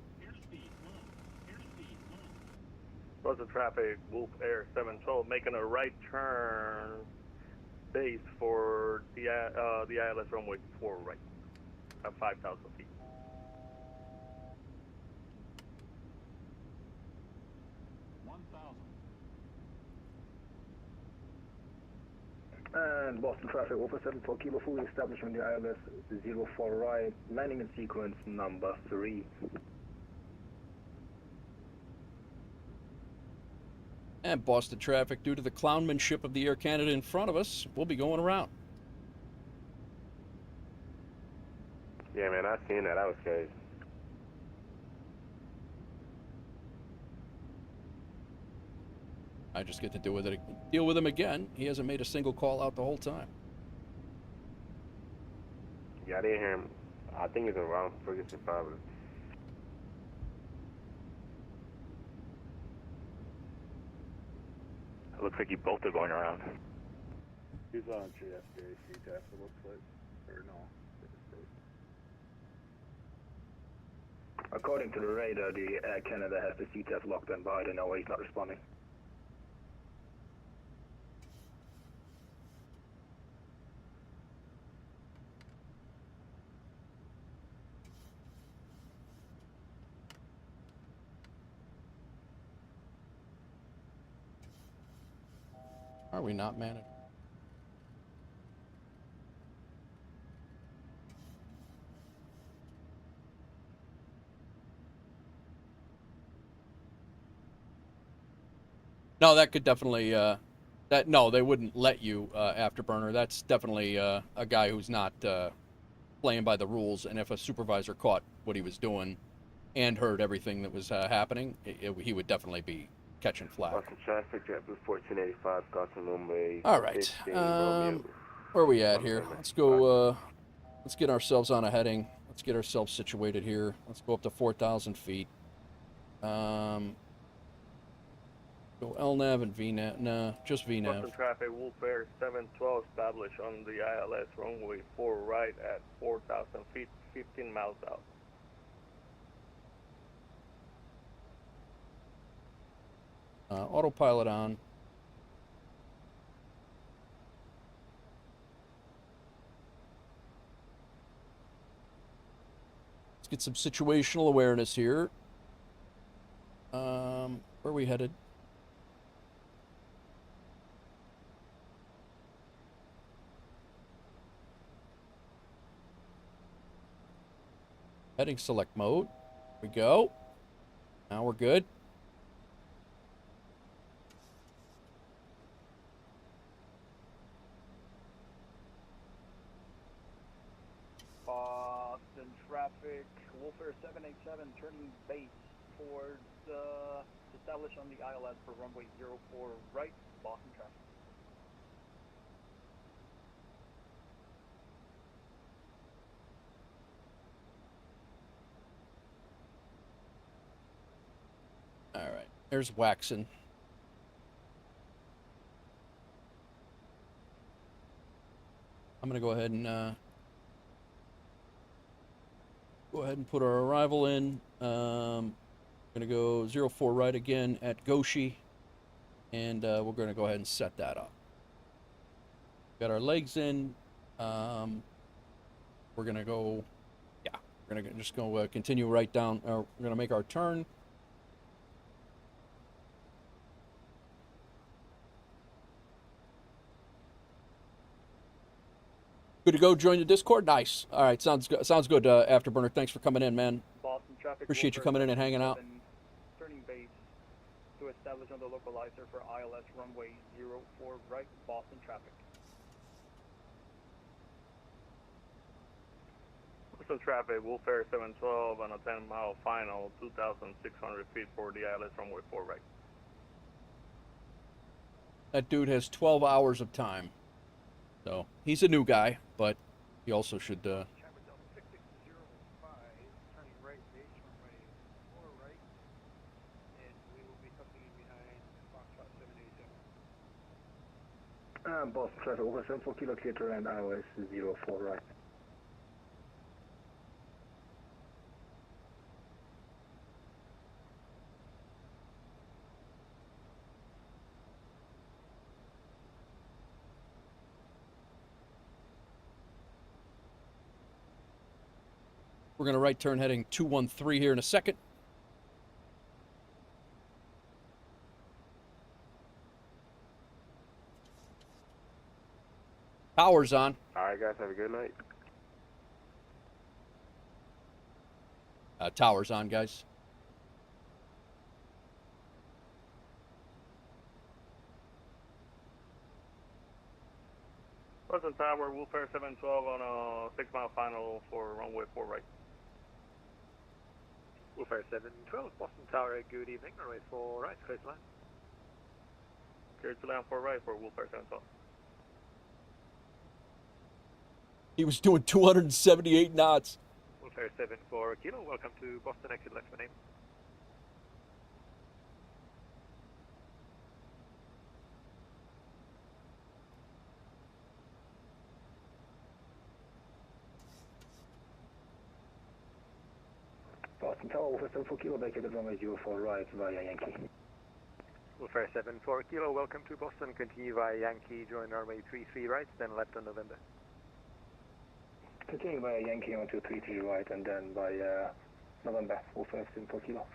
Speaker 3: Boston traffic, WolfAir 712, making a right turn base for the ILS runway 4 right at 5,000 feet.
Speaker 13: And Boston traffic, Wolf 74 Kilo, fully established on the ILS 04 right, landing in sequence number 3.
Speaker 1: And Boston traffic, due to the clownmanship of the Air Canada in front of us, we'll be going around.
Speaker 15: Yeah, man, I seen that. That was crazy.
Speaker 1: I just get to deal with him again. He hasn't made a single call out the whole time.
Speaker 15: Yeah, I didn't hear him. I think he's around frequency probably.
Speaker 5: It looks like you both are going around.
Speaker 14: He's on JFK CTAF, it looks like. Or no.
Speaker 13: According to the radar, the Air Canada has the CTAF locked in, but I don't know why he's not responding.
Speaker 1: Are we not managed? No, that could definitely, no, they wouldn't let you, Afterburner. That's definitely a guy who's not playing by the rules, and if a supervisor caught what he was doing and heard everything that was happening, he would definitely be catching flack.
Speaker 15: Boston traffic, JetBlue 1485, crossing runway.
Speaker 1: All right, where are we at here? Let's go, let's get ourselves on a heading. Let's get ourselves situated here. Let's go up to 4,000 feet. Go LNAV and VNAV. Nah, just VNAV.
Speaker 3: Boston traffic, WolfAir 712, established on the ILS runway 4 right at 4,000 feet, 15 miles out.
Speaker 1: Autopilot on. Let's get some situational awareness here. Where are we headed? Heading select mode. Here we go. Now we're good.
Speaker 17: traffic, WolfAir 787 turning base towards, established on the ILS for runway 04 right, Boston traffic.
Speaker 1: All right, there's Waxon. I'm gonna go ahead and put our arrival in. Gonna go 04 right again at Goshi, and we're gonna go ahead and set that up. Got our legs in. We're gonna go, yeah, we're gonna just go continue right down. We're gonna make our turn. Good to go. Join the Discord. Nice. All right, sounds good. Sounds good. Afterburner, thanks for coming in, man.
Speaker 17: Boston traffic.
Speaker 1: Appreciate you coming in and hanging out.
Speaker 17: Turning base to establish on the localizer for ILS runway 04 right, Boston traffic.
Speaker 3: Boston traffic, WolfAir 712 on a 10-mile final, 2,600 feet for the ILS runway 4 right.
Speaker 1: That dude has 12 hours of time. So, he's a new guy, but he also should,
Speaker 16: Traffic Delta 6605, turning right base, runway 4 right, and we will be tucking in behind Foxtrot 787.
Speaker 13: Boston traffic, over 74 kilo clear to land ILS 04 right.
Speaker 1: we're going to right turn heading 213 here in a second. Power's on.
Speaker 15: All right, guys, have a good night.
Speaker 1: Tower's on, guys.
Speaker 3: Boston Tower, WolfAir 712 on a 6-mile final for runway 4 right.
Speaker 5: WolfAir 712, Boston Tower, good evening, runway 4 right, clear to land.
Speaker 3: Clear to land 4 right for WolfAir 712.
Speaker 1: He was doing 278 knots.
Speaker 5: WolfAir 74 kilo, welcome to Boston, exit left for name.
Speaker 13: Boston Tower, WolfAir 74 kilo, vacated runway 04 right via Yankee.
Speaker 5: WolfAir 74 kilo, welcome to Boston, continue via Yankee, join runway 33 right, then left on November.
Speaker 13: Continue via Yankee on 233 right, and then by November, WolfAir 74 kilo.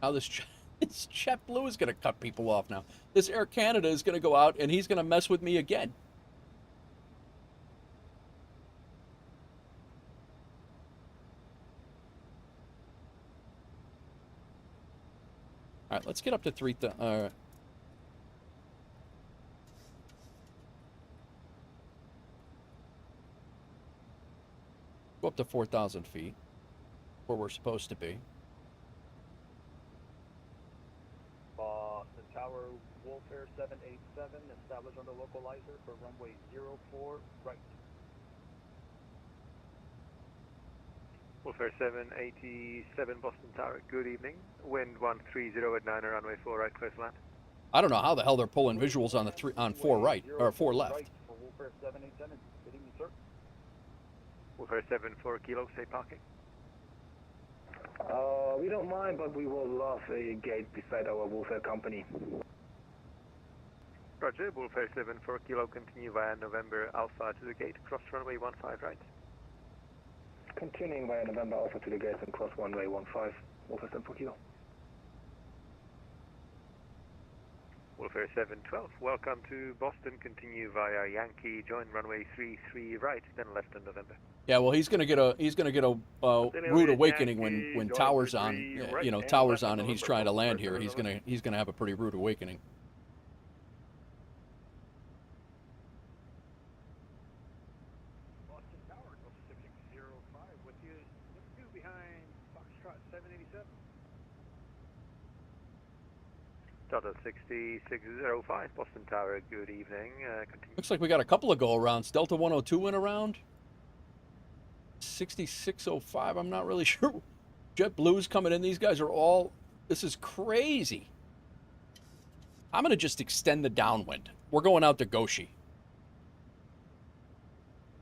Speaker 1: Now this JetBlue is going to cut people off now. This Air Canada is going to go out and he's going to mess with me again. All right, let's get up to 3,000. Go up to 4,000 feet, where we're supposed to be.
Speaker 17: Boston Tower, WolfAir 787, established on the localizer for runway 04 right.
Speaker 5: WolfAir 787, Boston Tower, good evening. Wind 130 at 9 runway 4 right, clear to land.
Speaker 1: I don't know how the hell they're pulling visuals on 4 right or 4 left.
Speaker 17: Right for WolfAir 787, good evening, sir.
Speaker 5: WolfAir 74 kilo, stay parking.
Speaker 13: We don't mind, but we will love a gate beside our WolfAir company.
Speaker 5: Roger, WolfAir 74 Kilo, continue via November Alpha to the gate, cross runway 15 right.
Speaker 13: Continuing via November Alpha to the gate and cross runway 15, WolfAir 74 Kilo.
Speaker 5: WolfAir 712, welcome to Boston, continue via Yankee, join runway 33 right, then left on November.
Speaker 1: Yeah, well, he's gonna get a rude awakening when Tower's on, you know, Tower's on, and he's trying to land here. He's gonna have a pretty rude awakening.
Speaker 6: Boston Tower, Delta 6605, with you, behind Foxtrot 787.
Speaker 5: Delta 6605, Boston Tower, good evening. Continue.
Speaker 1: Looks like we got a couple of go-arounds. Delta 102 went around. 6605, I'm not really sure. JetBlue's coming in. These guys are all... This is crazy. I'm going to just extend the downwind. We're going out to Goshi.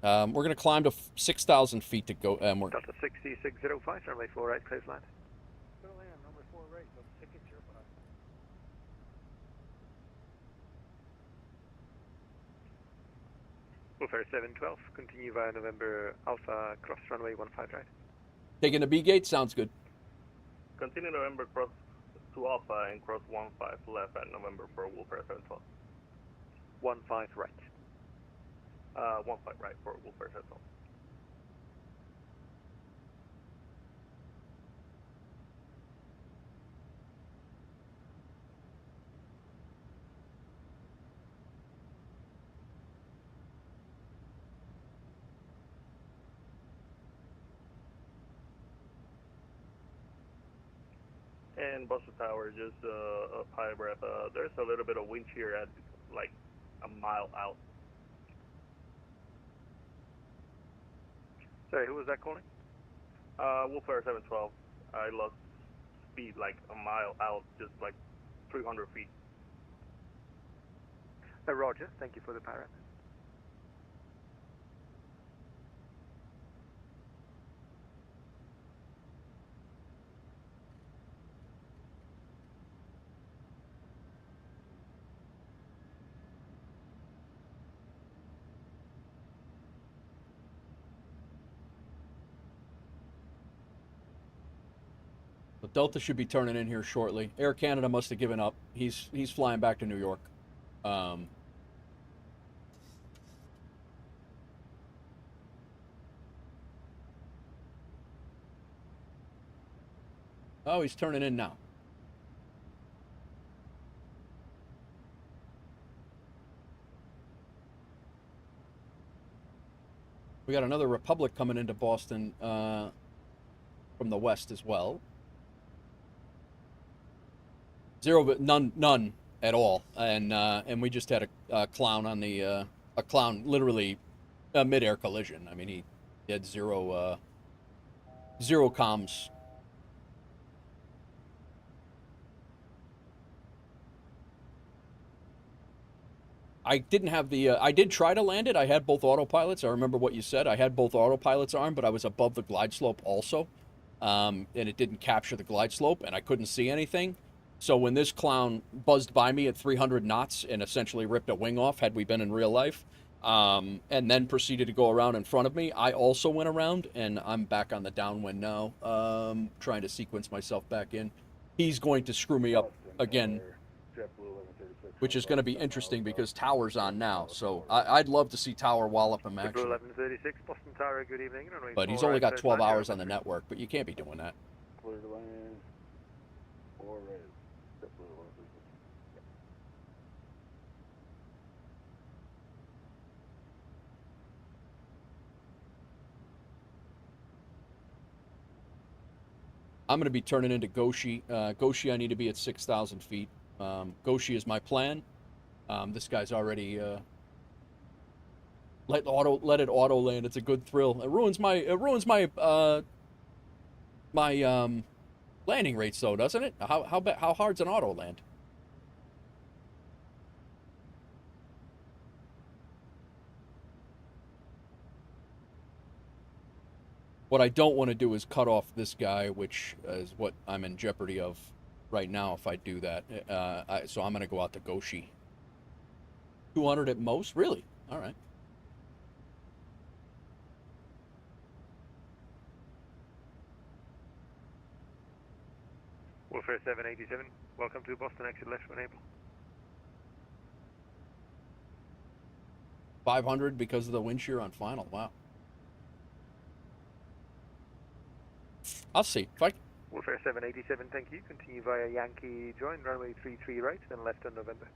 Speaker 1: We're going to climb to 6,000 feet to go...
Speaker 5: Delta 6605, runway 4 right, close land.
Speaker 6: Go land, number 4 right, Delta 6805.
Speaker 5: WolfAir 712, continue via November Alpha, cross runway 15 right.
Speaker 1: Taking the B gate? Sounds good.
Speaker 3: Continue November cross to Alpha and cross 15 left at November for WolfAir 712.
Speaker 5: 15 right.
Speaker 3: 15 right for WolfAir 712. And Boston Tower, just a high breath. There's a little bit of wind shear at like a mile out.
Speaker 5: Sorry, who was that calling?
Speaker 3: WolfAir 712. I lost speed like a mile out, just like 300 feet.
Speaker 5: Roger, thank you for the parrot.
Speaker 1: So Delta should be turning in here shortly. Air Canada must have given up. He's flying back to New York. Oh, he's turning in now. We got another Republic coming into Boston from the west as well. Zero, but none at all, and we just had a clown on the a clown, literally a mid-air collision. I mean, he had zero comms. I didn't have the, I did try to land it. I had both autopilots. I remember what you said. I had both autopilots armed, but I was above the glide slope also. And it didn't capture the glide slope, and I couldn't see anything. So when this clown buzzed by me at 300 knots and essentially ripped a wing off, had we been in real life, and then proceeded to go around in front of me, I also went around, and I'm back on the downwind now, trying to sequence myself back in. He's going to screw me up again, which is going to be interesting because Tower's on now. So I'd love to see Tower wallop him, actually.
Speaker 5: 1136, Boston Tower, good evening.
Speaker 1: But he's only got 12 hours on the network, but you can't be doing that.
Speaker 14: Clear to land. 4 right. JetBlue 1136.
Speaker 1: I'm going to be turning into Goshi. Goshi, I need to be at 6,000 feet. Goshi is my plan. This guy's already let it auto land. It's a good thrill. It ruins my landing rates though, doesn't it? How hard's an auto land? What I don't want to do is cut off this guy, which is what I'm in jeopardy of right now if I do that. So I'm going to go out to Goshi. 200 at most? Really? All right.
Speaker 5: WolfAir 787, welcome to Boston, exit left when able.
Speaker 1: 500 because of the wind shear on final. Wow. I'll see. If I...
Speaker 5: WolfAir 787, thank you. Continue via Yankee, join runway 33 right, then left on November.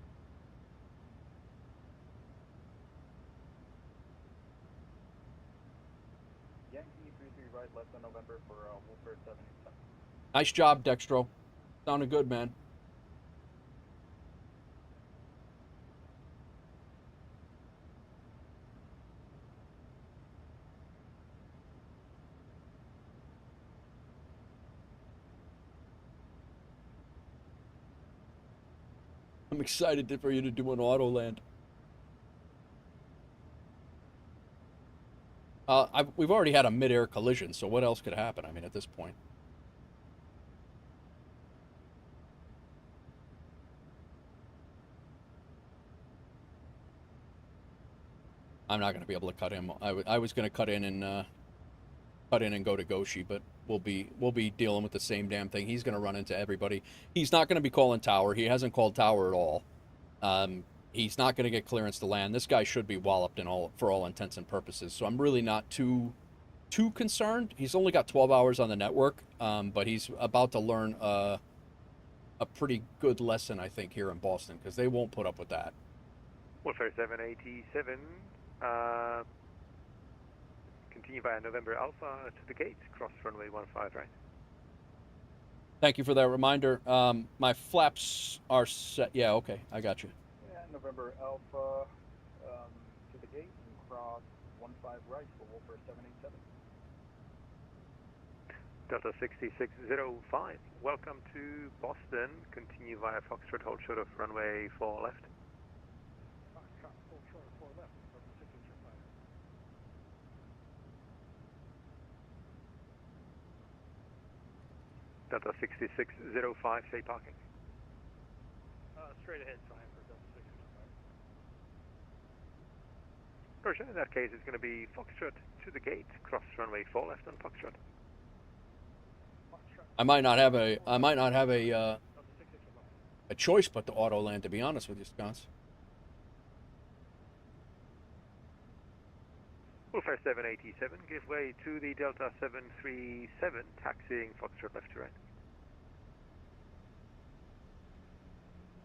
Speaker 17: Yankee 33 right, left on November for WolfAir 787.
Speaker 1: Nice job, Dextro. Sounded good, man. I'm excited for you to do an auto land. We've already had a mid-air collision, so what else could happen? I mean, at this point. I'm not going to be able to cut him. I was going to cut in and go to Goshi, but we'll be dealing with the same damn thing. He's going to run into everybody. He's not going to be calling tower. He hasn't called tower at all. He's not going to get clearance to land. This guy should be walloped for all intents and purposes. So I'm really not too concerned. He's only got 12 hours on the network, but he's about to learn a pretty good lesson, I think, here in Boston, because they won't put up with that.
Speaker 5: WolfAir 787, continue via November Alpha to the gate, cross runway 15 right.
Speaker 17: Thank you for that reminder. My flaps are set. Yeah, okay, I got you.
Speaker 16: Yeah, November Alpha to the gate and cross 15 right for WolfAir 787.
Speaker 5: Delta 6605, welcome to Boston. Continue via Foxtrot, hold short of runway 4 left.
Speaker 6: Foxtrot, hold short of 4 left, Delta 6605.
Speaker 5: Delta 6605, say parking.
Speaker 6: Straight ahead, fine for Delta 6605.
Speaker 5: Roger, in that case it's going to be Foxtrot to the gate, cross runway 4 left on Foxtrot.
Speaker 1: I might not have a choice but to auto land, to be honest with you, Sconce.
Speaker 5: WolfAir 787, give way to the Delta 737, taxiing Foxtrot left to right.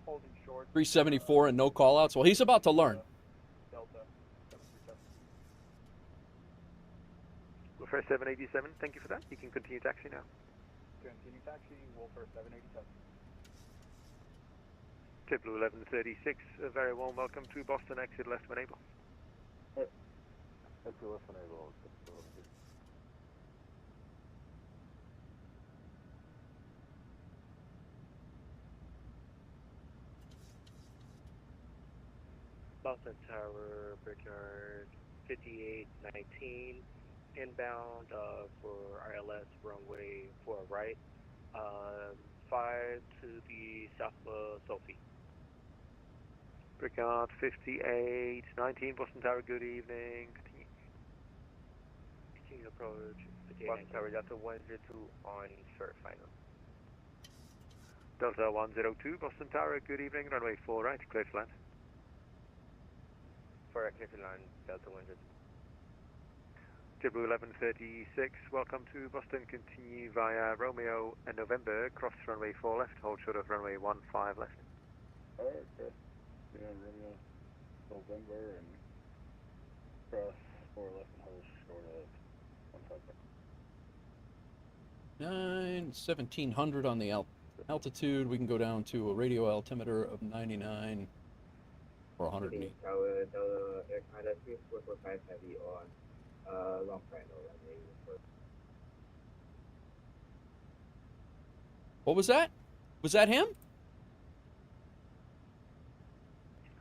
Speaker 16: Holding short.
Speaker 1: 374 and no callouts. Well, he's about to learn.
Speaker 16: Delta 737.
Speaker 5: WolfAir 787, thank you for that. You can continue taxi now.
Speaker 16: Continue taxi, WolfAir 787.
Speaker 5: JetBlue 1136, a very warm welcome to Boston, exit left when able.
Speaker 14: Exit left when able.
Speaker 2: Boston Tower, Brickyard 5819, inbound for RLS runway 4 right, 5 to the south of Sophie.
Speaker 5: Brickyard 5819, Boston Tower, good evening.
Speaker 2: Continue approach,
Speaker 5: Boston Tower,
Speaker 2: Delta 102 on short final.
Speaker 5: Delta 102, Boston Tower, good evening, runway 4 right, clear to land.
Speaker 2: For clear to land, Delta 102.
Speaker 5: JetBlue 1136, welcome to Boston, continue via Romeo and November, cross runway 4 left, hold short of runway 15 left.
Speaker 14: Alright, okay. Yeah, Romeo, November, and cross 4 left and hold short of 15 left.
Speaker 1: 1700 on the altitude. We can go down to a radio altimeter of 99 or 108.
Speaker 2: Tower, Delta Aircraft 3445 heavy on long final runway 4.
Speaker 1: What was that? Was that him?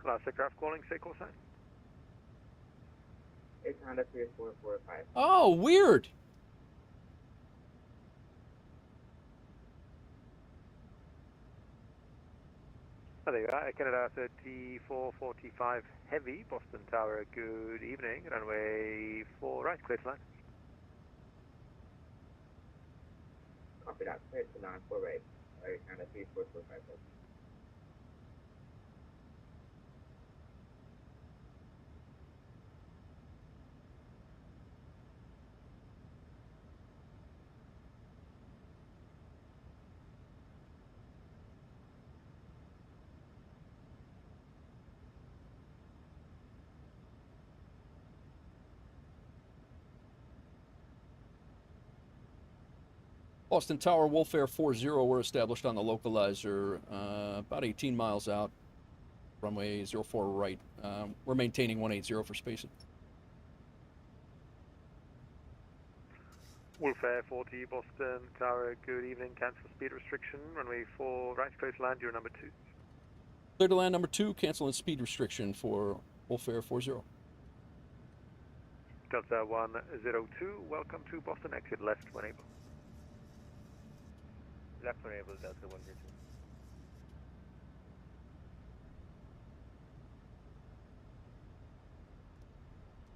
Speaker 5: Last aircraft calling, say call sign.
Speaker 2: Aircraft 3445.
Speaker 1: Oh, weird.
Speaker 5: Oh, there you are. Canada 3445 Heavy, Boston Tower, good evening. Runway 4 right, clear to land.
Speaker 18: Copy that. Clear to land for right. Canada 3445.
Speaker 1: Boston Tower, WolfAir 40, we're established on the localizer about 18 miles out, runway 04 right. We're maintaining 180 for spacing.
Speaker 5: WolfAir 40, Boston Tower, good evening. Cancel speed restriction. Runway 4 right, clear to land. You're number 2.
Speaker 1: Clear to land number 2, canceling speed restriction for WolfAir 40.
Speaker 5: Delta 102, welcome to Boston. Exit left when able. Left when able, Delta 102.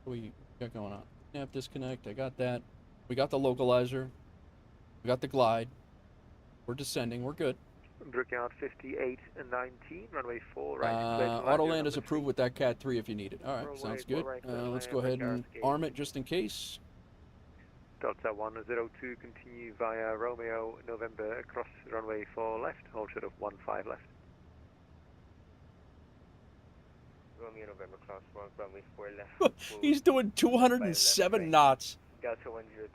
Speaker 1: What we got going on? Nav disconnect, I got that. We got the localizer. We got the glide. We're descending, we're good.
Speaker 5: Brookout 58 and 19, runway 4 right.
Speaker 1: Autoland is approved with that Cat 3 if you need it. All right, sounds good.
Speaker 5: Right,
Speaker 1: Let's go ahead and arm it just in case.
Speaker 5: Delta 102, continue via Romeo, November, across runway 4 left, hold short of 15 left. Romeo, November, cross runway 4 left.
Speaker 1: He's doing 207 knots.
Speaker 5: Delta 102.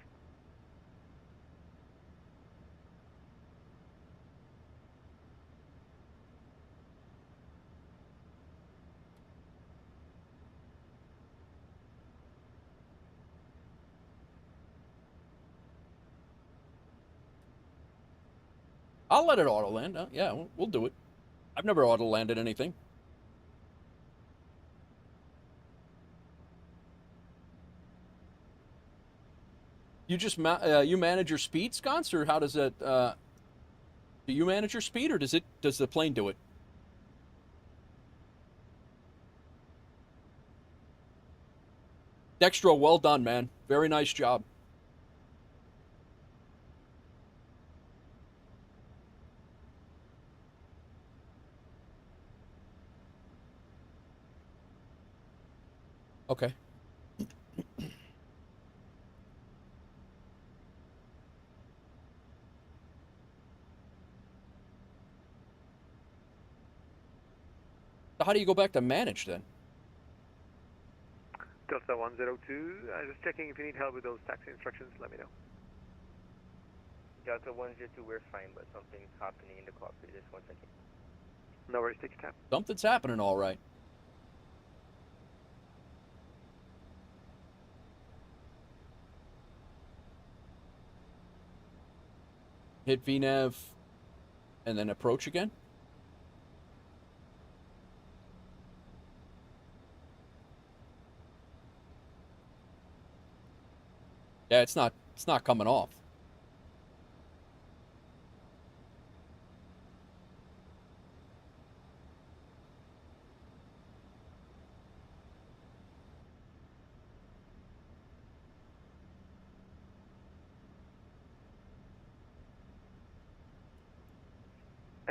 Speaker 1: I'll let it auto land. Yeah, we'll do it. I've never auto landed anything. You just you manage your speed, Sconce, or how does it? Do you manage your speed, or does the plane do it? Dextro, well done, man. Very nice job. Okay. So how do you go back to manage then?
Speaker 5: Delta 102, just checking if you need help with those taxi instructions, let me know. Delta 102, we're fine, but something's happening in the cockpit. Just 1 second. No worries, take your time.
Speaker 1: Something's happening all right. Hit VNAV and then approach again. Yeah, it's not coming off.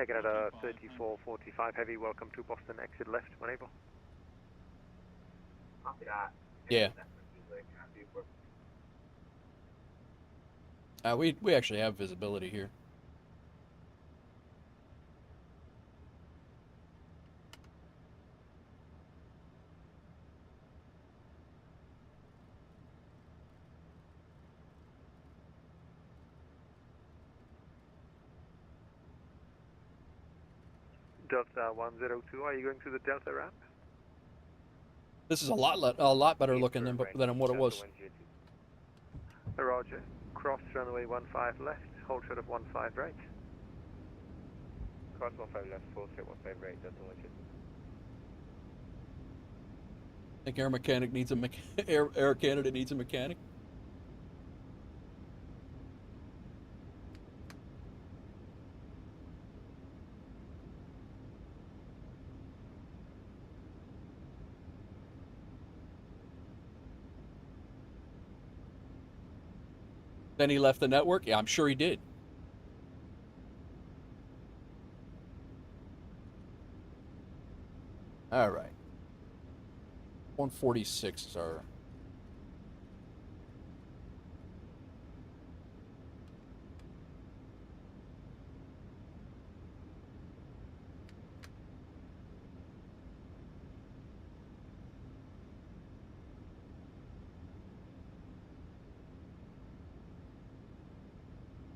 Speaker 5: Canada 3445 Heavy, welcome to Boston, exit left when able.
Speaker 18: Copy that.
Speaker 1: Yeah. We actually have visibility here.
Speaker 5: Delta 102, are you going to the Delta ramp?
Speaker 1: This is a lot better looking than what it was.
Speaker 5: Roger. Cross runway 15 left, hold short of 15 right. Cross 15 left, full straight 15 right, Delta 102.
Speaker 1: I think Air Mechanic needs a Air Canada needs a mechanic. Then he left the network? Yeah, I'm sure he did. All right. 146 is our...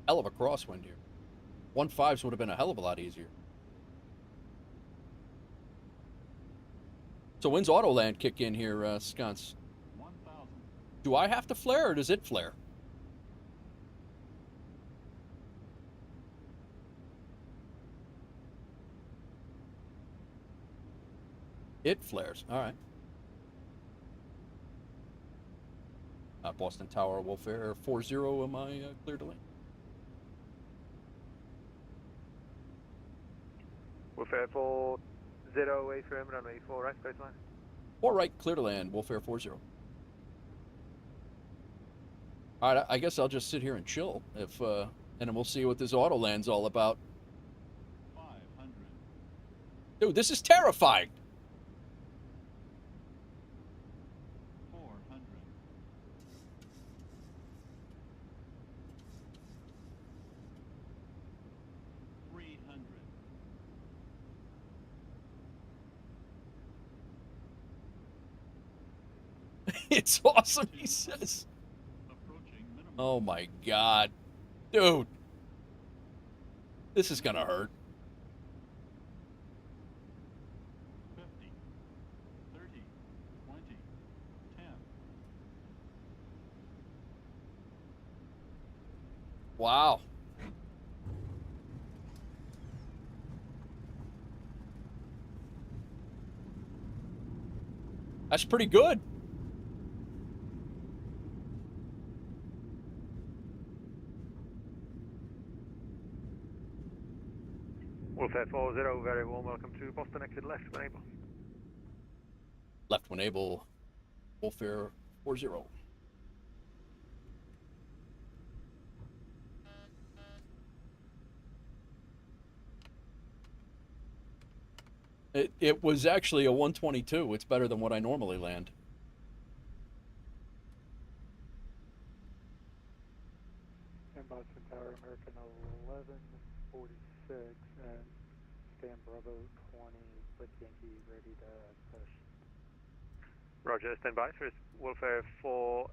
Speaker 1: Hell of a crosswind here. 1.5s would have been a hell of a lot easier. So when's Autoland kick in here, Sconce?
Speaker 19: 1,000.
Speaker 1: Do I have to flare or does it flare? It flares. All right. Boston Tower, WolfAir 40. Am I clear to land?
Speaker 5: WolfAir 40, affirm, runway 4 right, clear to land.
Speaker 1: 4 right, clear to land, WolfAir 40. All right, I guess I'll just sit here and chill, and then we'll see what this Autoland's all about.
Speaker 19: 500.
Speaker 1: Dude, this is terrifying.
Speaker 19: 400. 300.
Speaker 1: It's awesome, he says.
Speaker 19: Approaching minimum.
Speaker 1: Oh my God. Dude. This is gonna hurt.
Speaker 19: 50. 30. 20. 10.
Speaker 1: Wow. That's pretty good.
Speaker 5: WolfAir 40, very warm welcome to Boston, exit left when able.
Speaker 1: Left when able, WolfAir 40. It was actually a 122. It's better than what I normally land.
Speaker 6: And Boston Tower, American 1146, and Stan Bravo 20 with Yankee ready to push.
Speaker 5: Roger, stand by. First WolfAir 40,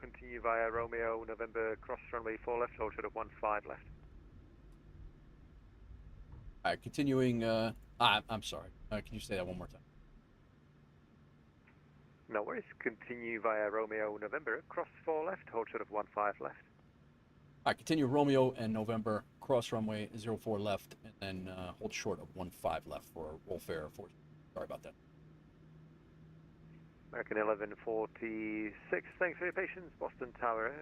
Speaker 5: continue via Romeo, November, cross runway 4 left, hold short of 15 left.
Speaker 1: All right, continuing. I'm sorry. Can you say that one more time?
Speaker 5: No worries. Continue via Romeo, November, cross 4 left, hold short of 15 left.
Speaker 1: All right, continue Romeo and November, cross runway 04 left, and then hold short of 15 left for WolfAir 40. Sorry about that.
Speaker 5: American 1146, thanks for your patience. Boston Tower,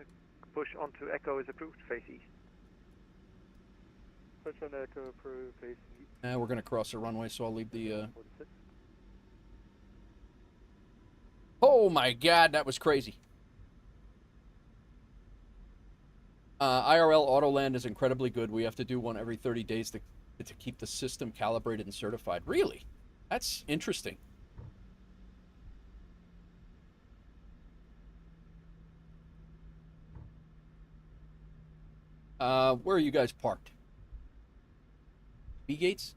Speaker 5: push onto Echo is approved, face east.
Speaker 6: Push on Echo approved, face east.
Speaker 1: We're going to cross the runway, so I'll leave the...
Speaker 6: 46.
Speaker 1: Oh my God, that was crazy. IRL Autoland is incredibly good. We have to do one every 30 days to keep the system calibrated and certified. Really? That's interesting. Where are you guys parked? B-gates?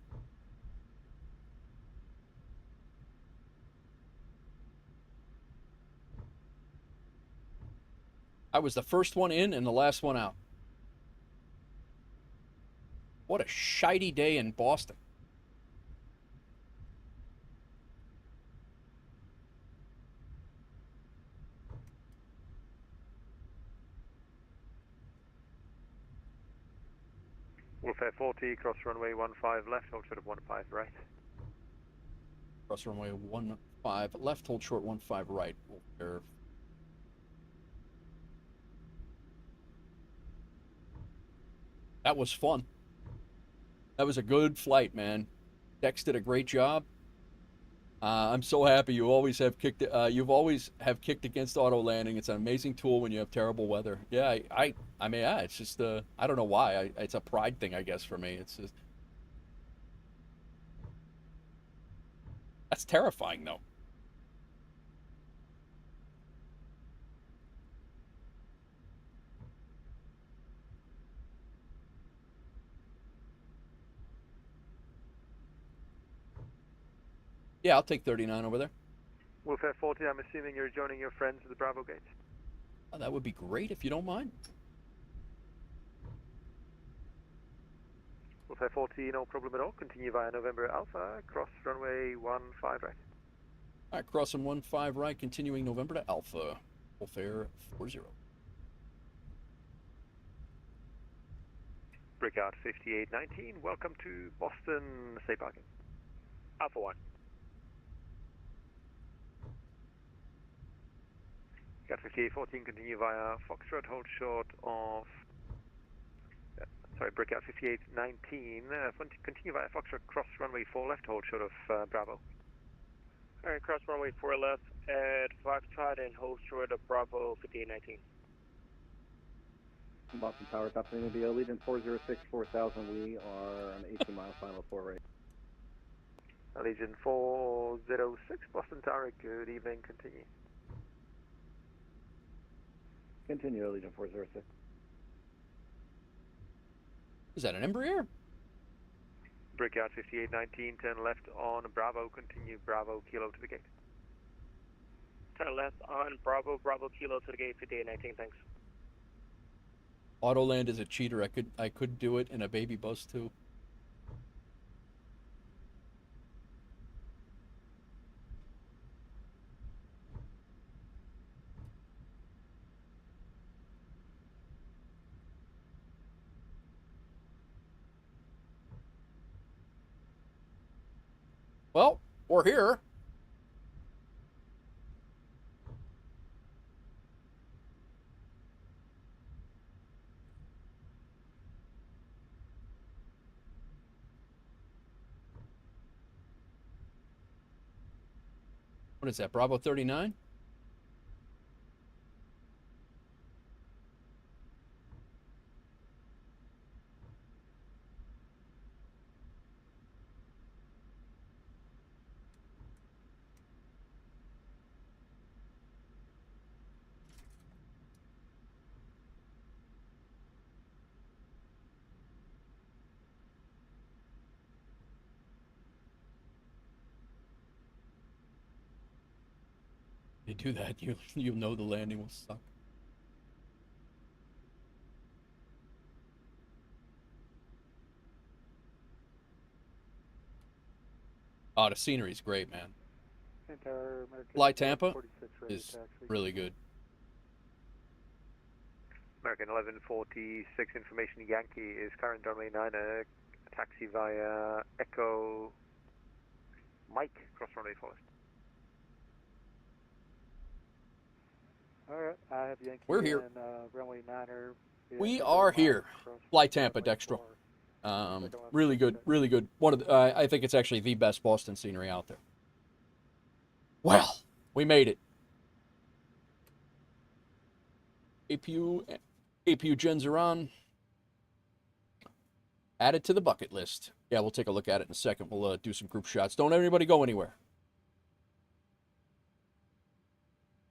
Speaker 1: I was the first one in and the last one out. What a shitey day in Boston.
Speaker 5: WolfAir 40, cross runway 15 left, hold short of 15 right.
Speaker 1: Cross runway 15 left, hold short 15 right. WolfAir. That was fun. That was a good flight, man. Dex did a great job. I'm so happy you always have kicked. You've always have kicked against auto landing. It's an amazing tool when you have terrible weather. Yeah, I mean, yeah, it's just I don't know why. It's a pride thing, I guess, for me. It's just that's terrifying, though. Yeah, I'll take 39 over there.
Speaker 5: WolfAir 40, I'm assuming you're joining your friends at the Bravo gate.
Speaker 1: Oh, that would be great if you don't mind.
Speaker 5: WolfAir 40, no problem at all. Continue via November Alpha, cross runway 15 right.
Speaker 1: All right, crossing 15 right, continuing November to Alpha. WolfAir 40.
Speaker 5: Breakout 5819, welcome to Boston, safe parking.
Speaker 6: Alpha 1.
Speaker 5: Got 5814, continue via Foxtrot, hold short of, breakout 5819, continue via Foxtrot, cross runway 4 left, hold short of Bravo.
Speaker 6: Alright, cross runway 4 left at Foxtrot and hold short of Bravo 5819.
Speaker 14: Boston Tower, top India, Allegiant 406, 4000, we are on 18 miles, final 4 right.
Speaker 5: Allegiant 406, Boston Tower, good evening, continue.
Speaker 14: Continue, Allegiant 406.
Speaker 1: Is that an Embraer?
Speaker 5: Breakout 5819, turn left on Bravo, continue Bravo, Kilo to the gate.
Speaker 6: Turn left on Bravo, Bravo Kilo to the gate 5819, thanks.
Speaker 1: Autoland is a cheater. I could do it in a baby bus too. Well, we're here. What is that, Bravo 39? They do that, you'll know the landing will suck. Oh, the scenery's great, man. Fly Tampa is really good.
Speaker 5: American 1146, information Yankee is current runway 9, taxi via Echo Mike, cross runway 4 left.
Speaker 6: Alright, I have Yankee.
Speaker 1: We're here.
Speaker 6: And, runway 9er.
Speaker 1: We are here. Fly Tampa, Dextro. Really good, really good. One of the, I think it's actually the best Boston scenery out there. Well, we made it. APU gens are on. Add it to the bucket list. Yeah, we'll take a look at it in a second. We'll do some group shots. Don't everybody go anywhere.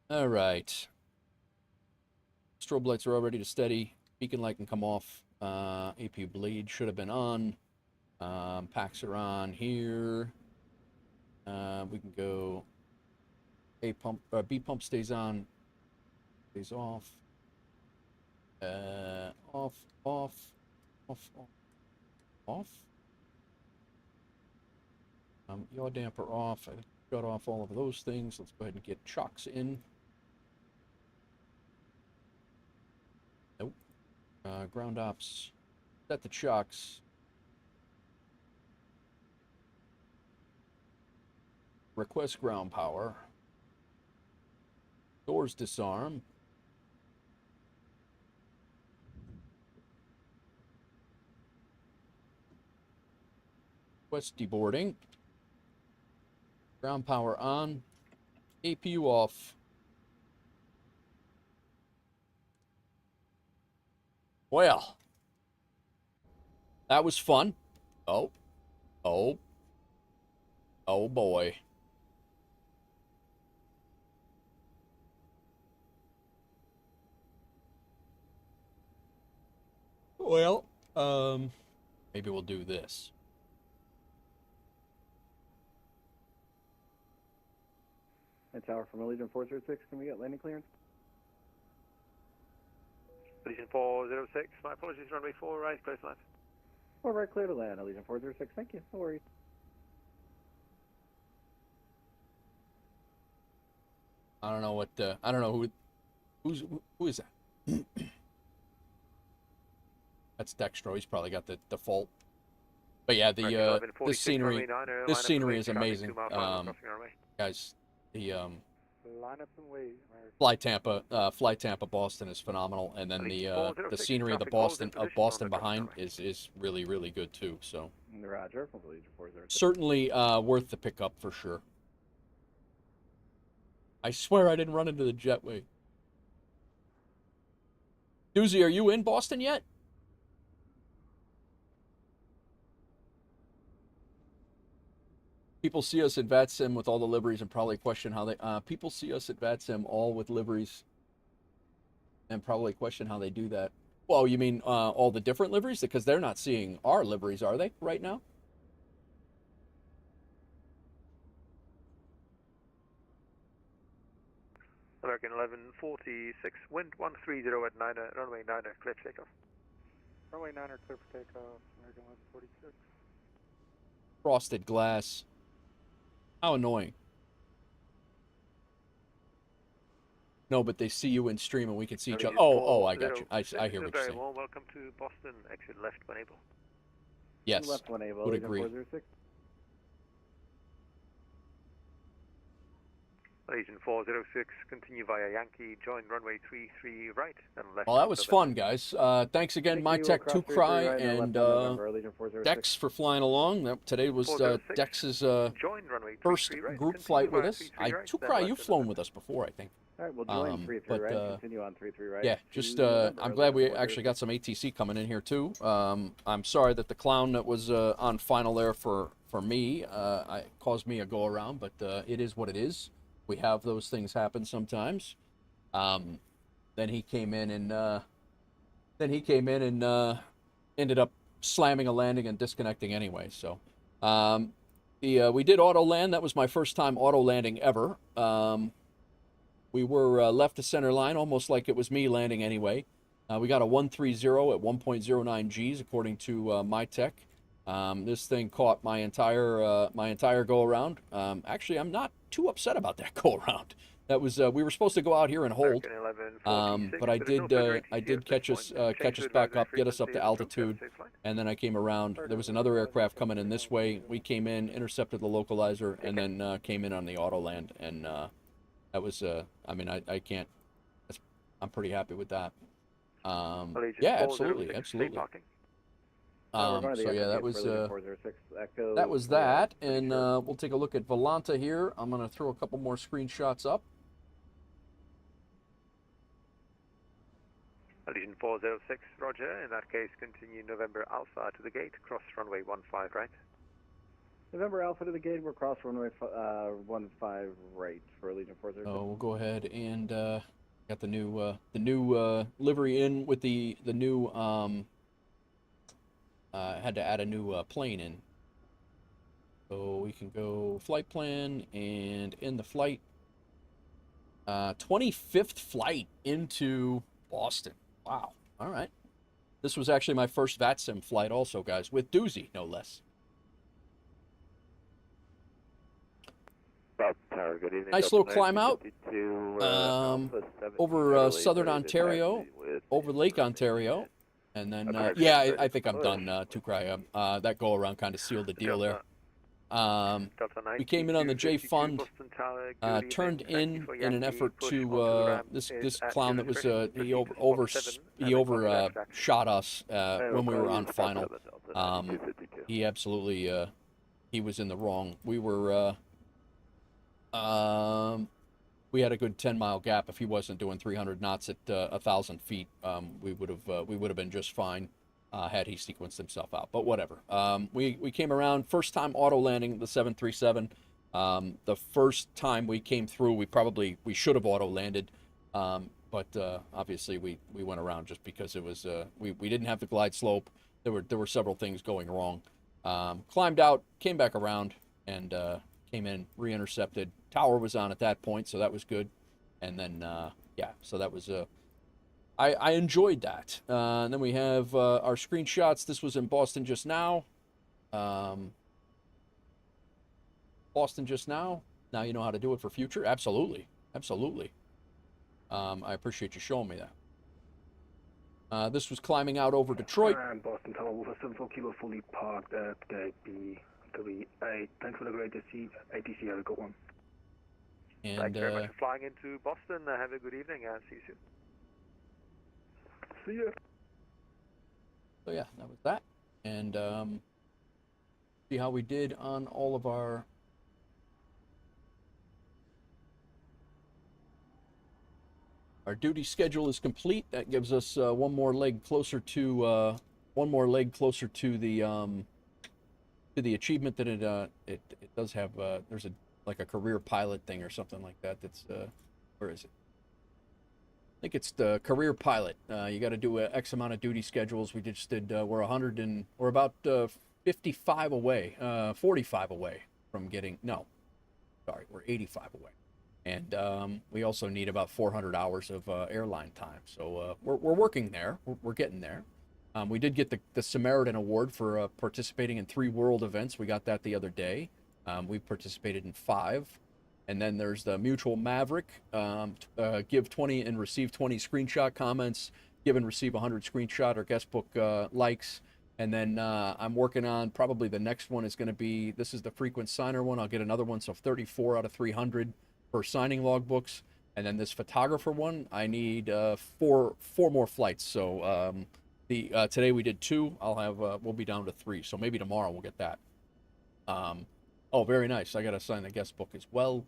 Speaker 1: All right. Strobe lights are all ready to steady. Beacon light can come off. APU bleed should have been on. Packs are on here. We can go. A pump, B pump stays on. Stays off. Off, off, off, off, off. Yaw damper off. I shut off all of those things. Let's go ahead and get chocks in. Nope. Ground ops. Set the chocks. Request ground power. Doors disarm. Request deboarding. Ground power on. APU off. Well, that was fun. Oh boy. Well, maybe we'll do this.
Speaker 14: And tower from Allegiant 406, can we get landing clearance?
Speaker 5: Allegiant 406, my apologies, runway 4 right, close line.
Speaker 14: 4 right, clear to land, Allegiant 406, thank you, no worries.
Speaker 1: I don't know what, I don't know who is that? That's Dextro, he's probably got the default. But yeah, the scenery, this scenery is amazing. Guys, the,
Speaker 6: Line up and wait.
Speaker 1: Fly Tampa, Boston is phenomenal, and then the scenery of Boston behind is really, really good too. So
Speaker 14: Roger, from Allegiant 406.
Speaker 1: Certainly worth the pickup for sure. I swear I didn't run into the jetway. Doozy, are you in Boston yet? People see us at VATSIM with all the liveries and probably question how they... people see us at VATSIM all with liveries and probably question how they do that. Well, you mean all the different liveries? Because they're not seeing our liveries, are they, right now?
Speaker 5: American 1146, wind 130 at 9, runway 9, clear for takeoff.
Speaker 6: Runway 9 clear for takeoff, American 1146.
Speaker 1: Frosted glass. How annoying. No, but they see you in stream and we can see each other. Oh, I got you. I hear what you're saying.
Speaker 5: Well, welcome to Boston. Exit left when able.
Speaker 1: Yes,
Speaker 14: left when able.
Speaker 1: would agree.
Speaker 5: Agent 406, continue via Yankee, join runway 33 right and left.
Speaker 1: Well, that was fun, guys. Thanks again, MyTech2Cry and Dex for flying along. Today was Dex's first group flight with us. 2Cry, you've flown with us before, I think.
Speaker 14: All right, we'll join 33 right and continue on 33 right.
Speaker 1: Yeah, just I'm glad we actually got some ATC coming in here too. I'm sorry that the clown that was on final there for me caused me a go around, but it is what it is. We have those things happen sometimes. Then he came in and ended up slamming a landing and disconnecting anyway. So we did auto land. That was my first time auto landing ever. We were left to center line, almost like it was me landing anyway. We got a 130 at 1.09 Gs according to MyTech. This thing caught my entire go around. Actually, I'm not too upset about that go around. That was we were supposed to go out here and hold, but I did catch us back up, get us up to altitude, and then I came around. There was another aircraft coming in this way. We came in, intercepted the localizer, and then came in on the auto land, and that was I mean I can't. I'm pretty happy with that. Yeah, absolutely. So yeah, that was that, and we'll take a look at Volanta here. I'm gonna throw a couple more screenshots up.
Speaker 5: Allegiant 406, roger. In that case, continue November Alpha to the gate, cross runway 15 right.
Speaker 14: November Alpha to the gate, we're cross runway 15 right for Allegiant 406.
Speaker 1: Oh, we'll go ahead and got the new livery in with the new had to add a new plane in. So we can go flight plan and end the flight. 25th flight into Boston. Wow. All right. This was actually my first VATSIM flight also, guys, with Doozy, no less.
Speaker 15: Tower, good evening.
Speaker 1: Nice little climb out over southern Ontario, over Lake Ontario. And then, yeah, I think I'm done, 2Cry. That go-around kind of sealed the deal there. We came in on the J Fund, turned in an effort to, this clown that was, he overshot us when we were on final. He absolutely, he was in the wrong. We were We had a good 10-mile gap. If he wasn't doing 300 knots at 1,000 feet, we would have been just fine had he sequenced himself out. But whatever. We came around. First time auto landing the 737. The first time we came through, we should have auto landed, but obviously we went around just because it was we didn't have the glide slope. There were several things going wrong. Climbed out, came back around, and came in, re-intercepted. Tower was on at that point, so that was good. And then yeah, so that was I enjoyed that. And then we have our screenshots. This was in Boston just now. Boston just now. Now you know how to do it for future. Absolutely, absolutely. I appreciate you showing me that. This was climbing out over Detroit.
Speaker 13: Boston Tower, Wolf 74 Kilo fully parked at gate B38. Thanks for the great to see. ATC, have a good one.
Speaker 1: And
Speaker 5: thanks very much for flying into Boston. Have a good evening. See you soon.
Speaker 13: See ya.
Speaker 1: So yeah, that was that. And see how we did on all of our duty schedule is complete. That gives us one more leg closer to the achievement that it does have. There's like a career pilot thing or something like that. That's where is it? I think it's the career pilot. You got to do X amount of duty schedules. We just did. We're about 55 away, 45 away from getting. No, sorry, we're 85 away. And we also need about 400 hours of airline time. So we're working there. We're getting there. We did get the Samaritan Award for participating in 3 world events. We got that the other day. We participated in 5. And then there's the Mutual Maverick. Give 20 and receive 20 screenshot comments. Give and receive 100 screenshot or guestbook likes. And then I'm working on probably the next one is going to be, this is the frequent signer one. I'll get another one. So 34 out of 300. For signing logbooks, and then this photographer one, I need 4 more flights. So today we did 2. I'll have we'll be down to 3. So maybe tomorrow we'll get that. Oh, very nice. I got to sign the guest book as well.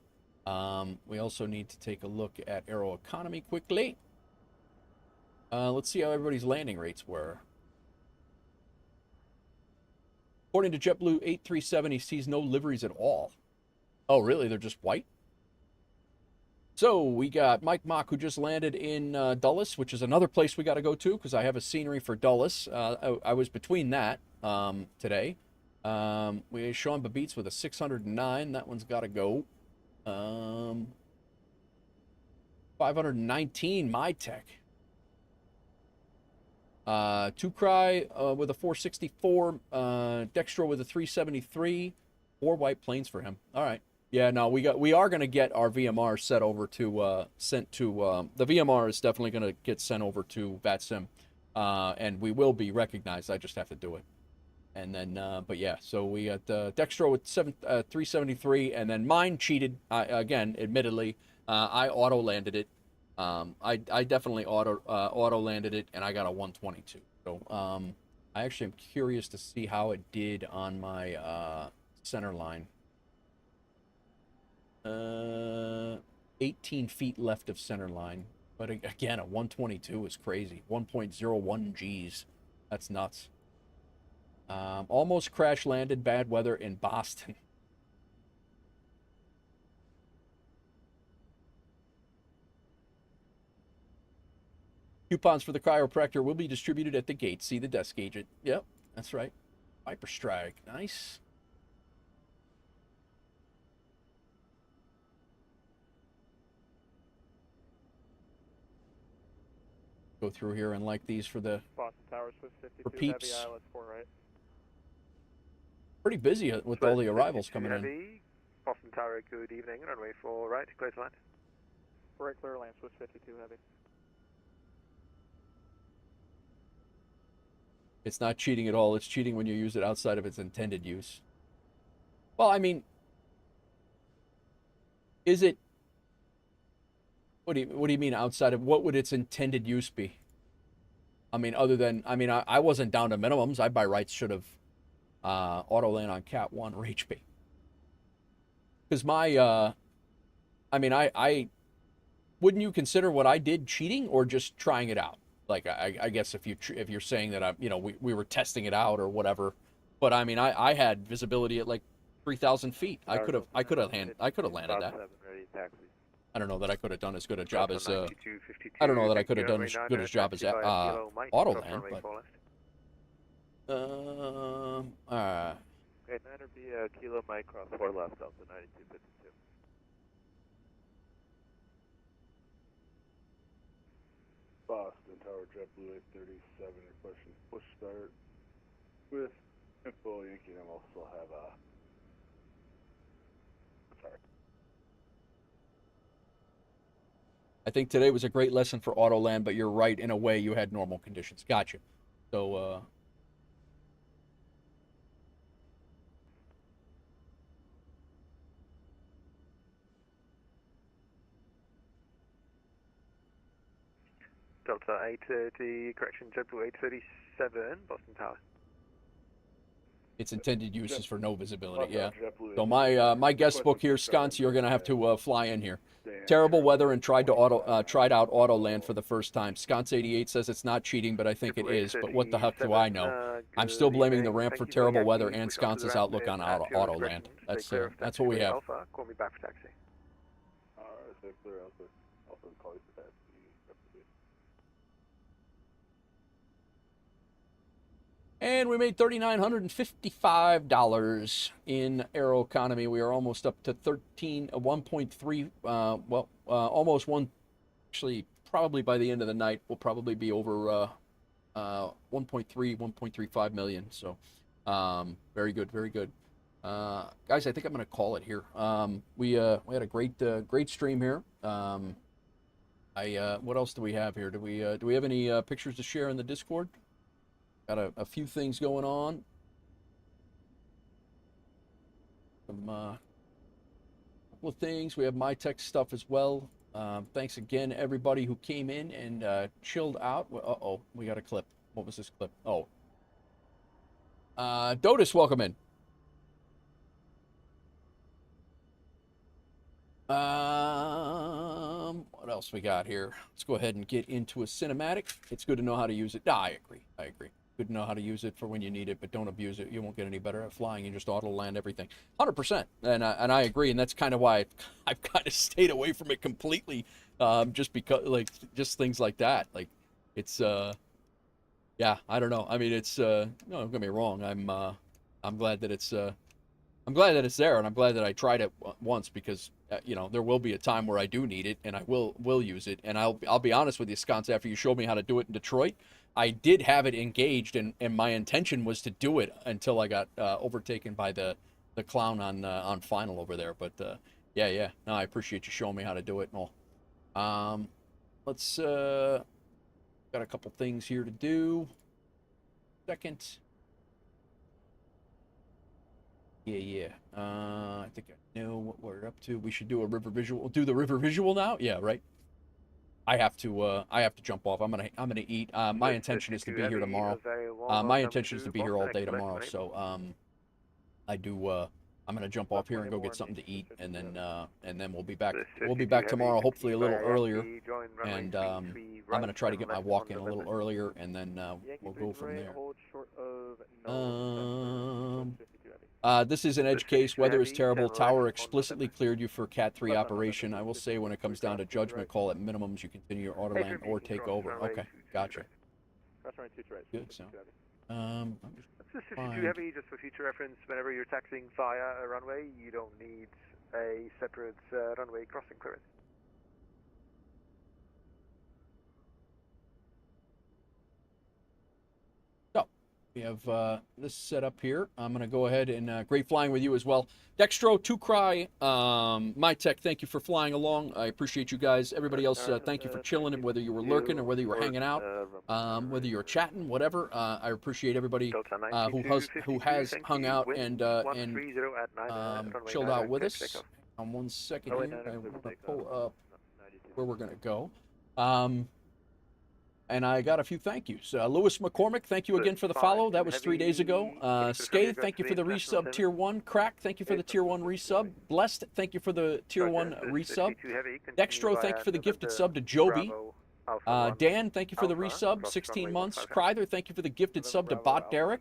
Speaker 1: We also need to take a look at Aeroconomy quickly. Let's see how everybody's landing rates were. According to JetBlue 837, he sees no liveries at all. Oh, really? They're just white? So we got Mike Mock, who just landed in Dulles, which is another place we got to go to because I have a scenery for Dulles. I was between that today. We have Sean Babitz with a 609. That one's got to go. 519, my tech. Tukrai with a 464. Dextro with a 373. 4 white planes for him. All right. Yeah, no, we are going to get our VMR the VMR is definitely going to get sent over to VATSIM, and we will be recognized. I just have to do it. And then, but yeah, so we got Dextro with 373, and then mine cheated, again, admittedly. I auto-landed it. I definitely auto-landed it, and I got a 122. So I actually am curious to see how it did on my center line. 18 feet left of center line. But again, a 122 is crazy. 1.01 Gs. That's nuts. Almost crash landed, bad weather in Boston. Coupons for the chiropractor will be distributed at the gate. See the desk agent. Yep, that's right. Viper Strike. Nice. Go through here and like these for the
Speaker 6: Boston Towers with 52
Speaker 1: for peeps.
Speaker 6: heavy ILS 4 right.
Speaker 1: Pretty busy with all the arrivals coming
Speaker 5: heavy.
Speaker 1: in.
Speaker 5: Boston Tower, good evening. Runway 4 right, clear to land.
Speaker 6: Right clear land, Swiss 52 heavy.
Speaker 1: It's not cheating at all. It's cheating when you use it outside of its intended use. Well, I mean, is it? What do you mean outside of? What would its intended use be? I mean, other than, I mean, I wasn't down to minimums. I by rights should have auto land on Cat 1 or HP. Because my I mean, I wouldn't you consider what I did cheating or just trying it out? Like, I guess if you're saying that we were testing it out or whatever, but I mean, I had visibility at like 3,000 feet. I could have landed that. I don't know that I could have done as good a job as I don't know that I could have done as good a job as Autoland, but
Speaker 5: Okay, 9 be Kilo Mike cross 4 left, Delta 9252.
Speaker 14: Boston Tower JetBlue 837 requesting push start with info Yankee, and also have a. Sorry.
Speaker 1: I think today was a great lesson for Autoland, but you're right, in a way you had normal conditions. Gotcha. So,
Speaker 5: Delta 830, correction, JetBlue 837, Boston Tower.
Speaker 1: its intended use is for no visibility, yeah. So my guest book here, Sconce, you're going to have to fly in here. Terrible weather and tried out Autoland for the first time. Sconce 88 says it's not cheating, but I think it is. But what the heck do I know? I'm still blaming the ramp for terrible weather and Sconce's outlook on Autoland. That's what we have.
Speaker 5: Alpha, call me back for taxi.
Speaker 14: Alright, so clear Alpha. Alpha call you for taxi.
Speaker 1: And we made $3,955 in Aeroconomy. We are almost up to 1.3, almost one, actually, probably by the end of the night, we'll probably be over 1.35 million. So, very good, very good. Guys, I think I'm going to call it here. We had a great stream here. What else do we have here? Do we have any pictures to share in the Discord? Got a few things going on. Some couple of things. We have my tech stuff as well. Thanks again, everybody who came in and chilled out. Uh-oh, we got a clip. What was this clip? Oh. Dotus, welcome in. What else we got here? Let's go ahead and get into a cinematic. It's good to know how to use it. I agree. Good to know how to use it for when you need it, but don't abuse it. You won't get any better at flying. You just auto land everything. 100%. And I agree, and that's kind of why I've kind of stayed away from it completely, just because, like, just things like that. Like, it's, yeah, I don't know. I mean, it's, no, don't get me wrong. I'm glad that it's there, and I'm glad that I tried it once because, there will be a time where I do need it, and I will use it. And I'll be honest with you, Sconce, after you showed me how to do it in Detroit, I did have it engaged, and my intention was to do it until I got overtaken by the clown on final over there. But yeah, no, I appreciate you showing me how to do it and all. Let's got a couple things here to do. Second. Yeah. I think I know what we're up to. We should do a river visual. Do the river visual now? Yeah, right. I have to jump off. I'm gonna eat. My intention is to be here tomorrow. My intention is to be here all day tomorrow. So I'm gonna jump off here and go get something to eat, and then we'll be back. We'll be back tomorrow, hopefully a little earlier. And I'm gonna try to get my walk in a little earlier, and then we'll go from there. This is an edge case. Weather is terrible. Tower explicitly cleared you for Cat 3 operation. I will say when it comes down to judgment call at minimums, you continue your autoland or take over. Okay, gotcha. Good, so.
Speaker 5: This is 52 Heavy, just for future reference, whenever you're taxiing via a runway, you don't need a separate runway crossing clearance.
Speaker 1: We have this set up here. I'm going to go ahead and great flying with you as well. Dextro, To Cry, My Tech, thank you for flying along. I appreciate you guys. Everybody else, thank you for chilling, whether you were lurking or whether you were hanging out, whether you were chatting, whatever. I appreciate everybody who has hung out and chilled out with us. 1 second here. I want to pull up where we're going to go. And I got a few thank yous. Lewis McCormick, thank you again for the follow. That was 3 days ago. Scathe, thank you for the resub tier 1. Crack, thank you for the tier 1 resub. Blessed, thank you for the tier 1 resub. Dextro, thank you for the gifted sub to Joby. Dan, thank you for the resub, 16 months. Kryther, thank you for the gifted sub to Bot Derek.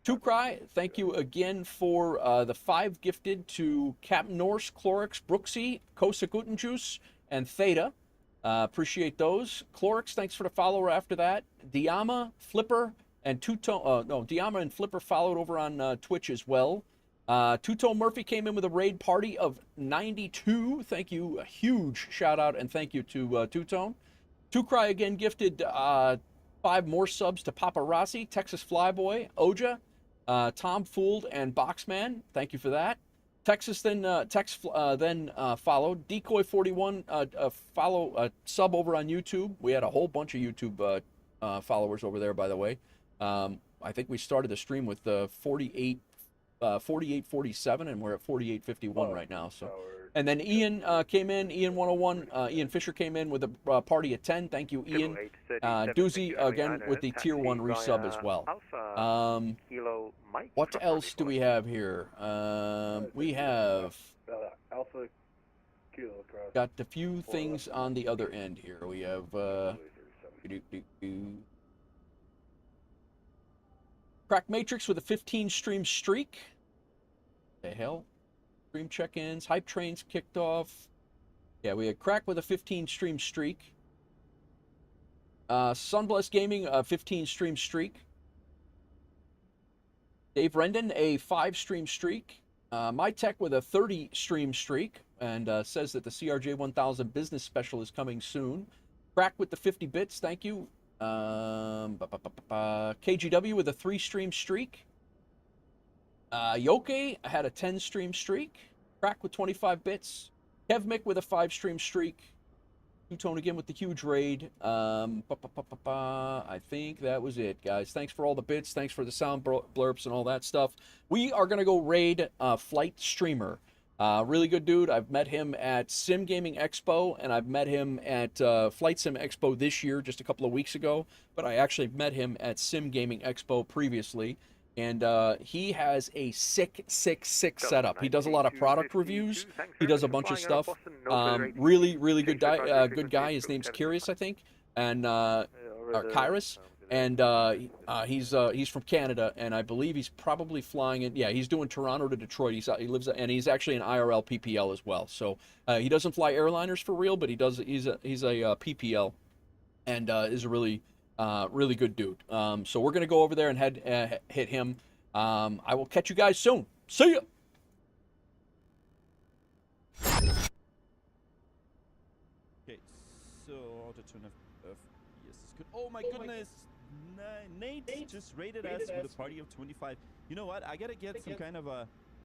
Speaker 1: Tukry, thank you again for the 5 gifted to Captain Norse, Clorix, Brooksy, Kosa Gutenjuice, and Theta. Appreciate those. Clorix, thanks for the follower after that. Diama, Flipper, and Two-Tone. No, Diama and Flipper followed over on Twitch as well. Two-Tone Murphy came in with a raid party of 92. Thank you. A huge shout out and thank you to Two-Tone. Tukry again gifted 5 more subs to Paparazzi, Texas Flyboy, Oja, Tom Fooled, and Boxman. Thank you for that. Texas then followed. Decoy41 follow sub over on YouTube. We had a whole bunch of YouTube followers over there, by the way. I think we started the stream with 4847, and we're at 4851 right now. So, and then Ian came in. Ian 101. Ian Fisher came in with a party at 10. Thank you, Ian. Doozy again with the tier 1 resub as well. What else do we have here? We have
Speaker 14: Alpha Kilo Cross.
Speaker 1: got a few things on the other end here. We have Crack Matrix with a 15 stream streak. The hell? Stream check-ins, hype trains kicked off. Yeah, we had Crack with a 15 stream streak. Sunblessed Gaming, a 15 stream streak. Dave Rendon, a 5 stream streak. MyTech with a 30 stream streak, and says that the CRJ 1000 business special is coming soon. Crack with the 50 bits, thank you. KGW with a 3 stream streak. Yoke had a 10 stream streak. Crack with 25 bits. Kevmick with a 5 stream streak. Two-Tone again with the huge raid. I think that was it, guys. Thanks for all the bits. Thanks for the sound blurps and all that stuff. We are going to go raid Flight Streamer. Really good dude. I've met him at Sim Gaming Expo, and I've met him at Flight Sim Expo this year, just a couple of weeks ago. But I actually met him at Sim Gaming Expo previously. And he has a sick setup. He does a lot of product reviews. He does a bunch of stuff. Really good guy. His name's Curious, I think, and or Kyrus. And he's from Canada, and I believe he's probably flying in. Yeah, he's doing Toronto to Detroit. He lives, and he's actually an IRL PPL as well. So he doesn't fly airliners for real, but he does. He's a PPL, and is a really good dude. So we're gonna go over there and hit him. I will catch you guys soon. See ya.
Speaker 20: Okay, so auto turn of yes, it's good. Oh my goodness, Nate just rated us with a party of 25. You know what? I gotta get some kind of a